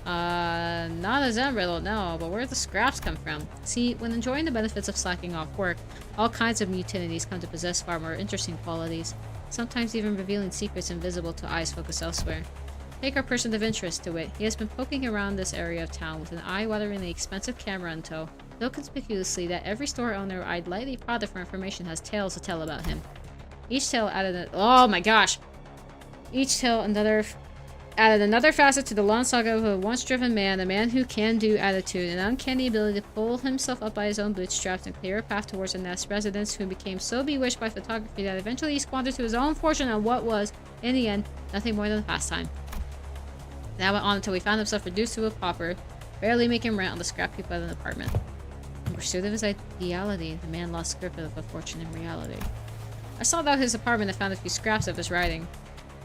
Not a Zen riddle, no, but where do the scraps come from? See, when enjoying the benefits of slacking off work, all kinds of mutinities come to possess far more interesting qualities, sometimes even revealing secrets invisible to eyes focused elsewhere. Take our person of interest to it. He has been poking around this area of town with an eye-wateringly expensive camera in tow, so conspicuously that every store owner I'd lightly prodded for information has tales to tell about him. Each tale added oh my gosh! Each tale added another facet to the long saga of a once-driven man, a man who can-do attitude, an uncanny ability to pull himself up by his own bootstraps and clear a path towards a nest residence, who became so bewitched by photography that eventually he squandered to his own fortune on what was, in the end, nothing more than a pastime. That went on until he found himself reduced to a pauper, barely making rent on the scrap heap of an apartment. In pursuit of his ideality, the man lost grip of a fortune in reality. I sought out his apartment and found a few scraps of his writing.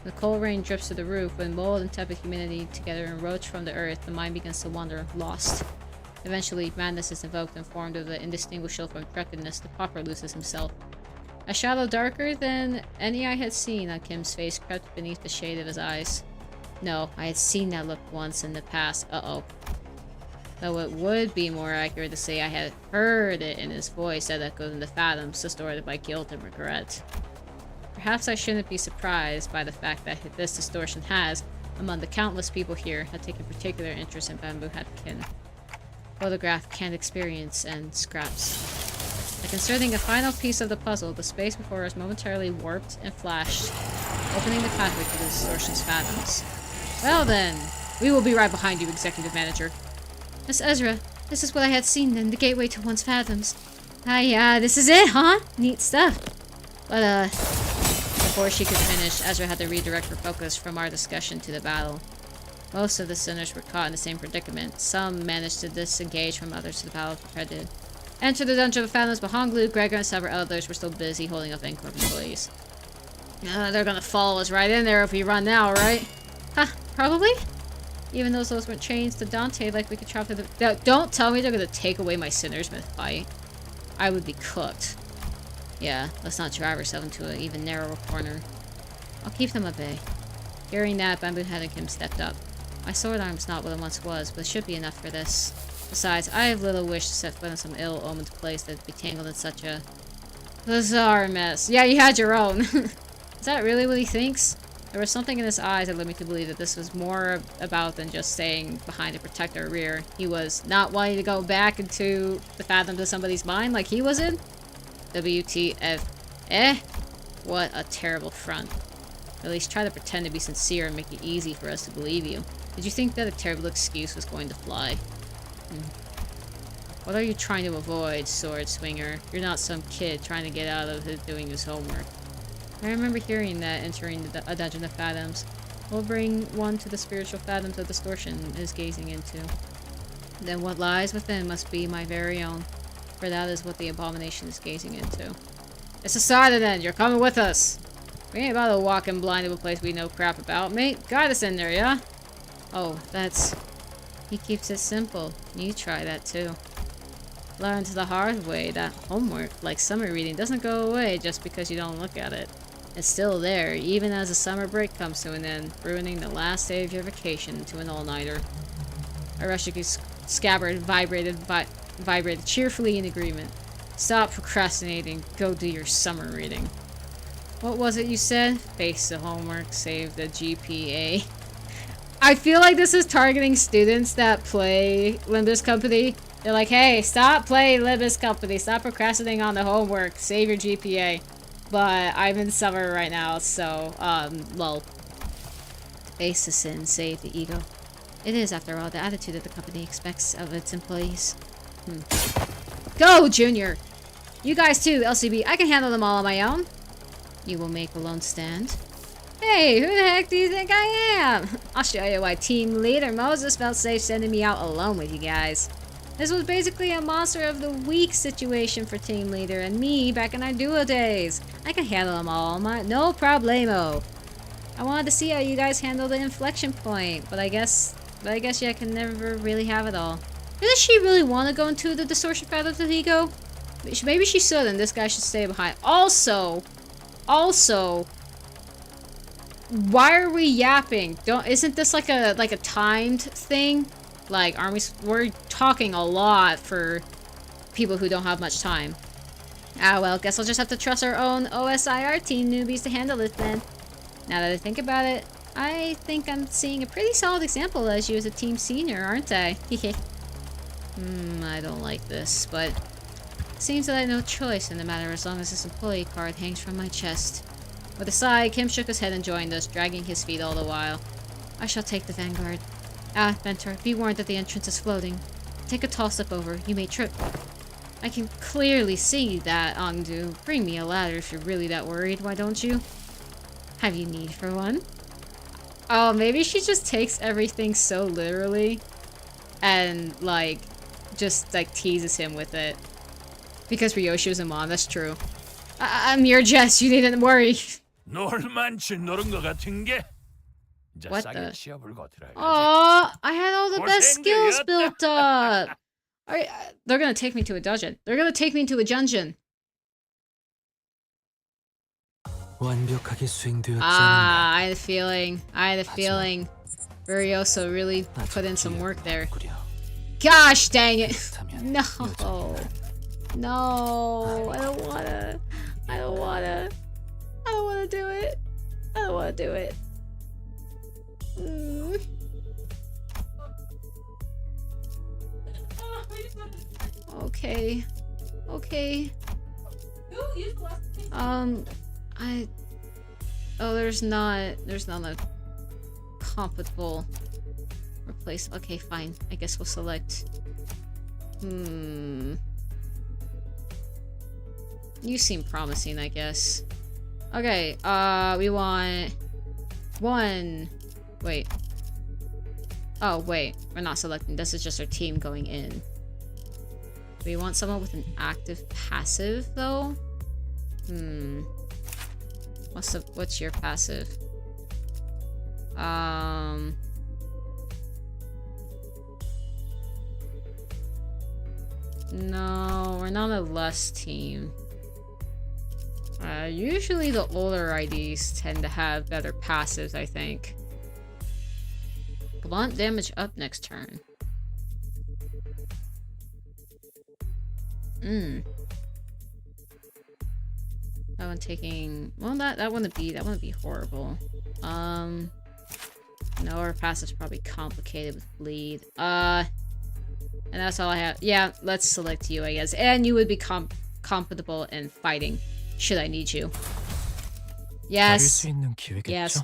The cold rain drips to the roof. When mold and tepid humidity together encroach from the earth, the mind begins to wander, lost. Eventually, madness is invoked and formed of the indistinguishable from drunkenness, the pauper loses himself. A shadow darker than any I had seen on Kim's face crept beneath the shade of his eyes. No, I had seen that look once in the past. Uh-oh. Though it would be more accurate to say I had heard it in his voice that echoed in the fathoms, distorted by guilt and regret. Perhaps I shouldn't be surprised by the fact that this distortion has, among the countless people here, had taken particular interest in Bamboo Hatkin. Photograph, canned experience, and scraps. Like inserting a final piece of the puzzle, the space before us momentarily warped and flashed, opening the pathway to the distortion's fathoms. Well then, we will be right behind you, Executive Manager. Miss Ezra, this is what I had seen in the gateway to one's fathoms. This is it, huh? Neat stuff. But, before she could finish, Ezra had to redirect her focus from our discussion to the battle. Most of the sinners were caught in the same predicament. Some managed to disengage from others to the battle prepared to enter the Dungeon of Fathoms, but Honglu, Gregor, and several others were still busy holding up N-Corp employees. They're gonna follow us right in there if we run now, right? Huh, probably? Even though those weren't chains to Dante, like we could travel to the... Don't tell me they're gonna take away my Sinnersmith fight. I would be cooked. Yeah, let's not drive ourselves into an even narrower corner. I'll keep them at bay. Hearing that, Bamboo-Head and Kim stepped up. My sword arm's not what it once was, but it should be enough for this. Besides, I have little wish to set foot in some ill-omened place that'd be tangled in such a bizarre mess. Yeah, you had your own. Is that really what he thinks? There was something in his eyes that led me to believe that this was more about than just staying behind to protect our rear. He was not wanting to go back into the fathoms of somebody's mind like he was in. WTF. Eh? What a terrible front. At least try to pretend to be sincere and make it easy for us to believe you. Did you think that a terrible excuse was going to fly? What are you trying to avoid, sword swinger? You're not some kid trying to get out of doing his homework. I remember hearing that entering a dungeon of fathoms will bring one to the spiritual fathoms of distortion is gazing into. Then what lies within must be my very own, for that is what the abomination is gazing into. It's decided then, you're coming with us! We ain't about to walk in blind to a place we know crap about, mate. Guide us in there, yeah? Oh, that's... He keeps it simple. You try that too. Learn the hard way that homework, like summer reading, doesn't go away just because you don't look at it. It's still there, even as the summer break comes to an end, ruining the last day of your vacation to an all-nighter. Arashiku's scabbard vibrated cheerfully in agreement. Stop procrastinating. Go do your summer reading. What was it you said? Face the homework, save the GPA. I feel like this is targeting students that play Limbus Company. They're like, hey, stop playing Limbus Company. Stop procrastinating on the homework. Save your GPA. But I'm in summer right now, so, lol. Face the sin, save the ego. It is, after all, the attitude that the company expects of its employees. Go, Junior! You guys too, LCB. I can handle them all on my own. You will make a lone stand. Hey, who the heck do you think I am? I'll show you why Team Leader Moses felt safe sending me out alone with you guys. This was basically a monster of the week situation for Team Leader and me back in our duo days. I can handle them all, no problemo. I wanted to see how you guys handle the inflection point, but I guess yeah, I can never really have it all. Does she really want to go into the distortion path of the ego? Maybe she should, and this guy should stay behind. Also, why are we yapping? Isn't this like a timed thing? Like, we're talking a lot for people who don't have much time. Ah, well, guess I'll just have to trust our own OSIR team newbies to handle it then. Now that I think about it, I think I'm seeing a pretty solid example as you as a team senior, aren't I? I don't like this, but seems that I have no choice in the matter as long as this employee card hangs from my chest. With a sigh, Kim shook his head and joined us, dragging his feet all the while. I shall take the vanguard. Ah, Mentor, be warned that the entrance is floating. Take a tall step over. You may trip. I can clearly see that, Angdu. Bring me a ladder if you're really that worried, why don't you? Have you need for one? Oh, maybe she just takes everything so literally and, like, just, like, teases him with it. Because Ryoshi was a mom, that's true. I'm your Jess, you needn't worry. 놀만치 노른 것 같은 게. What the? Oh, I had all the best skills built up. They're gonna take me to a dungeon. They're gonna take me into a dungeon. 완벽하게 수행되었지 Ah, I had a feeling. Ryoso really put in some work there. Gosh dang it! No, no, I don't wanna do it. I don't wanna do it. Okay. There's not a compatible replace. Okay, fine. I guess we'll select. You seem promising, I guess. Okay, we want one. Wait. Oh, wait. We're not selecting. This is just our team going in. We want someone with an active passive, though? What's your passive? No, we're not a lust team. Usually the older IDs tend to have better passives, I think. Blunt damage up next turn. That one taking... Well, that wouldn't be horrible. No, our passive's probably complicated with bleed. And that's all I have. Yeah, let's select you, I guess. And you would be compatible in fighting, should I need you. Yes. Yes.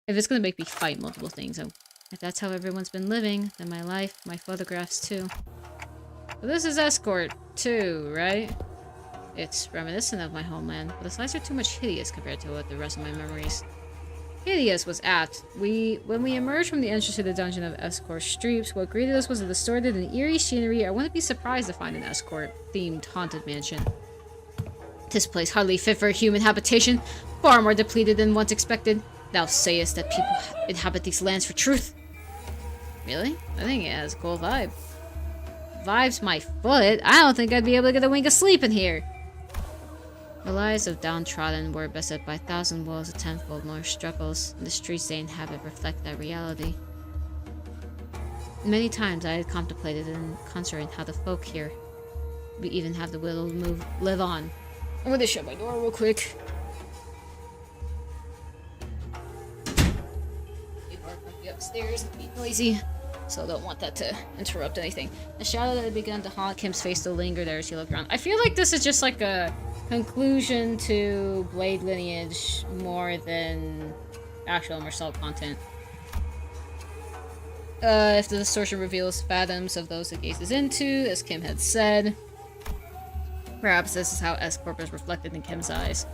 If it's gonna make me fight multiple things, if that's how everyone's been living, then my life, my photographs too. But this is Escort too, right? It's reminiscent of my homeland, but the sights are too much hideous compared to what the rest of my memories. Hideous was apt. When we emerged from the entrance to the dungeon of Escort Streets, what greeted us was a distorted and eerie scenery. I wouldn't be surprised to find an Escort-themed haunted mansion. This place hardly fit for a human habitation, far more depleted than once expected. Thou sayest that people inhabit these lands for truth. Really? I think it has a cool vibe. Vibe's my foot. I don't think I'd be able to get a wink of sleep in here. The lives of downtrodden were beset by 1,000 woes and tenfold more struggles, and the streets they inhabit reflect that reality. Many times I had contemplated and considered how the folk here we even have the will to live on. I'm gonna shut my door real quick. People are gonna be upstairs and be noisy, so I don't want that to interrupt anything. The shadow that had begun to haunt Kim's face still lingered there as she looked around. I feel like this is just like a conclusion to Blade Lineage more than actual Marcel content. If the distortion reveals phantoms of those it gazes into, as Kim had said. Perhaps this is how S-Corp is reflected in Kim's eyes.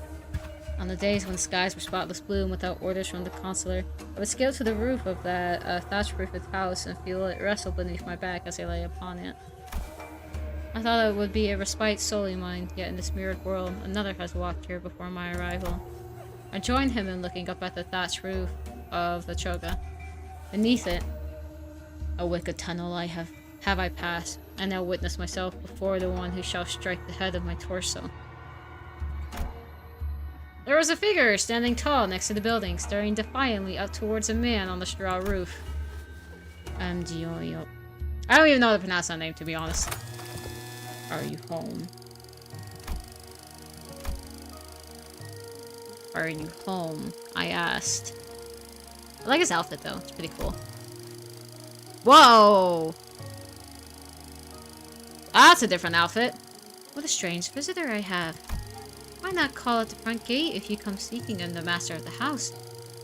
On the days when the skies were spotless blue and without orders from the consular, I would scale to the roof of that thatch-roofed house and feel it wrestle beneath my back as I lay upon it. I thought it would be a respite solely mine, yet in this mirrored world, another has walked here before my arrival. I joined him in looking up at the thatched roof of the Choga. Beneath it, a wicked tunnel have I passed, and now witness myself before the one who shall strike the head of my torso. There was a figure standing tall next to the building, staring defiantly up towards a man on the straw roof. Gioio. I don't even know how to pronounce that name, to be honest. Are you home? Are you home? I asked. I like his outfit, though. It's pretty cool. Whoa! That's a different outfit. What a strange visitor I have. Why not call at the front gate if you come seeking the master of the house?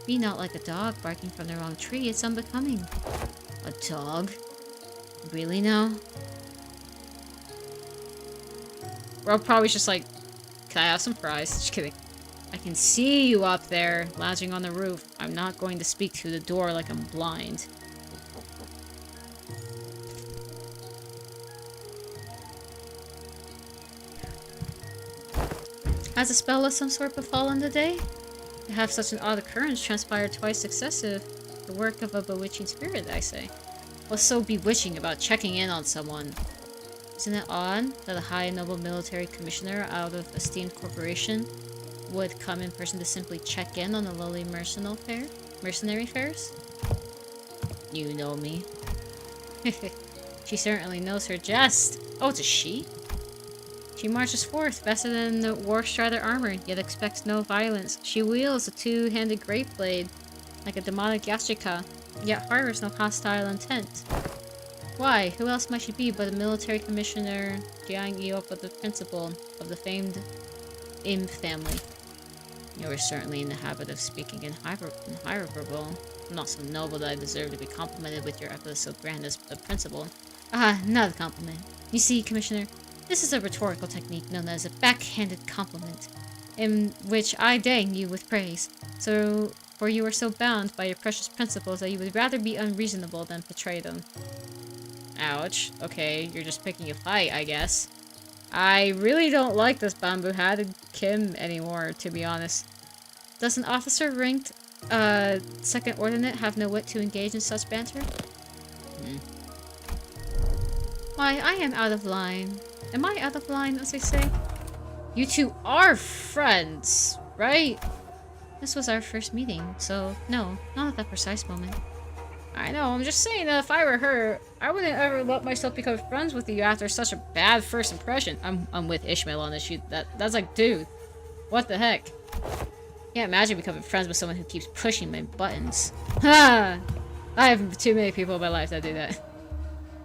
Be not like a dog barking from the wrong tree. It's unbecoming. A dog? Really now? Rob probably just like, can I have some fries? Just kidding. I can see you up there, lounging on the roof. I'm not going to speak through the door like I'm blind. Has a spell of some sort befallen today? To have such an odd occurrence transpire twice successive, the work of a bewitching spirit, I say. What's so bewitching about checking in on someone? Isn't it odd that a high and noble military commissioner out of esteemed corporation would come in person to simply check in on the lowly mercenary fares? You know me. She certainly knows her jest. Oh, it's a she? She marches forth, vested in the war-strider armor, yet expects no violence. She wields a two-handed great blade, like a demonic Yashika, yet harbors no hostile intent. Why? Who else might she be but a military commissioner, Jiang Iopa, the principal of the famed Im family? You are certainly in the habit of speaking in hyperbole. Not so noble that I deserve to be complimented with your epithet so grand as the principal. Ah, not a compliment. You see, Commissioner, this is a rhetorical technique known as a backhanded compliment, in which I dang you with praise. For you are so bound by your precious principles that you would rather be unreasonable than betray them. Ouch. Okay, you're just picking a fight, I guess. I really don't like this bamboo-hatted Kim anymore, to be honest. Does an officer ranked second ordinate have no wit to engage in such banter? Why, I am out of line. Am I out of line, as they say? You two are friends, right? This was our first meeting, so no, not at that precise moment. I know, I'm just saying that if I were her, I wouldn't ever let myself become friends with you after such a bad first impression. I'm with Ishmael on this. That's like, dude, what the heck? Can't imagine becoming friends with someone who keeps pushing my buttons. Ha! I have too many people in my life that do that.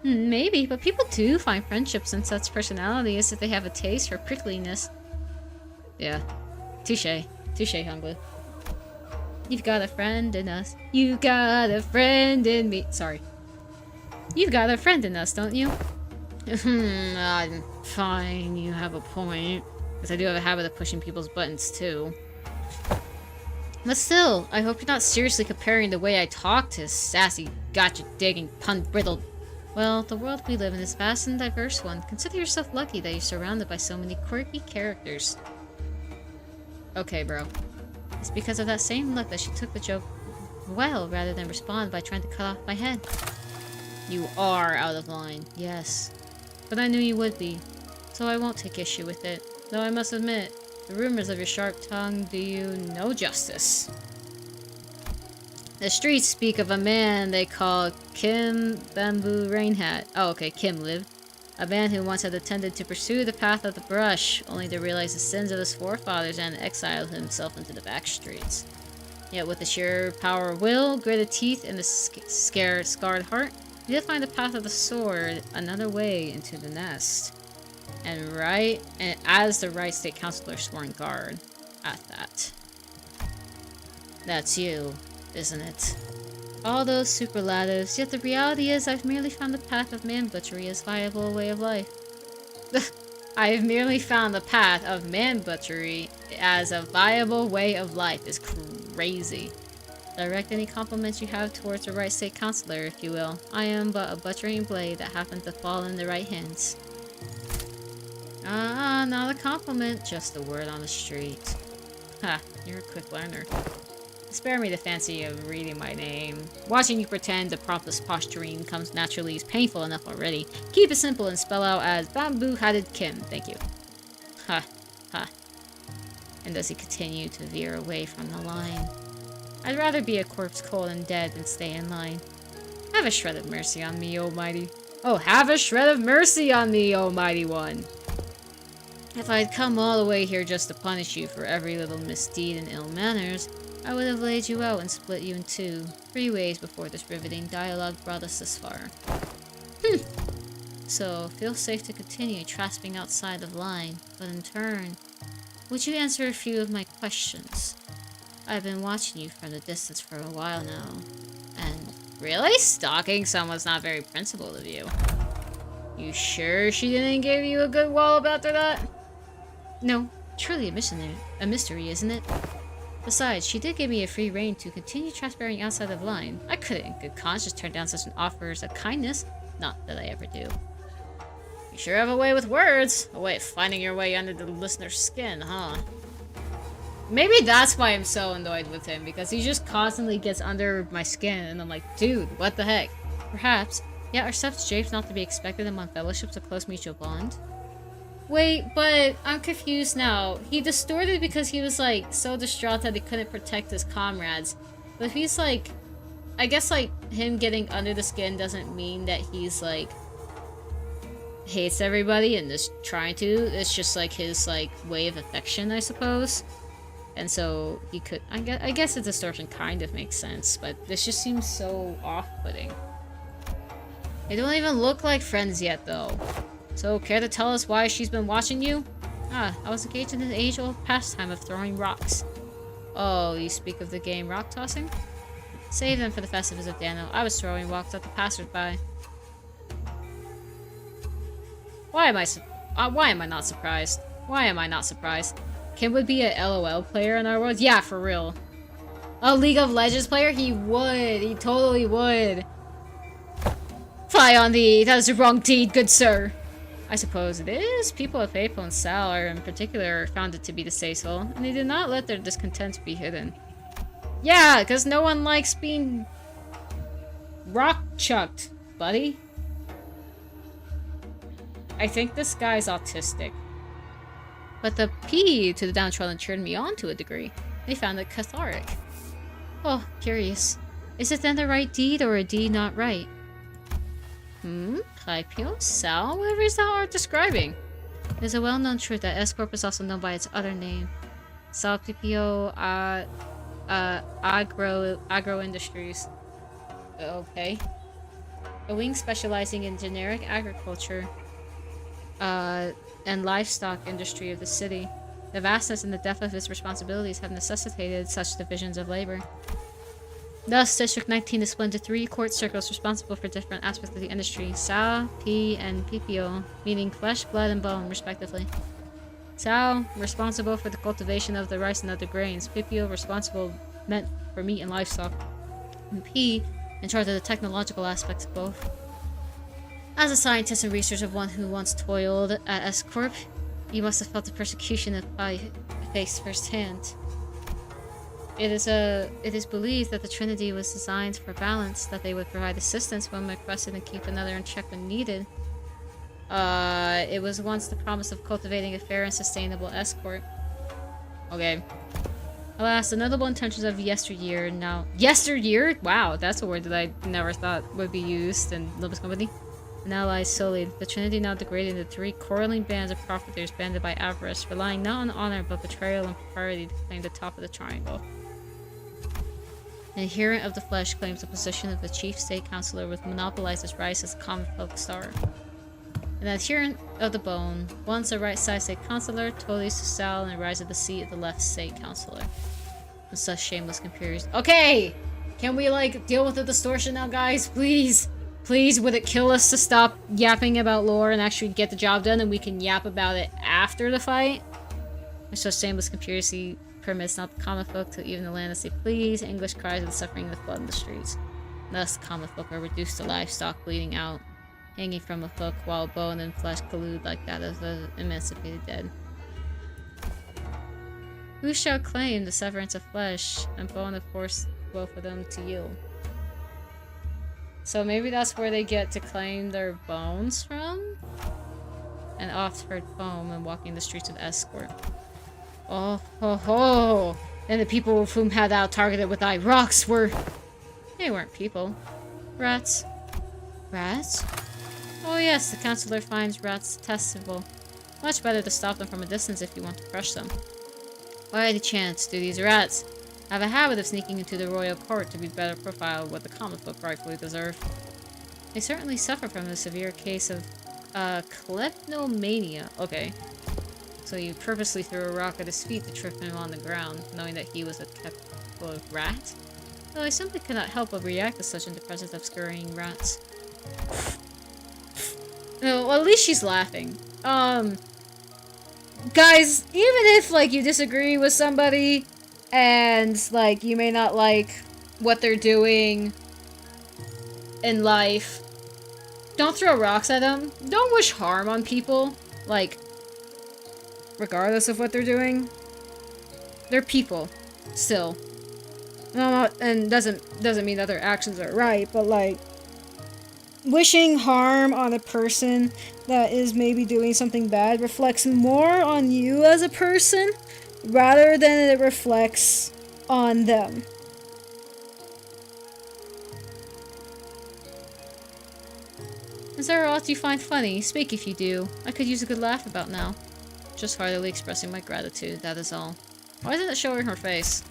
Maybe, but people do find friendships in such personalities if they have a taste for prickliness. Yeah. Touche. Touche, Hunglu. You've got a friend in us. You got a friend in me. Sorry. You've got a friend in us, don't you? Fine, you have a point. Because I do have a habit of pushing people's buttons, too. But still, I hope you're not seriously comparing the way I talk to sassy, gotcha-digging, pun-brittled. Well, the world we live in is a vast and diverse one. Consider yourself lucky that you're surrounded by so many quirky characters. Okay, bro. It's because of that same luck that she took the joke well, rather than respond by trying to cut off my head. You are out of line. Yes. But I knew you would be, so I won't take issue with it. Though I must admit, the rumors of your sharp tongue do you no justice. The streets speak of a man they call Kim Bamboo Rainhat. Oh, okay, Kim lived. A man who once had attempted to pursue the path of the brush, only to realize the sins of his forefathers and exile himself into the back streets. Yet with the sheer power of will, gritted teeth, and the scarred heart, he did find the path of the sword, another way into the nest. And as the right state councilor sworn guard at that. That's you, isn't it? All those superlatives, yet the reality is I've merely found the path of man-butchery as viable way of life. I have merely found the path of man-butchery as a viable way of life is crazy. Direct any compliments you have towards the right state councilor, if you will. I am but a butchering blade that happened to fall in the right hands. Not a compliment, just a word on the street. Ha, you're a quick learner. Spare me the fancy of reading my name. Watching you pretend to prompt this posturing comes naturally is painful enough already. Keep it simple and spell out as Bamboo-Hatted Kim. Thank you. Ha, ha. And does he continue to veer away from the line? I'd rather be a corpse cold and dead than stay in line. Have a shred of mercy on me, almighty. Oh, have a shred of mercy on me, almighty one. If I'd come all the way here just to punish you for every little misdeed and ill manners, I would have laid you out and split you in two, 3 ways before this riveting dialogue brought us this far. So, feel safe to continue trasping outside of line, but in turn, would you answer a few of my questions? I've been watching you from the distance for a while now, and really? Stalking someone's not very principled of you. You sure she didn't give you a good wallop after that? No, truly a mystery, isn't it? Besides, she did give me a free rein to continue transferring outside of line. I couldn't in good conscience turn down such an offer as a kindness. Not that I ever do. You sure have a way with words. A way of finding your way under the listener's skin, huh? Maybe that's why I'm so annoyed with him, because he just constantly gets under my skin, and I'm like, dude, what the heck? Perhaps. Yet are such japes not to be expected among fellowships of close mutual bond? Wait, but I'm confused now. He distorted because he was, like, so distraught that he couldn't protect his comrades. But if he's, like... I guess, like, him getting under the skin doesn't mean that he's, like... hates everybody and is trying to. It's just, like, his, like, way of affection, I suppose. And so, he could... I guess the distortion kind of makes sense, but this just seems so off-putting. They don't even look like friends yet, though. So, care to tell us why she's been watching you? I was engaged in the age-old pastime of throwing rocks. Oh, you speak of the game rock tossing? Save them for the festivals of Dano. I was throwing rocks at the passersby. Why am I not surprised? Why am I not surprised? Kim would be a LOL player in our world? Yeah, for real. A League of Legends player? He would. He totally would. Fie on thee! That is the wrong deed, good sir! I suppose it is. People of Faithful and Sal are in particular found it to be distasteful, and they did not let their discontent be hidden. Yeah, because no one likes being rock chucked, buddy. I think this guy's autistic. But the P to the downtrodden turned me on to a degree. They found it cathartic. Oh, curious. Is it then the right deed or a deed not right? Hypio? Sal? Whatever is that art describing? It is a well-known truth that S-Corp is also known by its other name. Sal PPO, Agro Industries. Okay. A wing specializing in generic agriculture, and livestock industry of the city. The vastness and the depth of its responsibilities have necessitated such divisions of labor. Thus, District 19 is split into 3 court circles responsible for different aspects of the industry. Sao, P, and PPO, meaning flesh, blood, and bone, respectively. Sao, responsible for the cultivation of the rice and other grains. PPO, responsible meant for meat and livestock. And P, in charge of the technological aspects of both. As a scientist and researcher of one who once toiled at S-Corp, you must have felt the persecution that I faced firsthand. It is believed that the Trinity was designed for balance, that they would provide assistance when requested and keep another in check when needed. It was once the promise of cultivating a fair and sustainable S-Corp. Okay. Alas, the notable intentions of yesteryear now... Yesteryear? Wow, that's a word that I never thought would be used in Limbus Company. Now lies solely. The Trinity now degraded into 3 quarreling bands of profiteers banded by avarice, relying not on honor but betrayal and propriety to claim the top of the triangle. An adherent of the flesh claims the position of the chief state councilor with monopolized his rights as a common folk star. An adherent of the bone, once a right-side state councilor, totally to Sal and rise of the seat of the left state councilor. And such shameless comparison. Okay! Can we, like, deal with the distortion now, guys? Please! Please, would it kill us to stop yapping about lore and actually get the job done and we can yap about it after the fight? And such shameless conspiracy permits not the common folk to even the land as they please. English cries of the suffering with blood in the streets. Thus, the common folk are reduced to livestock bleeding out, hanging from a hook, while bone and flesh collude like that of the emancipated dead. Who shall claim the severance of flesh and bone of force will for them to yield? So maybe that's where they get to claim their bones from? And oft-heard foam and walking the streets of Escort. Oh ho ho! And the people of whom had thou targeted with thy rocks were... They weren't people. Rats. Rats? Oh yes, the counselor finds rats detestable. Much better to stop them from a distance if you want to crush them. By any chance do these rats have a habit of sneaking into the royal court to be better profiled what the common folk rightfully deserve? They certainly suffer from a severe case of kleptomania. Okay. So you purposely threw a rock at his feet to trip him on the ground, knowing that he was a rat? Though I simply could not help but react to such in the presence of scurrying rats. No, well, at least she's laughing. Guys, even if, like, you disagree with somebody, and, like, you may not like what they're doing in life, don't throw rocks at them. Don't wish harm on people. Like, regardless of what they're doing. They're people. Still. No, and doesn't mean that their actions are right, but, like, wishing harm on a person that is maybe doing something bad reflects more on you as a person rather than it reflects on them. Is there aught you find funny? Speak if you do. I could use a good laugh about now. Just heartily expressing my gratitude, that is all. Why isn't it showing her face?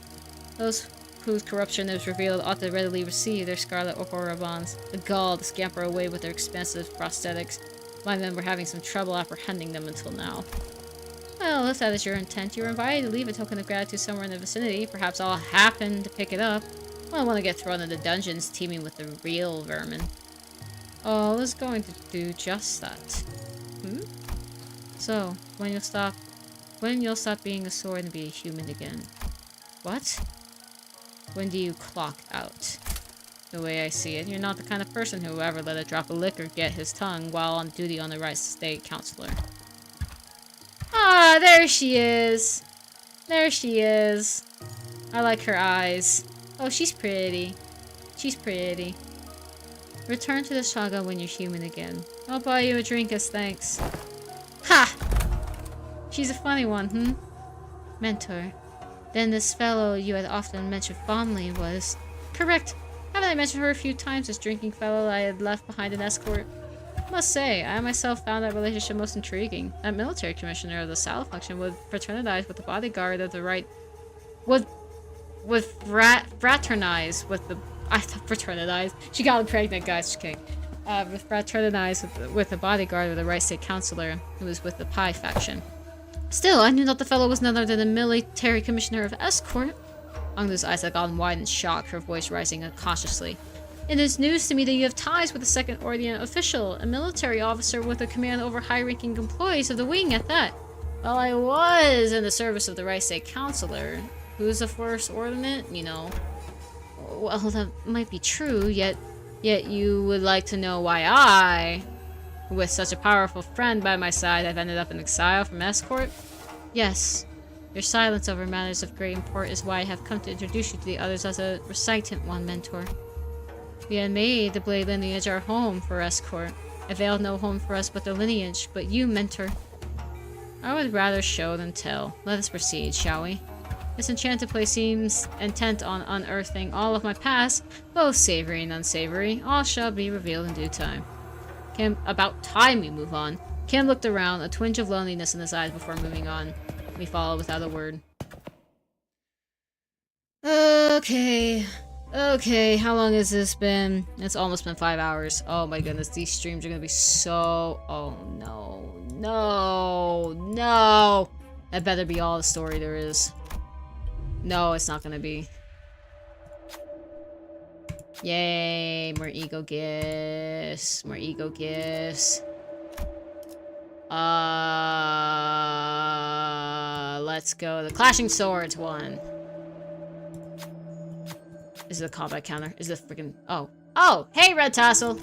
Those whose corruption is revealed ought to readily receive their scarlet or horror bonds. The gall to scamper away with their expensive prosthetics. My men were having some trouble apprehending them until now. Well, if that is your intent, you are invited to leave a token of gratitude somewhere in the vicinity. Perhaps I'll happen to pick it up. I don't want to get thrown into dungeons teeming with the real vermin. Oh, I was going to do just that. So, when you'll stop being a sword and be a human again. What? When do you clock out? The way I see it, you're not the kind of person who will ever let a drop of liquor get his tongue while on duty on the right state counselor. Ah, there she is. There she is. I like her eyes. Oh, she's pretty. She's pretty. Return to the Shaga when you're human again. I'll buy you a drink as thanks. Ha! She's a funny one, hmm? Mentor. Then this fellow you had often mentioned fondly was... Correct. Haven't I mentioned her a few times, this drinking fellow I had left behind an escort? Must say, I myself found that relationship most intriguing. That military commissioner of the South faction would fraternize with the bodyguard of the right... fraternize with the... I thought fraternize. She got pregnant, guys. Just kidding. Fraternize with the bodyguard of the right state councilor who was with the Pi faction. Still, I knew that the fellow was none other than a military commissioner of escort. Angdu's eyes had gone wide in shock, her voice rising unconsciously. It is news to me that you have ties with a second Ordian official, a military officer with a command over high-ranking employees of the wing at that. Well, I was in the service of the right state councilor. Who's the first ordinate? You know. Well, that might be true, yet you would like to know why I, with such a powerful friend by my side, have ended up in exile from escort? Yes. Your silence over matters of great import is why I have come to introduce you to the others as a recitant one, Mentor. We had made the Blade lineage our home for escort. Availed no home for us but the lineage, but you, Mentor. I would rather show than tell. Let us proceed, shall we? This enchanted place seems intent on unearthing all of my past, both savory and unsavory. All shall be revealed in due time. Kim, about time we move on. Kim looked around, a twinge of loneliness in his eyes before moving on. We followed without a word. Okay, how long has this been? It's almost been 5 hours. Oh my goodness, these streams are gonna be so... Oh no. That better be all the story there is. No, it's not gonna be. Yay, more ego gifts. Let's go. The Clashing Swords one. Is it a combat counter? Is it freaking... Oh, hey, Red Tassel!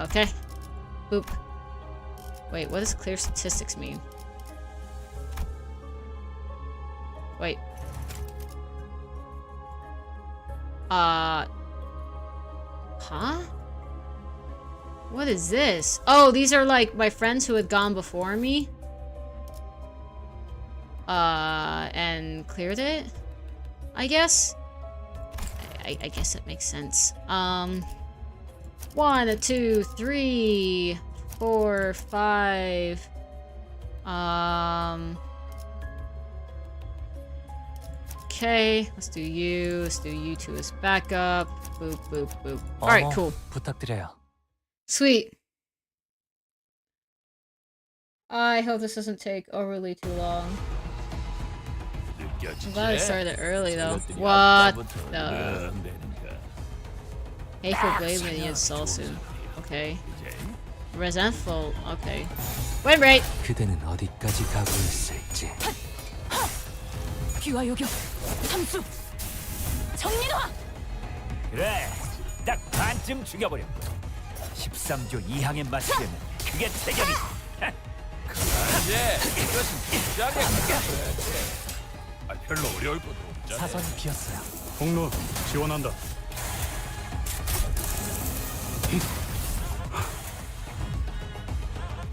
Okay. Boop. Wait, what does clear statistics mean? Wait. Huh? What is this? Oh, these are like my friends who had gone before me. And cleared it? I guess? I guess that makes sense. 1, 2, 3, 4, 5. Okay, let's do you. Let's do you two as backup. Boop, boop, boop. Alright, cool. 부탁드려요. Sweet. I hope this doesn't take overly too long. I'm glad I started early though. What the? Hateful Blade Lineage Salsu. Okay. Resentful. Okay. Win rate! 그대는 어디까지 가고 있을지. 귀와 요격, 삼수, 정리노화. 그래, 딱 반쯤 죽여버려. 13조 2항에 맞추려면 그게 체격이. 이제 이것은 진지하게 가져야지. 별로 어려울 것도 없잖아. 사선이 비었어요. 공로 지원한다.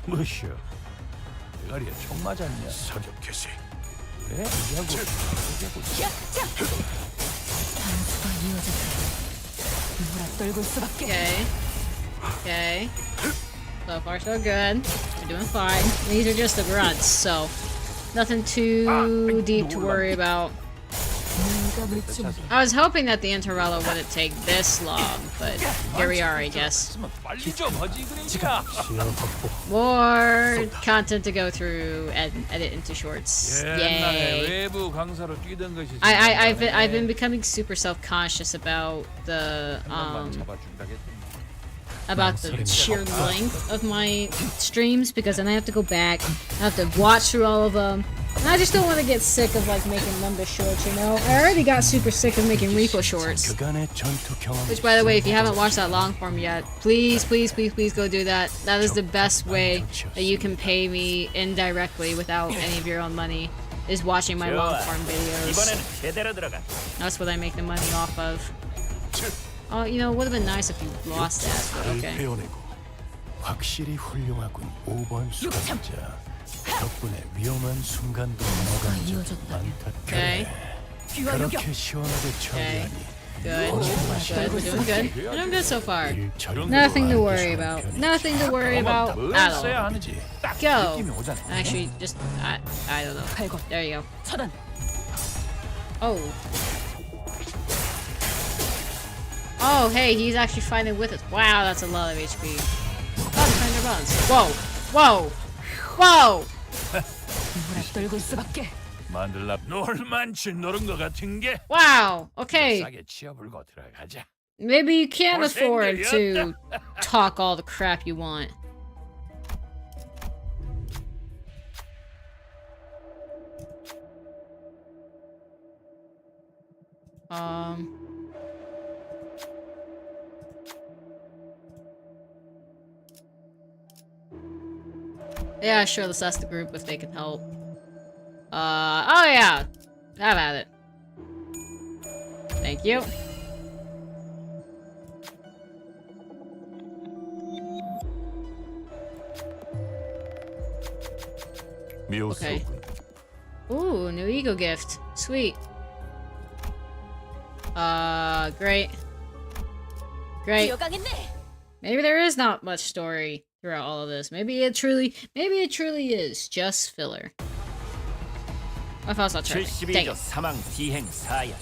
뭐시여? 대가리에 총 맞았냐? 사격 개시. 그래? 이하고 단수가 이어졌다. 몰아떨고 수밖에. Okay. So far so good. We're doing fine. These are just the grunts, so nothing too deep to worry about. I was hoping that the interrello wouldn't take this long, but here we are, I guess. 빨리 좀 하지 그러니까. More content to go through and edit into shorts. 옛날에 Yay! 외부 강사로 뛰던 것이 I've been becoming super self-conscious about the sheer length of my streams, because then I have to go back, I have to watch through all of them, and I just don't want to get sick of like making Limbus shorts, you know? I already got super sick of making Rico shorts. Which, by the way, if you haven't watched that long form yet, please go do that. That is the best way that you can pay me indirectly without any of your own money, is watching my long form videos. That's what I make the money off of. Oh, you know, it would have been nice if you lost that, but okay. 확실히 훌륭하군. 5번 수감자. 덕분에 위험한 순간도 넘어간 적이 많다. Okay. 그렇게 시원하게 처리하니 Good. Good. We're doing good. We're doing good so far. 일 처리도 Nothing to 아주 worry 좋은 about. 편이지. Nothing to worry about 뭘 at 써야 all. 하는지 딱 Go. 느낌이 오잖아. Actually, just I don't know. 칼거 There you go. 차단. Oh. Oh, hey, he's actually fighting with us. Wow, that's a lot of HP. Oh, defender bones. Whoa. Whoa. Whoa. 눈을 떨굴 수밖에. 만들라 놀만치 노른 것 같은 게 Wow. Okay. 싸게 치워불고 들어가자. Maybe you can't afford to talk all the crap you want. Yeah, sure, let's ask the group if they can help. Oh yeah! Have at it. Thank you. Okay. Ooh, new ego gift. Sweet. Great. Great. Maybe there is not much story throughout all of this. Maybe it truly is just filler. I thought I was not trying. Dang 72조 it. 사망 비행 사야.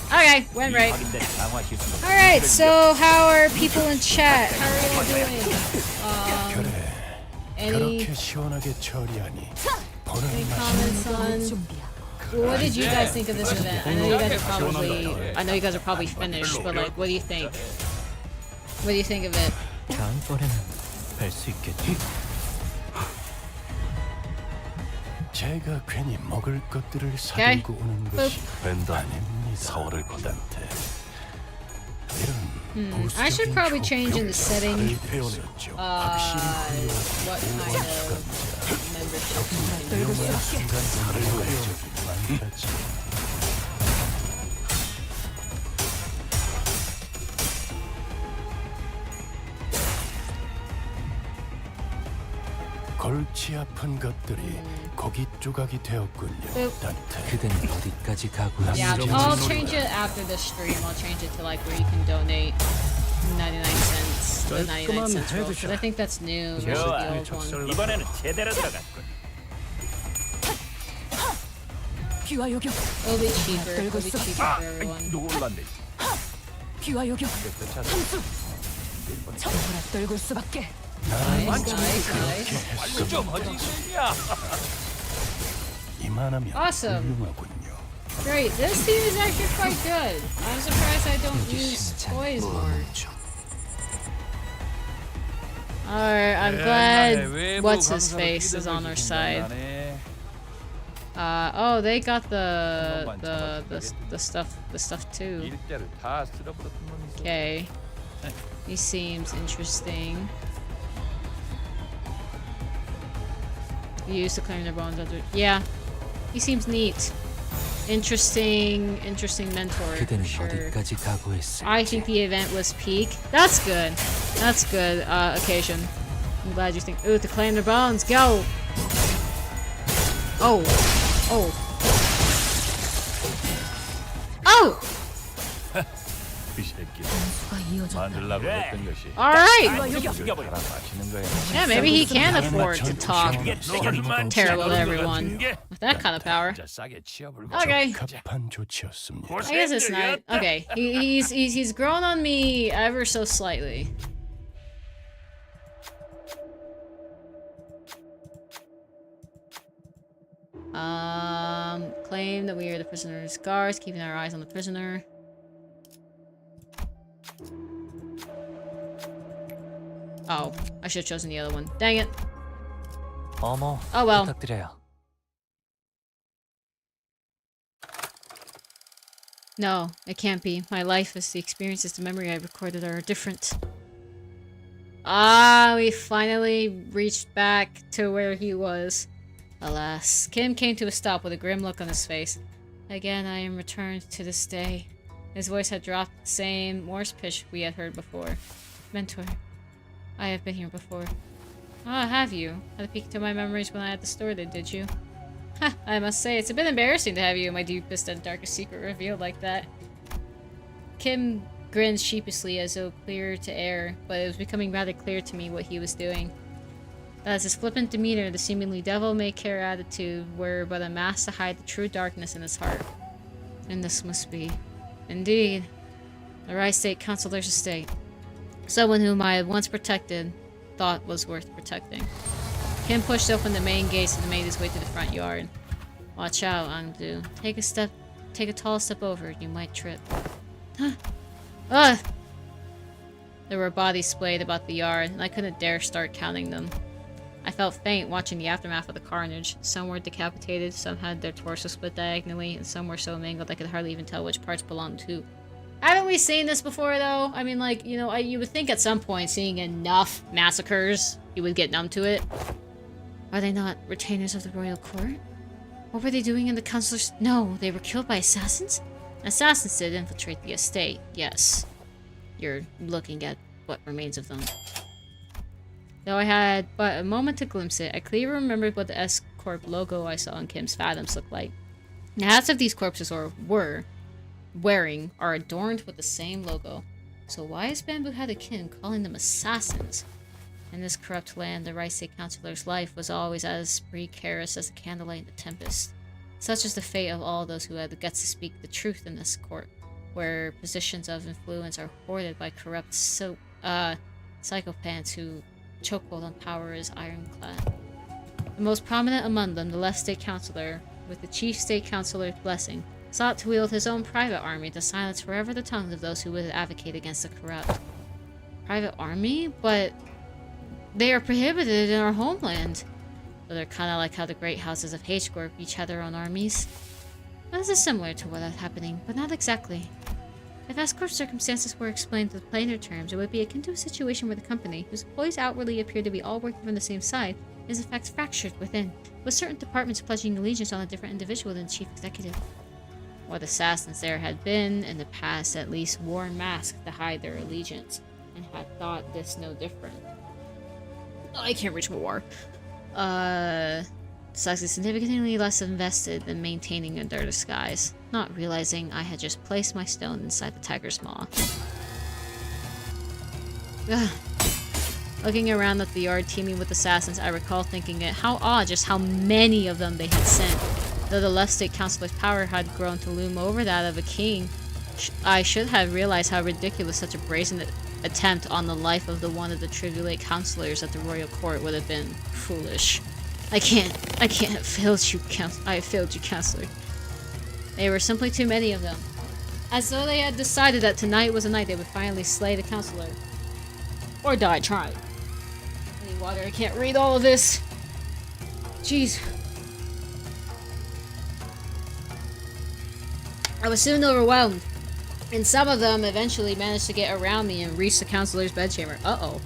Okay, went right. 확인된 강화 실수. Alright, so how are people in chat? How are you doing? 그래. Any 그렇게 시원하게 처리하니 보는 comments on 준비야. what did you guys think of this event? I know you guys are probably finished, but like what do you think? What do you think of it? 다음번에는 뵐수 있겠지? 제가 괜히 먹을 것들을 사들고 오는 것이 아닙니다. 서울을 거단테 I should probably change in the setting 배워냈죠. what kind of membership you can do. 골치 아픈 것들이 고기 조각이 되었군요. 단테. 그댄 어디까지 가고 Yeah, 있을지 I'll change it after the stream. I'll change it to like where you can donate 99 cents, the 99 cents roll, because I think that's new versus the old one. 이번에는 제대로 들어갔군. 귀와 요격. It'll be cheaper. It'll be cheaper for everyone. 놀란데. 귀와 요격. 함수. 눈을 떨굴 수밖에. Nice, nice, nice. 빨리 좀 하지 야. 이만하면 Awesome. 훌륭하군요. Great. This team is actually quite good. I'm surprised I don't use toys more. Alright, I'm glad what's his face is on our side. Oh, they got the stuff too. 일대를 다 쓸어버렸던 놈이죠. Okay. He seems interesting. Use to claim their bones after. Yeah, he seems neat. Interesting mentor for 그댄 sure. 어디까지 가고 있을지 I think the event was peak. That's good. That's good. Occasion. I'm glad you think. Ooh, to claim their bones. Go. Oh. Oh. Oh. 이 새끼 수가 이어졌다. 만들라고 했던 것이 All right. 죽여버려. 마시는 거야. Yeah, maybe he can afford to talk terrible to everyone 게 with that kind of power. 진짜 싸게 치워불고. Okay. 적합한 조치였습니다. I guess it's not. Okay, he's grown on me ever so slightly. Claim that we are the prisoner's guards, keeping our eyes on the prisoner. Oh, I should have chosen the other one. Dang it. 어머 Oh well. 부탁드려요. No, it can't be. My life is the experiences, the memory I recorded are different. Ah, we finally reached back to where he was. Alas, Kim came to a stop with a grim look on his face. Again, I am returned to this day. His voice had dropped the same Morse pitch we had heard before. Mentor, I have been here before. Ah, have you? Had a peek into my memories when I had to store them, did you? Ha! I must say, it's a bit embarrassing to have you, my deepest and darkest secret, revealed like that. Kim grinned sheepishly as though clear to air, but it was becoming rather clear to me what he was doing. As his flippant demeanor, the seemingly devil-may-care attitude were but a mask to hide the true darkness in his heart. And this must be, indeed, the Rice State Councilor's estate. Someone whom I had once protected, thought was worth protecting. Kim pushed open the main gates and made his way to the front yard. Watch out, Angdu. Take a tall step over, you might trip. Huh. Ah! There were bodies splayed about the yard, and I couldn't dare start counting them. I felt faint watching the aftermath of the carnage. Some were decapitated, some had their torsos split diagonally, and some were so mangled I could hardly even tell which parts belonged to who. Haven't we seen this before, though? I mean, like, you know, you would think at some point, seeing enough massacres, you would get numb to it. Are they not retainers of the royal court? What were they doing in the councilor's... No, they were killed by assassins? Assassins did infiltrate the estate, yes. You're looking at what remains of them. Though I had but a moment to glimpse it, I clearly remembered what the S-Corp logo I saw in Kim's Fathoms looked like. The hats of these corpses were wearing are adorned with the same logo. So why is Bamboo Headed Kim calling them assassins? In this corrupt land, the Rice State Councilor's life was always as precarious as the candlelight in the tempest. Such is the fate of all those who had the guts to speak the truth in this court, where positions of influence are hoarded by corrupt psychopaths who chokehold on power is ironclad. The most prominent among them, the left state councilor, with the chief state councilor's blessing, sought to wield his own private army to silence forever the tongues of those who would advocate against the corrupt. Private army? But they are prohibited in our homeland. So they're kind of like how the great houses of H-Corp each had their own armies. This is similar to what is happening, but not exactly. If S-Corp circumstances were explained with plainer terms, it would be akin to a situation where the company, whose employees outwardly appear to be all working from the same side, is in fact fractured within, with certain departments pledging allegiance on a different individual than the chief executive. What assassins there had been, in the past at least, worn masks to hide their allegiance, and had thought this no different. Oh, I can't reach more. Sucks is significantly less invested than maintaining their disguise, not realizing I had just placed my stone inside the tiger's maw. Ugh. Looking around at the yard teeming with assassins, I recall thinking it how odd just how many of them they had sent. Though the left state councilor's power had grown to loom over that of a king, I should have realized how ridiculous such a brazen attempt on the life of one of the tribulate councilors at the royal court would have been. Foolish. I can't. I have failed you, counselor. There were simply too many of them. As though they had decided that tonight was the night they would finally slay the counselor. Or die trying. I need water, I can't read all of this. Jeez. I was soon overwhelmed. And some of them eventually managed to get around me and reach the counselor's bedchamber. Uh-oh.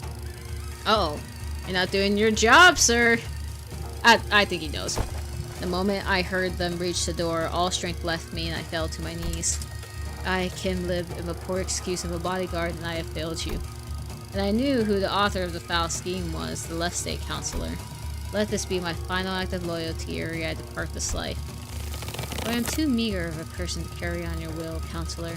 Uh-oh. You're not doing your job, sir. I think he knows. The moment I heard them reach the door, all strength left me and I fell to my knees. I, Kim Lib, am a poor excuse of a bodyguard and I have failed you. And I knew who the author of the foul scheme was, the left state councilor. Let this be my final act of loyalty ere I depart this life. But I am too meager of a person to carry on your will, counselor.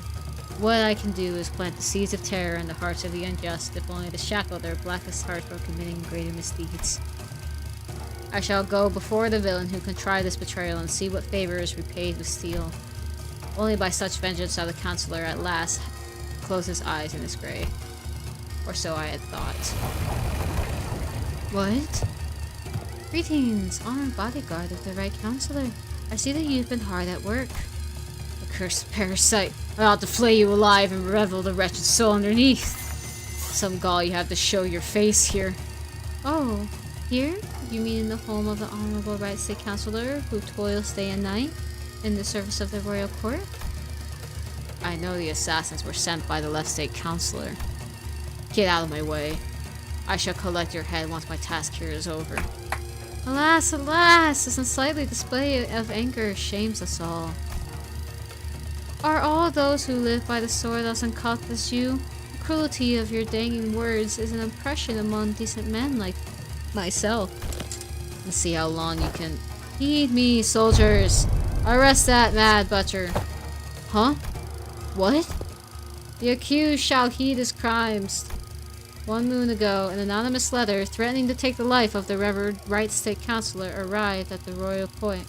What I can do is plant the seeds of terror in the hearts of the unjust, if only to shackle their blackest hearts from committing greater misdeeds. I shall go before the villain who contrived this betrayal and see what favor is repaid with steel. Only by such vengeance shall the counselor at last close his eyes in his grave. Or so I had thought. What? Greetings, honored bodyguard of the right counselor. I see that you've been hard at work. Accursed parasite. I ought to flay you alive and revel the wretched soul underneath. Some gall you have to show your face here. Oh, here? You mean in the home of the honorable right state councilor who toils day and night in the service of the royal court? I know the assassins were sent by the left state councilor. Get out of my way. I shall collect your head once my task here is over. Alas, alas! This unsightly display of anger shames us all. Are all those who live by the sword as uncouth as you? The cruelty of your danging words is an impression among decent men like myself. Let's see how long you can heed me, soldiers. Arrest that mad butcher. Huh? What? The accused shall heed his crimes. 1 moon ago, an anonymous letter threatening to take the life of the Revered Right State Councilor arrived at the royal court.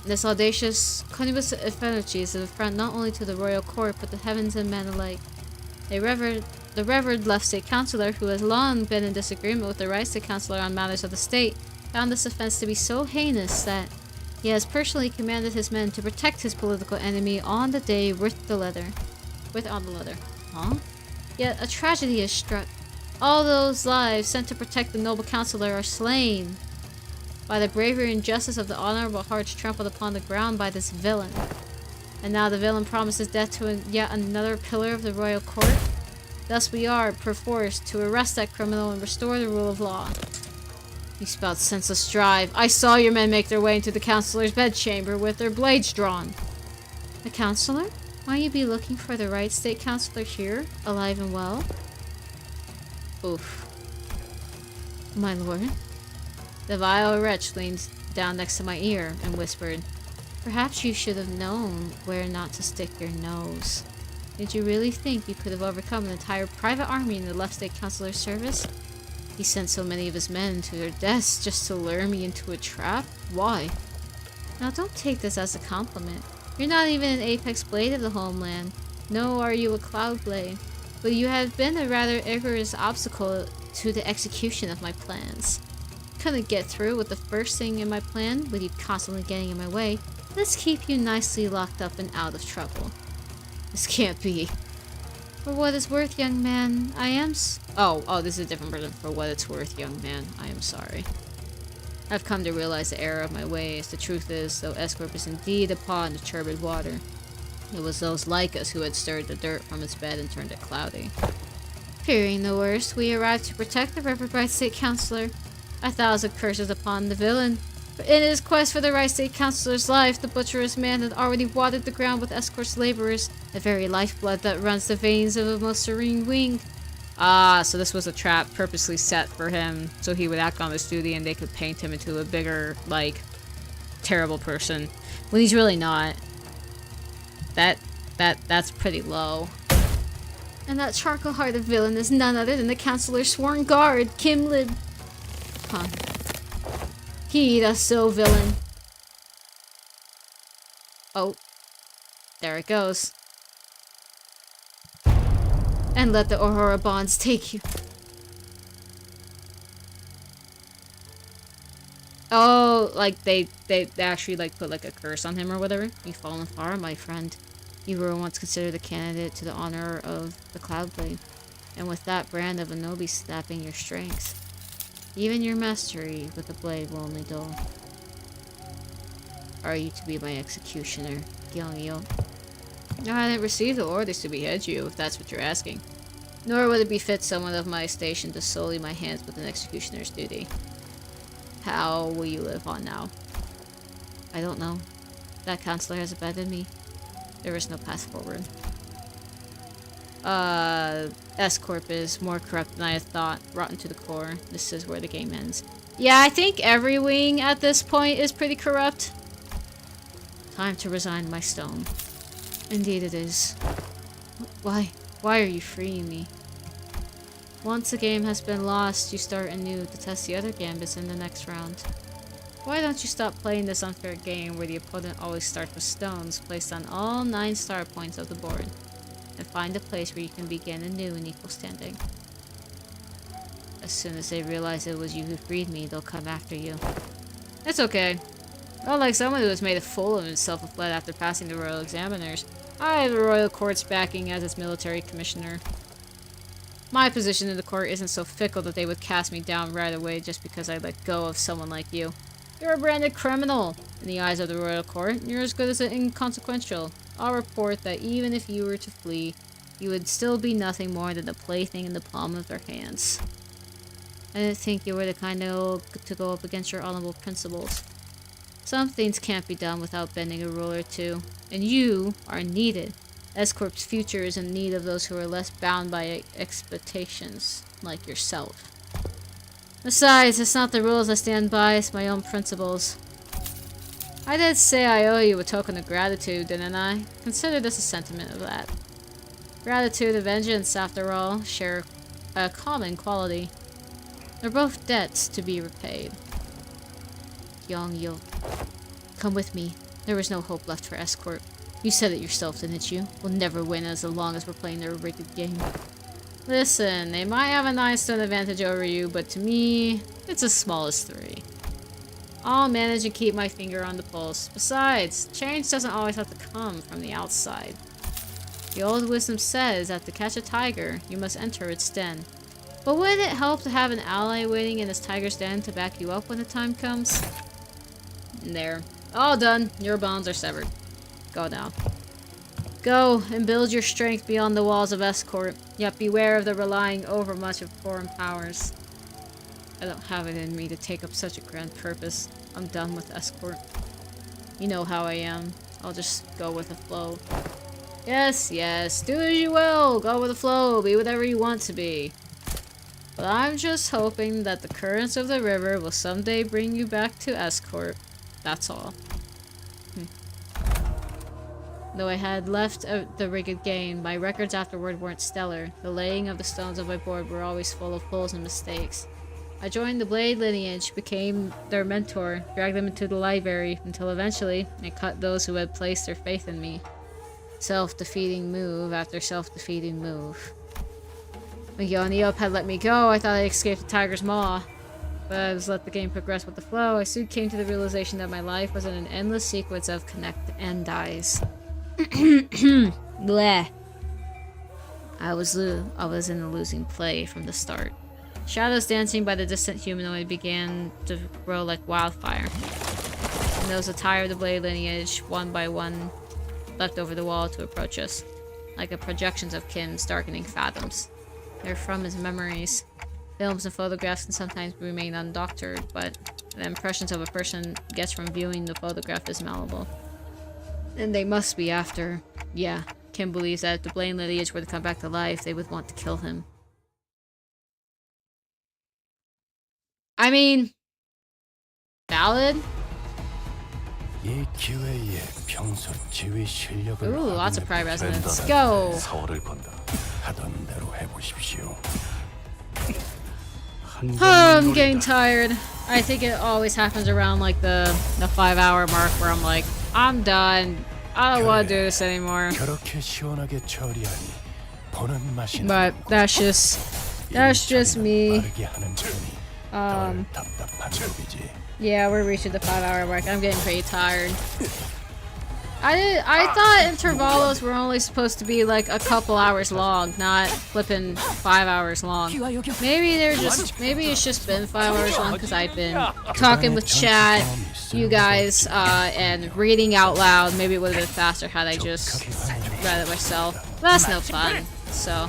This audacious connibious effigy is an affront not only to the royal court, but the heavens and men alike. The Revered Left State Councilor, who has long been in disagreement with the Right State Councilor on matters of the state, found this offense to be so heinous that he has personally commanded his men to protect his political enemy on the day with the letter. Huh? Yet a tragedy has struck. All those lives sent to protect the noble councilor are slain by the bravery and justice of the honorable hearts trampled upon the ground by this villain. And now the villain promises death to yet another pillar of the royal court. Thus we are, perforce, to arrest that criminal and restore the rule of law. You spout senseless drive. I saw your men make their way into the councilor's bedchamber with their blades drawn. The councilor? Might you be looking for the right state councilor here, alive and well? Oof. My lord? The vile wretch leaned down next to my ear and whispered, "Perhaps you should have known where not to stick your nose. Did you really think you could have overcome an entire private army in the left state councilor's service? He sent so many of his men to their deaths just to lure me into a trap? Why? Now don't take this as a compliment. You're not even an apex blade of the homeland, nor are you a cloud blade, but you have been a rather rigorous obstacle to the execution of my plans. Couldn't get through with the first thing in my plan, with you constantly getting in my way. Let's keep you nicely locked up and out of trouble. This can't be. For what it's worth, young man, I am Oh, this is a different version. For what it's worth, young man, I am sorry. I've come to realize the error of my ways. The truth is, though S-Corp is indeed a pond of turbid water, it was those like us who had stirred the dirt from its bed and turned it cloudy. Fearing the worst, we arrived to protect the Revered Right State Councilor. 1,000 curses upon the villain. But in his quest for the Right State Councilor's life, the butcherous man had already watered the ground with S-Corp's laborers, the very lifeblood that runs the veins of a most serene wing. Ah, so this was a trap purposely set for him, so he would act on this duty and they could paint him into a bigger, like, terrible person. When he's really not. That's pretty low. And that charcoal-hearted villain is none other than the Councilor's sworn guard, Kim Lib. Huh. He, the so villain. Oh. There it goes. And let the Aurora Bonds take you. Oh, like they actually like put like a curse on him or whatever. You've fallen far, my friend. You were once considered a candidate to the honor of the Cloudblade, and with that brand of Anobi snapping your strength, even your mastery with the blade will only dull. Are you to be my executioner, Gyeongyo? No, I didn't receive the orders to behead you, if that's what you're asking. Nor would it befit someone of my station to sully my hands with an executioner's duty. How will you live on now? I don't know. That counselor has abandoned me. There is no path forward. S-Corp is more corrupt than I had thought. Rotten to the core. This is where the game ends. Yeah, I think every wing at this point is pretty corrupt. Time to resign my stone. Indeed it is. Why? Why are you freeing me? Once a game has been lost, you start anew to test the other gambits in the next round. Why don't you stop playing this unfair game where the opponent always starts with stones placed on all 9 star points of the board, and find a place where you can begin anew in equal standing. As soon as they realize it was you who freed me, they'll come after you. It's okay. Not like someone who has made a fool of himself and fled after passing the royal examiners. I have the royal court's backing as its military commissioner. My position in the court isn't so fickle that they would cast me down right away just because I let go of someone like you. You're a branded criminal. In the eyes of the royal court, you're as good as inconsequential. I'll report that even if you were to flee, you would still be nothing more than a plaything in the palm of their hands. I didn't think you were the kind to go up against your honorable principles. Some things can't be done without bending a rule or two, and you are needed. S-Corp's future is in need of those who are less bound by expectations, like yourself. Besides, it's not the rules I stand by, it's my own principles. I did say I owe you a token of gratitude, didn't I? Consider this a sentiment of that. Gratitude and vengeance, after all, share a common quality. They're both debts to be repaid. Yongyo, come with me. There is no hope left for escort. You said it yourself, didn't you? We'll never win as long as we're playing their rigged game. Listen, they might have a 9-stone advantage over you, but to me, it's as small as 3. I'll manage to keep my finger on the pulse. Besides, change doesn't always have to come from the outside. The old wisdom says that to catch a tiger, you must enter its den. But would it help to have an ally waiting in this tiger's den to back you up when the time comes? There. All done. Your bonds are severed. Go now. Go and build your strength beyond the walls of escort, yet beware of the relying overmuch of foreign powers. I don't have it in me to take up such a grand purpose. I'm done with escort. You know how I am. I'll just go with the flow. Yes, yes, do as you will. Go with the flow. Be whatever you want to be. But I'm just hoping that the currents of the river will someday bring you back to escort. That's all. Though I had left the rigged game, my records afterward weren't stellar. The laying of the stones of my board were always full of holes and mistakes. I joined the Blade lineage, became their mentor, dragged them into the library, until eventually I cut those who had placed their faith in me. Self-defeating move after self-defeating move. When Yoniop had let me go, I thought I escaped the tiger's maw. But as I let the game progress with the flow, I soon came to the realization that my life was in an endless sequence of connect and dies. Bleh. I was in a losing play from the start. Shadows dancing by the distant humanoid began to grow like wildfire. And those attire of the Blade lineage, one by one, leapt over the wall to approach us, like the projections of Kim's darkening fathoms. They're from his memories. Films and photographs can sometimes remain undoctored, but the impressions of a person gets from viewing the photograph is malleable. And they must be after. Yeah, Kim believes that if the Blade lineage were to come back to life, they would want to kill him. I mean, valid? 이 기회에 평소 지휘 실력을 Ooh, lots of pride 확인해 resonance. 벤더한테 Go! 사활을 건다. 하던 대로 해보십시오. I'm getting tired. I think it always happens around like the 5-hour mark where I'm like, I'm done. I don't want to do this anymore. 그렇게 시원하게 처리하니 보는 맛이 But that's just me. 빠르게 하는 편이 덜 답답한 법이지. Yeah, we're reaching the 5-hour mark. I'm getting pretty tired. I thought intervalos were only supposed to be like a couple hours long, not flipping 5 hours long. Maybe it's just been 5 hours long because I've been talking with chat, you guys, and reading out loud. Maybe it would have been faster had I just read it myself. But that's no fun. So.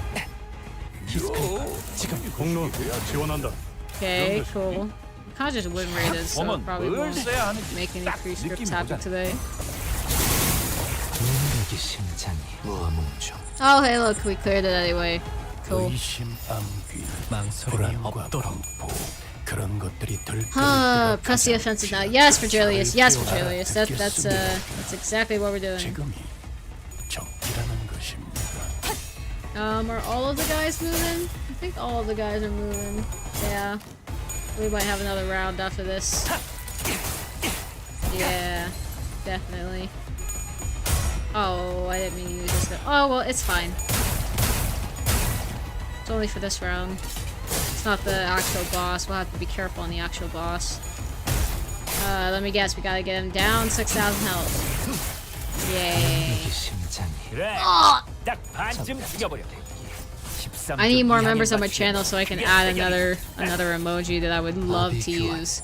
공로 지원한다. Okay, cool. Kind of just win rated, so it probably won't make any free scripts happen today. Oh, hey, look, we cleared it anyway. Cool. Press the offensive now. Yes, Virgilius. Yes, Virgilius. That's exactly what we're doing. Are all of the guys moving? I think all of the guys are moving. Yeah. We might have another round after this. Yeah, definitely. Oh, I didn't mean to use this. Oh, well, it's fine. It's only for this round. It's not the actual boss. We'll have to be careful on the actual boss. Let me guess. We gotta get him down 6,000 health. Yay. I need more members on my channel so I can add another emoji that I would love to use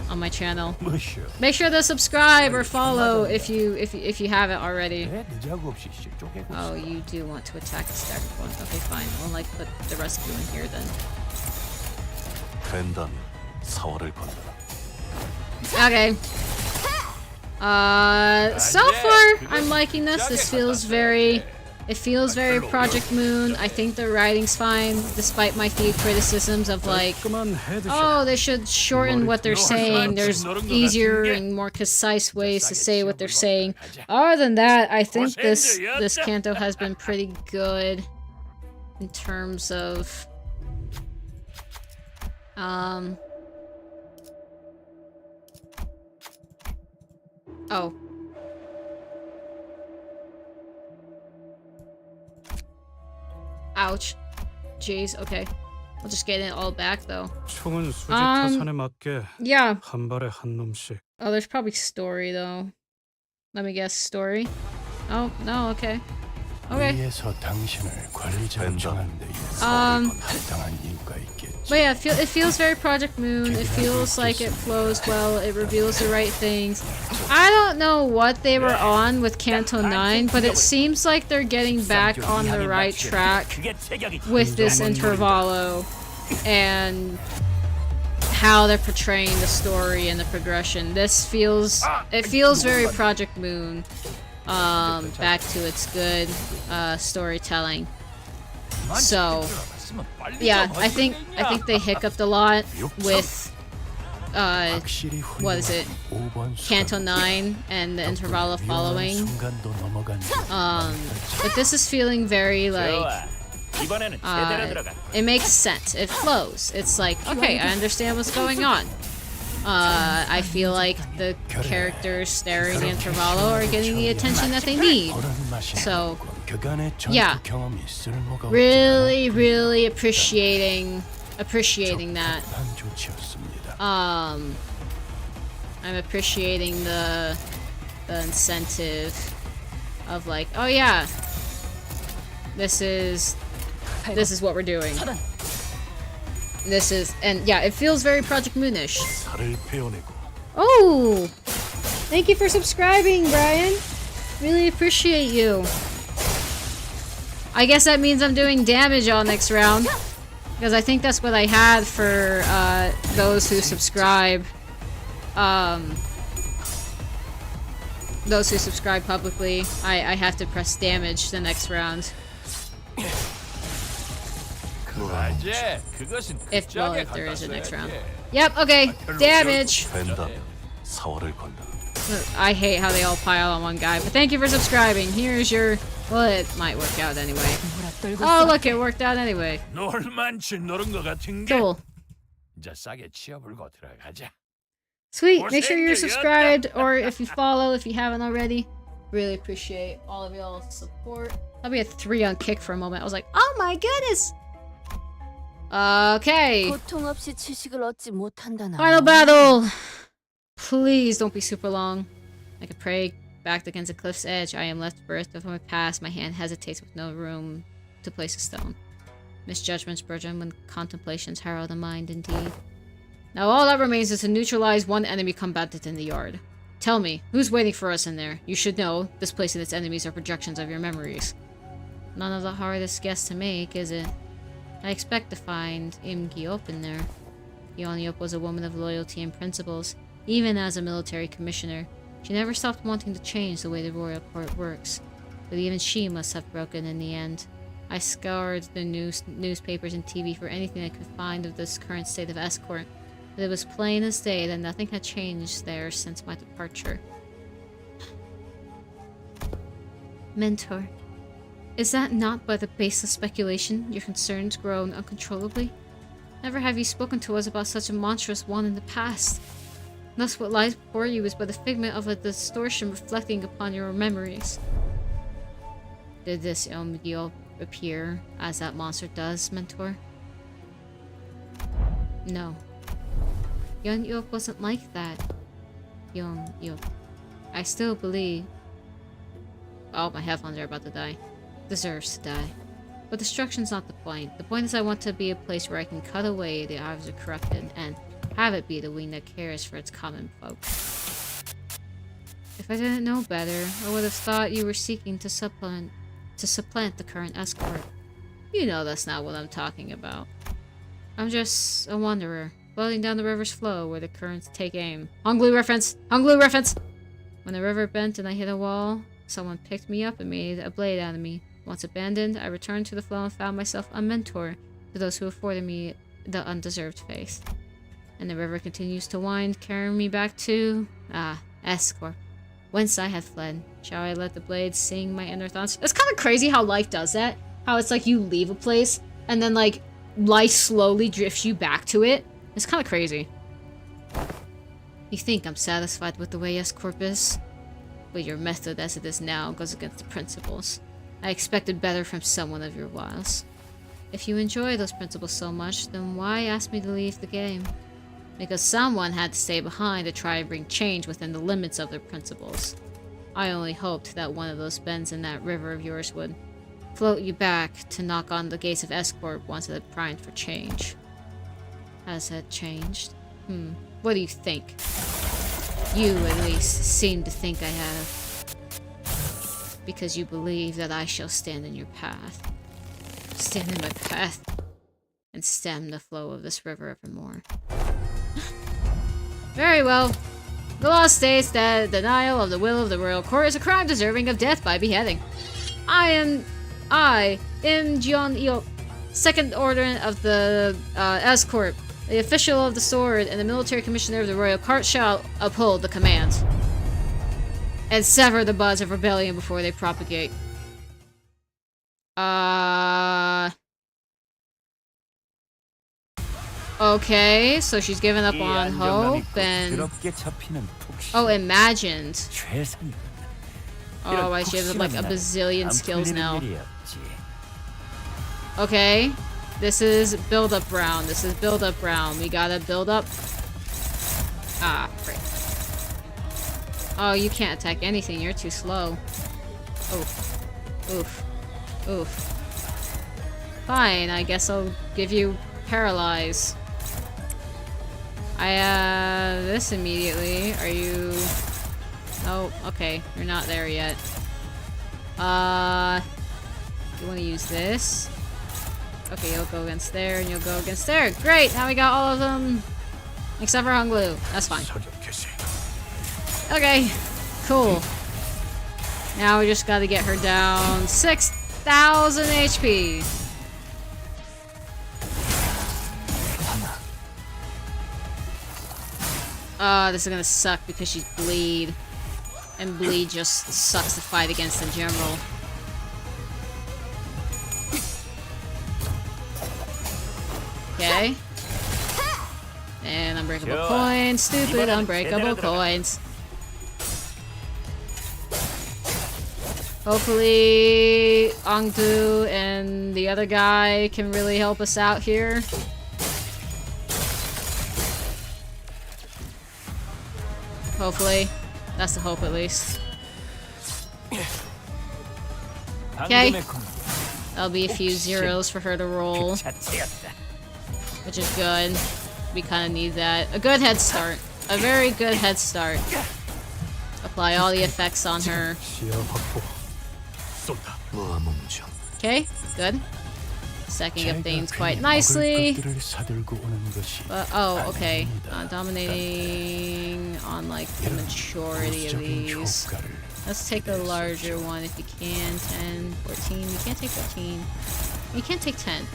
on my channel. Make sure to subscribe or follow if you haven't already. Oh, you do want to attack the staggered one. Okay, fine. We'll like put the rescue in here then. Okay. So far I'm liking this. This feels very It feels very Project Moon. I think the writing's fine, despite my few criticisms of like, oh, they should shorten what they're saying. There's easier and more concise ways to say what they're saying. Other than that, I think this canto has been pretty good in terms of oh. Ouch. Jeez, okay. I'll just get it all back though. 총은 수직 타산에 맞게 Yeah. 한 발에 한 놈씩. Oh, there's probably story though. Let me guess, story? Oh, no, okay. Okay. 위에서 당신을 관리자로 정한 데 있어 합당한 이유가 있겠지. But yeah, it feels very Project Moon. It feels like it flows well. It reveals the right things. I don't know what they were on with Canto 9, but it seems like they're getting back on the right track with this Intervallo and how they're portraying the story and the progression. This feels very Project Moon. Back to its good storytelling. So yeah, I think they hiccuped a lot with what is it? Canto 9 and the Intervallo following. But this is feeling very like it makes sense. It flows. It's like, okay, I understand what's going on. I feel like the characters staring the Intervallo are getting the attention that they need. So, yeah. Really appreciating that. I'm appreciating the incentive of like, oh yeah, this is what we're doing. This is, and yeah, it feels very Project Moonish. Oh! Thank you for subscribing, Brian. Really appreciate you. I guess that means I'm doing damage all next round. Because I think that's what I had for those who subscribe. Those who subscribe publicly. I have to press damage the next round. If there is a next round. Yep, okay. Damage. I hate how they all pile on one guy, but thank you for subscribing. Here's your... Well, it might work out anyway. Oh, look, it worked out anyway. Cool. Sweet, make sure you're subscribed, or if you follow, if you haven't already. Really appreciate all of y'all's support. I'll be a 3 on kick for a moment. I was like, oh my goodness! Okay. Final battle! Please don't be super long. Like a prey backed against a cliff's edge, I am left berthed of my past. My hand hesitates with no room to place a stone. Misjudgments burgeon when contemplations harrow the mind indeed. Now all that remains is to neutralize one enemy combatant in the yard. Tell me, who's waiting for us in there? You should know, this place and its enemies are projections of your memories. None of the hardest guess to make, is it? I expect to find Im Gyop in there. Yeon-Yup was a woman of loyalty and principles. Even as a military commissioner, she never stopped wanting to change the way the royal court works. But even she must have broken in the end. I scoured the newspapers and TV for anything I could find of this current state of escort, but it was plain as day that nothing had changed there since my departure. Mentor, is that not by the baseless speculation your concerns grow uncontrollably? Never have you spoken to us about such a monstrous one in the past. Thus what lies before you is but a figment of a distortion reflecting upon your memories. Did this Yeon-Yup appear as that monster does, Mentor? No. Yeon-Yup wasn't like that. Yeon-Yup. I still believe... Oh, my headphones are about to die. Deserves to die. But destruction's not the point. The point is I want to be a place where I can cut away the eyes of corrupted and have it be the wing that cares for its common folk. If I didn't know better, I would have thought you were seeking to supplant the current escort. You know that's not what I'm talking about. I'm just a wanderer, floating down the river's flow where the currents take aim. Honglu reference! Honglu reference! When the river bent and I hit a wall, someone picked me up and made a blade out of me. Once abandoned, I returned to the flow and found myself a mentor to those who afforded me the undeserved faith. And the river continues to wind, carrying me back to... Escort, whence I had fled. Shall I let the blades sing my inner thoughts? It's kind of crazy how life does that. How it's like you leave a place, and then like, life slowly drifts you back to it. It's kind of crazy. You think I'm satisfied with the way Escort is? But your method as it is now goes against the principles. I expected better from someone of your wiles. If you enjoy those principles so much, then why ask me to leave the game? Because someone had to stay behind to try and bring change within the limits of their principles. I only hoped that one of those bends in that river of yours would float you back to knock on the gates of Escort once it had primed for change. Has it changed? What do you think? You, at least, seem to think I have. Because you believe that I shall stand in your path. Stand in my path. And stem the flow of this river evermore. Very well. The law states that denial of the will of the royal court is a crime deserving of death by beheading. I am Jeon Il, second order of the Escort, the official of the sword, and the military commissioner of the royal court shall uphold the command. And sever the buds of rebellion before they propagate. Okay, so she's given up on hope and... Oh, imagined. Oh, I she has like a bazillion skills now. Okay, this is build-up round. This is build-up round. We gotta build up. Ah, great. Oh, you can't attack anything. You're too slow. Oof. Oof. Oof. Fine, I guess I'll give you paralyze. This immediately. Are you... Oh, okay. You're not there yet. You want to use this? Okay, you'll go against there, and you'll go against there. Great! Now we got all of them. Except for Honglu. That's fine. Okay. Cool. Now we just gotta get her down 6,000 HP. This is gonna suck because she's bleed. And bleed just sucks to fight against in general. Okay. And unbreakable coins. Stupid unbreakable coins. Hopefully Ongdu and the other guy can really help us out here. Hopefully. That's the hope, at least. Okay. That'll be a few zeros for her to roll. Which is good. We kind of need that. A good head start. A very good head start. Apply all the effects on her. Okay, good. Stacking up things quite nicely. Oh, okay. Dominating on like the majority of these. Let's take a larger one if you can. 10, 14. You can't take 14. You can't take 10.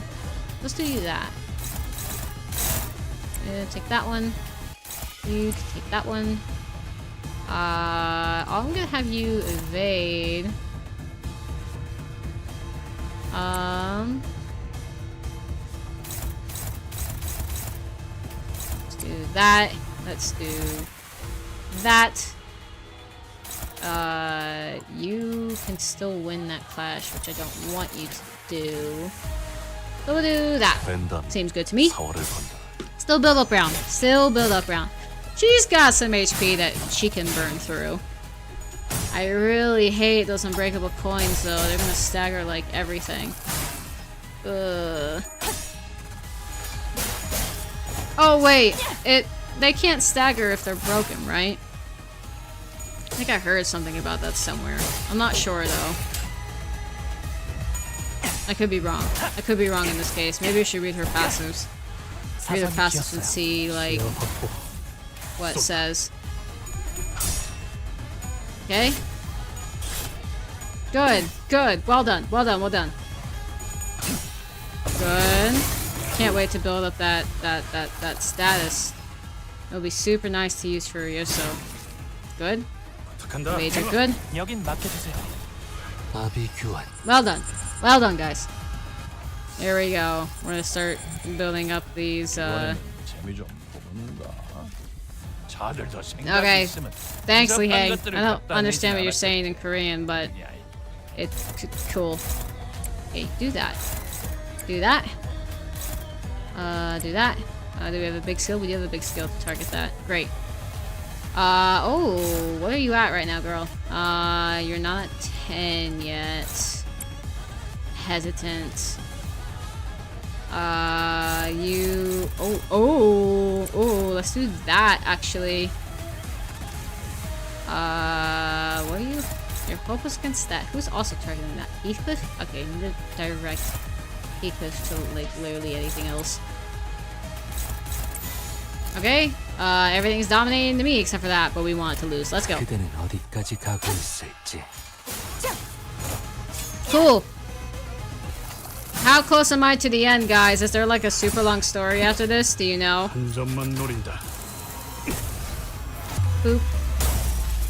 Let's do that. Take that one. You can take that one. I'm gonna have you evade. Let's do that. Let's do that. You can still win that clash, which I don't want you to do. So we'll do that. Seems good to me. Still build up round. Still build up round. She's got some HP that she can burn through. I really hate those unbreakable coins though. They're gonna stagger like everything. Ugh. Oh wait, they can't stagger if they're broken, right? I think I heard something about that somewhere. I'm not sure though. I could be wrong. I could be wrong in this case. Maybe I should read her passives. Read her passives and see like what it says. Okay. Good. Good. Well done. Well done. Well done. Good. Can't wait to build up that status. It'll be super nice to use for Ryoso. Good. 부탁한다. Major good. 여긴 맡겨주세요. 아비 교환. Well done. Well done, guys. Here we go. We're gonna start building up these, 재미 좀 보는가. 자들 더 생각이 Okay. 있으면 Thanks, Lee Hae. I 것들을 don't 갖다 understand what 내지 you're saying in Korean, but it's cool. Okay, do that. Do that. Do that. Do we have a big skill? We do have a big skill to target that. Great. Oh, what are you at right now, girl? You're not at 10 yet. Hesitant. Let's do that, actually. What are you? Your focus against that. Who's also targeting that? Heathcliff? Okay, need to direct Heathcliff to, like, literally anything else. Okay, everything's dominating to me except for that, but we want it to lose. Let's go. 그대는 어디까지 가고 있을지. Cool. How close am I to the end, guys? Is there like a super long story after this? Do you know? 한 점만 노린다. Boop.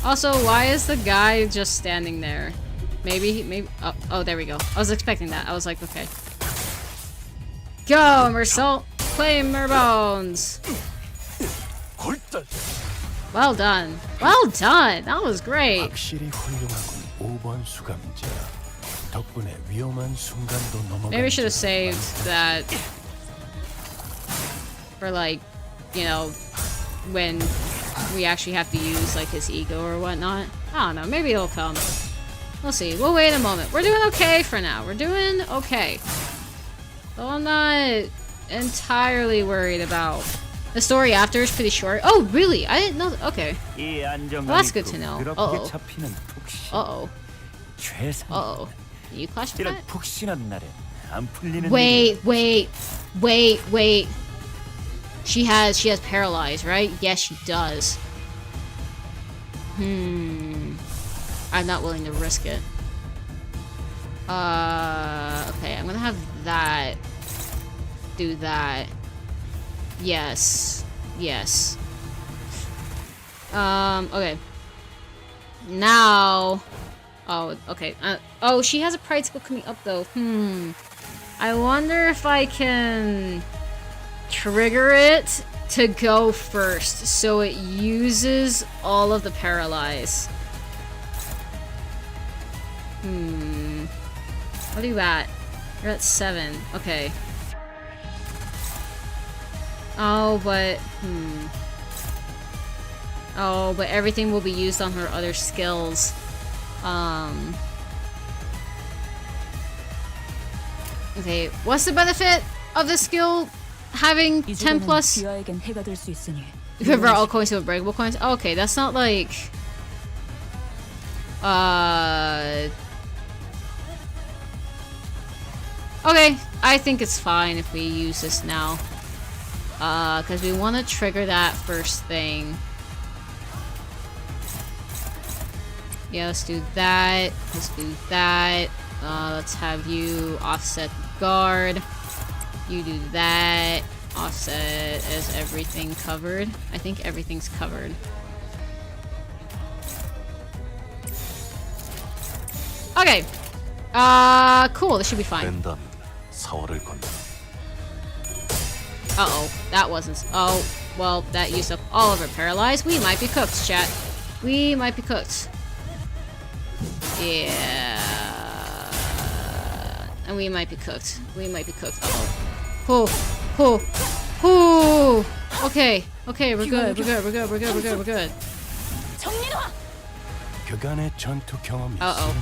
Also, why is the guy just standing there? Maybe, oh, there we go. I was expecting that. I was like, okay. Go, Mersault! Claim her bones! Well done. Well done! That was great! 확실히 훌륭하군. 5번 수감자. 덕분에 위험한 순간도 넘어간. Maybe we should have saved that for, like, you know, when we actually have to use, like, his ego or whatnot. I don't know. Maybe it'll come. We'll see. We'll wait a moment. We're doing okay for now. We're doing okay. So I'm not entirely worried about... The story after is pretty short. Oh, really? I didn't know... Okay. Well, that's good to know. Uh-oh. Uh-oh. Uh-oh. You clash with that? Wait. She has paralyzed, right? Yes, she does. I'm not willing to risk it. Okay, I'm gonna have that do that. Yes. Okay. Now... Oh, okay. Oh, she has a pride skill coming up, though. I wonder if I can trigger it to go first, so it uses all of the paralyze. What are you at? You're at 7. Okay. Oh, but... Oh, but everything will be used on her other skills. Okay, what's the benefit of the skill having 10 plus? Whoever all coins to unbreakable coins? Oh, okay, that's not like... Okay, I think it's fine if we use this now. Because we want to trigger that first thing. Yeah, let's do that. Let's do that. Let's have you offset guard. You do that. Offset as everything covered. I think everything's covered. Okay. Cool. This should be fine. Uh-oh. That wasn't... Oh, well, that used up all of our paralyzed. We might be cooked, chat. We might be cooked. Yeah. And we might be cooked. We might be cooked. Uh-oh. Okay. Okay, we're good. We're good. Uh-oh.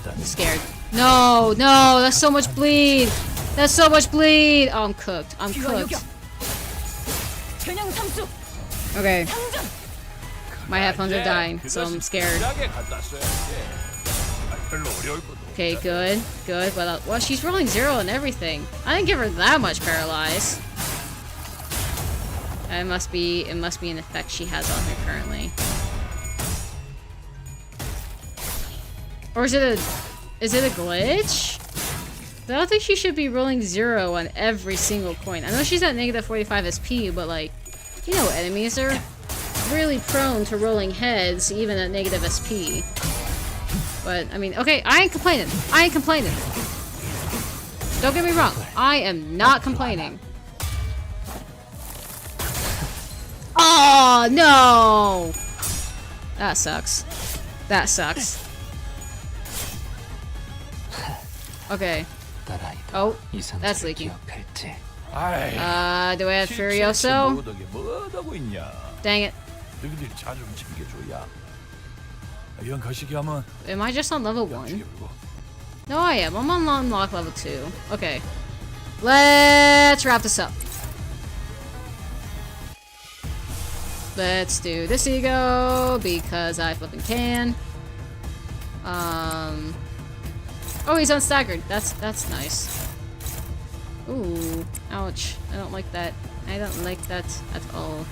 I'm scared. No, that's so much bleed. Oh, I'm cooked. Okay. My headphones are dying, so I'm scared. Okay, good. But well, she's rolling 0 and everything. I didn't give her that much paralyze. It must be an effect she has on her currently. Or is it a glitch? I don't think she should be rolling 0 on every single coin. I know she's at negative 45 SP, but like, you know, enemies are really prone to rolling heads even at negative SP. But, I mean, okay, I ain't complaining. I ain't complaining. Don't get me wrong. I am not complaining. Oh, no! That sucks. That sucks. Okay. Oh, that's leaking. 아이, Do I have Furioso? Dang it. 너희들이 차 좀 챙겨줘야. 이왕 거시기 하면 Am I just on level 1? No, I am. I'm on unlock level 2. Okay. Let's wrap this up. Let's do this ego because I flipping can. Oh, he's unstaggered. That's nice. Ooh, ouch. I don't like that. I don't like that at all.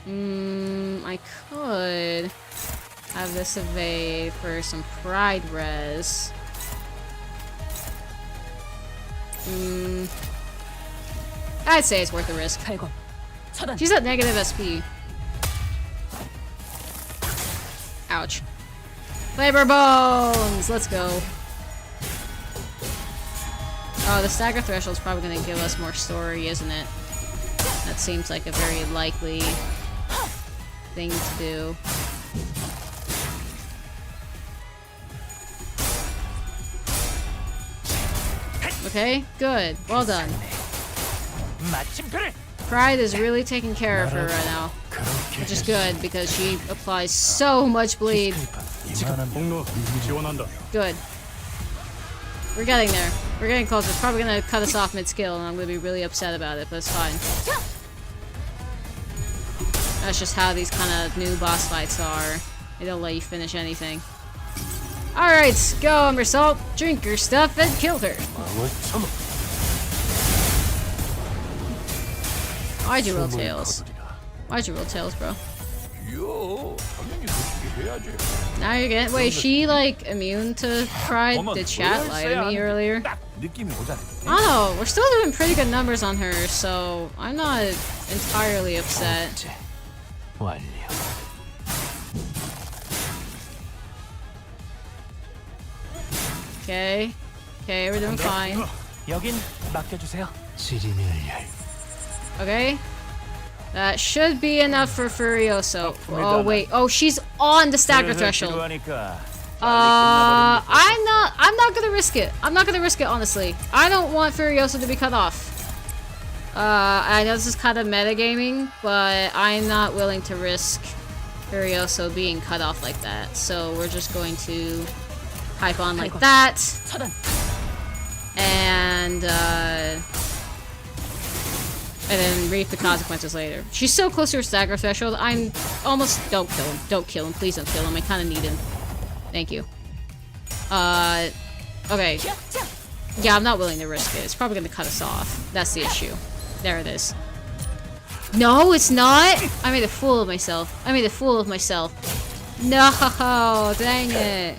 I could have this evade for some pride res. I'd say it's worth the risk. She's at negative SP. Ouch. Labor bones! Let's go. Oh, the stagger threshold's probably gonna give us more story, isn't it? That seems like a very likely thing to do. Okay, good. Well done. Pride is really taking care of her right now. Which is good, because she applies so much bleed. Good. We're getting there. We're getting closer. It's probably gonna cut us off mid-skill, and I'm gonna be really upset about it, but it's fine. That's just how these kind of new boss fights are. They don't let you finish anything. Alright, go, Emerald. Drink your stuff and kill her. Why'd you roll tails? Why'd you roll tails, bro? Now you're getting— wait, she like immune to pride? Did chat lie to me earlier? I don't know, we're still doing pretty good numbers on her, so I'm not entirely upset. Okay. Okay, we're doing fine. Okay. That should be enough for Furioso. Oh wait. Oh, she's on the stagger threshold. I'm not gonna risk it. I'm not gonna risk it, honestly. I don't want Furioso to be cut off. I know this is kind of metagaming, but I'm not willing to risk Furioso being cut off like that. So we're just going to hype on like that. And then reap the consequences later. She's so close to her stagger threshold, I'm almost— don't kill him. Don't kill him. Please don't kill him. I kind of need him. Thank you. Okay. Yeah, I'm not willing to risk it. It's probably going to cut us off. That's the issue. There it is. No, it's not! I made a fool of myself. I made a fool of myself. No! Dang it.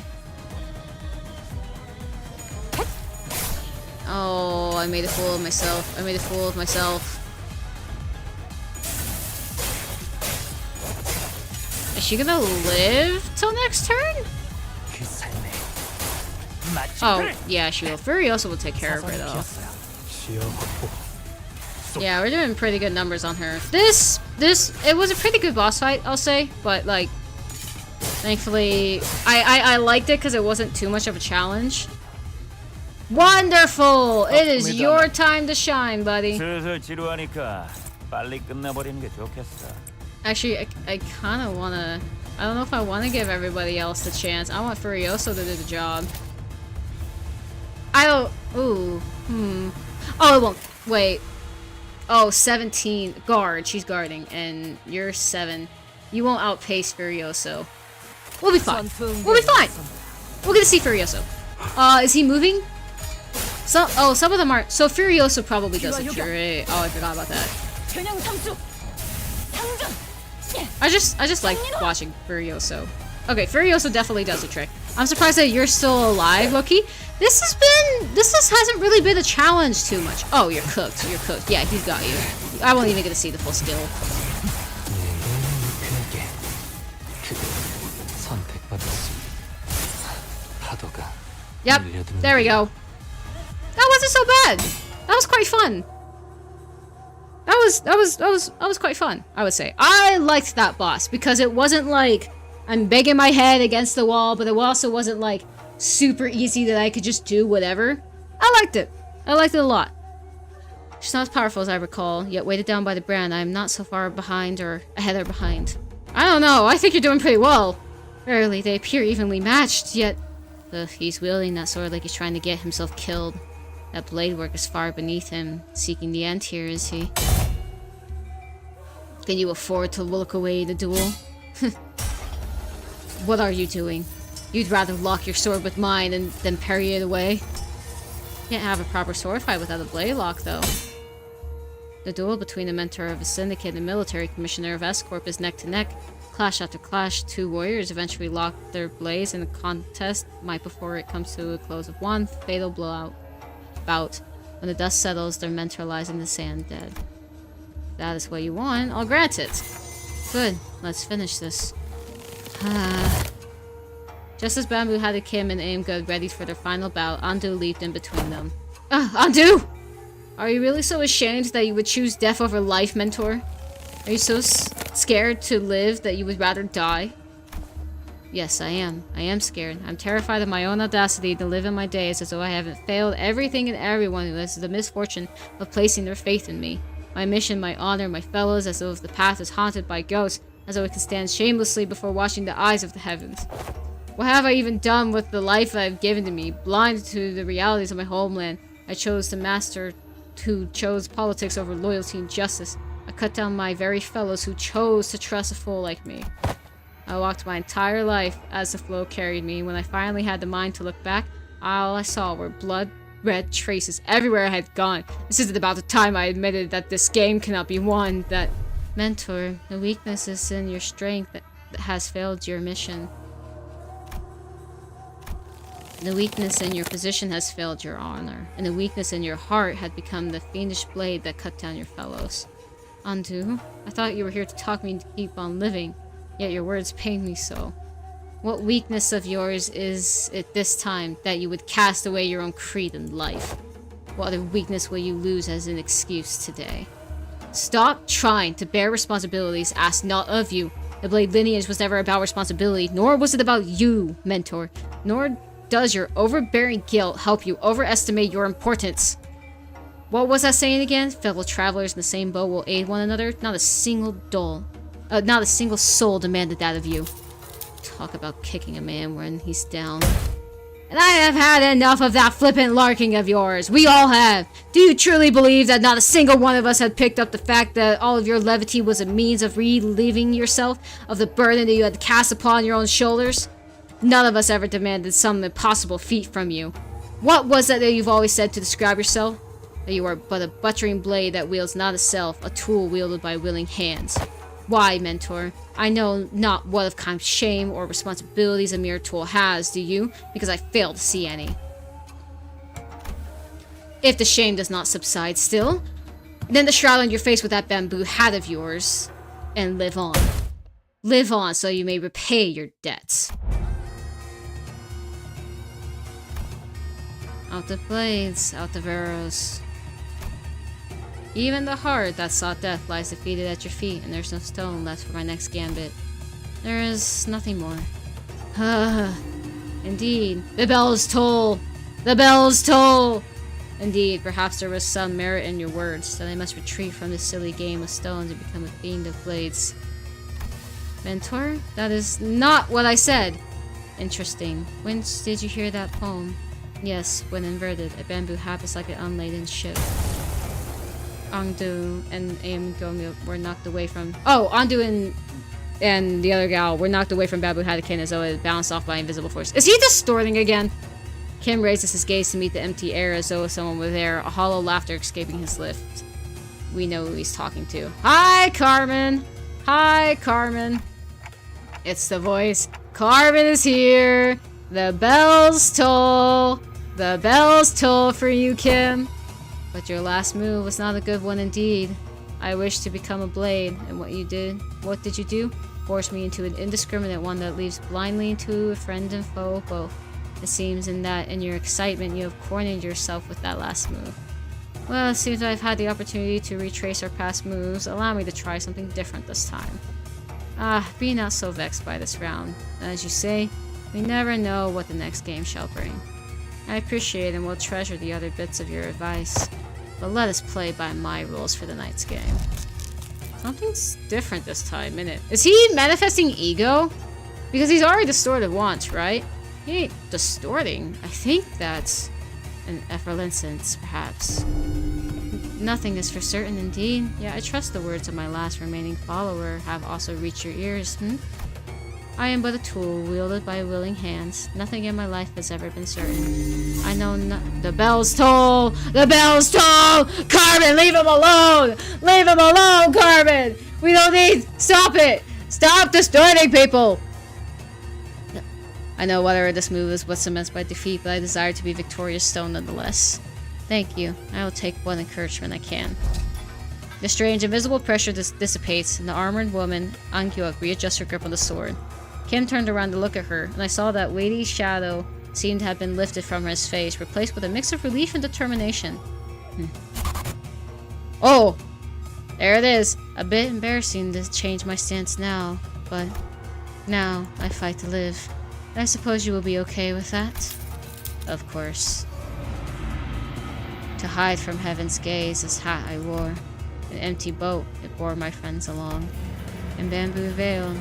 Oh, I made a fool of myself. I made a fool of myself. Is she gonna live till next turn? Oh, yeah, she will. Furiosa will take care of her, though. Yeah, we're doing pretty good numbers on her. It was a pretty good boss fight, I'll say, but, like, thankfully, I liked it because it wasn't too much of a challenge. Wonderful! It is your time to shine, buddy. Actually, I kind of want to— I don't know if I want to give everybody else the chance. I want Furioso to do the job. I don't— ooh. Oh, it won't. Wait. Oh, 17. Guard. She's guarding. And you're 7. You won't outpace Furioso. We'll be fine. We'll be fine! We're gonna see Furioso. Is he moving? Oh, some of them aren't. So Furioso probably does it. Right? Oh, I forgot about that. I just like watching Furioso. Okay, Furioso definitely does the trick. I'm surprised that you're still alive, Loki. This hasn't really been a challenge too much. Oh, you're cooked. You're cooked. Yeah, he's got you. I won't even get to see the full skill. Yep, there we go. That wasn't so bad. That was quite fun. That was quite fun, I would say. I liked that boss because it wasn't like I'm banging my head against the wall, but it also wasn't like super easy that I could just do whatever. I liked it. I liked it a lot. She's not as powerful as I recall, yet weighted down by the brand, I am not so far behind or ahead or behind. I don't know, I think you're doing pretty well. Rarely, they appear evenly matched, yet he's wielding that sword like he's trying to get himself killed. That blade work is far beneath him. Seeking the end here, is he? Can you afford to look away the duel? What are you doing? You'd rather lock your sword with mine than parry it away? Can't have a proper sword fight without a blade lock, though. The duel between the mentor of a syndicate and the military commissioner of S-Corp is neck to neck. Clash after clash, two warriors eventually lock their blades in a contest, might before it comes to a close of one fatal blowout bout. When the dust settles, their mentor lies in the sand dead. If that is what you want, I'll grant it. Good, let's finish this. Just as Bamboo had Kim and Aim Good ready for their final bout, Andu leaped in between them. Andu! Are you really so ashamed that you would choose death over life, Mentor? Are you so scared to live that you would rather die? Yes, I am. I am scared. I'm terrified of my own audacity to live in my days as though I haven't failed everything and everyone who has the misfortune of placing their faith in me. My mission, my honor, my fellows, as though if the path is haunted by ghosts, as though it can stand shamelessly before watching the eyes of the heavens. What have I even done with the life I have given to me? Blind to the realities of my homeland, I chose the master who chose politics over loyalty and justice. I cut down my very fellows who chose to trust a fool like me. I walked my entire life as the flow carried me. When I finally had the mind to look back, all I saw were blood-red traces everywhere I had gone. This isn't about the time I admitted that this game cannot be won, that... Mentor, the weakness is in your strength that has failed your mission. The weakness in your position has failed your honor, and the weakness in your heart had become the fiendish blade that cut down your fellows. Andu, I thought you were here to talk me to keep on living, yet your words pain me so. What weakness of yours is it this time that you would cast away your own creed and life? What other weakness will you lose as an excuse today? Stop trying to bear responsibilities asked not of you. The Blade lineage was never about responsibility, nor was it about you, Mentor. Nor does your overbearing guilt help you overestimate your importance. What was that saying again? Fellow travelers in the same boat will aid one another. Not a single soul demanded that of you. Talk about kicking a man when he's down. And I have had enough of that flippant larking of yours. We all have. Do you truly believe that not a single one of us had picked up the fact that all of your levity was a means of relieving yourself of the burden that you had cast upon your own shoulders? None of us ever demanded some impossible feat from you. What was it that you've always said to describe yourself? That you are but a butchering blade that wields not a self, a tool wielded by willing hands. Why, Mentor? I know not what of kind of shame or responsibilities a mere tool has, do you? Because I fail to see any. If the shame does not subside still, then the shroud on your face with that bamboo hat of yours, and live on. Live on so you may repay your debts. Out the blades, out the arrows. Even the heart that sought death lies defeated at your feet, and there's no stone left for my next gambit. There is nothing more. Indeed. The bells toll! The bells toll! Indeed, perhaps there was some merit in your words, that I must retreat from this silly game of stones and become a fiend of blades. Mentor? That is not what I said! Interesting. When did you hear that poem? Yes, when inverted, a bamboo hat is like an unladen ship. Andu and Aim Gomyo were knocked away from... Oh, Andu and the other gal were knocked away from Babu Hadakin as though it bounced off by invisible force. Is he distorting again? Kim raises his gaze to meet the empty air as though someone were there, a hollow laughter escaping his lips. We know who he's talking to. Hi, Carmen! Hi, Carmen. It's the voice. Carmen is here. The bells toll. The bells toll for you, Kim. But your last move was not a good one indeed. I wish to become a blade, and what did you do? Force me into an indiscriminate one that leaves blindly to a friend and foe both. It seems in your excitement you have cornered yourself with that last move. Well, it seems I've had the opportunity to retrace our past moves. Allow me to try something different this time. Be not so vexed by this round. As you say, we never know what the next game shall bring. I appreciate and will treasure the other bits of your advice, but let us play by my rules for the night's game. Something's different this time, innit? Is he manifesting ego? Because he's already distorted once, right? He ain't distorting. I think that's an effervescence, perhaps. Nothing is for certain, indeed. Yeah, I trust the words of my last remaining follower have also reached your ears, I am but a tool, wielded by willing hands. Nothing in my life has ever been certain. I know the bells toll! The bells toll! Carmen, leave him alone! Leave him alone, Carmen! We don't need... Stop it! Stop distorting people! I know whatever this move is what cements my defeat, but I desire to be victorious still nonetheless. Thank you. I will take one encouragement I can. The strange invisible pressure dissipates, and the armored woman, Angyuk, readjusts her grip on the sword. Kim turned around to look at her, and I saw that weighty shadow seemed to have been lifted from his face, replaced with a mix of relief and determination. Oh! There it is! A bit embarrassing to change my stance now, but now I fight to live. I suppose you will be okay with that? Of course. To hide from heaven's gaze, this hat I wore. An empty boat, it bore my friends along. In Bamboo Vale,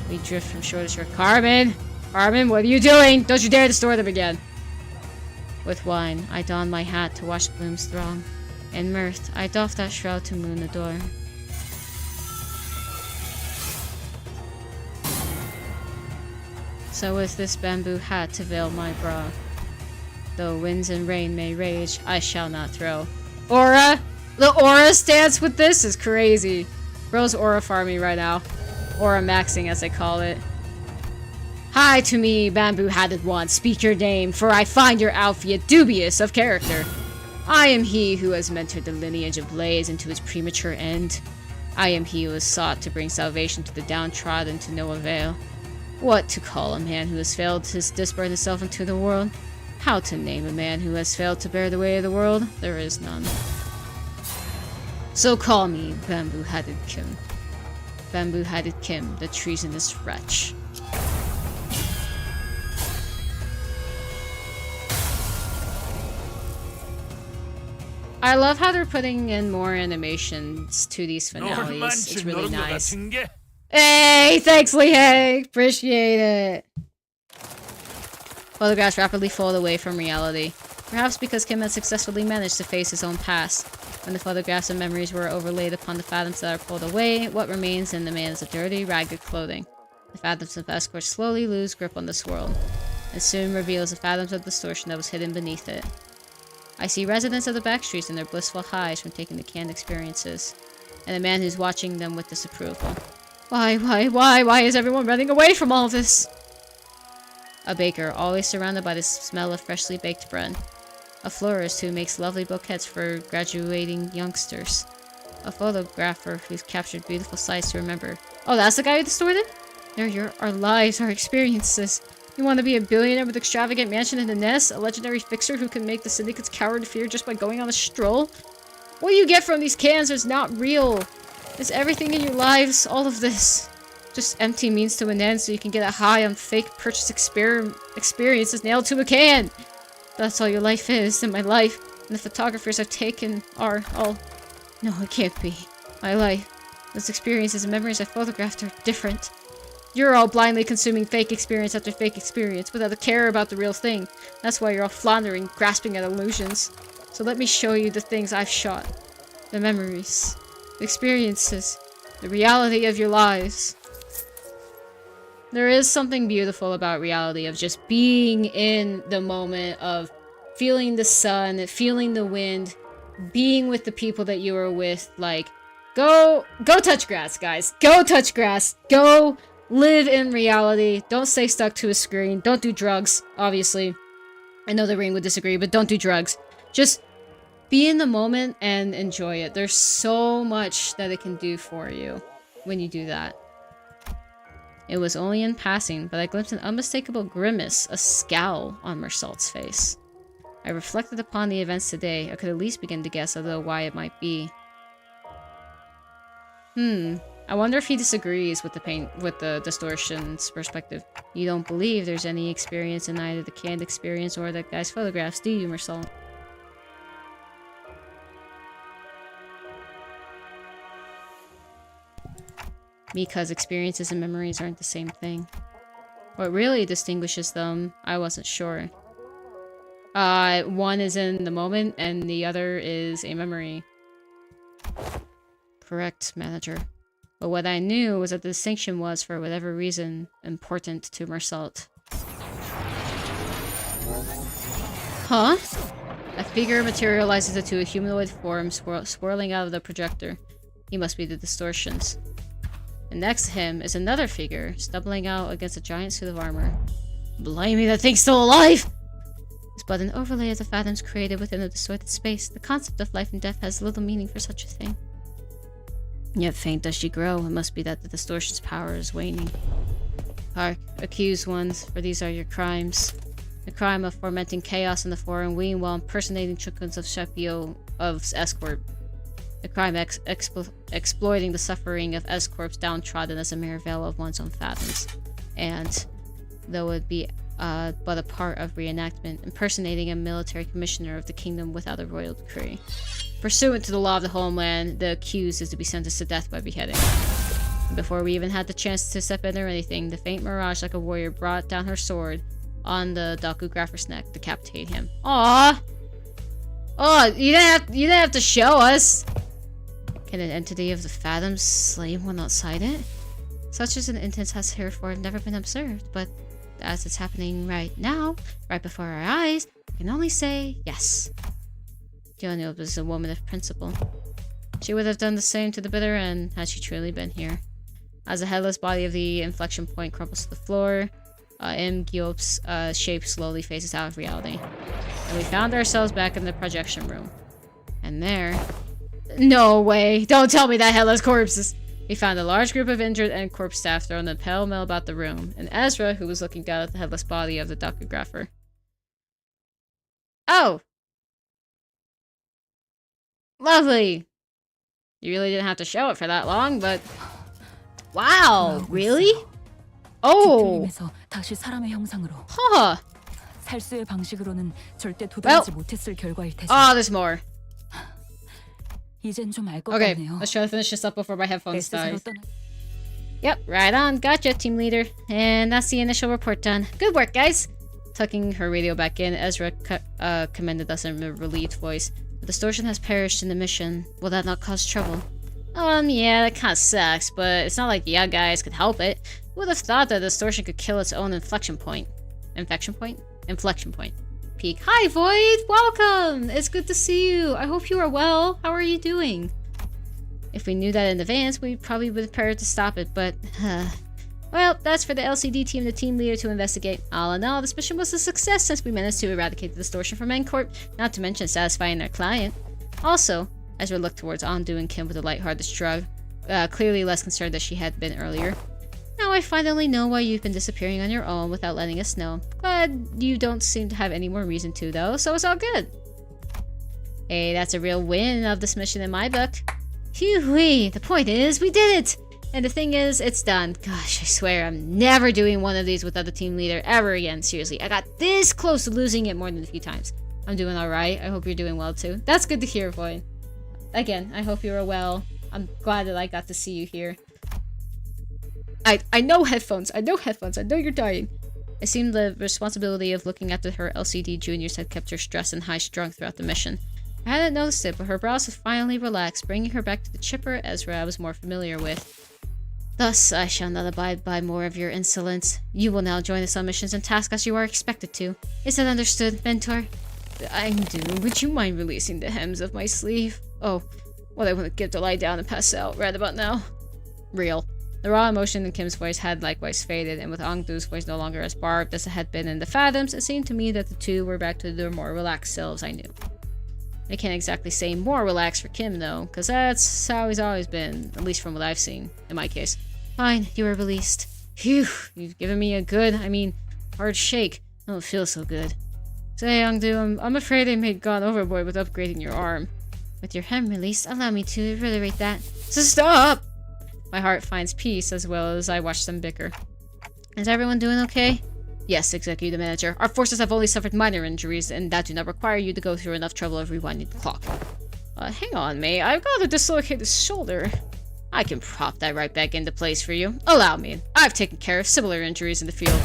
we drift from shore to shore. Carmen! Carmen, what are you doing? Don't you dare distort them again! With wine, I donned my hat to watch blooms throng. In mirth, I doffed that shroud to moon adore. So with this bamboo hat to veil my brow. Though winds and rain may rage, I shall not throw. Aura! The aura stance with this is crazy. Bro's aura farming right now. Aura maxing, as they call it. Hi to me, bamboo-hatted one, speak your name, for I find your outfit dubious of character. I am he who has mentored the lineage of Blaze into its premature end. I am he who has sought to bring salvation to the downtrodden to no avail. What to call a man who has failed to disburden himself into the world? How to name a man who has failed to bear the weight of the world? There is none. So call me Bamboo-Hatted Kim. Bamboo-Hatted Kim, the treasonous wretch. I love how they're putting in more animations to these finales. It's really nice. Hey, thanks, Lee Hay. Appreciate it. Photographs rapidly fold away from reality. Perhaps because Kim had successfully managed to face his own past. When the photographs and memories were overlaid upon the phantoms that are pulled away, what remains in the man is a dirty, ragged clothing. The phantoms of escort slowly lose grip on this world, and soon reveals the phantoms of distortion that was hidden beneath it. I see residents of the backstreets in their blissful highs from taking the canned experiences, and a man who's watching them with disapproval. Why is everyone running away from all this? A baker, always surrounded by the smell of freshly baked bread. A florist who makes lovely bouquets for graduating youngsters. A photographer who's captured beautiful sights to remember. Oh, that's the guy who distorted? They're our lives, our experiences. You want to be a billionaire with extravagant mansion in the nest? A legendary fixer who can make the syndicates cower in fear just by going on a stroll? What you get from these cans is not real. It's everything in your lives, all of this. Just empty means to an end so you can get a high on fake purchase experiences nailed to a can. That's all your life is, and my life, and the photographers I've taken are all... No, it can't be. My life, those experiences and memories I photographed are different. You're all blindly consuming fake experience after fake experience without a care about the real thing. That's why you're all floundering, grasping at illusions. So let me show you the things I've shot. The memories. The experiences. The reality of your lives. There is something beautiful about reality, of just being in the moment, of feeling the sun, feeling the wind, being with the people that you are with, like, Go touch grass, guys. Go touch grass. Go live in reality. Don't stay stuck to a screen. Don't do drugs, obviously. I know the ring would disagree, but don't do drugs. Just be in the moment and enjoy it. There's so much that it can do for you when you do that. It was only in passing, but I glimpsed an unmistakable grimace, a scowl on Mersault's face. I reflected upon the events today. I could at least begin to guess, although why it might be. I wonder if he disagrees with the distortion's perspective. You don't believe there's any experience in either the canned experience or that guy's photographs, do you, Mersault? Because experiences and memories aren't the same thing. What really distinguishes them, I wasn't sure. One is in the moment, and the other is a memory. Correct, manager. But what I knew was that the distinction was, for whatever reason, important to Mersault. Huh? A figure materializes into a humanoid form swirling out of the projector. He must be the distortions. And next to him is another figure, stumbling out against a giant suit of armor. Blimey, that thing's still alive! It's but an overlay of the phantoms created within a distorted space. The concept of life and death has little meaning for such a thing. Yet faint does she grow, it must be that the distortion's power is waning. Hark, accused ones, for these are your crimes. The crime of fomenting chaos in the foreign wing while impersonating chickens of Shepio of S-Corp. The crime exploiting the suffering of S-Corp's downtrodden as a mere veil of one's own fathoms. And, though it be but a part of reenactment, impersonating a military commissioner of the kingdom without a royal decree. Pursuant to the law of the homeland, the accused is to be sentenced to death by beheading. And before we even had the chance to step in or anything, the faint mirage like a warrior brought down her sword on the Dokugrapher's neck, decapitating him. Aww! Oh, you didn't have to show us! Can an entity of the Phantoms slay one outside it? Such as an instance has heretofore never been observed, but as it's happening right now, right before our eyes, I can only say yes. Jonio was a woman of principle. She would have done the same to the bitter end had she truly been here. As the headless body of the inflection point crumbles to the floor, M. Gyop's shape slowly phases out of reality. And we found ourselves back in the projection room. And there... No way! Don't tell me that headless corpses! We found a large group of injured and corpse staff thrown in pell-mell about the room, and Ezra, who was looking down at the headless body of the Dokugrapher. Oh! Lovely! You really didn't have to show it for that long, but... Wow! Really? Oh! 다시 사람의 형상으로. Huh! 살수의 방식으로는 절대 도달하지 못했을 결과일 테죠. Oh, there's more. 이젠 좀 알 것 Okay, 같네요. let's try to finish this up before my headphones die. S로 Yep, right on. Gotcha, team leader. And that's the initial report done. Good work, guys! Tucking her radio back in, Ezra commended us in a relieved voice. The distortion has perished in the mission. Will that not cause trouble? Yeah, that kinda sucks, but it's not like the other guys could help it. Who would have thought that the distortion could kill its own inflection point? Inflection point? Inflection point. Peak. Hi, Void! Welcome! It's good to see you. I hope you are well. How are you doing? If we knew that in advance, we probably would have prepared to stop it, but... well, that's for the LCD team and the team leader to investigate. All in all, this mission was a success since we managed to eradicate the distortion from N-Corp, not to mention satisfying their client. Also, Ezra looked towards Ondu and Kim with a lighthearted shrug, clearly less concerned than she had been earlier. Now I finally know why you've been disappearing on your own without letting us know. Glad you don't seem to have any more reason to, though, so it's all good. Hey, that's a real win of this mission in my book. Phew-wee, the point is, we did it! And the thing is, it's done. Gosh, I swear, I'm never doing one of these without the team leader ever again, seriously. I got this close to losing it more than a few times. I'm doing alright, I hope you're doing well too. That's good to hear, Void. Again, I hope you are well. I'm glad that I got to see you here. I know headphones, I know you're dying. It seemed the responsibility of looking after her LCD juniors had kept her stressed and high-strung throughout the mission. I hadn't noticed it, but her brows had finally relaxed, bringing her back to the chipper Ezra I was more familiar with. Thus, I shall not abide by more of your insolence. You will now join us on missions and tasks as you are expected to. Is that understood, Mentor? I do. Would you mind releasing the hems of my sleeve? Oh, What I would give to lie down and pass out right about now. Real. The raw emotion in Kim's voice had likewise faded, and with Ongdu's voice no longer as barbed as it had been in the Fathoms, it seemed to me that the two were back to their more relaxed selves I knew. I can't exactly say more relaxed for Kim, though, because that's how he's always been, at least from what I've seen, in my case. Fine, you are released. Phew, you've given me a good, hard shake. I don't feel so good. Say, Ongdu, I'm afraid I may have gone overboard with upgrading your arm. With your hand released, allow me to reiterate that. So stop! My heart finds peace as well as I watch them bicker. Is everyone doing okay? Yes, Executive Manager. Our forces have only suffered minor injuries, and that do not require you to go through enough trouble of rewinding the clock. Hang on, mate. I've got a dislocated shoulder. I can prop that right back into place for you. Allow me. I've taken care of similar injuries in the field.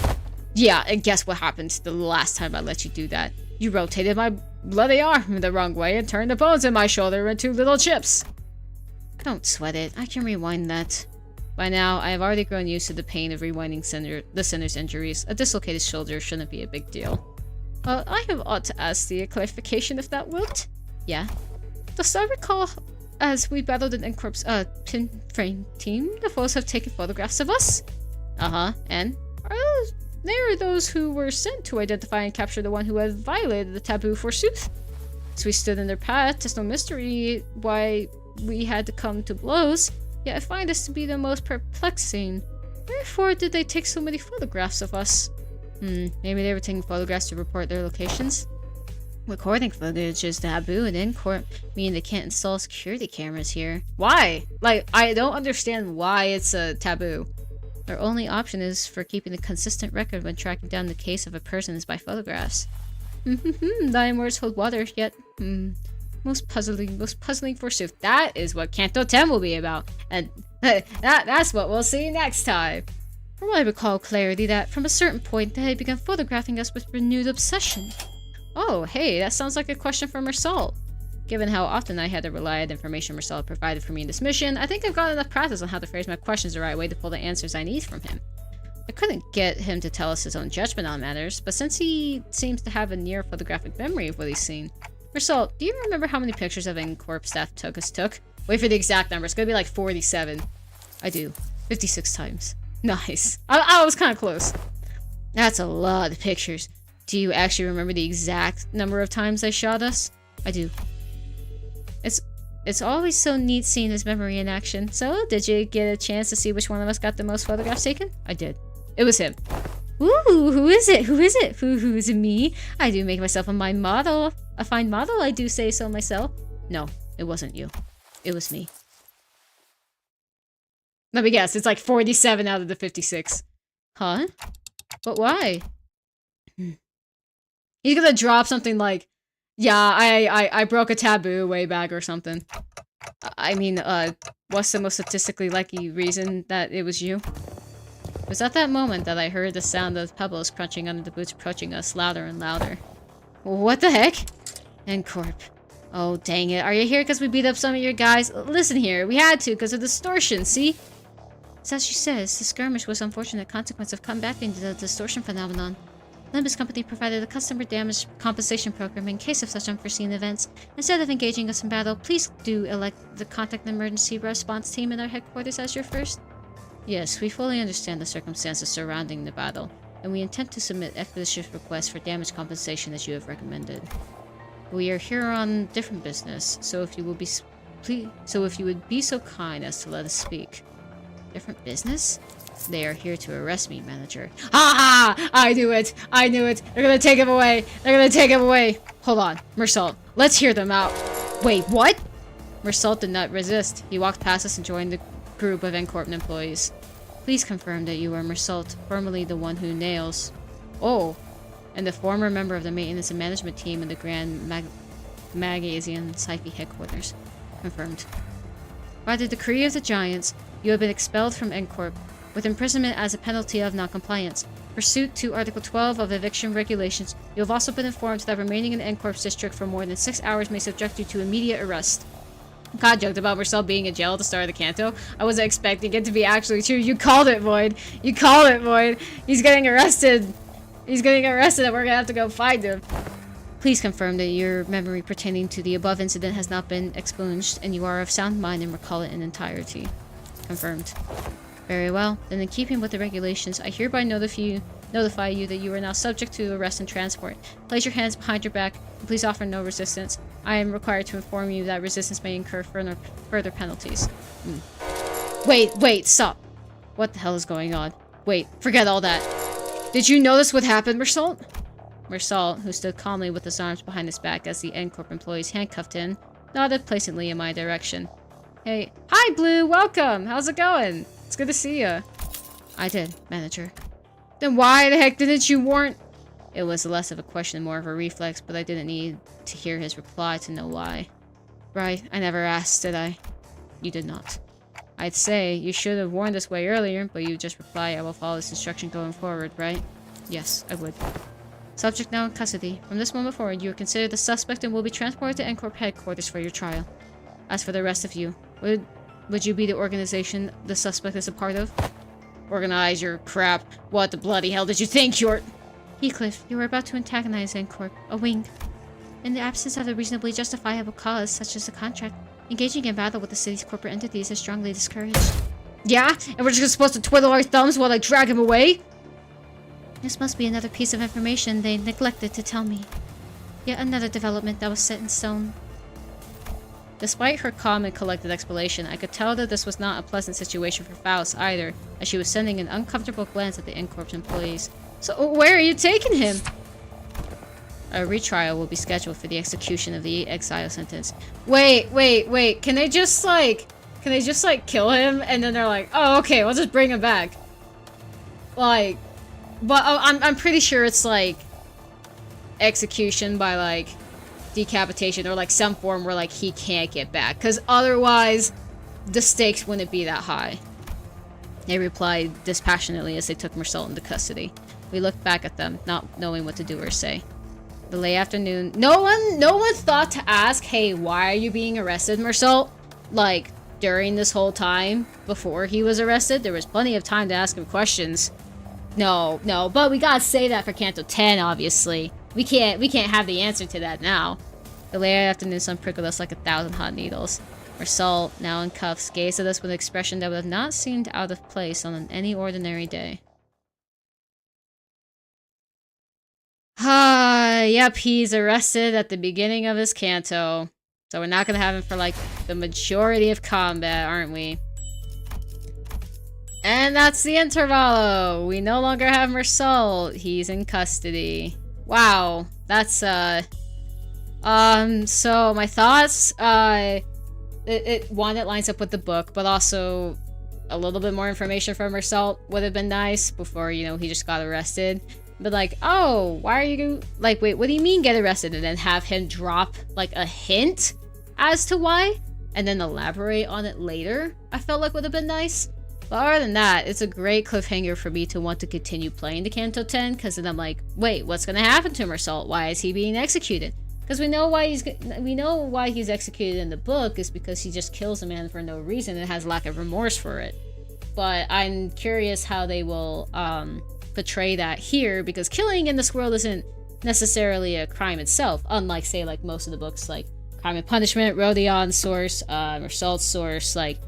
Yeah, and guess what happened the last time I let you do that? You rotated my bloody arm the wrong way and turned the bones in my shoulder into little chips. Don't sweat it. I can rewind that. By now, I have already grown used to the pain of rewinding the Sinner's injuries. A dislocated shoulder shouldn't be a big deal. I have ought to ask thee a clarification if that wilt? Yeah. Dost thou recall, as we battled an N-Corp's pin frame team, the foes have taken photographs of us? Uh-huh, and? They are those who were sent to identify and capture the one who had violated the taboo, forsooth. As we stood in their path, 'tis no mystery why we had to come to blows, yet I find this to be the most perplexing. Wherefore did they take so many photographs of us? Maybe they were taking photographs to report their locations? Recording footage is taboo in N-Corp, meaning they can't install security cameras here. Why? Like, I don't understand why it's a taboo. Our only option is for keeping a consistent record when tracking down the case of a person is by photographs. Dying words hold water, yet, most puzzling forsooth. That is what Kanto 10 will be about, and that's what we'll see next time. From what I recall clarity that, from a certain point, they had begun photographing us with renewed obsession. Oh, hey, that sounds like a question from Mersal. Given how often I had to rely on the information Mersal provided for me in this mission, I think I've got enough practice on how to phrase my questions the right way to pull the answers I need from him. I couldn't get him to tell us his own judgment on matters, but since he seems to have a near photographic memory of what he's seen. Mersal, do you remember how many pictures of N-Corp staff took? Wait for the exact number, it's gonna be like 47. I do. 56 times. Nice. I was kinda close. That's a lot of pictures. Do you actually remember the exact number of times they shot us? I do. It's always so neat seeing his memory in action. So, did you get a chance to see which one of us got the most photographs taken? I did. It was him. Ooh, who is it? Who is it? Who is it? Me? I do make myself a fine model. A fine model, I do say so myself. No, it wasn't you. It was me. Let me guess, it's like 47 out of the 56. Huh? But why? He's gonna drop something like, yeah, I broke a taboo way back or something. I mean, what's the most statistically likely reason that it was you? It was at that moment that I heard the sound of pebbles crunching under the boots approaching us louder and louder. What the heck? N-Corp. Oh, dang it. Are you here because we beat up some of your guys? Listen here, we had to because of distortion, see? It's as she says, the skirmish was an unfortunate consequence of combating the distortion phenomenon. Limbus Company provided a customer damage compensation program in case of such unforeseen events. Instead of engaging us in battle, please do elect the contact the emergency response team in our headquarters as your first. Yes, we fully understand the circumstances surrounding the battle, and we intend to submit expeditious requests for damage compensation as you have recommended. We are here on different business, so if you would be so kind as to let us speak. Different business? They are here to arrest me, manager. Ha ha! I knew it! I knew it! They're gonna take him away! They're gonna take him away! Hold on, Mersal. Let's hear them out. Wait, what? Mersal did not resist. He walked past us and joined the group of N-Corp employees. Please confirm that you are Mersal, formerly the one who nails. Oh, and the former member of the maintenance and management team in the Grand Magasian Sci-Fi headquarters. Confirmed. By the decree of the Giants, you have been expelled from N-Corp, with imprisonment as a penalty of non-compliance. Pursuant to Article 12 of Eviction Regulations, you have also been informed that remaining in the N-Corp's district for more than 6 hours may subject you to immediate arrest. God joked about Mersal being in jail at the start of the canto. I wasn't expecting it to be actually true. You called it, Void. You called it, Void. He's getting arrested. He's getting arrested and we're gonna have to go find him. Please confirm that your memory pertaining to the above incident has not been expunged, and you are of sound mind and recall it in entirety. Confirmed. Very well. Then in keeping with the regulations, I hereby notify you that you are now subject to arrest and transport. Place your hands behind your back, and please offer no resistance. I am required to inform you that resistance may incur further penalties. Wait, stop. What the hell is going on? Wait, forget all that. Did you notice what happened, Mersault? Mersault, who stood calmly with his arms behind his back as the N-Corp employees handcuffed him, nodded pleasantly in my direction. Hey, hi Blue, welcome! How's it going? It's good to see you. I did, manager. Then why the heck didn't you warn? It was less of a question, more of a reflex, but I didn't need to hear his reply to know why. Right, I never asked, did I? You did not. I'd say you should have warned us way earlier, but you just reply, I will follow this instruction going forward, right? Yes, I would. Subject now in custody. From this moment forward, you are considered the suspect and will be transported to N-Corp headquarters for your trial. As for the rest of you, would you be the organization the suspect is a part of? Organize your crap. What the bloody hell did you think you're— Heathcliff, you were about to antagonize N-Corp, a wing. In the absence of a reasonably justifiable cause, such as a contract, engaging in battle with the city's corporate entities is strongly discouraged. Yeah? And we're just supposed to twiddle our thumbs while I drag him away? This must be another piece of information they neglected to tell me. Yet another development that was set in stone. Despite her calm and collected explanation, I could tell that this was not a pleasant situation for Faust either, as she was sending an uncomfortable glance at the N-Corp's employees. So, where are you taking him? A retrial will be scheduled for the execution of the exile sentence. Wait. Can they just, kill him? And then they're like, oh, okay, we'll just bring him back. Like, but I'm pretty sure it's, like, execution by, like, decapitation or, like, some form where, like, he can't get back. Because otherwise, the stakes wouldn't be that high. They replied dispassionately as they took Mersault into custody. We looked back at them, not knowing what to do or say. The late afternoon, no one thought to ask, hey, why are you being arrested, Mersault? Like, during this whole time, before he was arrested, there was plenty of time to ask him questions. No, but we gotta say that for Canto 10, obviously. We can't have the answer to that now. The late afternoon sun prickled us like 1,000 hot needles. Mersault, now in cuffs, gazed at us with an expression that would have not seemed out of place on any ordinary day. Yep, he's arrested at the beginning of his canto. So we're not gonna have him for, like, the majority of combat, aren't we? And that's the intervallo! We no longer have Mersault. He's in custody. Wow. That's, so my thoughts, one, it lines up with the book, but also a little bit more information from Mersault would have been nice before, you know, he just got arrested. But like, oh, why are you, like, wait, what do you mean get arrested? And then have him drop, like, a hint as to why? And then elaborate on it later, I felt like would have been nice. But other than that, it's a great cliffhanger for me to want to continue playing the Canto 10, because then I'm like, wait, what's gonna happen to Mersault? Why is he being executed? Because we know why he's executed in the book is because he just kills a man for no reason and has lack of remorse for it. But I'm curious how they will, portray that here, because killing in this world isn't necessarily a crime itself, unlike, say, like most of the books, like Crime and Punishment, Rodion source, Mersault's source, like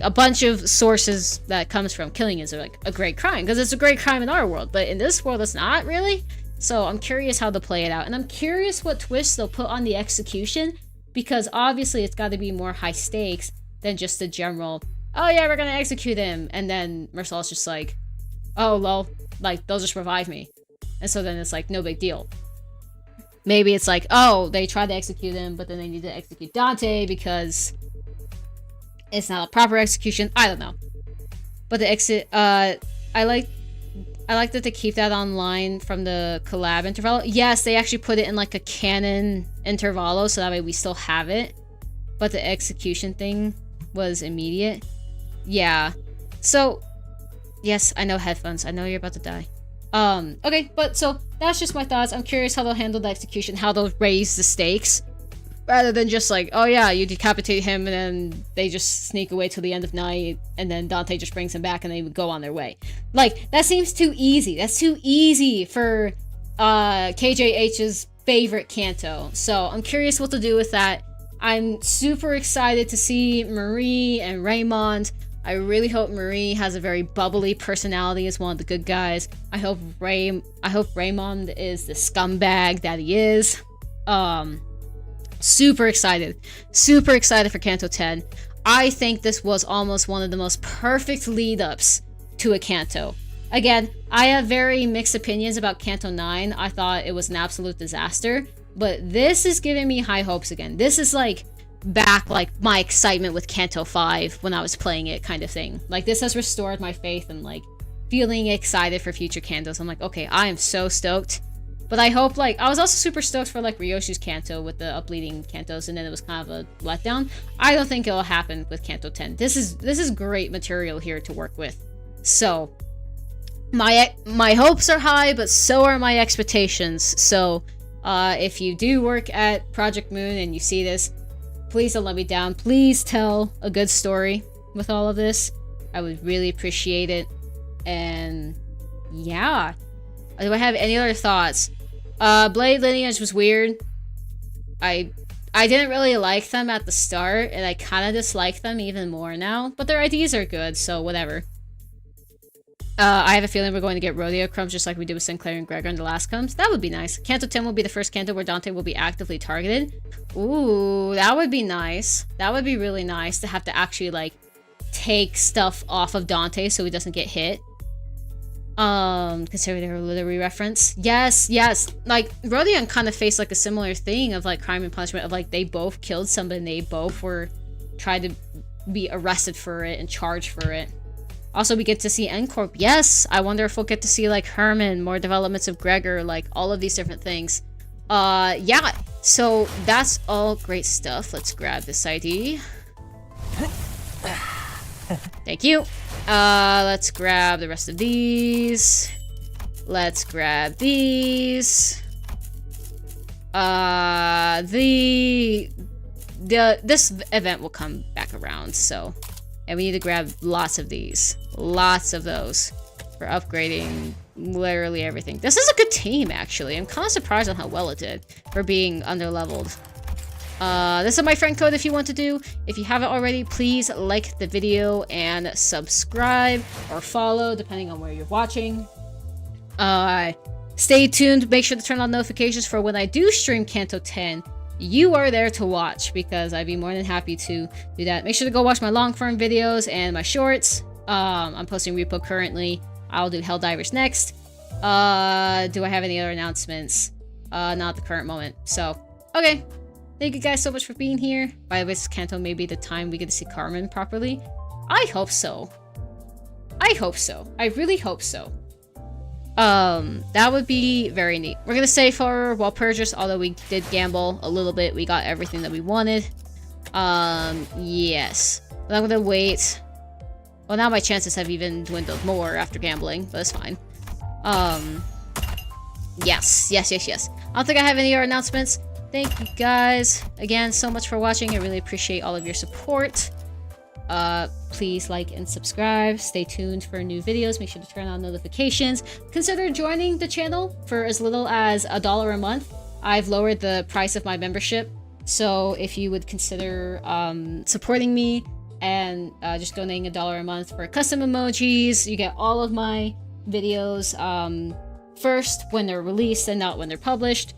a bunch of sources that comes from killing is like a great crime, because it's a great crime in our world, but in this world it's not really. So I'm curious how they'll play it out, and I'm curious what twists they'll put on the execution, because obviously it's got to be more high stakes than just the general, oh yeah, we're gonna execute him, and then Mersault's just like, oh well, like, they'll just revive me. And so then it's like, no big deal. Maybe it's like, oh, they tried to execute him, but then they need to execute Dante because it's not a proper execution. I don't know. But the exit, I like that they keep that online from the collab intervallo. Yes, they actually put it in like a canon intervallo, so that way we still have it. But the execution thing was immediate. Yeah. So, yes, I know headphones. I know you're about to die. Okay, but so that's just my thoughts. I'm curious how they'll handle the execution, how they'll raise the stakes, rather than just like, oh yeah, you decapitate him and then they just sneak away till the end of night and then Dante just brings him back and they would go on their way. Like, that seems too easy. That's too easy for KJH's favorite Kanto. So I'm curious what to do with that. I'm super excited to see Marie and Raymond. I really hope Marie has a very bubbly personality as one of the good guys. I hope Raymond is the scumbag that he is. Super excited. Super excited for Kanto 10. I think this was almost one of the most perfect lead-ups to a Kanto. Again, I have very mixed opinions about Kanto 9. I thought it was an absolute disaster. But this is giving me high hopes again. This is like back like my excitement with Kanto 5 when I was playing it kind of thing. Like this has restored my faith and like feeling excited for future Kantos. I'm like, okay, I am so stoked. But I hope like I was also super stoked for like Ryoshi's Kanto with the upleading Kantos, and then it was kind of a letdown. I don't think it'll happen with Kanto 10. This is great material here to work with. So my hopes are high, but so are my expectations. So if you do work at Project Moon and you see this, please don't let me down. Please tell a good story with all of this. I would really appreciate it. And yeah. Do I have any other thoughts? Blade Lineage was weird. I didn't really like them at the start, and I kind of dislike them even more now. But their IDs are good, so whatever. I have a feeling we're going to get rodeo crumbs just like we did with Sinclair and Gregor in the last comes. That would be nice. Kanto 10 will be the first Kanto where Dante will be actively targeted. Ooh, that would be nice. That would be really nice to have to actually, like, take stuff off of Dante so he doesn't get hit. Consider their literary reference. Yes, yes. Like, Rodion kind of faced, like, a similar thing of, like, crime and punishment of, like, they both killed somebody and they both were tried to be arrested for it and charged for it. Also, we get to see N-Corp. Yes! I wonder if we'll get to see, like, Herman, more developments of Gregor, like, all of these different things. Yeah. So, that's all great stuff. Let's grab this ID. Thank you. Let's grab the rest of these. Let's grab these. This event will come back around, so... And we need to grab lots of these. Lots of those. For upgrading literally everything. This is a good team, actually. I'm kind of surprised on how well it did. For being underleveled. This is my friend code if you want to do. If you haven't already, please like the video and subscribe or follow, depending on where you're watching. Stay tuned. Make sure to turn on notifications for when I do stream Kanto 10. You are there to watch because I'd be more than happy to do that. Make sure to go watch my long form videos and my shorts. I'm posting repo currently. I'll do Helldivers next. Do I have any other announcements? Not at the current moment. So, okay. Thank you guys so much for being here. By the way, this Kanto may be the time we get to see Carmen properly. I hope so. I hope so. I really hope so. That would be very neat. We're gonna say for Walpurgis, although we did gamble a little bit, we got everything that we wanted. Yes. But I'm gonna wait. Well, now my chances have even dwindled more after gambling, but it's fine. Yes. I don't think I have any other announcements. Thank you guys again so much for watching. I really appreciate all of your support. Please like and subscribe. Stay tuned for new videos. Make sure to turn on notifications. Consider joining the channel for as little as $1 a month. I've lowered the price of my membership, so if you would consider supporting me and just donating $1 a month for custom emojis, you get all of my videos first when they're released and not when they're published.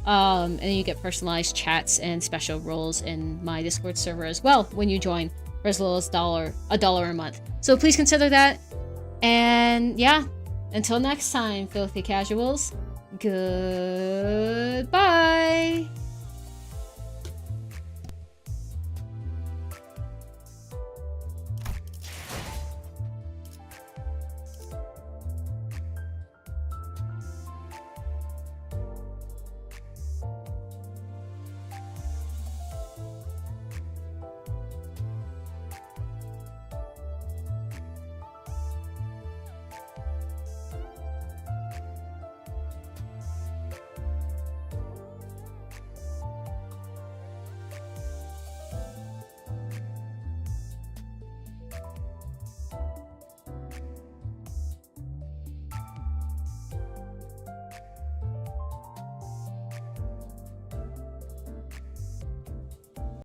And then you get personalized chats and special roles in my Discord server as well when you join for as little as $1 a month. So please consider that. And yeah, until next time, filthy casuals, goodbye.